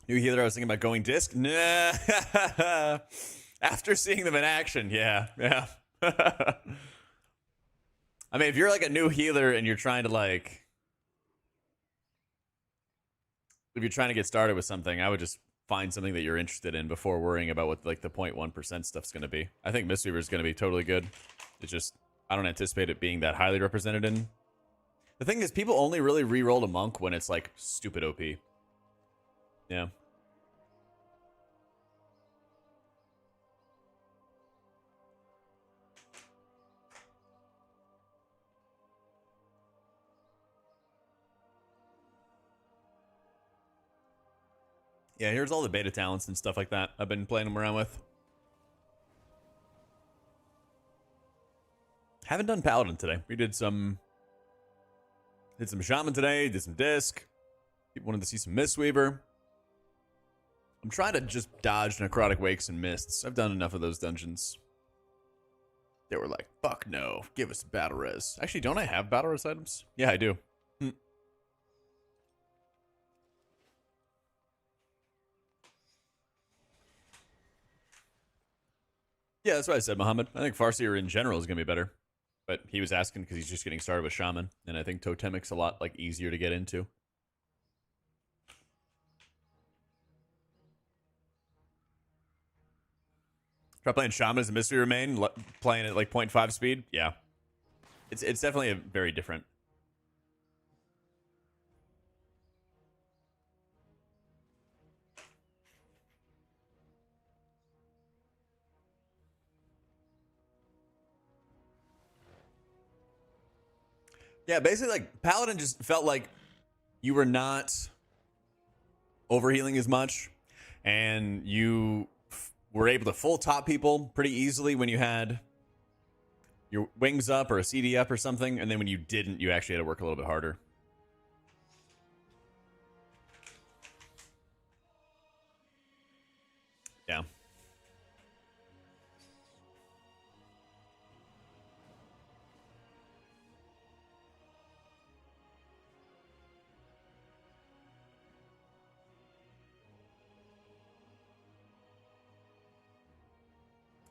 New healer, I was thinking about going disc. Nah. After seeing them in action, yeah. I mean, if you're like a new healer and you're trying to like... If you're trying to get started with something, I would just find something that you're interested in before worrying about what like the 0.1% stuff's going to be. I think Mistweaver is going to be totally good. It's just, I don't anticipate it being that highly represented in. The thing is, people only really re-roll a monk when it's like stupid OP. Yeah. Yeah, here's all the beta talents and stuff like that I've been playing them around with. Haven't done Paladin today. We did some Shaman today, did some Disc. People wanted to see some Mistweaver. I'm trying to just dodge Necrotic Wakes and Mists. I've done enough of those dungeons. They were like, fuck no, give us battle res. Actually, don't I have battle res items? Yeah, I do. Yeah, that's what I said, Muhammad. I think Farseer in general is going to be better. But he was asking because he's just getting started with Shaman. And I think Totemic's a lot like easier to get into. Try playing Shaman as a mystery remain, playing at like 0.5 speed. Yeah. It's definitely a very different. Yeah, basically, like, Paladin just felt like you were not overhealing as much, and you were able to full top people pretty easily when you had your wings up or a CD up or something, and then when you didn't, you actually had to work a little bit harder. Yeah.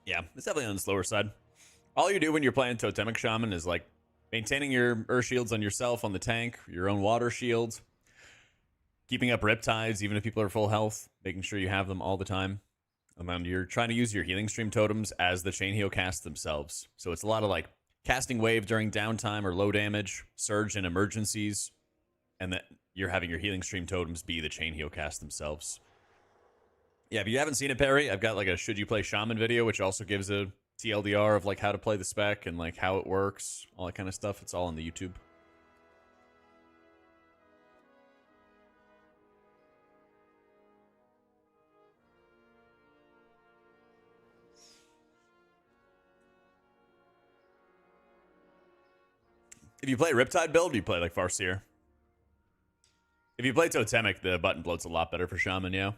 Yeah, it's definitely on the slower side. All you do when you're playing Totemic Shaman is like maintaining your Earth shields on yourself, on the tank, your own water shields, keeping up Riptides even if people are full health, making sure you have them all the time. And then you're trying to use your healing stream totems as the chain heal casts themselves. So it's a lot of like casting wave during downtime or low damage, surge in emergencies, and that you're having your healing stream totems be the chain heal cast themselves. Yeah, if you haven't seen it, Perry, I've got like a Should You Play Shaman video, which also gives a TLDR of like how to play the spec and like how it works, all that kind of stuff. It's all on the YouTube. If you play Riptide build, you play like Farseer. If you play Totemic, the button bloat's a lot better for Shaman, yeah.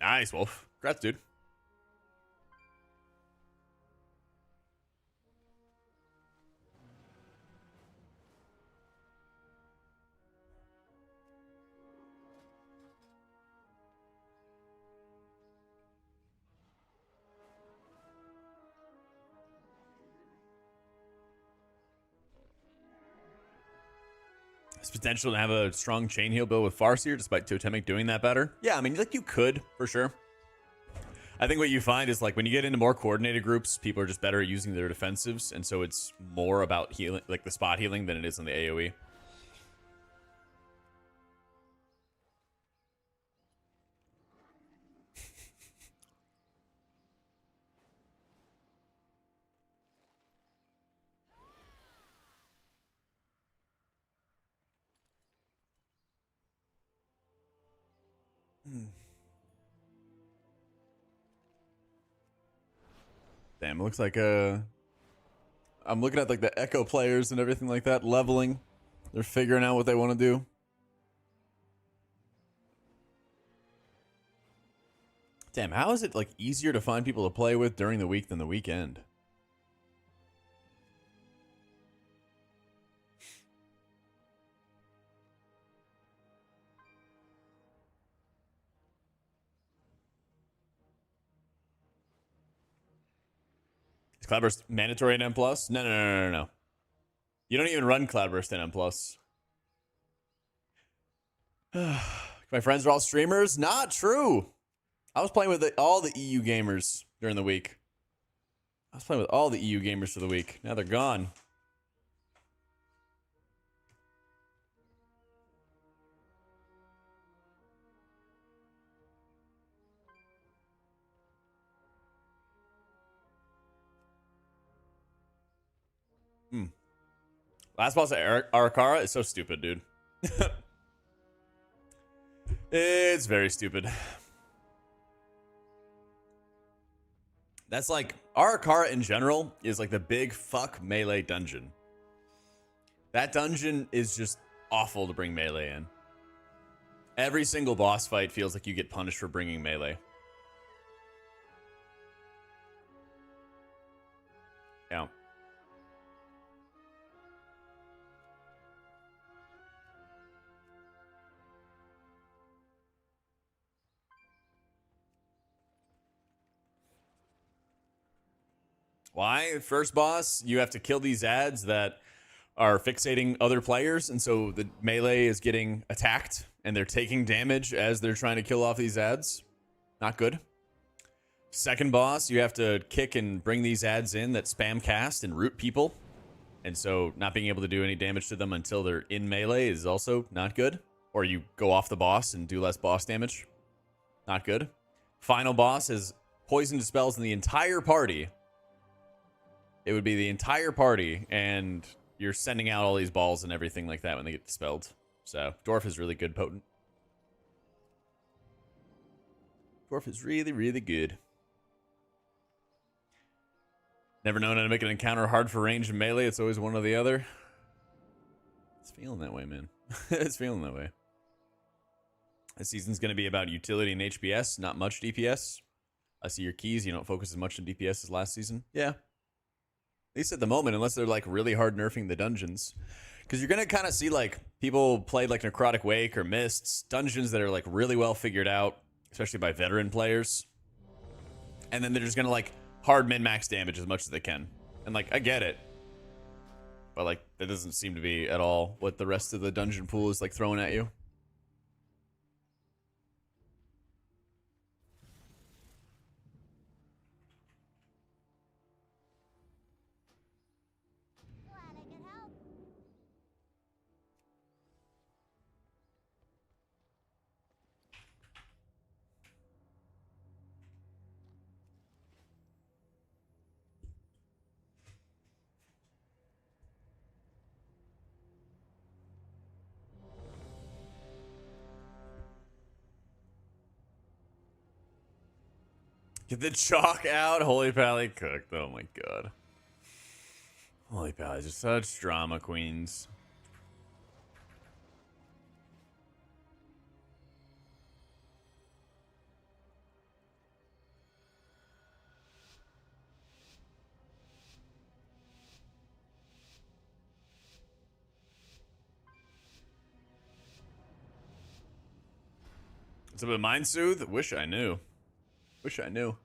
Nice, Wolf. Congrats, dude. There's potential to have a strong chain heal build with Farseer, despite Totemic doing that better. Yeah, I mean, like, you could, for sure. I think what you find is, like, when you get into more coordinated groups, people are just better at using their defensives, and so it's more about healing, like, the spot healing than it is in the AoE. Damn, it looks like I'm looking at like the Echo players and everything like that, leveling. They're figuring out what they want to do. Damn, how is it like easier to find people to play with during the week than the weekend? Is Cloudburst mandatory in M+? No. You don't even run Cloudburst in M+. My friends are all streamers? Not true. I was playing with all the EU gamers during the week. I was playing with all the EU gamers for the week. Now they're gone. Last boss at Arakara is so stupid, dude. It's very stupid. That's like, Arakara in general is like the big fuck melee dungeon. That dungeon is just awful to bring melee in. Every single boss fight feels like you get punished for bringing melee. Yeah. Why? First boss, you have to kill these ads that are fixating other players, and so the melee is getting attacked, and they're taking damage as they're trying to kill off these ads. Not good. Second boss, you have to kick and bring these ads in that spam cast and root people, and so not being able to do any damage to them until they're in melee is also not good. Or you go off the boss and do less boss damage. Not good. Final boss is poison dispels in the entire party. It would be the entire party, and you're sending out all these balls and everything like that when they get dispelled. So, Dwarf is really good, potent. Dwarf is really, really good. Never known how to make an encounter hard for range and melee. It's always one or the other. It's feeling that way, man. It's feeling that way. This season's going to be about utility and HPS, not much DPS. I see your keys. You don't focus as much on DPS as last season. Yeah. At least at the moment, unless they're like really hard nerfing the dungeons. Because you're going to kind of see like people play like Necrotic Wake or Mists, dungeons that are like really well figured out, especially by veteran players. And then they're just going to like hard min-max damage as much as they can. And like, I get it. But like, that doesn't seem to be at all what the rest of the dungeon pool is like throwing at you. Glad I could help. Get the chalk out. Holy Pally cooked. Oh my god. Holy Pallies are such drama queens. It's a bit of Mind Soothe. Wish I knew. Wish I knew.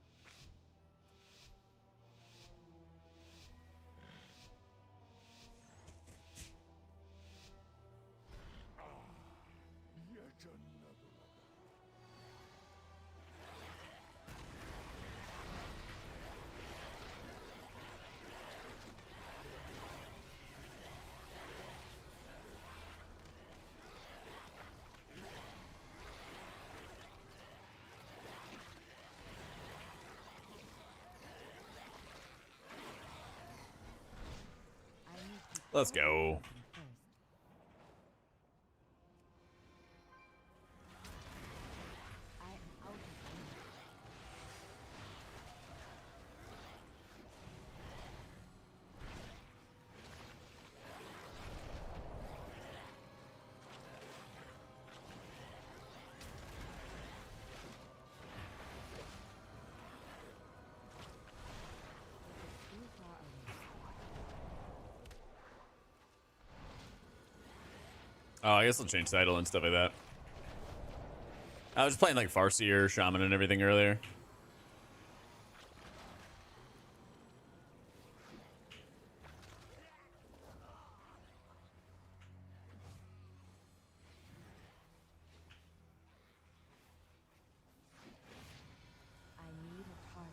Yet another. Let's go. Oh, I guess I'll change title and stuff like that. I was playing like Farseer, Shaman, and everything earlier. I need a target.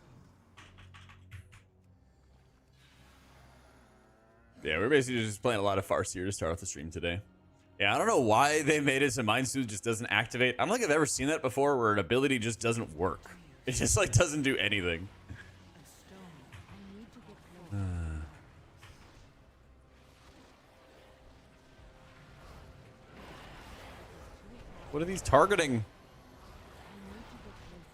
Yeah, we're basically just playing a lot of Farseer to start off the stream today. Yeah, I don't know why they made it so Mind Soothe just doesn't activate. I don't think I've ever seen that before where an ability just doesn't work. It just like doesn't do anything. A stone. I need to get closer. What are these targeting? I need to get closer.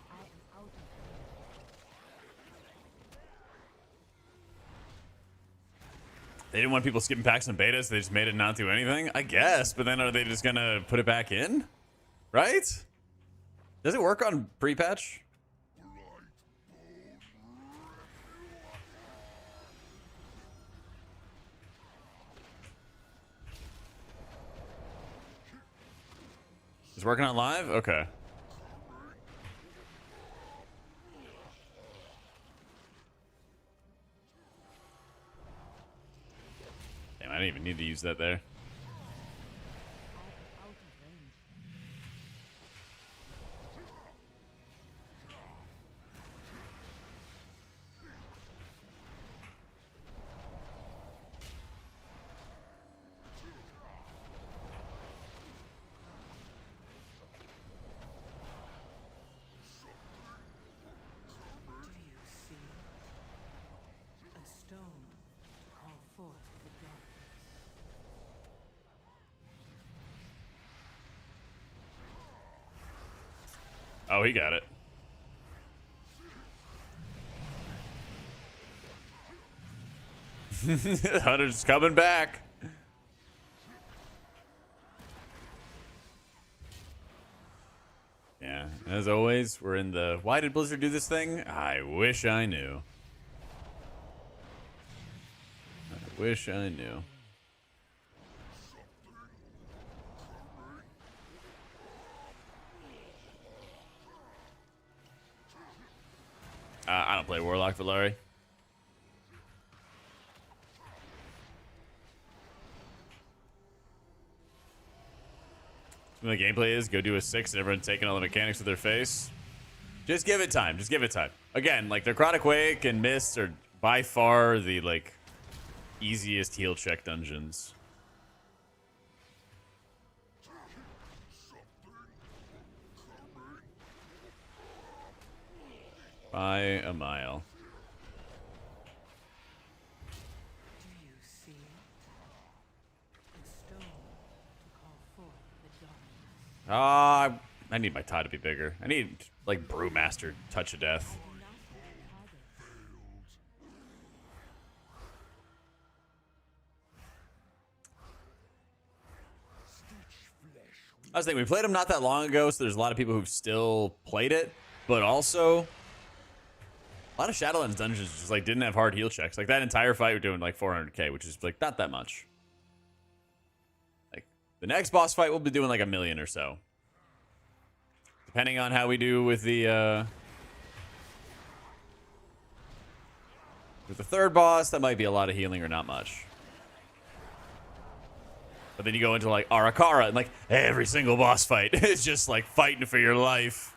I am out of They didn't want people skipping packs and betas. They just made it not do anything, I guess. But then are they just gonna put it back in? Right? Does it work on pre-patch? It's working on live? Okay. Damn, I didn't even need to use that there. out of range. Do you see? A stone to call forth the darkness. Oh, he got it. Hunter's coming back. Yeah, as always, we're in the why did Blizzard do this thing? I wish I knew. I wish I knew. I don't play Warlock for Larry. The gameplay is go do a 6 and everyone taking all the mechanics with their face. Just give it time. Just give it time. Again, like the Necrotic Wake and Mist are by far the like easiest heal check dungeons. By a mile. Do you see it? A stone to call forth the darkness. I need my tie to be bigger. I need like Brewmaster Touch of Death. I was thinking we played them not that long ago, so there's a lot of people who've still played it, but also a lot of Shadowlands dungeons just like didn't have hard heal checks. Like that entire fight we're doing like 400k, which is like not that much. Like the next boss fight we'll be doing like 1 million or so. Depending on how we do with the third boss, that might be a lot of healing or not much. But then you go into like Arakara and like every single boss fight is just like fighting for your life.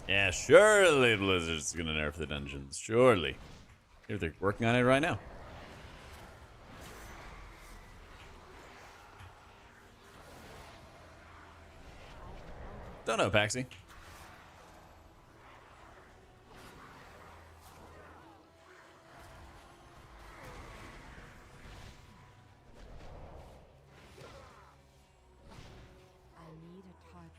Yeah, surely Blizzard's gonna nerf the dungeons. Surely. Here they're working on it right now. Don't know, Paxi. I need a target.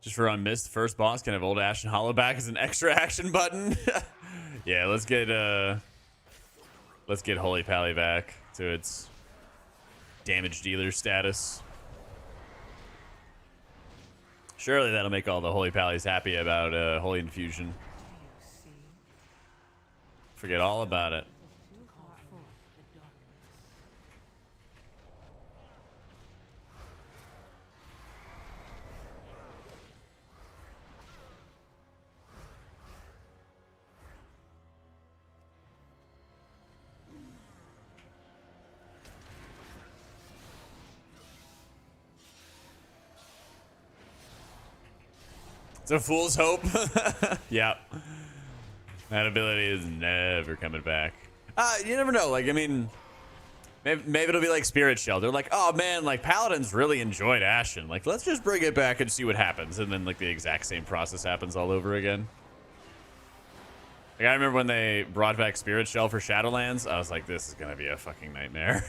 Just for unmissed, the first boss can have old Ashen Hollow back as an extra action button. Yeah, let's get Holy Pally back to its damage dealer status. Surely that'll make all the holy pallies happy about holy infusion. Do you see? Forget all about it. Call forth the darkness. It's a fool's hope. Yeah. That ability is never coming back. You never know. Like, I mean, maybe it'll be like Spirit Shell. They're like, oh man, like Paladins really enjoyed Ashen. Like, let's just bring it back and see what happens. And then like the exact same process happens all over again. Like, I remember when they brought back Spirit Shell for Shadowlands. I was like, this is gonna be a fucking nightmare.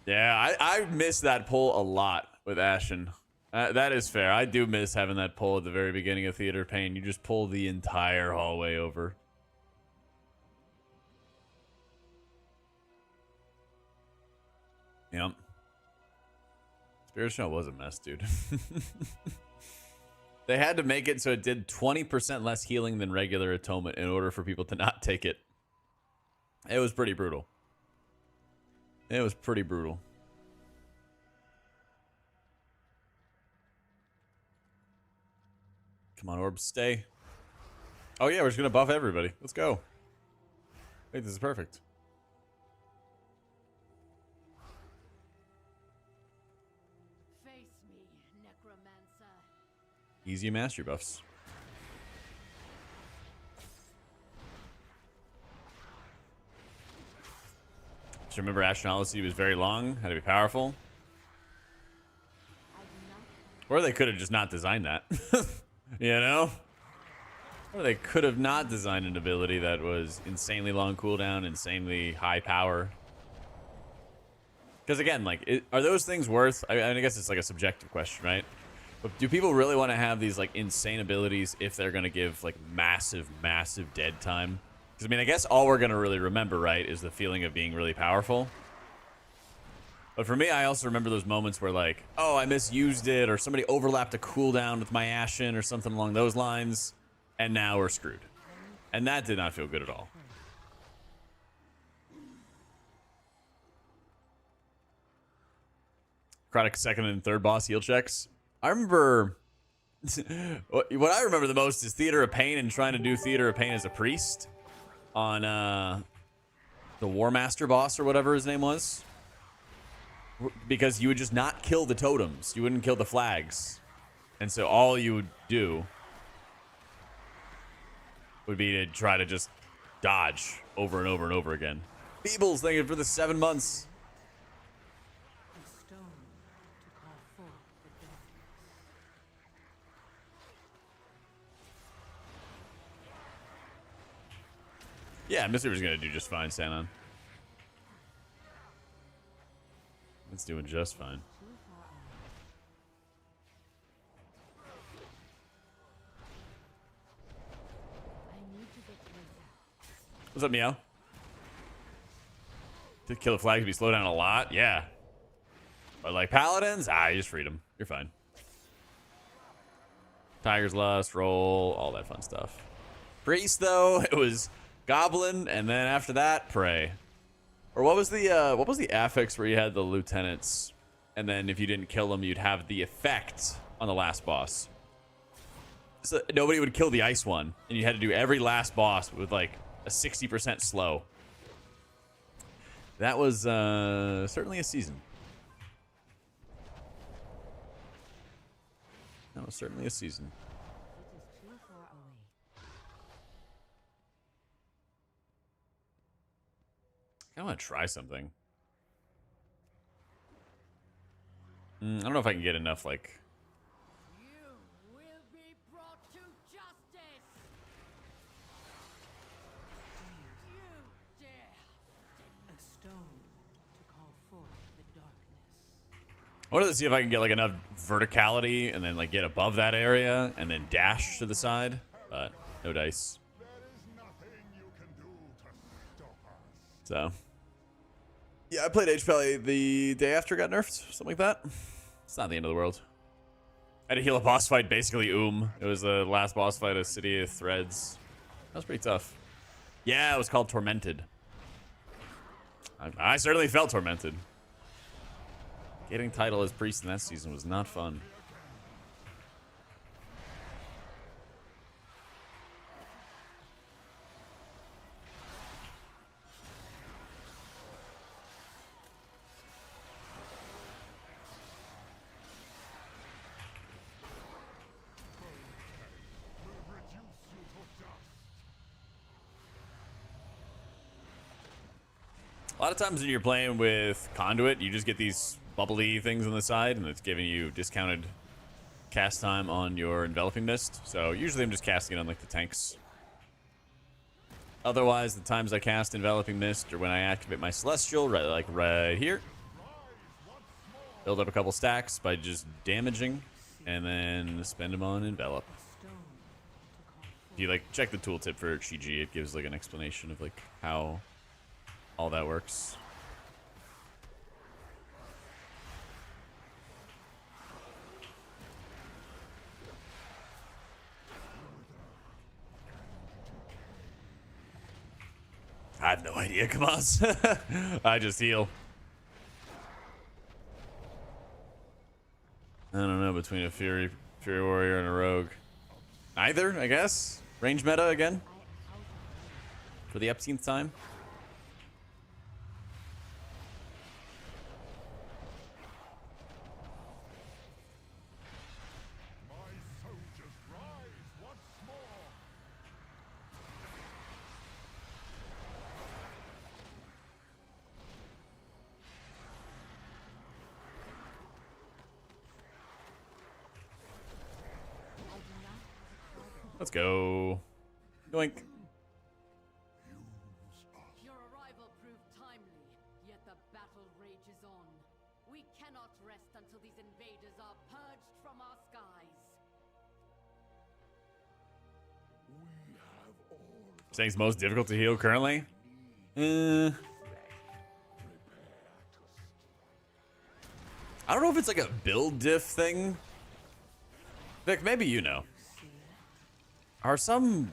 Yeah, I miss that pull a lot with Ashen. That is fair. I do miss having that pull at the very beginning of Theater of Pain. You just pull the entire hallway over. Yep. Spirit Shell was a mess, dude. They had to make it so it did 20% less healing than regular Atonement in order for people to not take it. It was pretty brutal. It was pretty brutal. Come on, Orbs, stay. Oh yeah, we're just gonna buff everybody. Let's go. Hey, this is perfect. Face me, necromancer. Easy mastery buffs. Just remember, Ashen Odyssey was very long, had to be powerful. Or they could have just not designed that. You know? Or they could have not designed an ability that was insanely long cooldown, insanely high power. Because again, like, are those things worth... I mean, I guess it's like a subjective question, right? But do people really want to have these, like, insane abilities if they're going to give, like, massive, massive dead time? Because, I mean, I guess all we're going to really remember, right, is the feeling of being really powerful. But for me, I also remember those moments where, like, oh, I misused it, or somebody overlapped a cooldown with my Ashen, or something along those lines, and now we're screwed. And that did not feel good at all. Necrotic second and third boss heal checks. I remember... what I remember the most is Theater of Pain and trying to do Theater of Pain as a priest on the War Master boss or whatever his name was. Because you would just not kill the totems. You wouldn't kill the flags. And so all you would do would be to try to just dodge over and over and over again. Feebles, thank you for the 7 months. A stone to call forth the darkness. Yeah, Mystery was going to do just fine, Sanon. It's doing just fine. What's up, Meow? Did kill the flags be slow down a lot? Yeah. But like Paladins? You just freed them. You're fine. Tiger's Lust, roll, all that fun stuff. Priest, though, it was Goblin, and then after that, Prey. Or what was the affix where you had the lieutenants, and then if you didn't kill them, you'd have the effect on the last boss. So nobody would kill the ice one, and you had to do every last boss with like a 60% slow. That was certainly a season. That was certainly a season. It is too far away. I want to try something. I don't know if I can get enough, like... You will be brought to justice. You dare. A stone to call forth the darkness. I wanted to see if I can get like enough verticality and then like get above that area and then dash to the side, but no dice. So, yeah, I played HPal the day after it got nerfed, something like that. It's not the end of the world. I had to heal a boss fight, basically It was the last boss fight of City of Threads. That was pretty tough. Yeah, it was called Tormented. I certainly felt tormented. Getting title as priest in that season was not fun. Will reduce you to dust. A lot of times when you're playing with Conduit, you just get these bubbly things on the side, and it's giving you discounted cast time on your Enveloping Mist. So usually I'm just casting it on like the tanks. Otherwise, the times I cast Enveloping Mist or when I activate my Celestial, right here. Build up a couple stacks by just damaging, and then spend them on Envelop. If you like check the tooltip for Shiji, it gives like an explanation of like how all that works. I have no idea, Kamaz. I just heal. I don't know, between a Fury Warrior and a Rogue. Either, I guess. Range meta again. For the Epsteinth time. My soldiers rise once more. Let's go. Yoink. Your arrival proved timely, yet the battle rages on. We cannot rest until these invaders are purged from our skies. We have all Saying it's most difficult to heal currently? I don't know if it's like a build diff thing. Vic, maybe you know. Are some...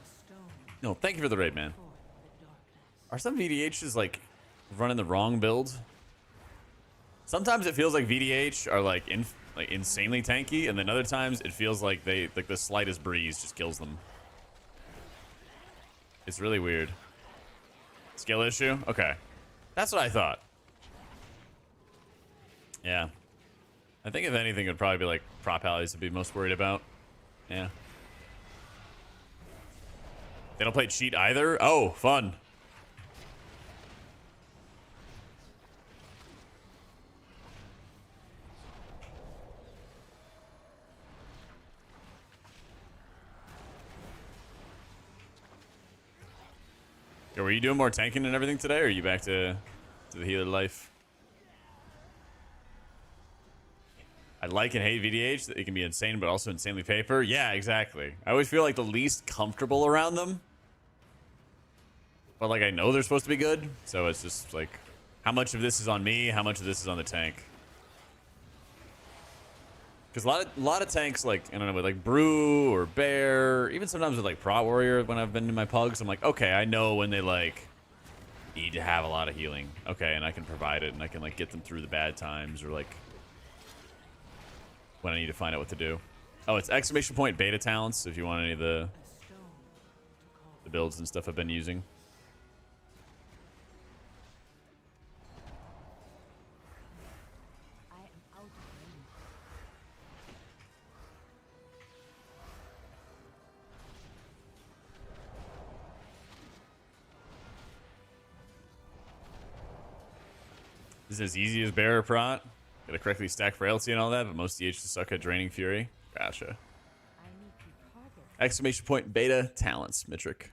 No, thank you for the raid, man. Are some VDHs like running the wrong build? Sometimes it feels like VDH are like insanely tanky, and then other times it feels like the slightest breeze just kills them. It's really weird. Skill issue? Okay. That's what I thought. Yeah. I think if anything, it would probably be like prop allies to be most worried about. Yeah. They don't play cheat either? Oh, fun. Yo, were you doing more tanking and everything today, or are you back to the healer life? I like and hate VDH, that it can be insane, but also insanely paper. Yeah, exactly. I always feel like the least comfortable around them. But like I know they're supposed to be good, so it's just like, how much of this is on me? How much of this is on the tank? Because a lot of tanks, like I don't know, with like Brew or Bear, even sometimes with like Prot Warrior, when I've been in my pugs, I'm like, okay, I know when they like need to have a lot of healing. Okay, and I can provide it, and I can like get them through the bad times, or like when I need to find out what to do. Oh, it's exclamation point beta talents if you want any of the builds and stuff I've been using. I am out of range. This is as easy as Bear or Prot. Gotta correctly stack frailty and all that, but most DH just suck at draining Fury. Gotcha. I need to target. Exclamation point beta talents, Mitric.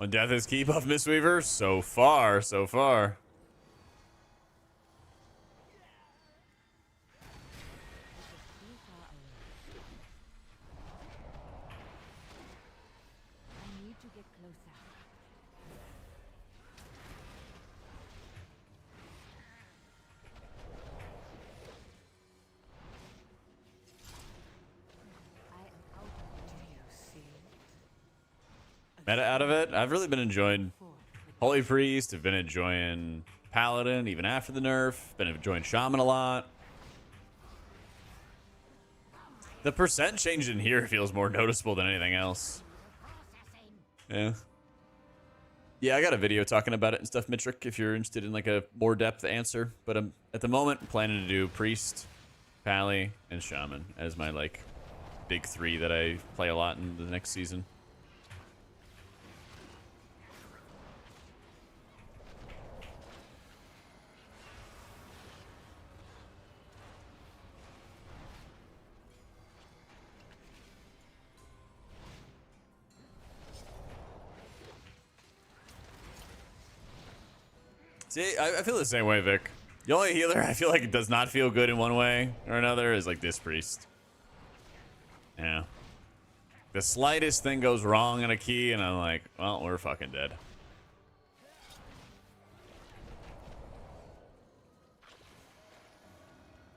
One death is key buff Mistweaver. So far, so far. I need to get closer. I am out of Do you see? Meta out of it. I've really been enjoying Fort the Holy Priest. I've been enjoying Paladin even after the nerf. Been enjoying Shaman a lot. The percent change in here feels more noticeable than anything else. Yeah. Yeah, I got a video talking about it and stuff, Mitrick, if you're interested in like a more depth answer. But I'm at the moment planning to do Priest, Pally, and Shaman as my like big three that I play a lot in the next season. See, I feel the same way, Vic. The only healer I feel like it does not feel good in one way or another is like this priest. Yeah. The slightest thing goes wrong in a key and I'm like, well, we're fucking dead.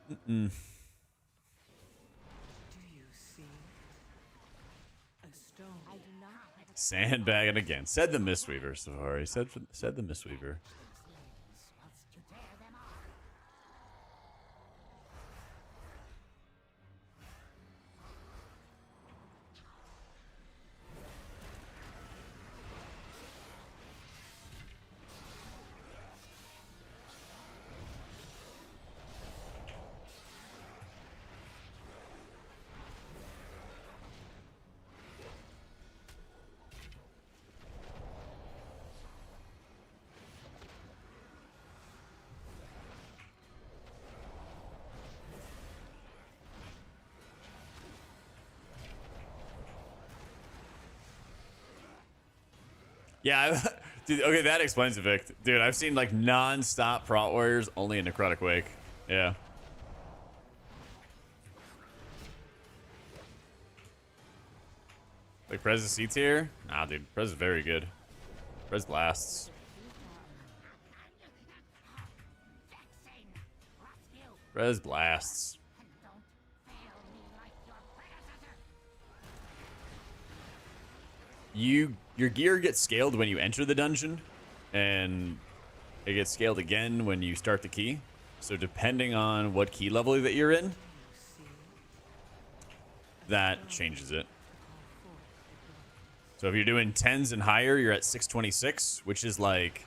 Do you see? A stone. I do not have a Sandbagging again. Said the Mistweaver, Safari. Said the Mistweaver. Yeah, dude, okay, that explains it, Vic. Dude, I've seen like non-stop Prot Warriors only in Necrotic Wake. Yeah. Like Prez is C tier? Nah, dude, Prez is very good. Prez blasts. Prez blasts. Your gear gets scaled when you enter the dungeon, and it gets scaled again when you start the key. So depending on what key level that you're in, that changes it. So if you're doing 10s and higher, you're at 626, which is like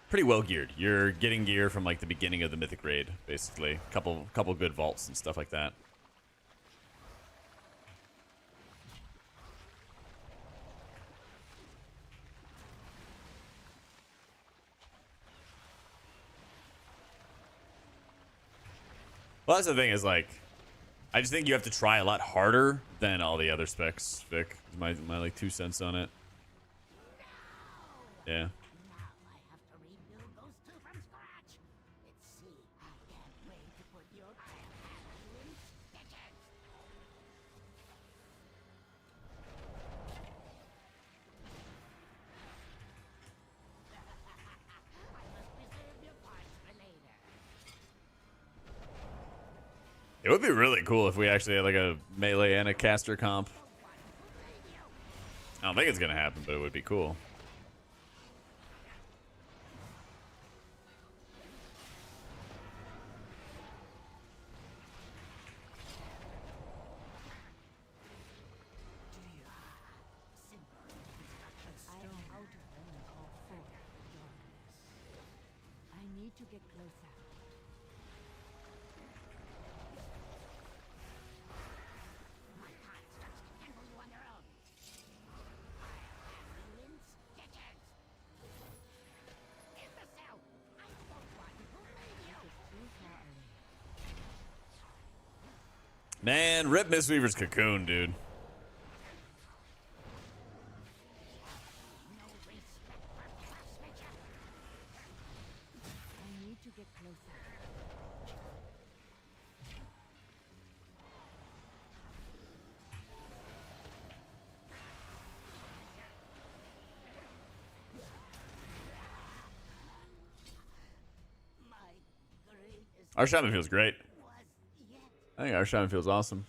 pretty well geared. You're getting gear from like the beginning of the Mythic Raid, basically. Couple good vaults and stuff like that. Well, that's the thing is like, I just think you have to try a lot harder than all the other specs, Vic. My like 2 cents on it. Yeah. It would be really cool if we actually had like a melee and a caster comp. I don't think it's gonna happen, but it would be cool. I am out of them call forth the darkness. I need to get closer. Man, rip Mistweaver's cocoon, dude. Our Shaman feels great. I think our Shaman feels awesome.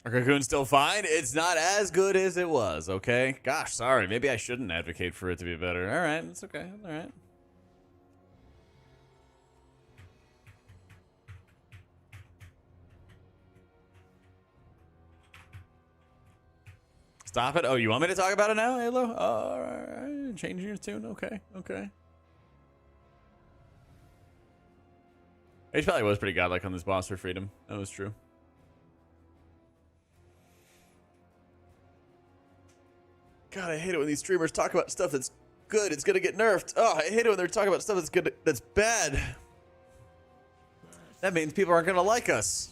Our Cocoon's still fine. It's not as good as it was, okay? Gosh, sorry. Maybe I shouldn't advocate for it to be better. All right, it's okay. All right. Stop it. Oh, you want me to talk about it now, Halo? All right. Changing your tune. Okay. Okay. HPal was pretty godlike on this boss for freedom. That was true. God, I hate it when these streamers talk about stuff that's good. It's gonna get nerfed. Oh, I hate it when they're talking about stuff that's good. That's bad. That means people aren't gonna like us.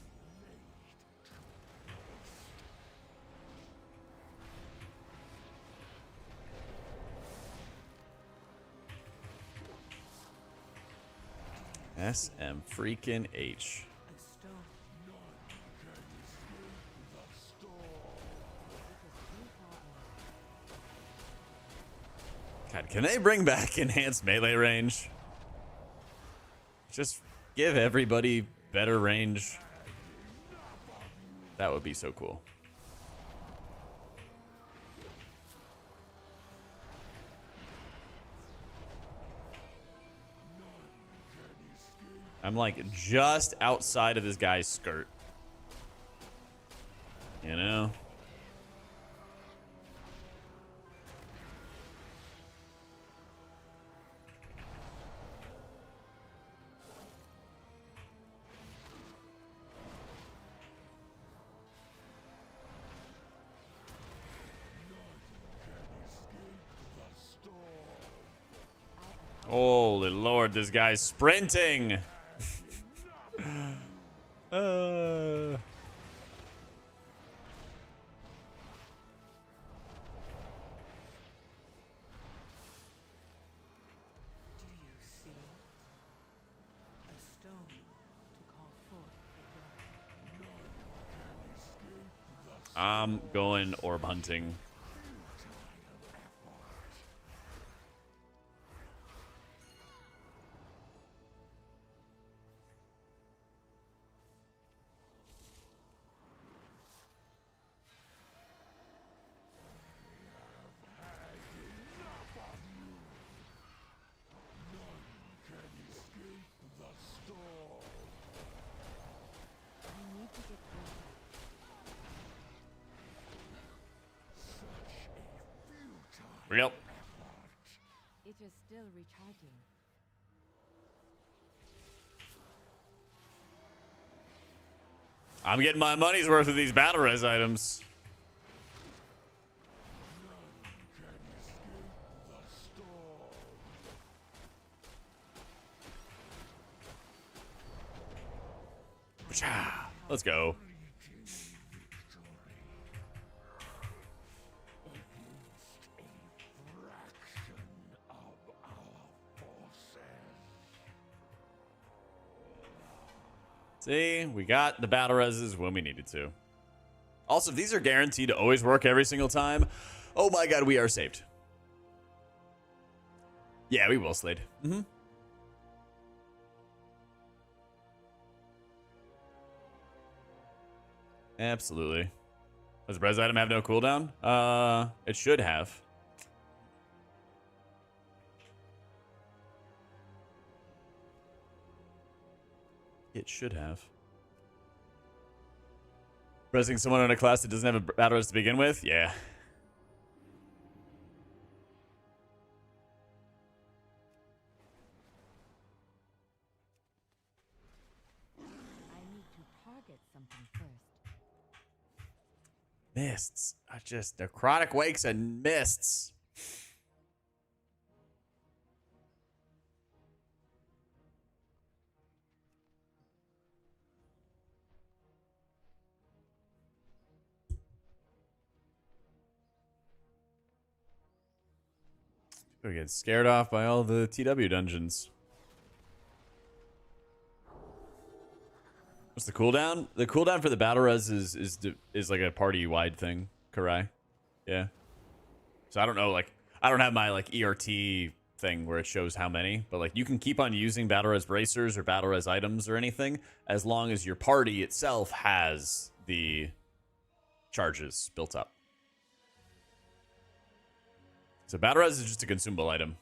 SM freaking H. A stone. God, can they bring back enhanced melee range? Just give everybody better range. That would be so cool. I'm like just outside of this guy's skirt. You know? Holy Lord, this guy's sprinting. Do you see? A stone to call forth the dawn. I'm going orb hunting. I need to get closer. Real. It is still recharging. I'm getting my money's worth of these battle res items. Let's go. See, we got the battle reses when we needed to. Also, if these are guaranteed to always work every single time, oh my god, we are saved. Yeah, we will, Slade. Absolutely. Does the res item have no cooldown? It should have. It should have. Resing someone in a class that doesn't have a battle res to begin with? Yeah. I need to target something first. Mists. I just necrotic wakes and mists. We get scared off by all the TW dungeons. What's the cooldown? The cooldown for the battle res is like a party wide thing, Karai. Yeah. So I don't know, like I don't have my like ERT thing where it shows how many, but like you can keep on using battle res bracers or battle res items or anything as long as your party itself has the charges built up. So battle res is just a consumable item.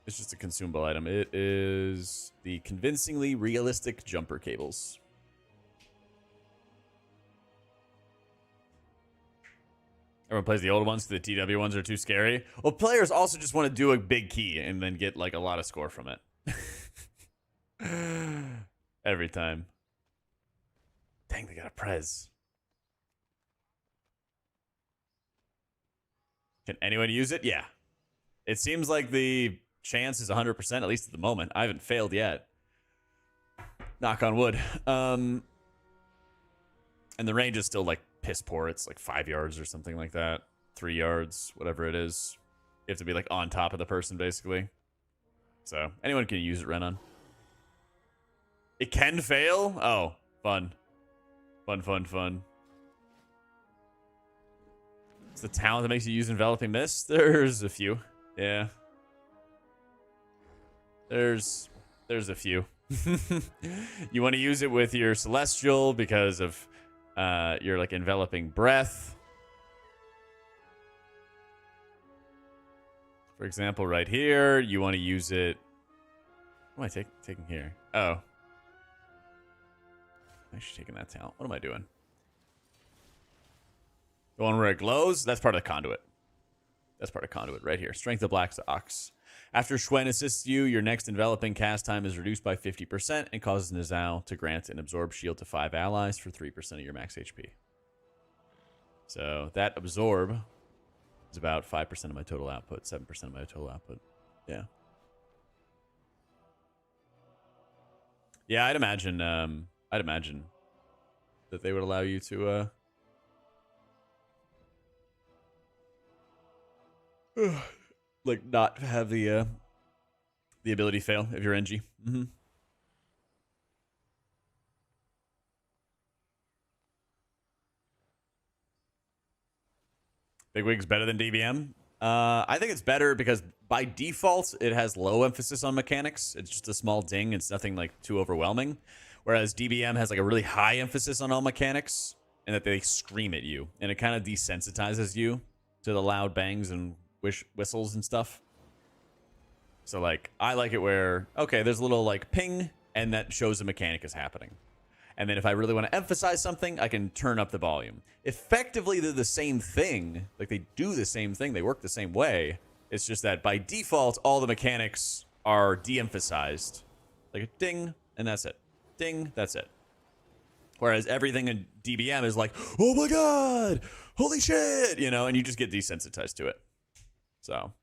It's just a consumable item. It is the convincingly realistic jumper cables. Everyone plays the old ones. The TW ones are too scary. Well, players also just want to do a big key and then get like a lot of score from it. Every time. Dang, they got a prez. Can anyone use it? Yeah. It seems like the chance is 100%, at least at the moment. I haven't failed yet. Knock on wood. And the range is still like piss poor. It's like 5 yards or something like that. 3 yards, whatever it is. You have to be like on top of the person, basically. So anyone can use it, Renan. It can fail? Oh, fun. Fun, fun, fun. It's the talent that makes you use enveloping mist? There's a few. Yeah. There's a few. You want to use it with your celestial because of your like enveloping breath. For example, right here, you want to use it. What am I taking here? Oh. I'm actually taking that talent. What am I doing? The one where it glows? That's part of the conduit. That's part of conduit right here. Strength of Black Ox. After Schwen assists you, your next enveloping cast time is reduced by 50% and causes Nizal to grant an absorb shield to 5 allies for 3% of your max HP. So that absorb is about 5% of my total output, 7% of my total output. Yeah. Yeah, I'd imagine that they would allow you to like not have the ability fail if you're NG. Mm-hmm. Big Wig's better than DBM. I think it's better because by default it has low emphasis on mechanics. It's just a small ding. It's nothing like too overwhelming. Whereas DBM has like a really high emphasis on all mechanics and that they scream at you and it kind of desensitizes you to the loud bangs and whistles and stuff. So like I like it where okay, there's a little like ping and that shows the mechanic is happening. And then if I really want to emphasize something, I can turn up the volume. Effectively, they're the same thing. Like they do the same thing. They work the same way. It's just that by default, all the mechanics are de-emphasized. Like a ding, and that's it. Ding, that's it. Whereas everything in DBM is like, oh my god, holy shit, you know, and you just get desensitized to it. So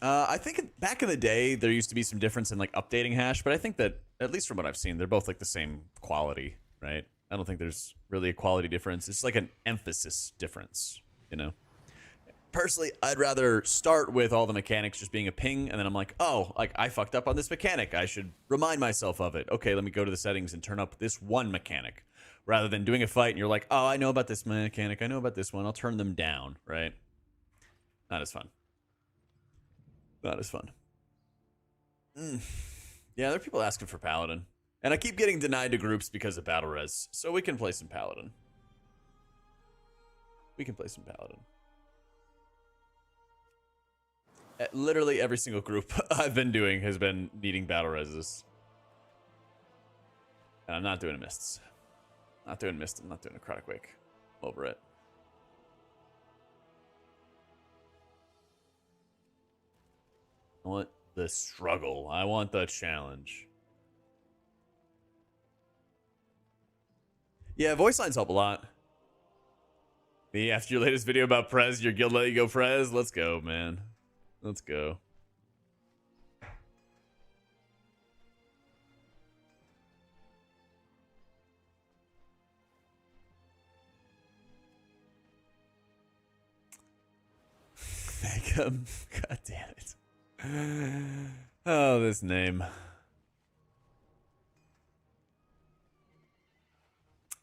I think back in the day, there used to be some difference in like updating hash, but I think that, at least from what I've seen, they're both like the same quality, right? I don't think there's really a quality difference. It's like an emphasis difference, you know? Personally, I'd rather start with all the mechanics just being a ping, and then I'm like, oh, like I fucked up on this mechanic. I should remind myself of it. Okay, let me go to the settings and turn up this one mechanic. Rather than doing a fight and you're like, oh, I know about this mechanic. I know about this one. I'll turn them down, right? Not as fun. Not as fun. Yeah, there are people asking for Paladin. And I keep getting denied to groups because of battle res. So we can play some Paladin. We can play some Paladin. Literally every single group I've been doing has been needing battle reses. And I'm not doing mists. Not doing mist. I'm not doing necrotic wake. Over it. I want the struggle. I want the challenge. Yeah, voice lines help a lot. Me, after your latest video about Prez, your guild let you go Prez? Let's go, man. Let's go. God damn it. Oh, this name.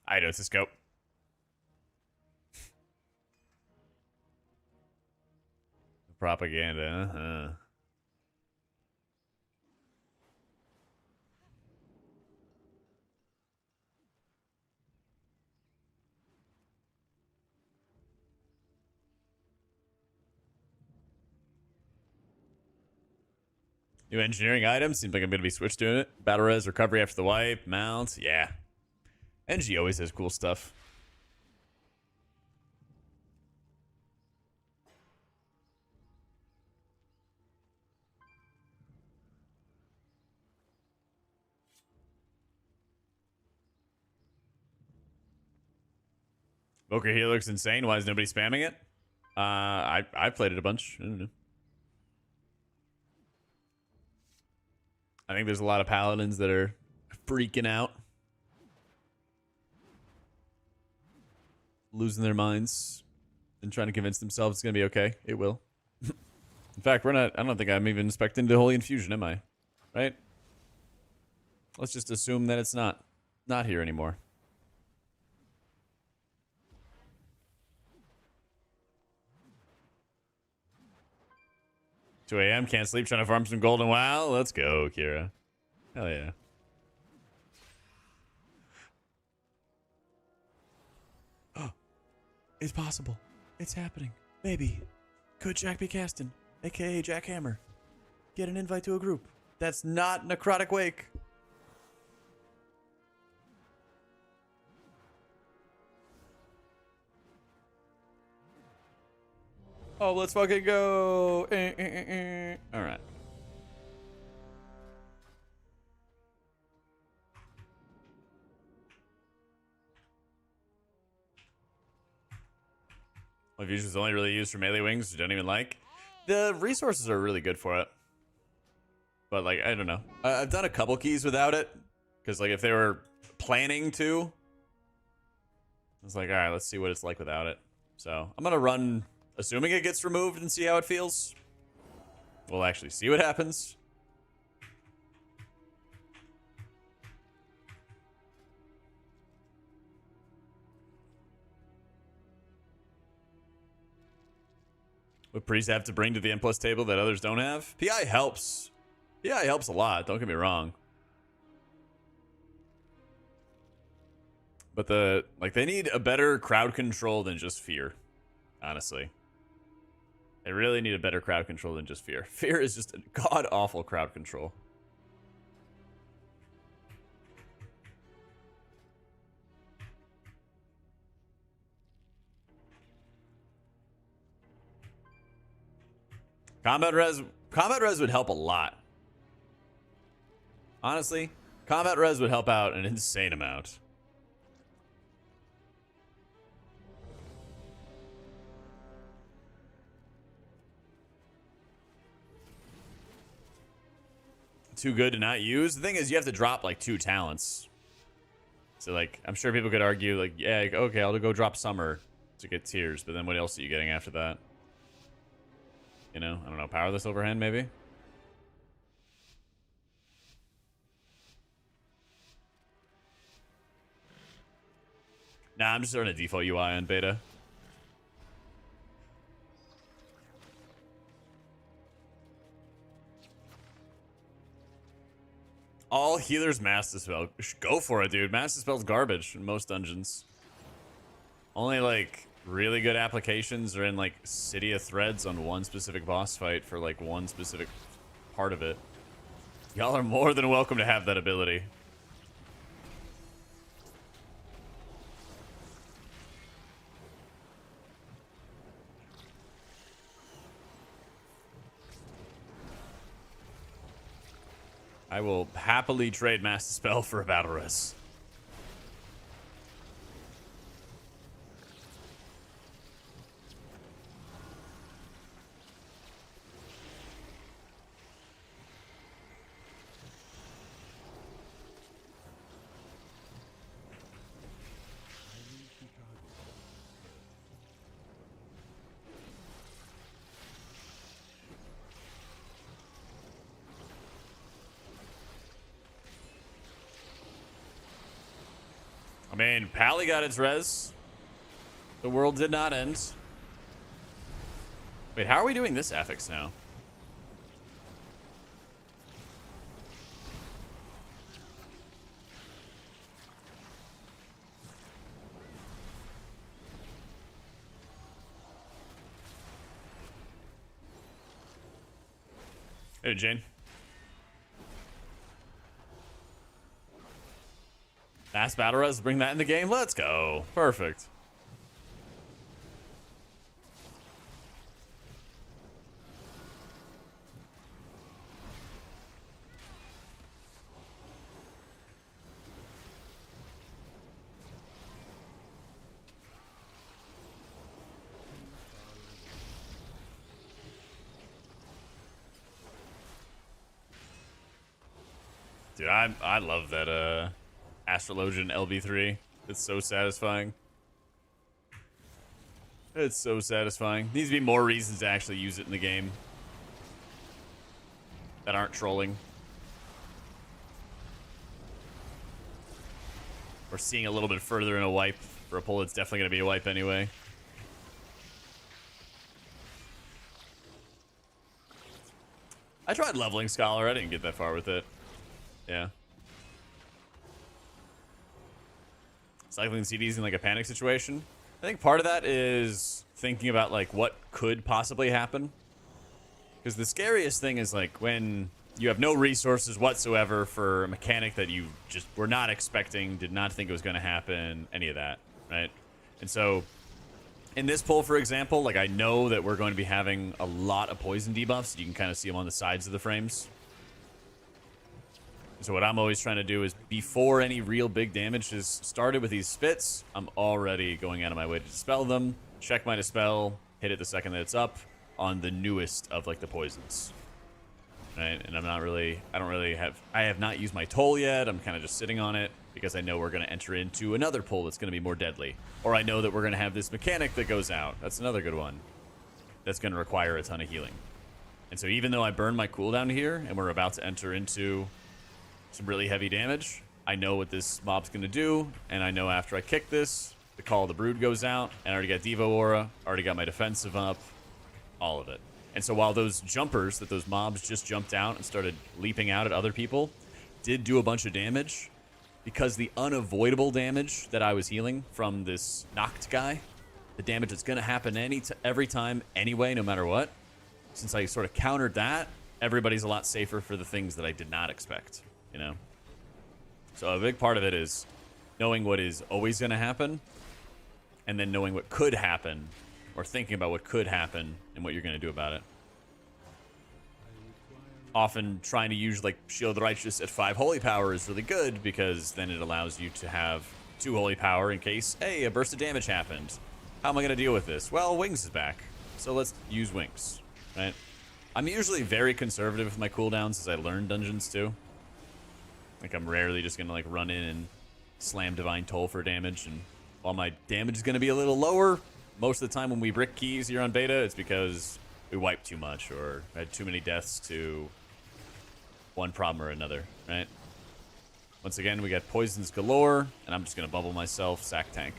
I know it's a scope. propaganda. Uh-huh. New engineering items. Seems like I'm going to be switched to it. Battle res, recovery after the wipe, mounts. Yeah. NG always has cool stuff. Boker here looks insane. Why is nobody spamming it? I played it a bunch. I don't know. I think there's a lot of paladins that are freaking out, losing their minds, and trying to convince themselves it's gonna be okay. It will. In fact, we're not. I don't think I'm even expecting the Holy Infusion, am I? Right? Let's just assume that it's not here anymore. 2 a.m. Can't sleep. Trying to farm some golden WoW. Let's go, Kira. Hell yeah. It's possible. It's happening. Maybe. Could Jack be casting? AKA Jack Hammer. Get an invite to a group. That's not Necrotic Wake. Oh, let's fucking go. All right. My Fusion is only really used for melee wings, which I don't even like. The resources are really good for it. But, like, I don't know. I've done a couple keys without it. Because, like, if they were planning to, I was like, all right, let's see what it's like without it. So, I'm going to run, assuming it gets removed, and see how it feels. We'll actually see what happens. What priests have to bring to the N+ table that others don't have? PI helps. PI helps a lot, don't get me wrong. But they need a better crowd control than just fear. Honestly. They really need a better crowd control than just fear. Fear is just a god-awful crowd control. Combat res would help a lot. Honestly, combat res would help out an insane amount. Too good to not use. The thing is, you have to drop like 2 talents. So like, I'm sure people could argue like, yeah, okay, I'll go drop Summer to get tiers, but then what else are you getting after that? You know, I don't know, Powerless Overhand maybe? Nah, I'm just running a default UI on beta. All healers Master Spell. Go for it, dude. Master Spell's garbage in most dungeons. Only like really good applications are in like City of Threads on one specific boss fight for like one specific part of it. Y'all are more than welcome to have that ability. I will happily trade Master Spell for a Battle Res. I mean, Pally got its res. The world did not end. Wait, how are we doing this affix now? Hey, Jane. Mass battle res, bring that in the game. Let's go. Perfect. Dude, I love that Astrologian LB3. It's so satisfying. It's so satisfying. Needs to be more reasons to actually use it in the game that aren't trolling. Or seeing a little bit further in a wipe. For a pull, it's definitely going to be a wipe anyway. I tried leveling Scholar. I didn't get that far with it. Yeah. Cycling CDs in like a panic situation. I think part of that is thinking about like what could possibly happen. Because the scariest thing is like when you have no resources whatsoever for a mechanic that you just were not expecting, did not think it was going to happen, any of that, right? And so in this pull, for example, like I know that we're going to be having a lot of poison debuffs. You can kind of see them on the sides of the frames. So what I'm always trying to do is before any real big damage is started with these spits, I'm already going out of my way to dispel them, check my dispel, hit it the second that it's up on the newest of like the poisons. Right? And I have not used my toll yet. I'm kind of just sitting on it because I know we're going to enter into another pull that's going to be more deadly. Or I know that we're going to have this mechanic that goes out. That's another good one. That's going to require a ton of healing. And so even though I burn my cooldown here and we're about to enter into some really heavy damage, I know what this mob's going to do. And I know after I kick this, the Call of the Brood goes out. And I already got Devo Aura, already got my defensive up, all of it. And so while those jumpers that those mobs just jumped out and started leaping out at other people did do a bunch of damage, because the unavoidable damage that I was healing from this knocked guy, the damage that's going to happen every time anyway, no matter what, since I sort of countered that, everybody's a lot safer for the things that I did not expect, you know? So a big part of it is knowing what is always going to happen and then knowing what could happen, or thinking about what could happen and what you're going to do about it. Often trying to use like Shield of the Righteous at 5 holy power is really good because then it allows you to have 2 holy power in case, hey, a burst of damage happened. How am I going to deal with this? Well, Wings is back, so let's use Wings, right? I'm usually very conservative with my cooldowns as I learn dungeons too. Like I'm rarely just going to like run in and slam Divine Toll for damage, and while my damage is going to be a little lower, most of the time when we brick keys here on beta, it's because we wiped too much or had too many deaths to one problem or another, right? Once again, we got poisons galore, and I'm just going to bubble myself, sack tank.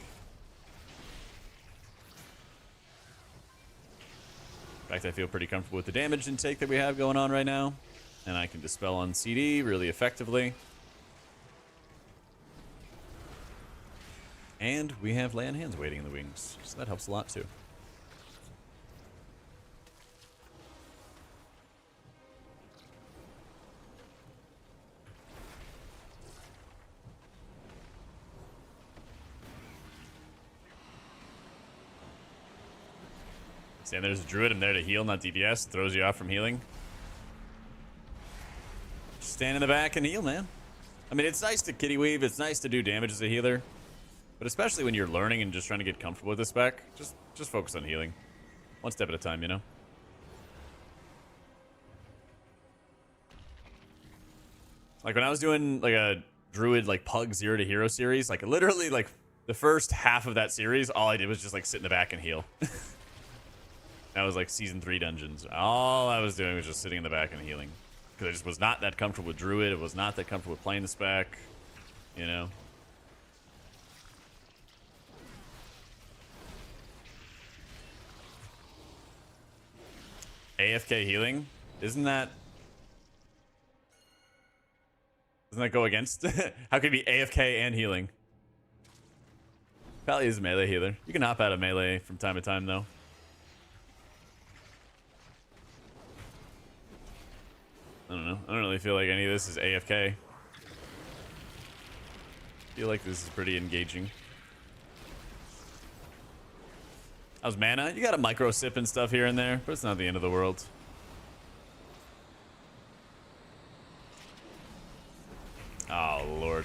In fact, I feel pretty comfortable with the damage intake that we have going on right now, and I can dispel on CD really effectively. And we have Lay on Hands waiting in the wings, so that helps a lot too. See, and there's a druid. I'm there to heal, not DPS. Throws you off from healing. Just stand in the back and heal, man. I mean, it's nice to kitty weave. It's nice to do damage as a healer. But especially when you're learning and just trying to get comfortable with the spec, just focus on healing. One step at a time, you know? Like when I was doing like a druid like Pug 0 to Hero series, like literally like the first half of that series, all I did was just like sit in the back and heal. That was like season 3 dungeons. All I was doing was just sitting in the back and healing. Because I just was not that comfortable with druid. It was not that comfortable with playing the spec, you know? AFK healing. Doesn't that go against? How could it be AFK and healing? Pally is a melee healer. You can hop out of melee from time to time, though. I don't know. I don't really feel like any of this is AFK. I feel like this is pretty engaging. How's mana? You got a micro sip and stuff here and there, but it's not the end of the world. Oh, Lord.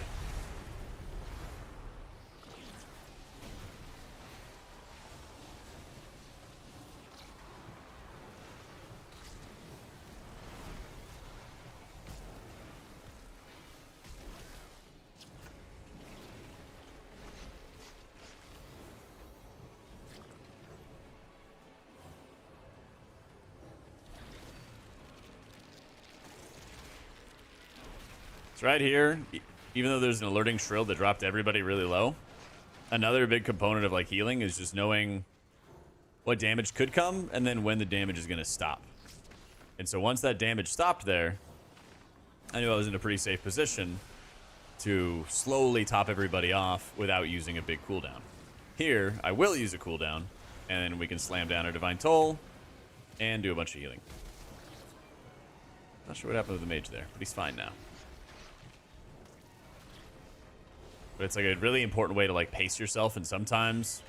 It's right here. Even though there's an alerting shrill that dropped everybody really low, another big component of like healing is just knowing what damage could come and then when the damage is going to stop. And so once that damage stopped there, I knew I was in a pretty safe position to slowly top everybody off without using a big cooldown. Here, I will use a cooldown, and then we can slam down our Divine Toll and do a bunch of healing. Not sure what happened with the mage there, but he's fine now. But it's like a really important way to like pace yourself, and sometimes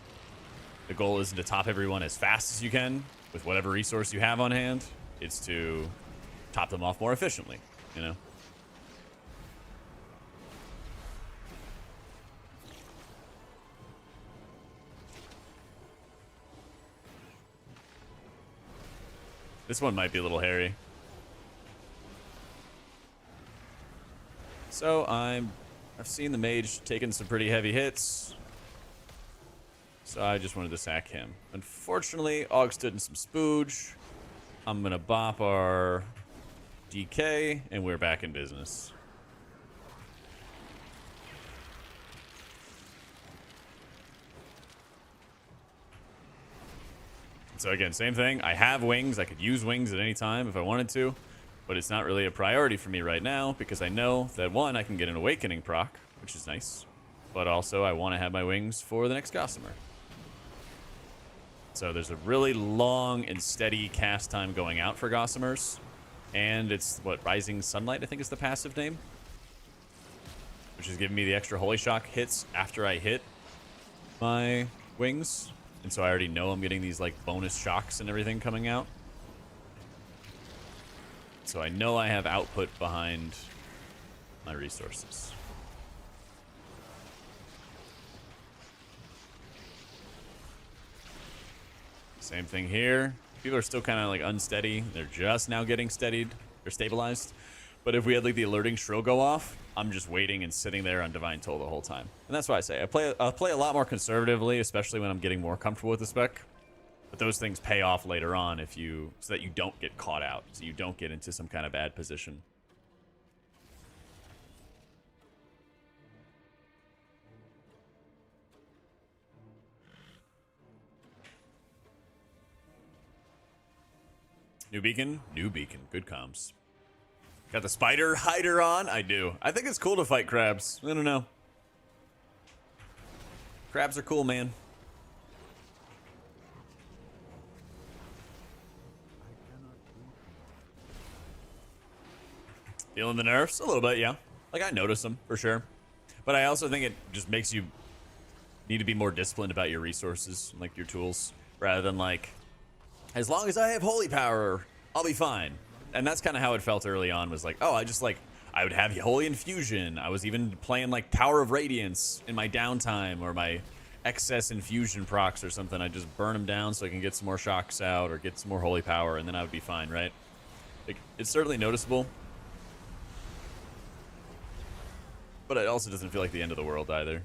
the goal isn't to top everyone as fast as you can with whatever resource you have on hand. It's to top them off more efficiently, you know? This one might be a little hairy. So I've seen the mage taking some pretty heavy hits, so I just wanted to sack him. Unfortunately, Og stood in some spooge. I'm gonna bop our DK, and we're back in business. So again, same thing. I have wings. I could use wings at any time if I wanted to, but it's not really a priority for me right now because I know that, one, I can get an awakening proc, which is nice, but also I want to have my wings for the next Gossamer. So there's a really long and steady cast time going out for Gossamers, and it's, what, Rising Sunlight, I think is the passive name, which is giving me the extra Holy Shock hits after I hit my wings, and so I already know I'm getting these, like, bonus shocks and everything coming out. So I know I have output behind my resources. Same thing here. People are still kind of like unsteady. They're just now getting steadied or stabilized. But if we had like the alerting shrill go off, I'm just waiting and sitting there on Divine Toll the whole time. And that's why I say I'll play a lot more conservatively, especially when I'm getting more comfortable with the spec. But those things pay off later on so that you don't get caught out, so you don't get into some kind of bad position. New beacon? New beacon. Good comms. Got the spider hider on? I do. I think it's cool to fight crabs. I don't know. Crabs are cool, man. Feeling the nerfs? A little bit, yeah. Like, I notice them, for sure. But I also think it just makes you need to be more disciplined about your resources, like your tools, rather than like, as long as I have holy power, I'll be fine. And that's kind of how it felt early on, was like, oh, I would have holy infusion. I was even playing like Power of Radiance in my downtime, or my excess infusion procs or something. I just burn them down so I can get some more shocks out or get some more holy power, and then I would be fine, right? Like, it's certainly noticeable, but it also doesn't feel like the end of the world either.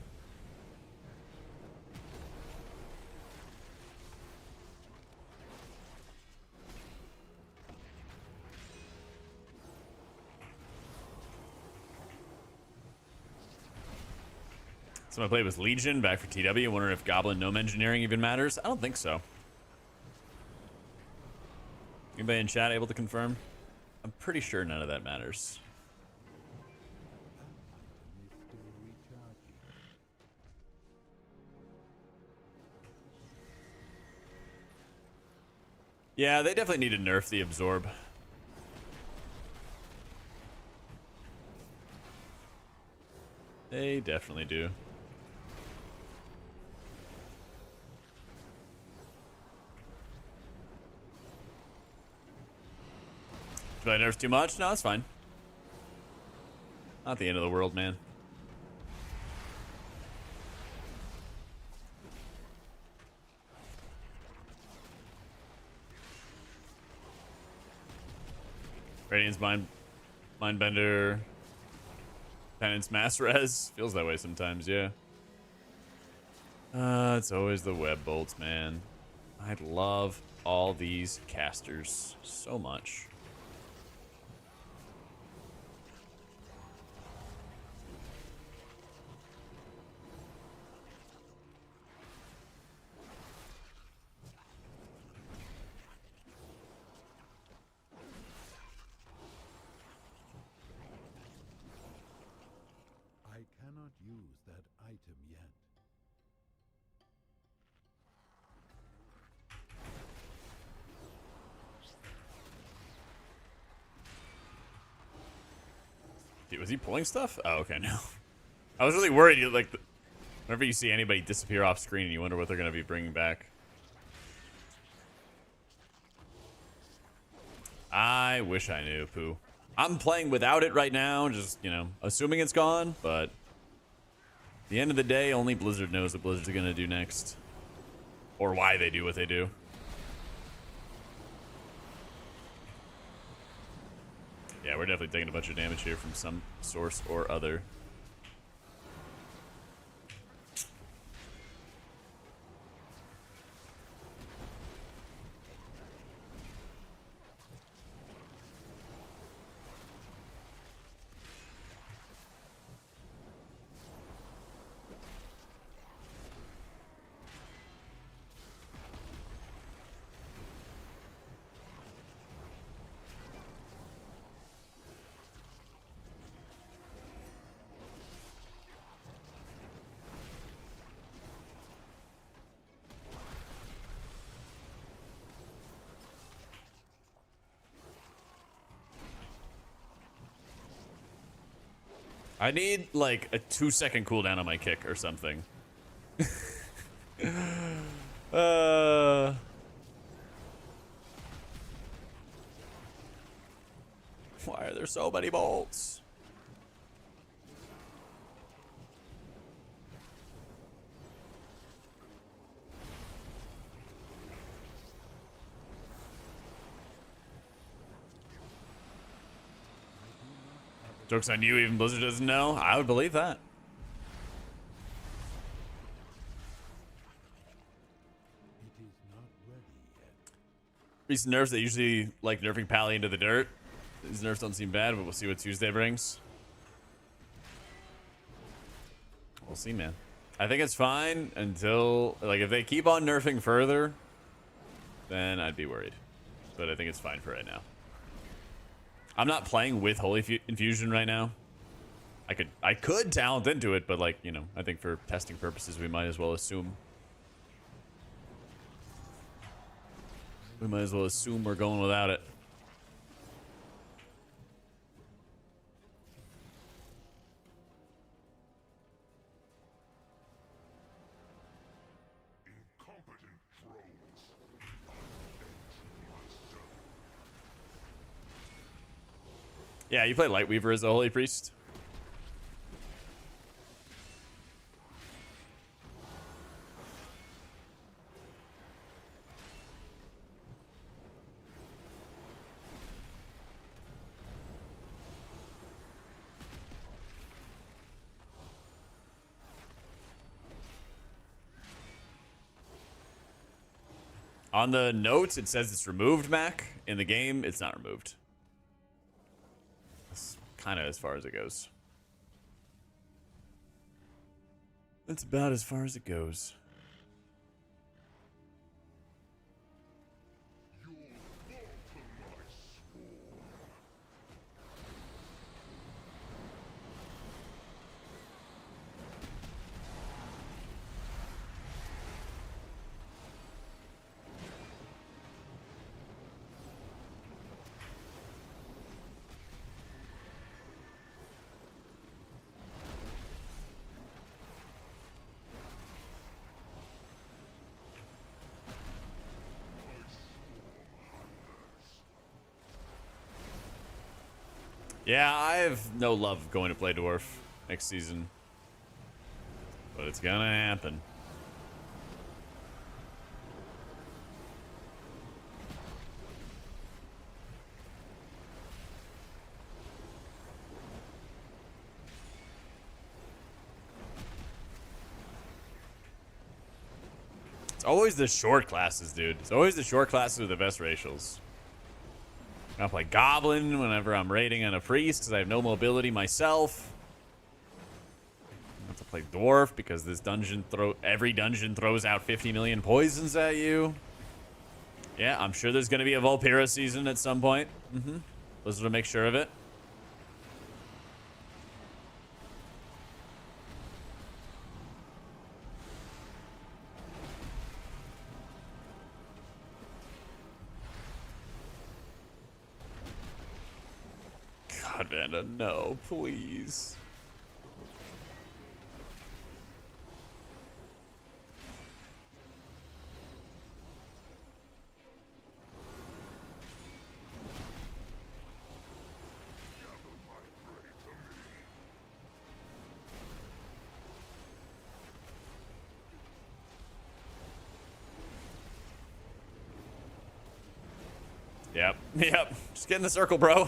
So I played with Legion back for TW, wondering if Goblin Gnome Engineering even matters. I don't think so. Anybody in chat able to confirm? I'm pretty sure none of that matters. Yeah, they definitely need to nerf the absorb. They definitely do. Did I nerf too much? No, it's fine. Not the end of the world, man. Radiant's Mindbender. Penance Mass Res. Feels that way sometimes, yeah. It's always the web bolts, man. I love all these casters so much. I cannot use that item yet. Dude, was he pulling stuff? Oh, okay, no. I was really worried. Like, whenever you see anybody disappear off screen, you wonder what they're going to be bringing back. I wish I knew, Pooh. I'm playing without it right now, just, you know, assuming it's gone, but at the end of the day, only Blizzard knows what Blizzard's going to do next. Or why they do what they do. Yeah, we're definitely taking a bunch of damage here from some source or other. I need like a 2-second cooldown on my kick or something. Why are there so many bolts? Joke's on you, even Blizzard doesn't know. I would believe that. It is not ready yet. Recent nerfs, they usually like nerfing Pally into the dirt. These nerfs don't seem bad, but we'll see what Tuesday brings. We'll see, man. I think it's fine until, like, if they keep on nerfing further, then I'd be worried. But I think it's fine for right now. I'm not playing with Holy Infusion right now. I could talent into it, but, like, you know, I think for testing purposes, we might as well assume. We might as well assume we're going without it. Incompetent trolls. Yeah, you play Lightweaver as a Holy Priest? On the notes, it says it's removed, Mac. In the game, it's not removed. That's kind of as far as it goes. That's about as far as it goes. Your bottom Yeah, I have no love going to play Dwarf next season. But it's gonna happen. It's always the short classes, dude. It's always the short classes with the best racials. I'll play Goblin whenever I'm raiding on a Priest because I have no mobility myself. I have to play Dwarf because this dungeon every dungeon throws out 50 million poisons at you. Yeah, I'm sure there's going to be a Vulpera season at some point. Blizzard will make sure of it. God, Vanda, no, please. Yep, yep. Just get in the circle, bro.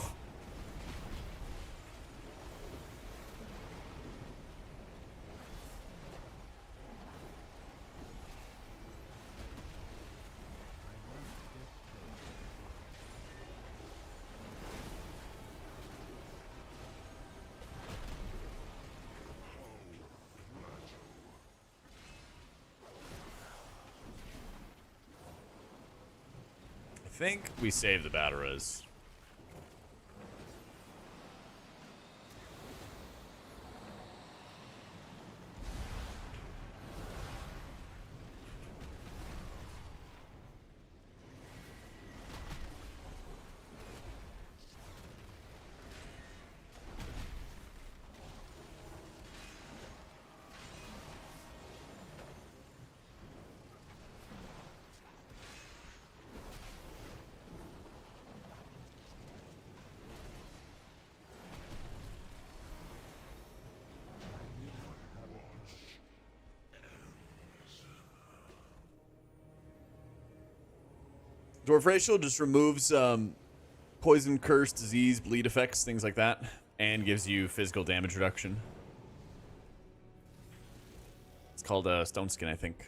I think we saved the battle res. Dwarf Racial just removes poison, curse, disease, bleed effects, things like that, and gives you physical damage reduction. It's called Stone Skin, I think.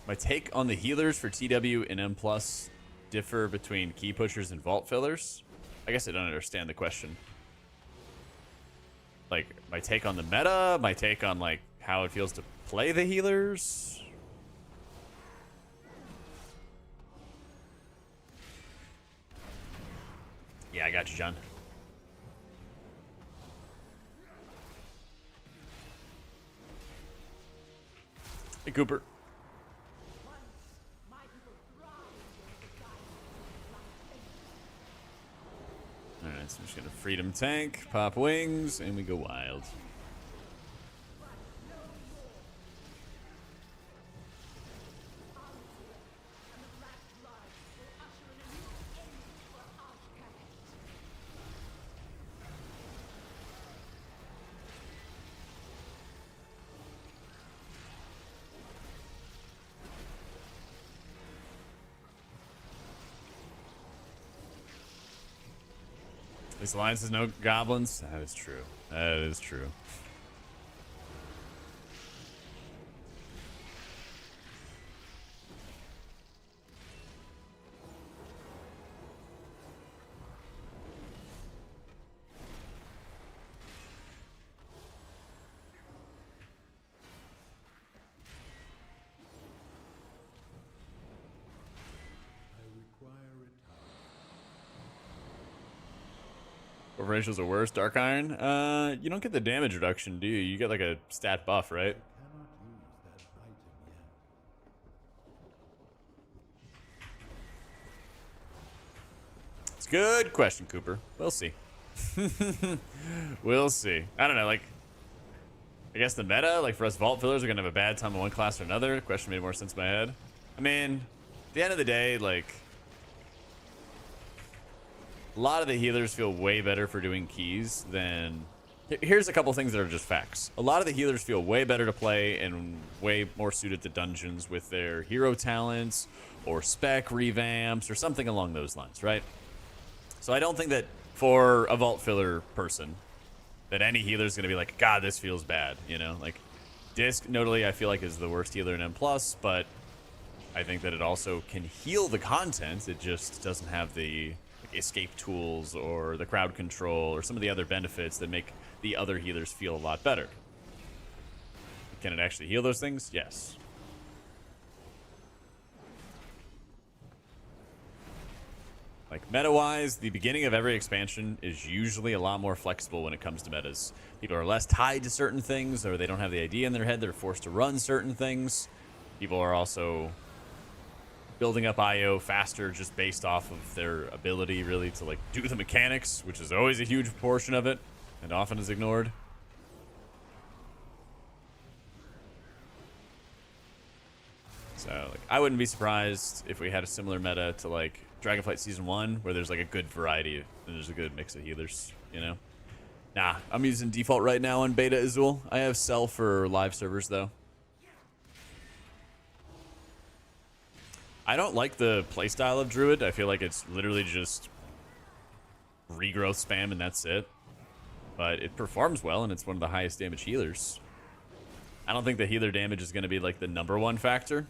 My take on the healers for TW and M Plus differ between key pushers and vault fillers. I guess I don't understand the question. Like, my take on the meta, my take on, like, how it feels to play the healers. Yeah, I got you, John. Hey, Cooper. Alright, so I'm just gonna freedom tank, pop wings, and we go wild. This alliance has no goblins. That is true. That is true. Racials are worse. Dark Iron. You don't get the damage reduction, do you? You get like a stat buff, right? It's a good question, Cooper. We'll see. We'll see. I don't know. Like, I guess the meta, like for us vault fillers, are gonna have a bad time in one class or another. Question made more sense in my head. I mean, at the end of the day, like a lot of the healers feel way better for doing keys than. Here's a couple things that are just facts. A lot of the healers feel way better to play and way more suited to dungeons with their hero talents or spec revamps or something along those lines, right? So I don't think that for a vault filler person that any healer is going to be like, God, this feels bad, you know? Like, Disc, notably, I feel like is the worst healer in M+, but I think that it also can heal the content. It just doesn't have the escape tools or the crowd control or some of the other benefits that make the other healers feel a lot better. Can it actually heal those things? Yes. Like meta-wise, the beginning of every expansion is usually a lot more flexible when it comes to metas. People are less tied to certain things, or they don't have the idea in their head. They're forced to run certain things. People are also building up IO faster just based off of their ability really to like do the mechanics, which is always a huge portion of it and often is ignored. So like I wouldn't be surprised if we had a similar meta to like Dragonflight Season 1 where there's like a good variety and there's a good mix of healers, you know? Nah, I'm using default right now on beta Azul. I have Cell for live servers though. I don't like the playstyle of Druid. I feel like it's literally just regrowth spam and that's it. But it performs well and it's one of the highest damage healers. I don't think the healer damage is going to be like the #1 factor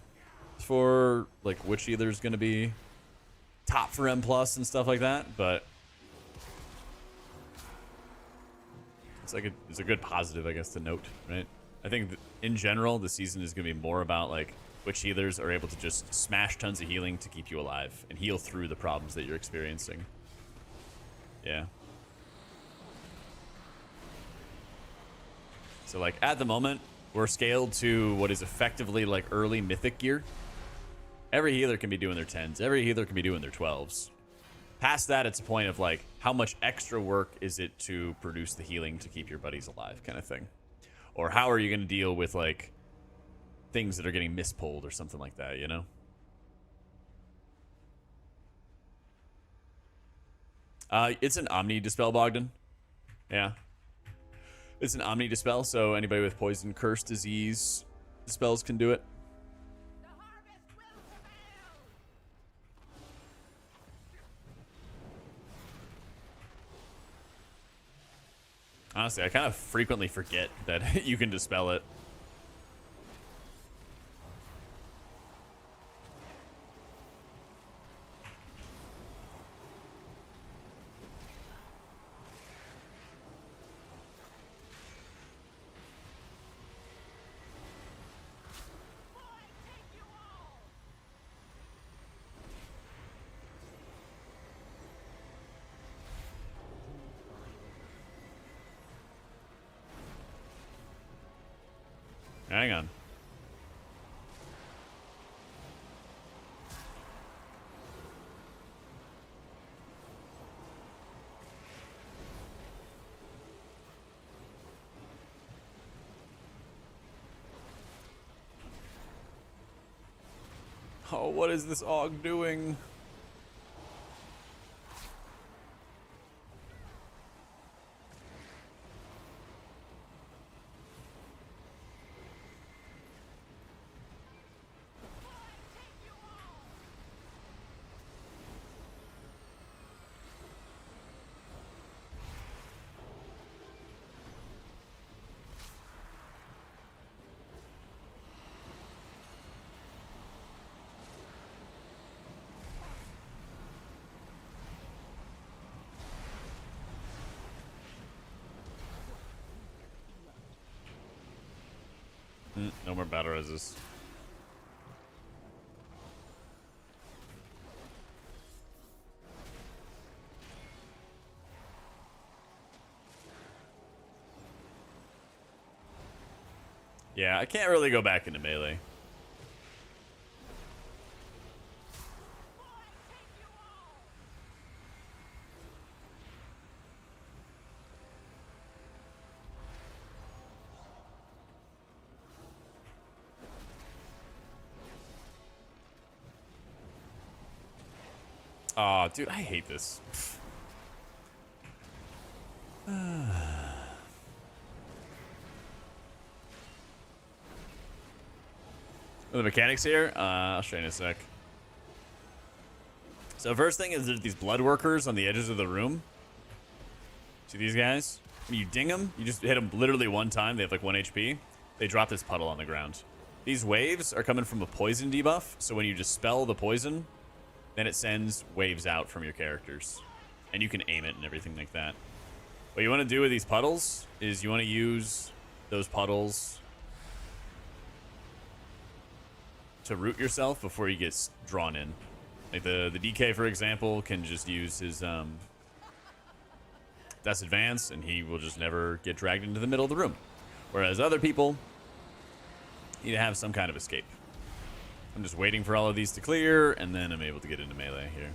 for like which healer is going to be top for M+ and stuff like that, but it's like it's a good positive, I guess, to note, right? I think in general the season is going to be more about like which healers are able to just smash tons of healing to keep you alive and heal through the problems that you're experiencing. Yeah. So like at the moment, we're scaled to what is effectively like early mythic gear. Every healer can be doing their 10s. Every healer can be doing their 12s. Past that, it's a point of like, how much extra work is it to produce the healing to keep your buddies alive kind of thing? Or how are you going to deal with like things that are getting mispulled or something like that, you know? It's an Omni Dispel, Bogdan. Yeah. It's an Omni Dispel, so anybody with Poison, Curse, Disease spells can do it. Honestly, I kind of frequently forget that you can dispel it. Hang on. Oh, what is this AUG doing? No more battle reses. Yeah, I can't really go back into melee. Oh, dude, I hate this. The mechanics here, I'll show you in a sec. So first thing is there's these blood workers on the edges of the room. See these guys? When you ding them, you just hit them literally one time. They have like 1 HP. They drop this puddle on the ground. These waves are coming from a poison debuff. So when you dispel the poison, then it sends waves out from your characters. And you can aim it and everything like that. What you want to do with these puddles is you want to use those puddles to root yourself before you get drawn in. Like the DK, for example, can just use his Death's Advance, and he will just never get dragged into the middle of the room. Whereas other people need to have some kind of escape. I'm just waiting for all of these to clear, and then I'm able to get into melee here.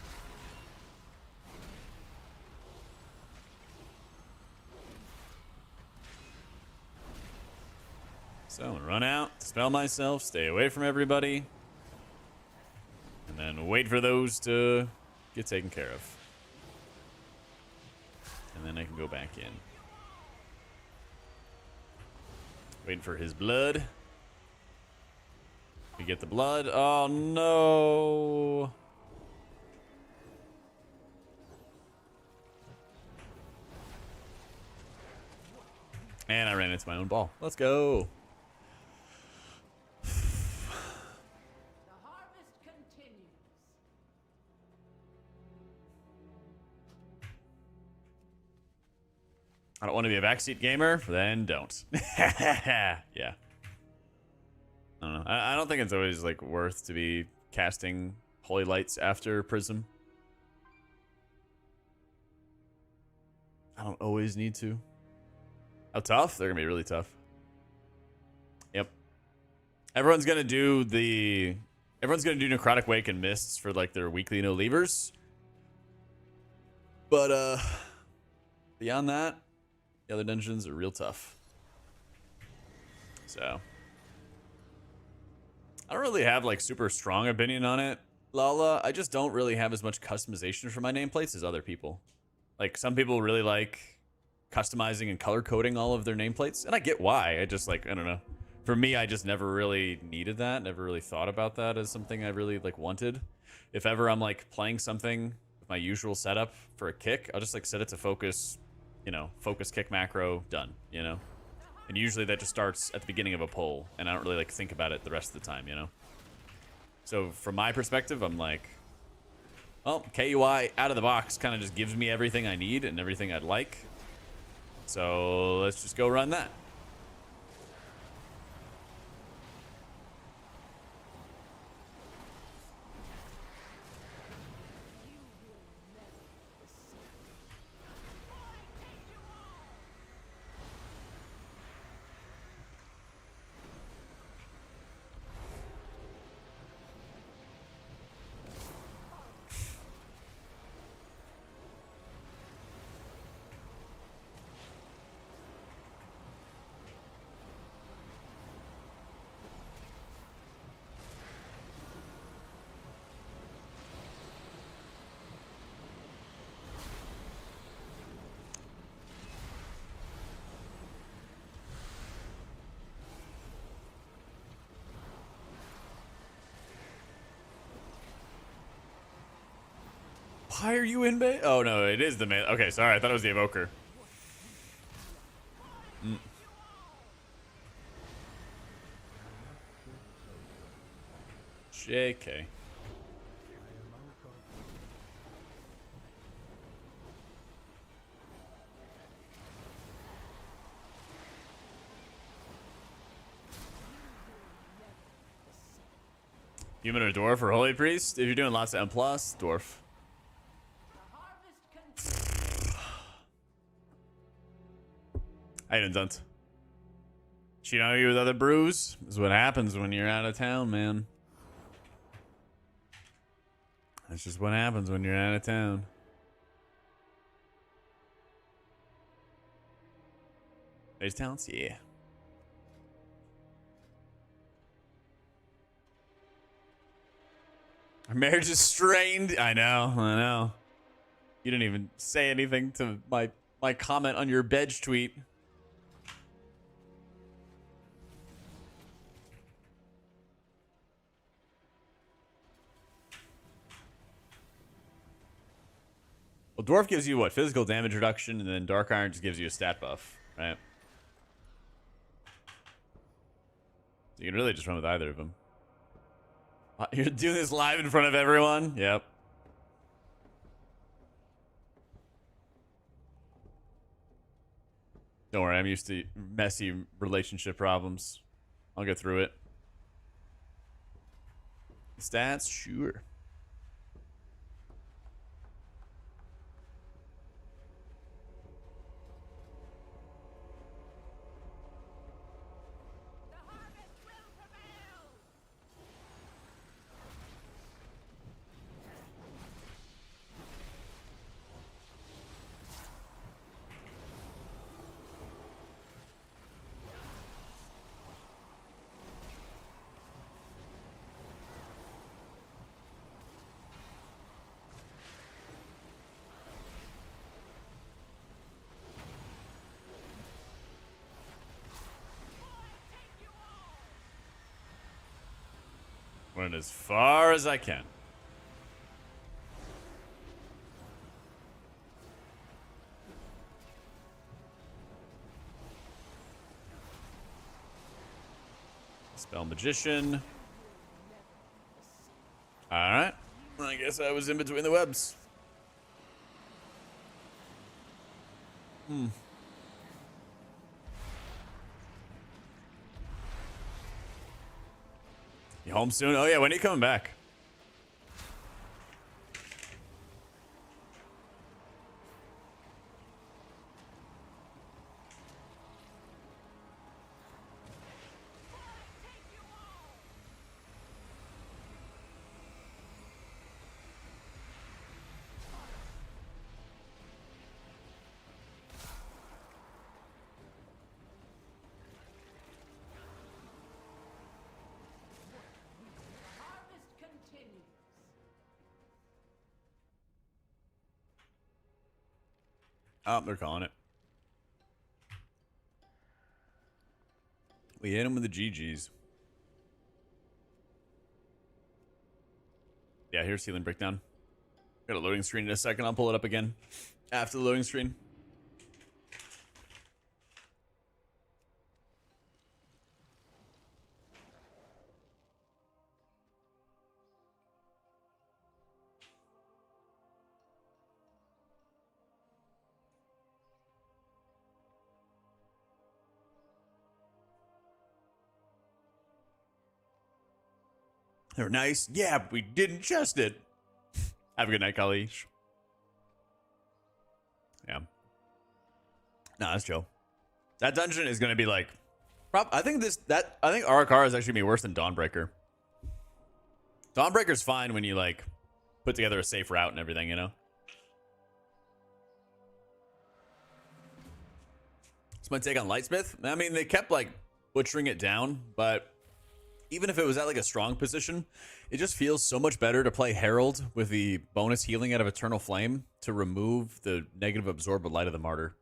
So I'm gonna run out, dispel myself, stay away from everybody, and then wait for those to get taken care of. And then I can go back in. Waiting for his blood. We get the blood. Oh no. And I ran into my own ball. Let's go. The harvest continues. I don't want to be a backseat gamer, then don't. Yeah. I don't know. I don't think it's always like worth to be casting holy lights after Prism. I don't always need to. How tough? They're gonna be really tough. Yep. Everyone's gonna do Necrotic Wake and Mists for like their weekly no leavers. But beyond that, the other dungeons are real tough. So I don't really have like super strong opinion on it, Lala. I just don't really have as much customization for my nameplates as other people. Like some people really like customizing and color coding all of their nameplates, and I get why. I just like, I don't know. For me, I just never really needed that. Never really thought about that as something I really like wanted. If ever I'm like playing something with my usual setup for a kick, I'll just like set it to focus, you know, focus kick macro, done, you know? And usually that just starts at the beginning of a pull, and I don't really like think about it the rest of the time, you know? So from my perspective, I'm like, well, KUI out of the box kind of just gives me everything I need and everything I'd like. So let's just go run that. Why are you in base? Oh no, it is the melee. Okay, sorry, I thought it was the evoker. JK. Human or dwarf or holy priest? If you're doing lots of M+, dwarf. I didn't dunt. She know you with other brews? This is what happens when you're out of town, man. That's just what happens when you're out of town. Base talents? Yeah. Our marriage is strained. I know. You didn't even say anything to my comment on your Bedge tweet. Well, Dwarf gives you what? Physical damage reduction, and then Dark Iron just gives you a stat buff, right? So you can really just run with either of them. You're doing this live in front of everyone? Yep. Don't worry, I'm used to messy relationship problems. I'll get through it. Stats? Sure. Run as far as I can. Spell Magician. Alright. I guess I was in between the webs. You home soon? Oh yeah, when are you coming back? Oh, they're calling it. We hit him with the GGs. Yeah, here's Healing Breakdown. Got a loading screen in a second. I'll pull it up again after the loading screen. They were nice. Yeah, but we didn't chest it. Have a good night, Kalish. Yeah. No, that's chill. That dungeon is gonna be like, I think Arakara is actually gonna be worse than Dawnbreaker. Dawnbreaker's fine when you like put together a safe route and everything, you know. It's my take on Lightsmith. I mean, they kept like butchering it down, but even if it was at like a strong position, it just feels so much better to play Herald with the bonus healing out of Eternal Flame to remove the negative absorb with Light of the Martyr.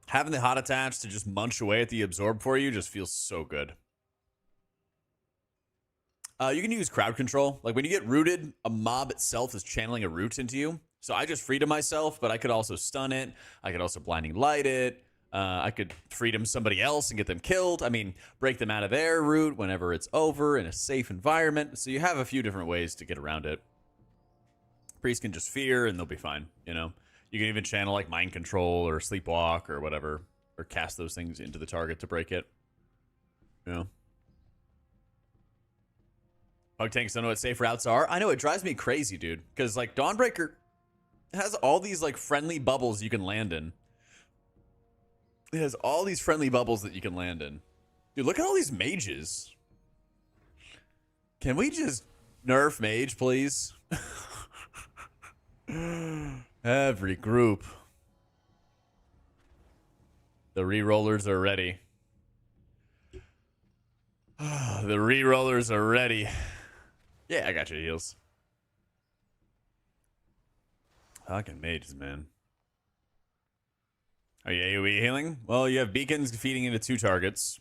Having the hot attach to just munch away at the absorb for you just feels so good. You can use crowd control. Like when you get rooted, a mob itself is channeling a root into you. So I just freedom myself, but I could also stun it. I could also blinding light it. I could freedom somebody else and get them killed. I mean, break them out of their route whenever it's over in a safe environment. So you have a few different ways to get around it. Priest can just fear and they'll be fine, you know. You can even channel like mind control or sleepwalk or whatever, or cast those things into the target to break it. You know. Bug tanks don't know what safe routes are. I know, it drives me crazy, dude. Because like Dawnbreaker has all these like friendly bubbles you can land in. It has all these friendly bubbles that you can land in. Dude, look at all these mages. Can we just nerf mage, please? Every group. The re-rollers are ready. The re-rollers are ready. Yeah, I got your heals. Fucking mages, man. Are you AoE healing? Well, you have beacons feeding into 2 targets.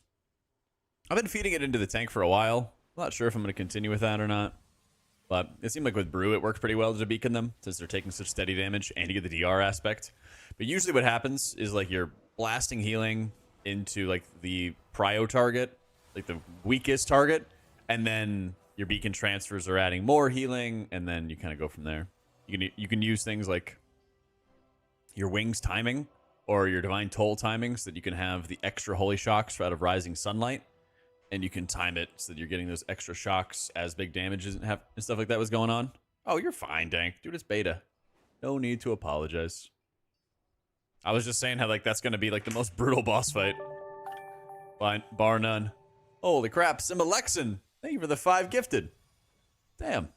I've been feeding it into the tank for a while. I'm not sure if I'm going to continue with that or not. But it seemed like with Brew, it worked pretty well to beacon them, since they're taking such steady damage, and you get the DR aspect. But usually what happens is, like, you're blasting healing into, like, the prio target, like the weakest target, and then your beacon transfers are adding more healing, and then you kind of go from there. You can use things like your wings timing, or your divine toll timing, so that you can have the extra holy shocks out of rising sunlight, and you can time it so that you're getting those extra shocks as big damages and stuff like that was going on. Oh, you're fine, Dank. Dude, it's beta. No need to apologize. I was just saying how, like, that's going to be, like, the most brutal boss fight. Bar none. Holy crap, Simalexin. Thank you for the 5 gifted. Damn.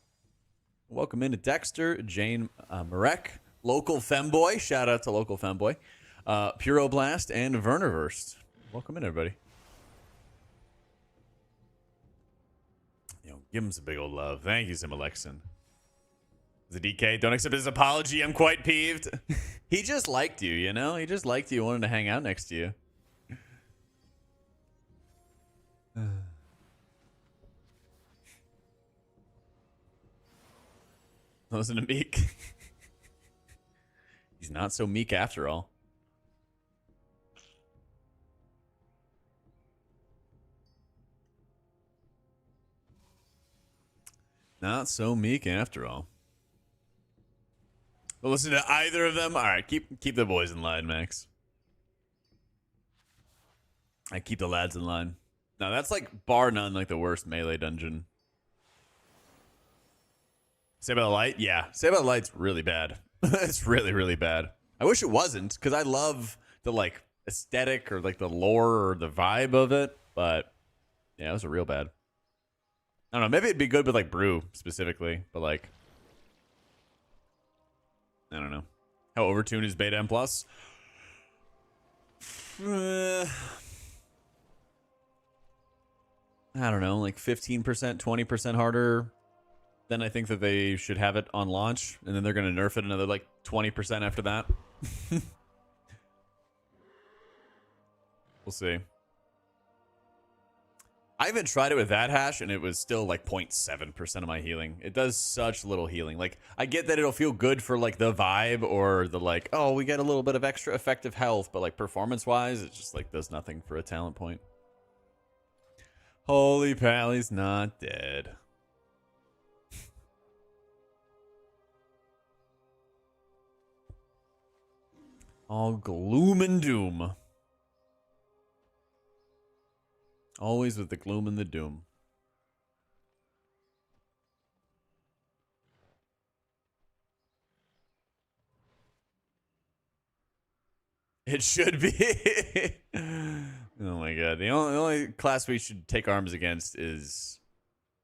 Welcome into Dexter, Jane Marek, Local Femboy. Shout out to Local Femboy. Puroblast and Verniverst. Welcome in, everybody. Give him some big old love. Thank you, Simalexin. The DK, don't accept his apology. I'm quite peeved. He just liked you, you know? He just liked you, wanted to hang out next to you. Listen to Meek. He's not so meek after all. Not so meek after all. Well, listen to either of them. All right, keep the boys in line, Max. I keep the lads in line. Now that's like bar none, like the worst melee dungeon. Say about the light, yeah. Say about the light's really bad. It's really, really bad. I wish it wasn't, because I love the like aesthetic or like the lore or the vibe of it, but yeah, it was real bad. I don't know. Maybe it'd be good with like Brew specifically, but like, I don't know. How overtuned is Beta M Plus? I don't know, like 15%, 20% harder than I think that they should have it on launch, and then they're going to nerf it another like 20% after that. We'll see. I haven't tried it with that hash, and it was still like 0.7% of my healing. It does such little healing. Like, I get that it'll feel good for like the vibe or the like, oh, we get a little bit of extra effective health, but like performance-wise, it just like does nothing for a talent point. Holy Pally's not dead. All gloom and doom. Always with the gloom and the doom. It should be. Oh my god. The only class we should take arms against is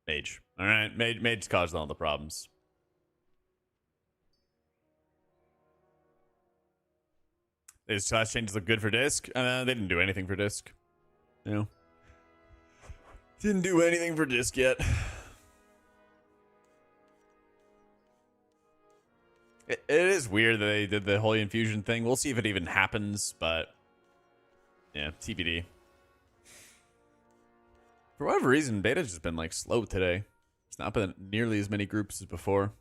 Mage. Alright? Mage caused all the problems. These class changes look good for disc? They didn't do anything for disc. You know? Didn't do anything for disc yet. It is weird that they did the Holy Infusion thing. We'll see if it even happens, but yeah, TBD. For whatever reason, beta's just been like slow today. It's not been nearly as many groups as before.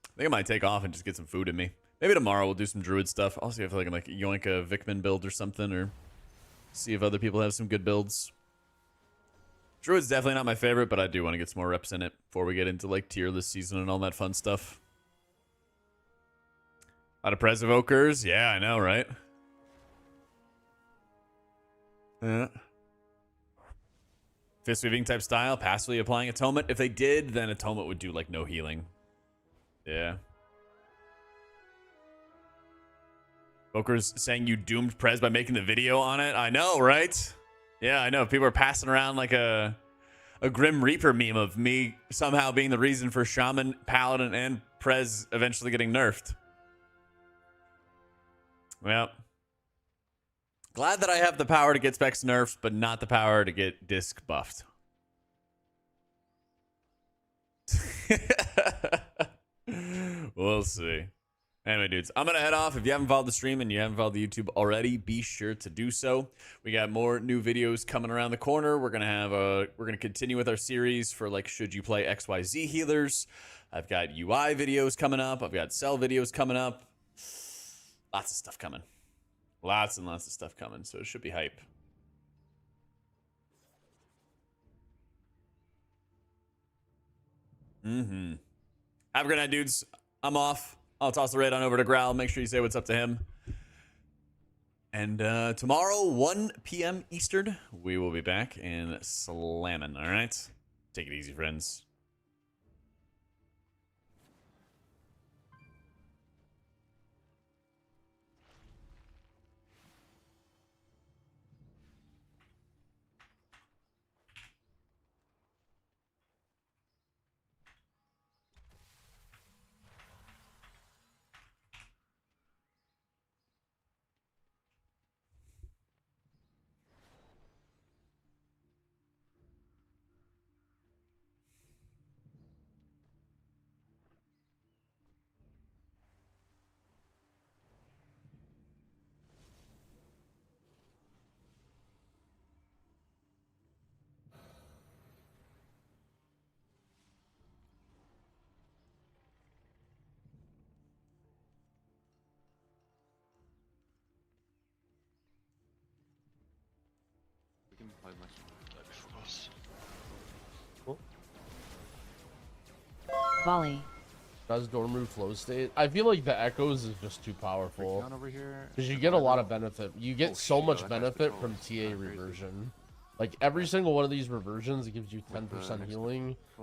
I think I might take off and just get some food in me. Maybe tomorrow we'll do some druid stuff. I'll see if I can like yoink a Vikman build or something, or see if other people have some good builds. Druid's definitely not my favorite, but I do want to get some more reps in it before we get into like tier list season and all that fun stuff. A lot of Prez Evokers. Yeah, I know, right? Yeah. Fist weaving type style, passively applying atonement. If they did, then atonement would do like no healing. Yeah. Evokers saying you doomed Prez by making the video on it. I know, right? Yeah, I know. People are passing around like a Grim Reaper meme of me somehow being the reason for Shaman, Paladin, and Prez eventually getting nerfed. Well, glad that I have the power to get specs nerfed, but not the power to get disc buffed. We'll see. Anyway, dudes, I'm gonna head off. If you haven't followed the stream and you haven't followed the YouTube already, be sure to do so. We got more new videos coming around the corner. We're gonna continue with our series for like, should you play XYZ healers? I've got UI videos coming up. I've got cell videos coming up. Lots of stuff coming. Lots and lots of stuff coming. So it should be hype. Have a great night, dudes. I'm off. I'll toss the raid on over to Growl. Make sure you say what's up to him. And tomorrow, 1 p.m. Eastern, we will be back in slamming. All right? Take it easy, friends. We can play much before us. Volley. Does dorm room flow state? I feel like the echoes is just too powerful. Over here. Because you get a lot of benefit. You get so much shit, benefit oh, from it's TA kinda crazy. reversion. Like every single one of these reversions, it gives you 10% healing.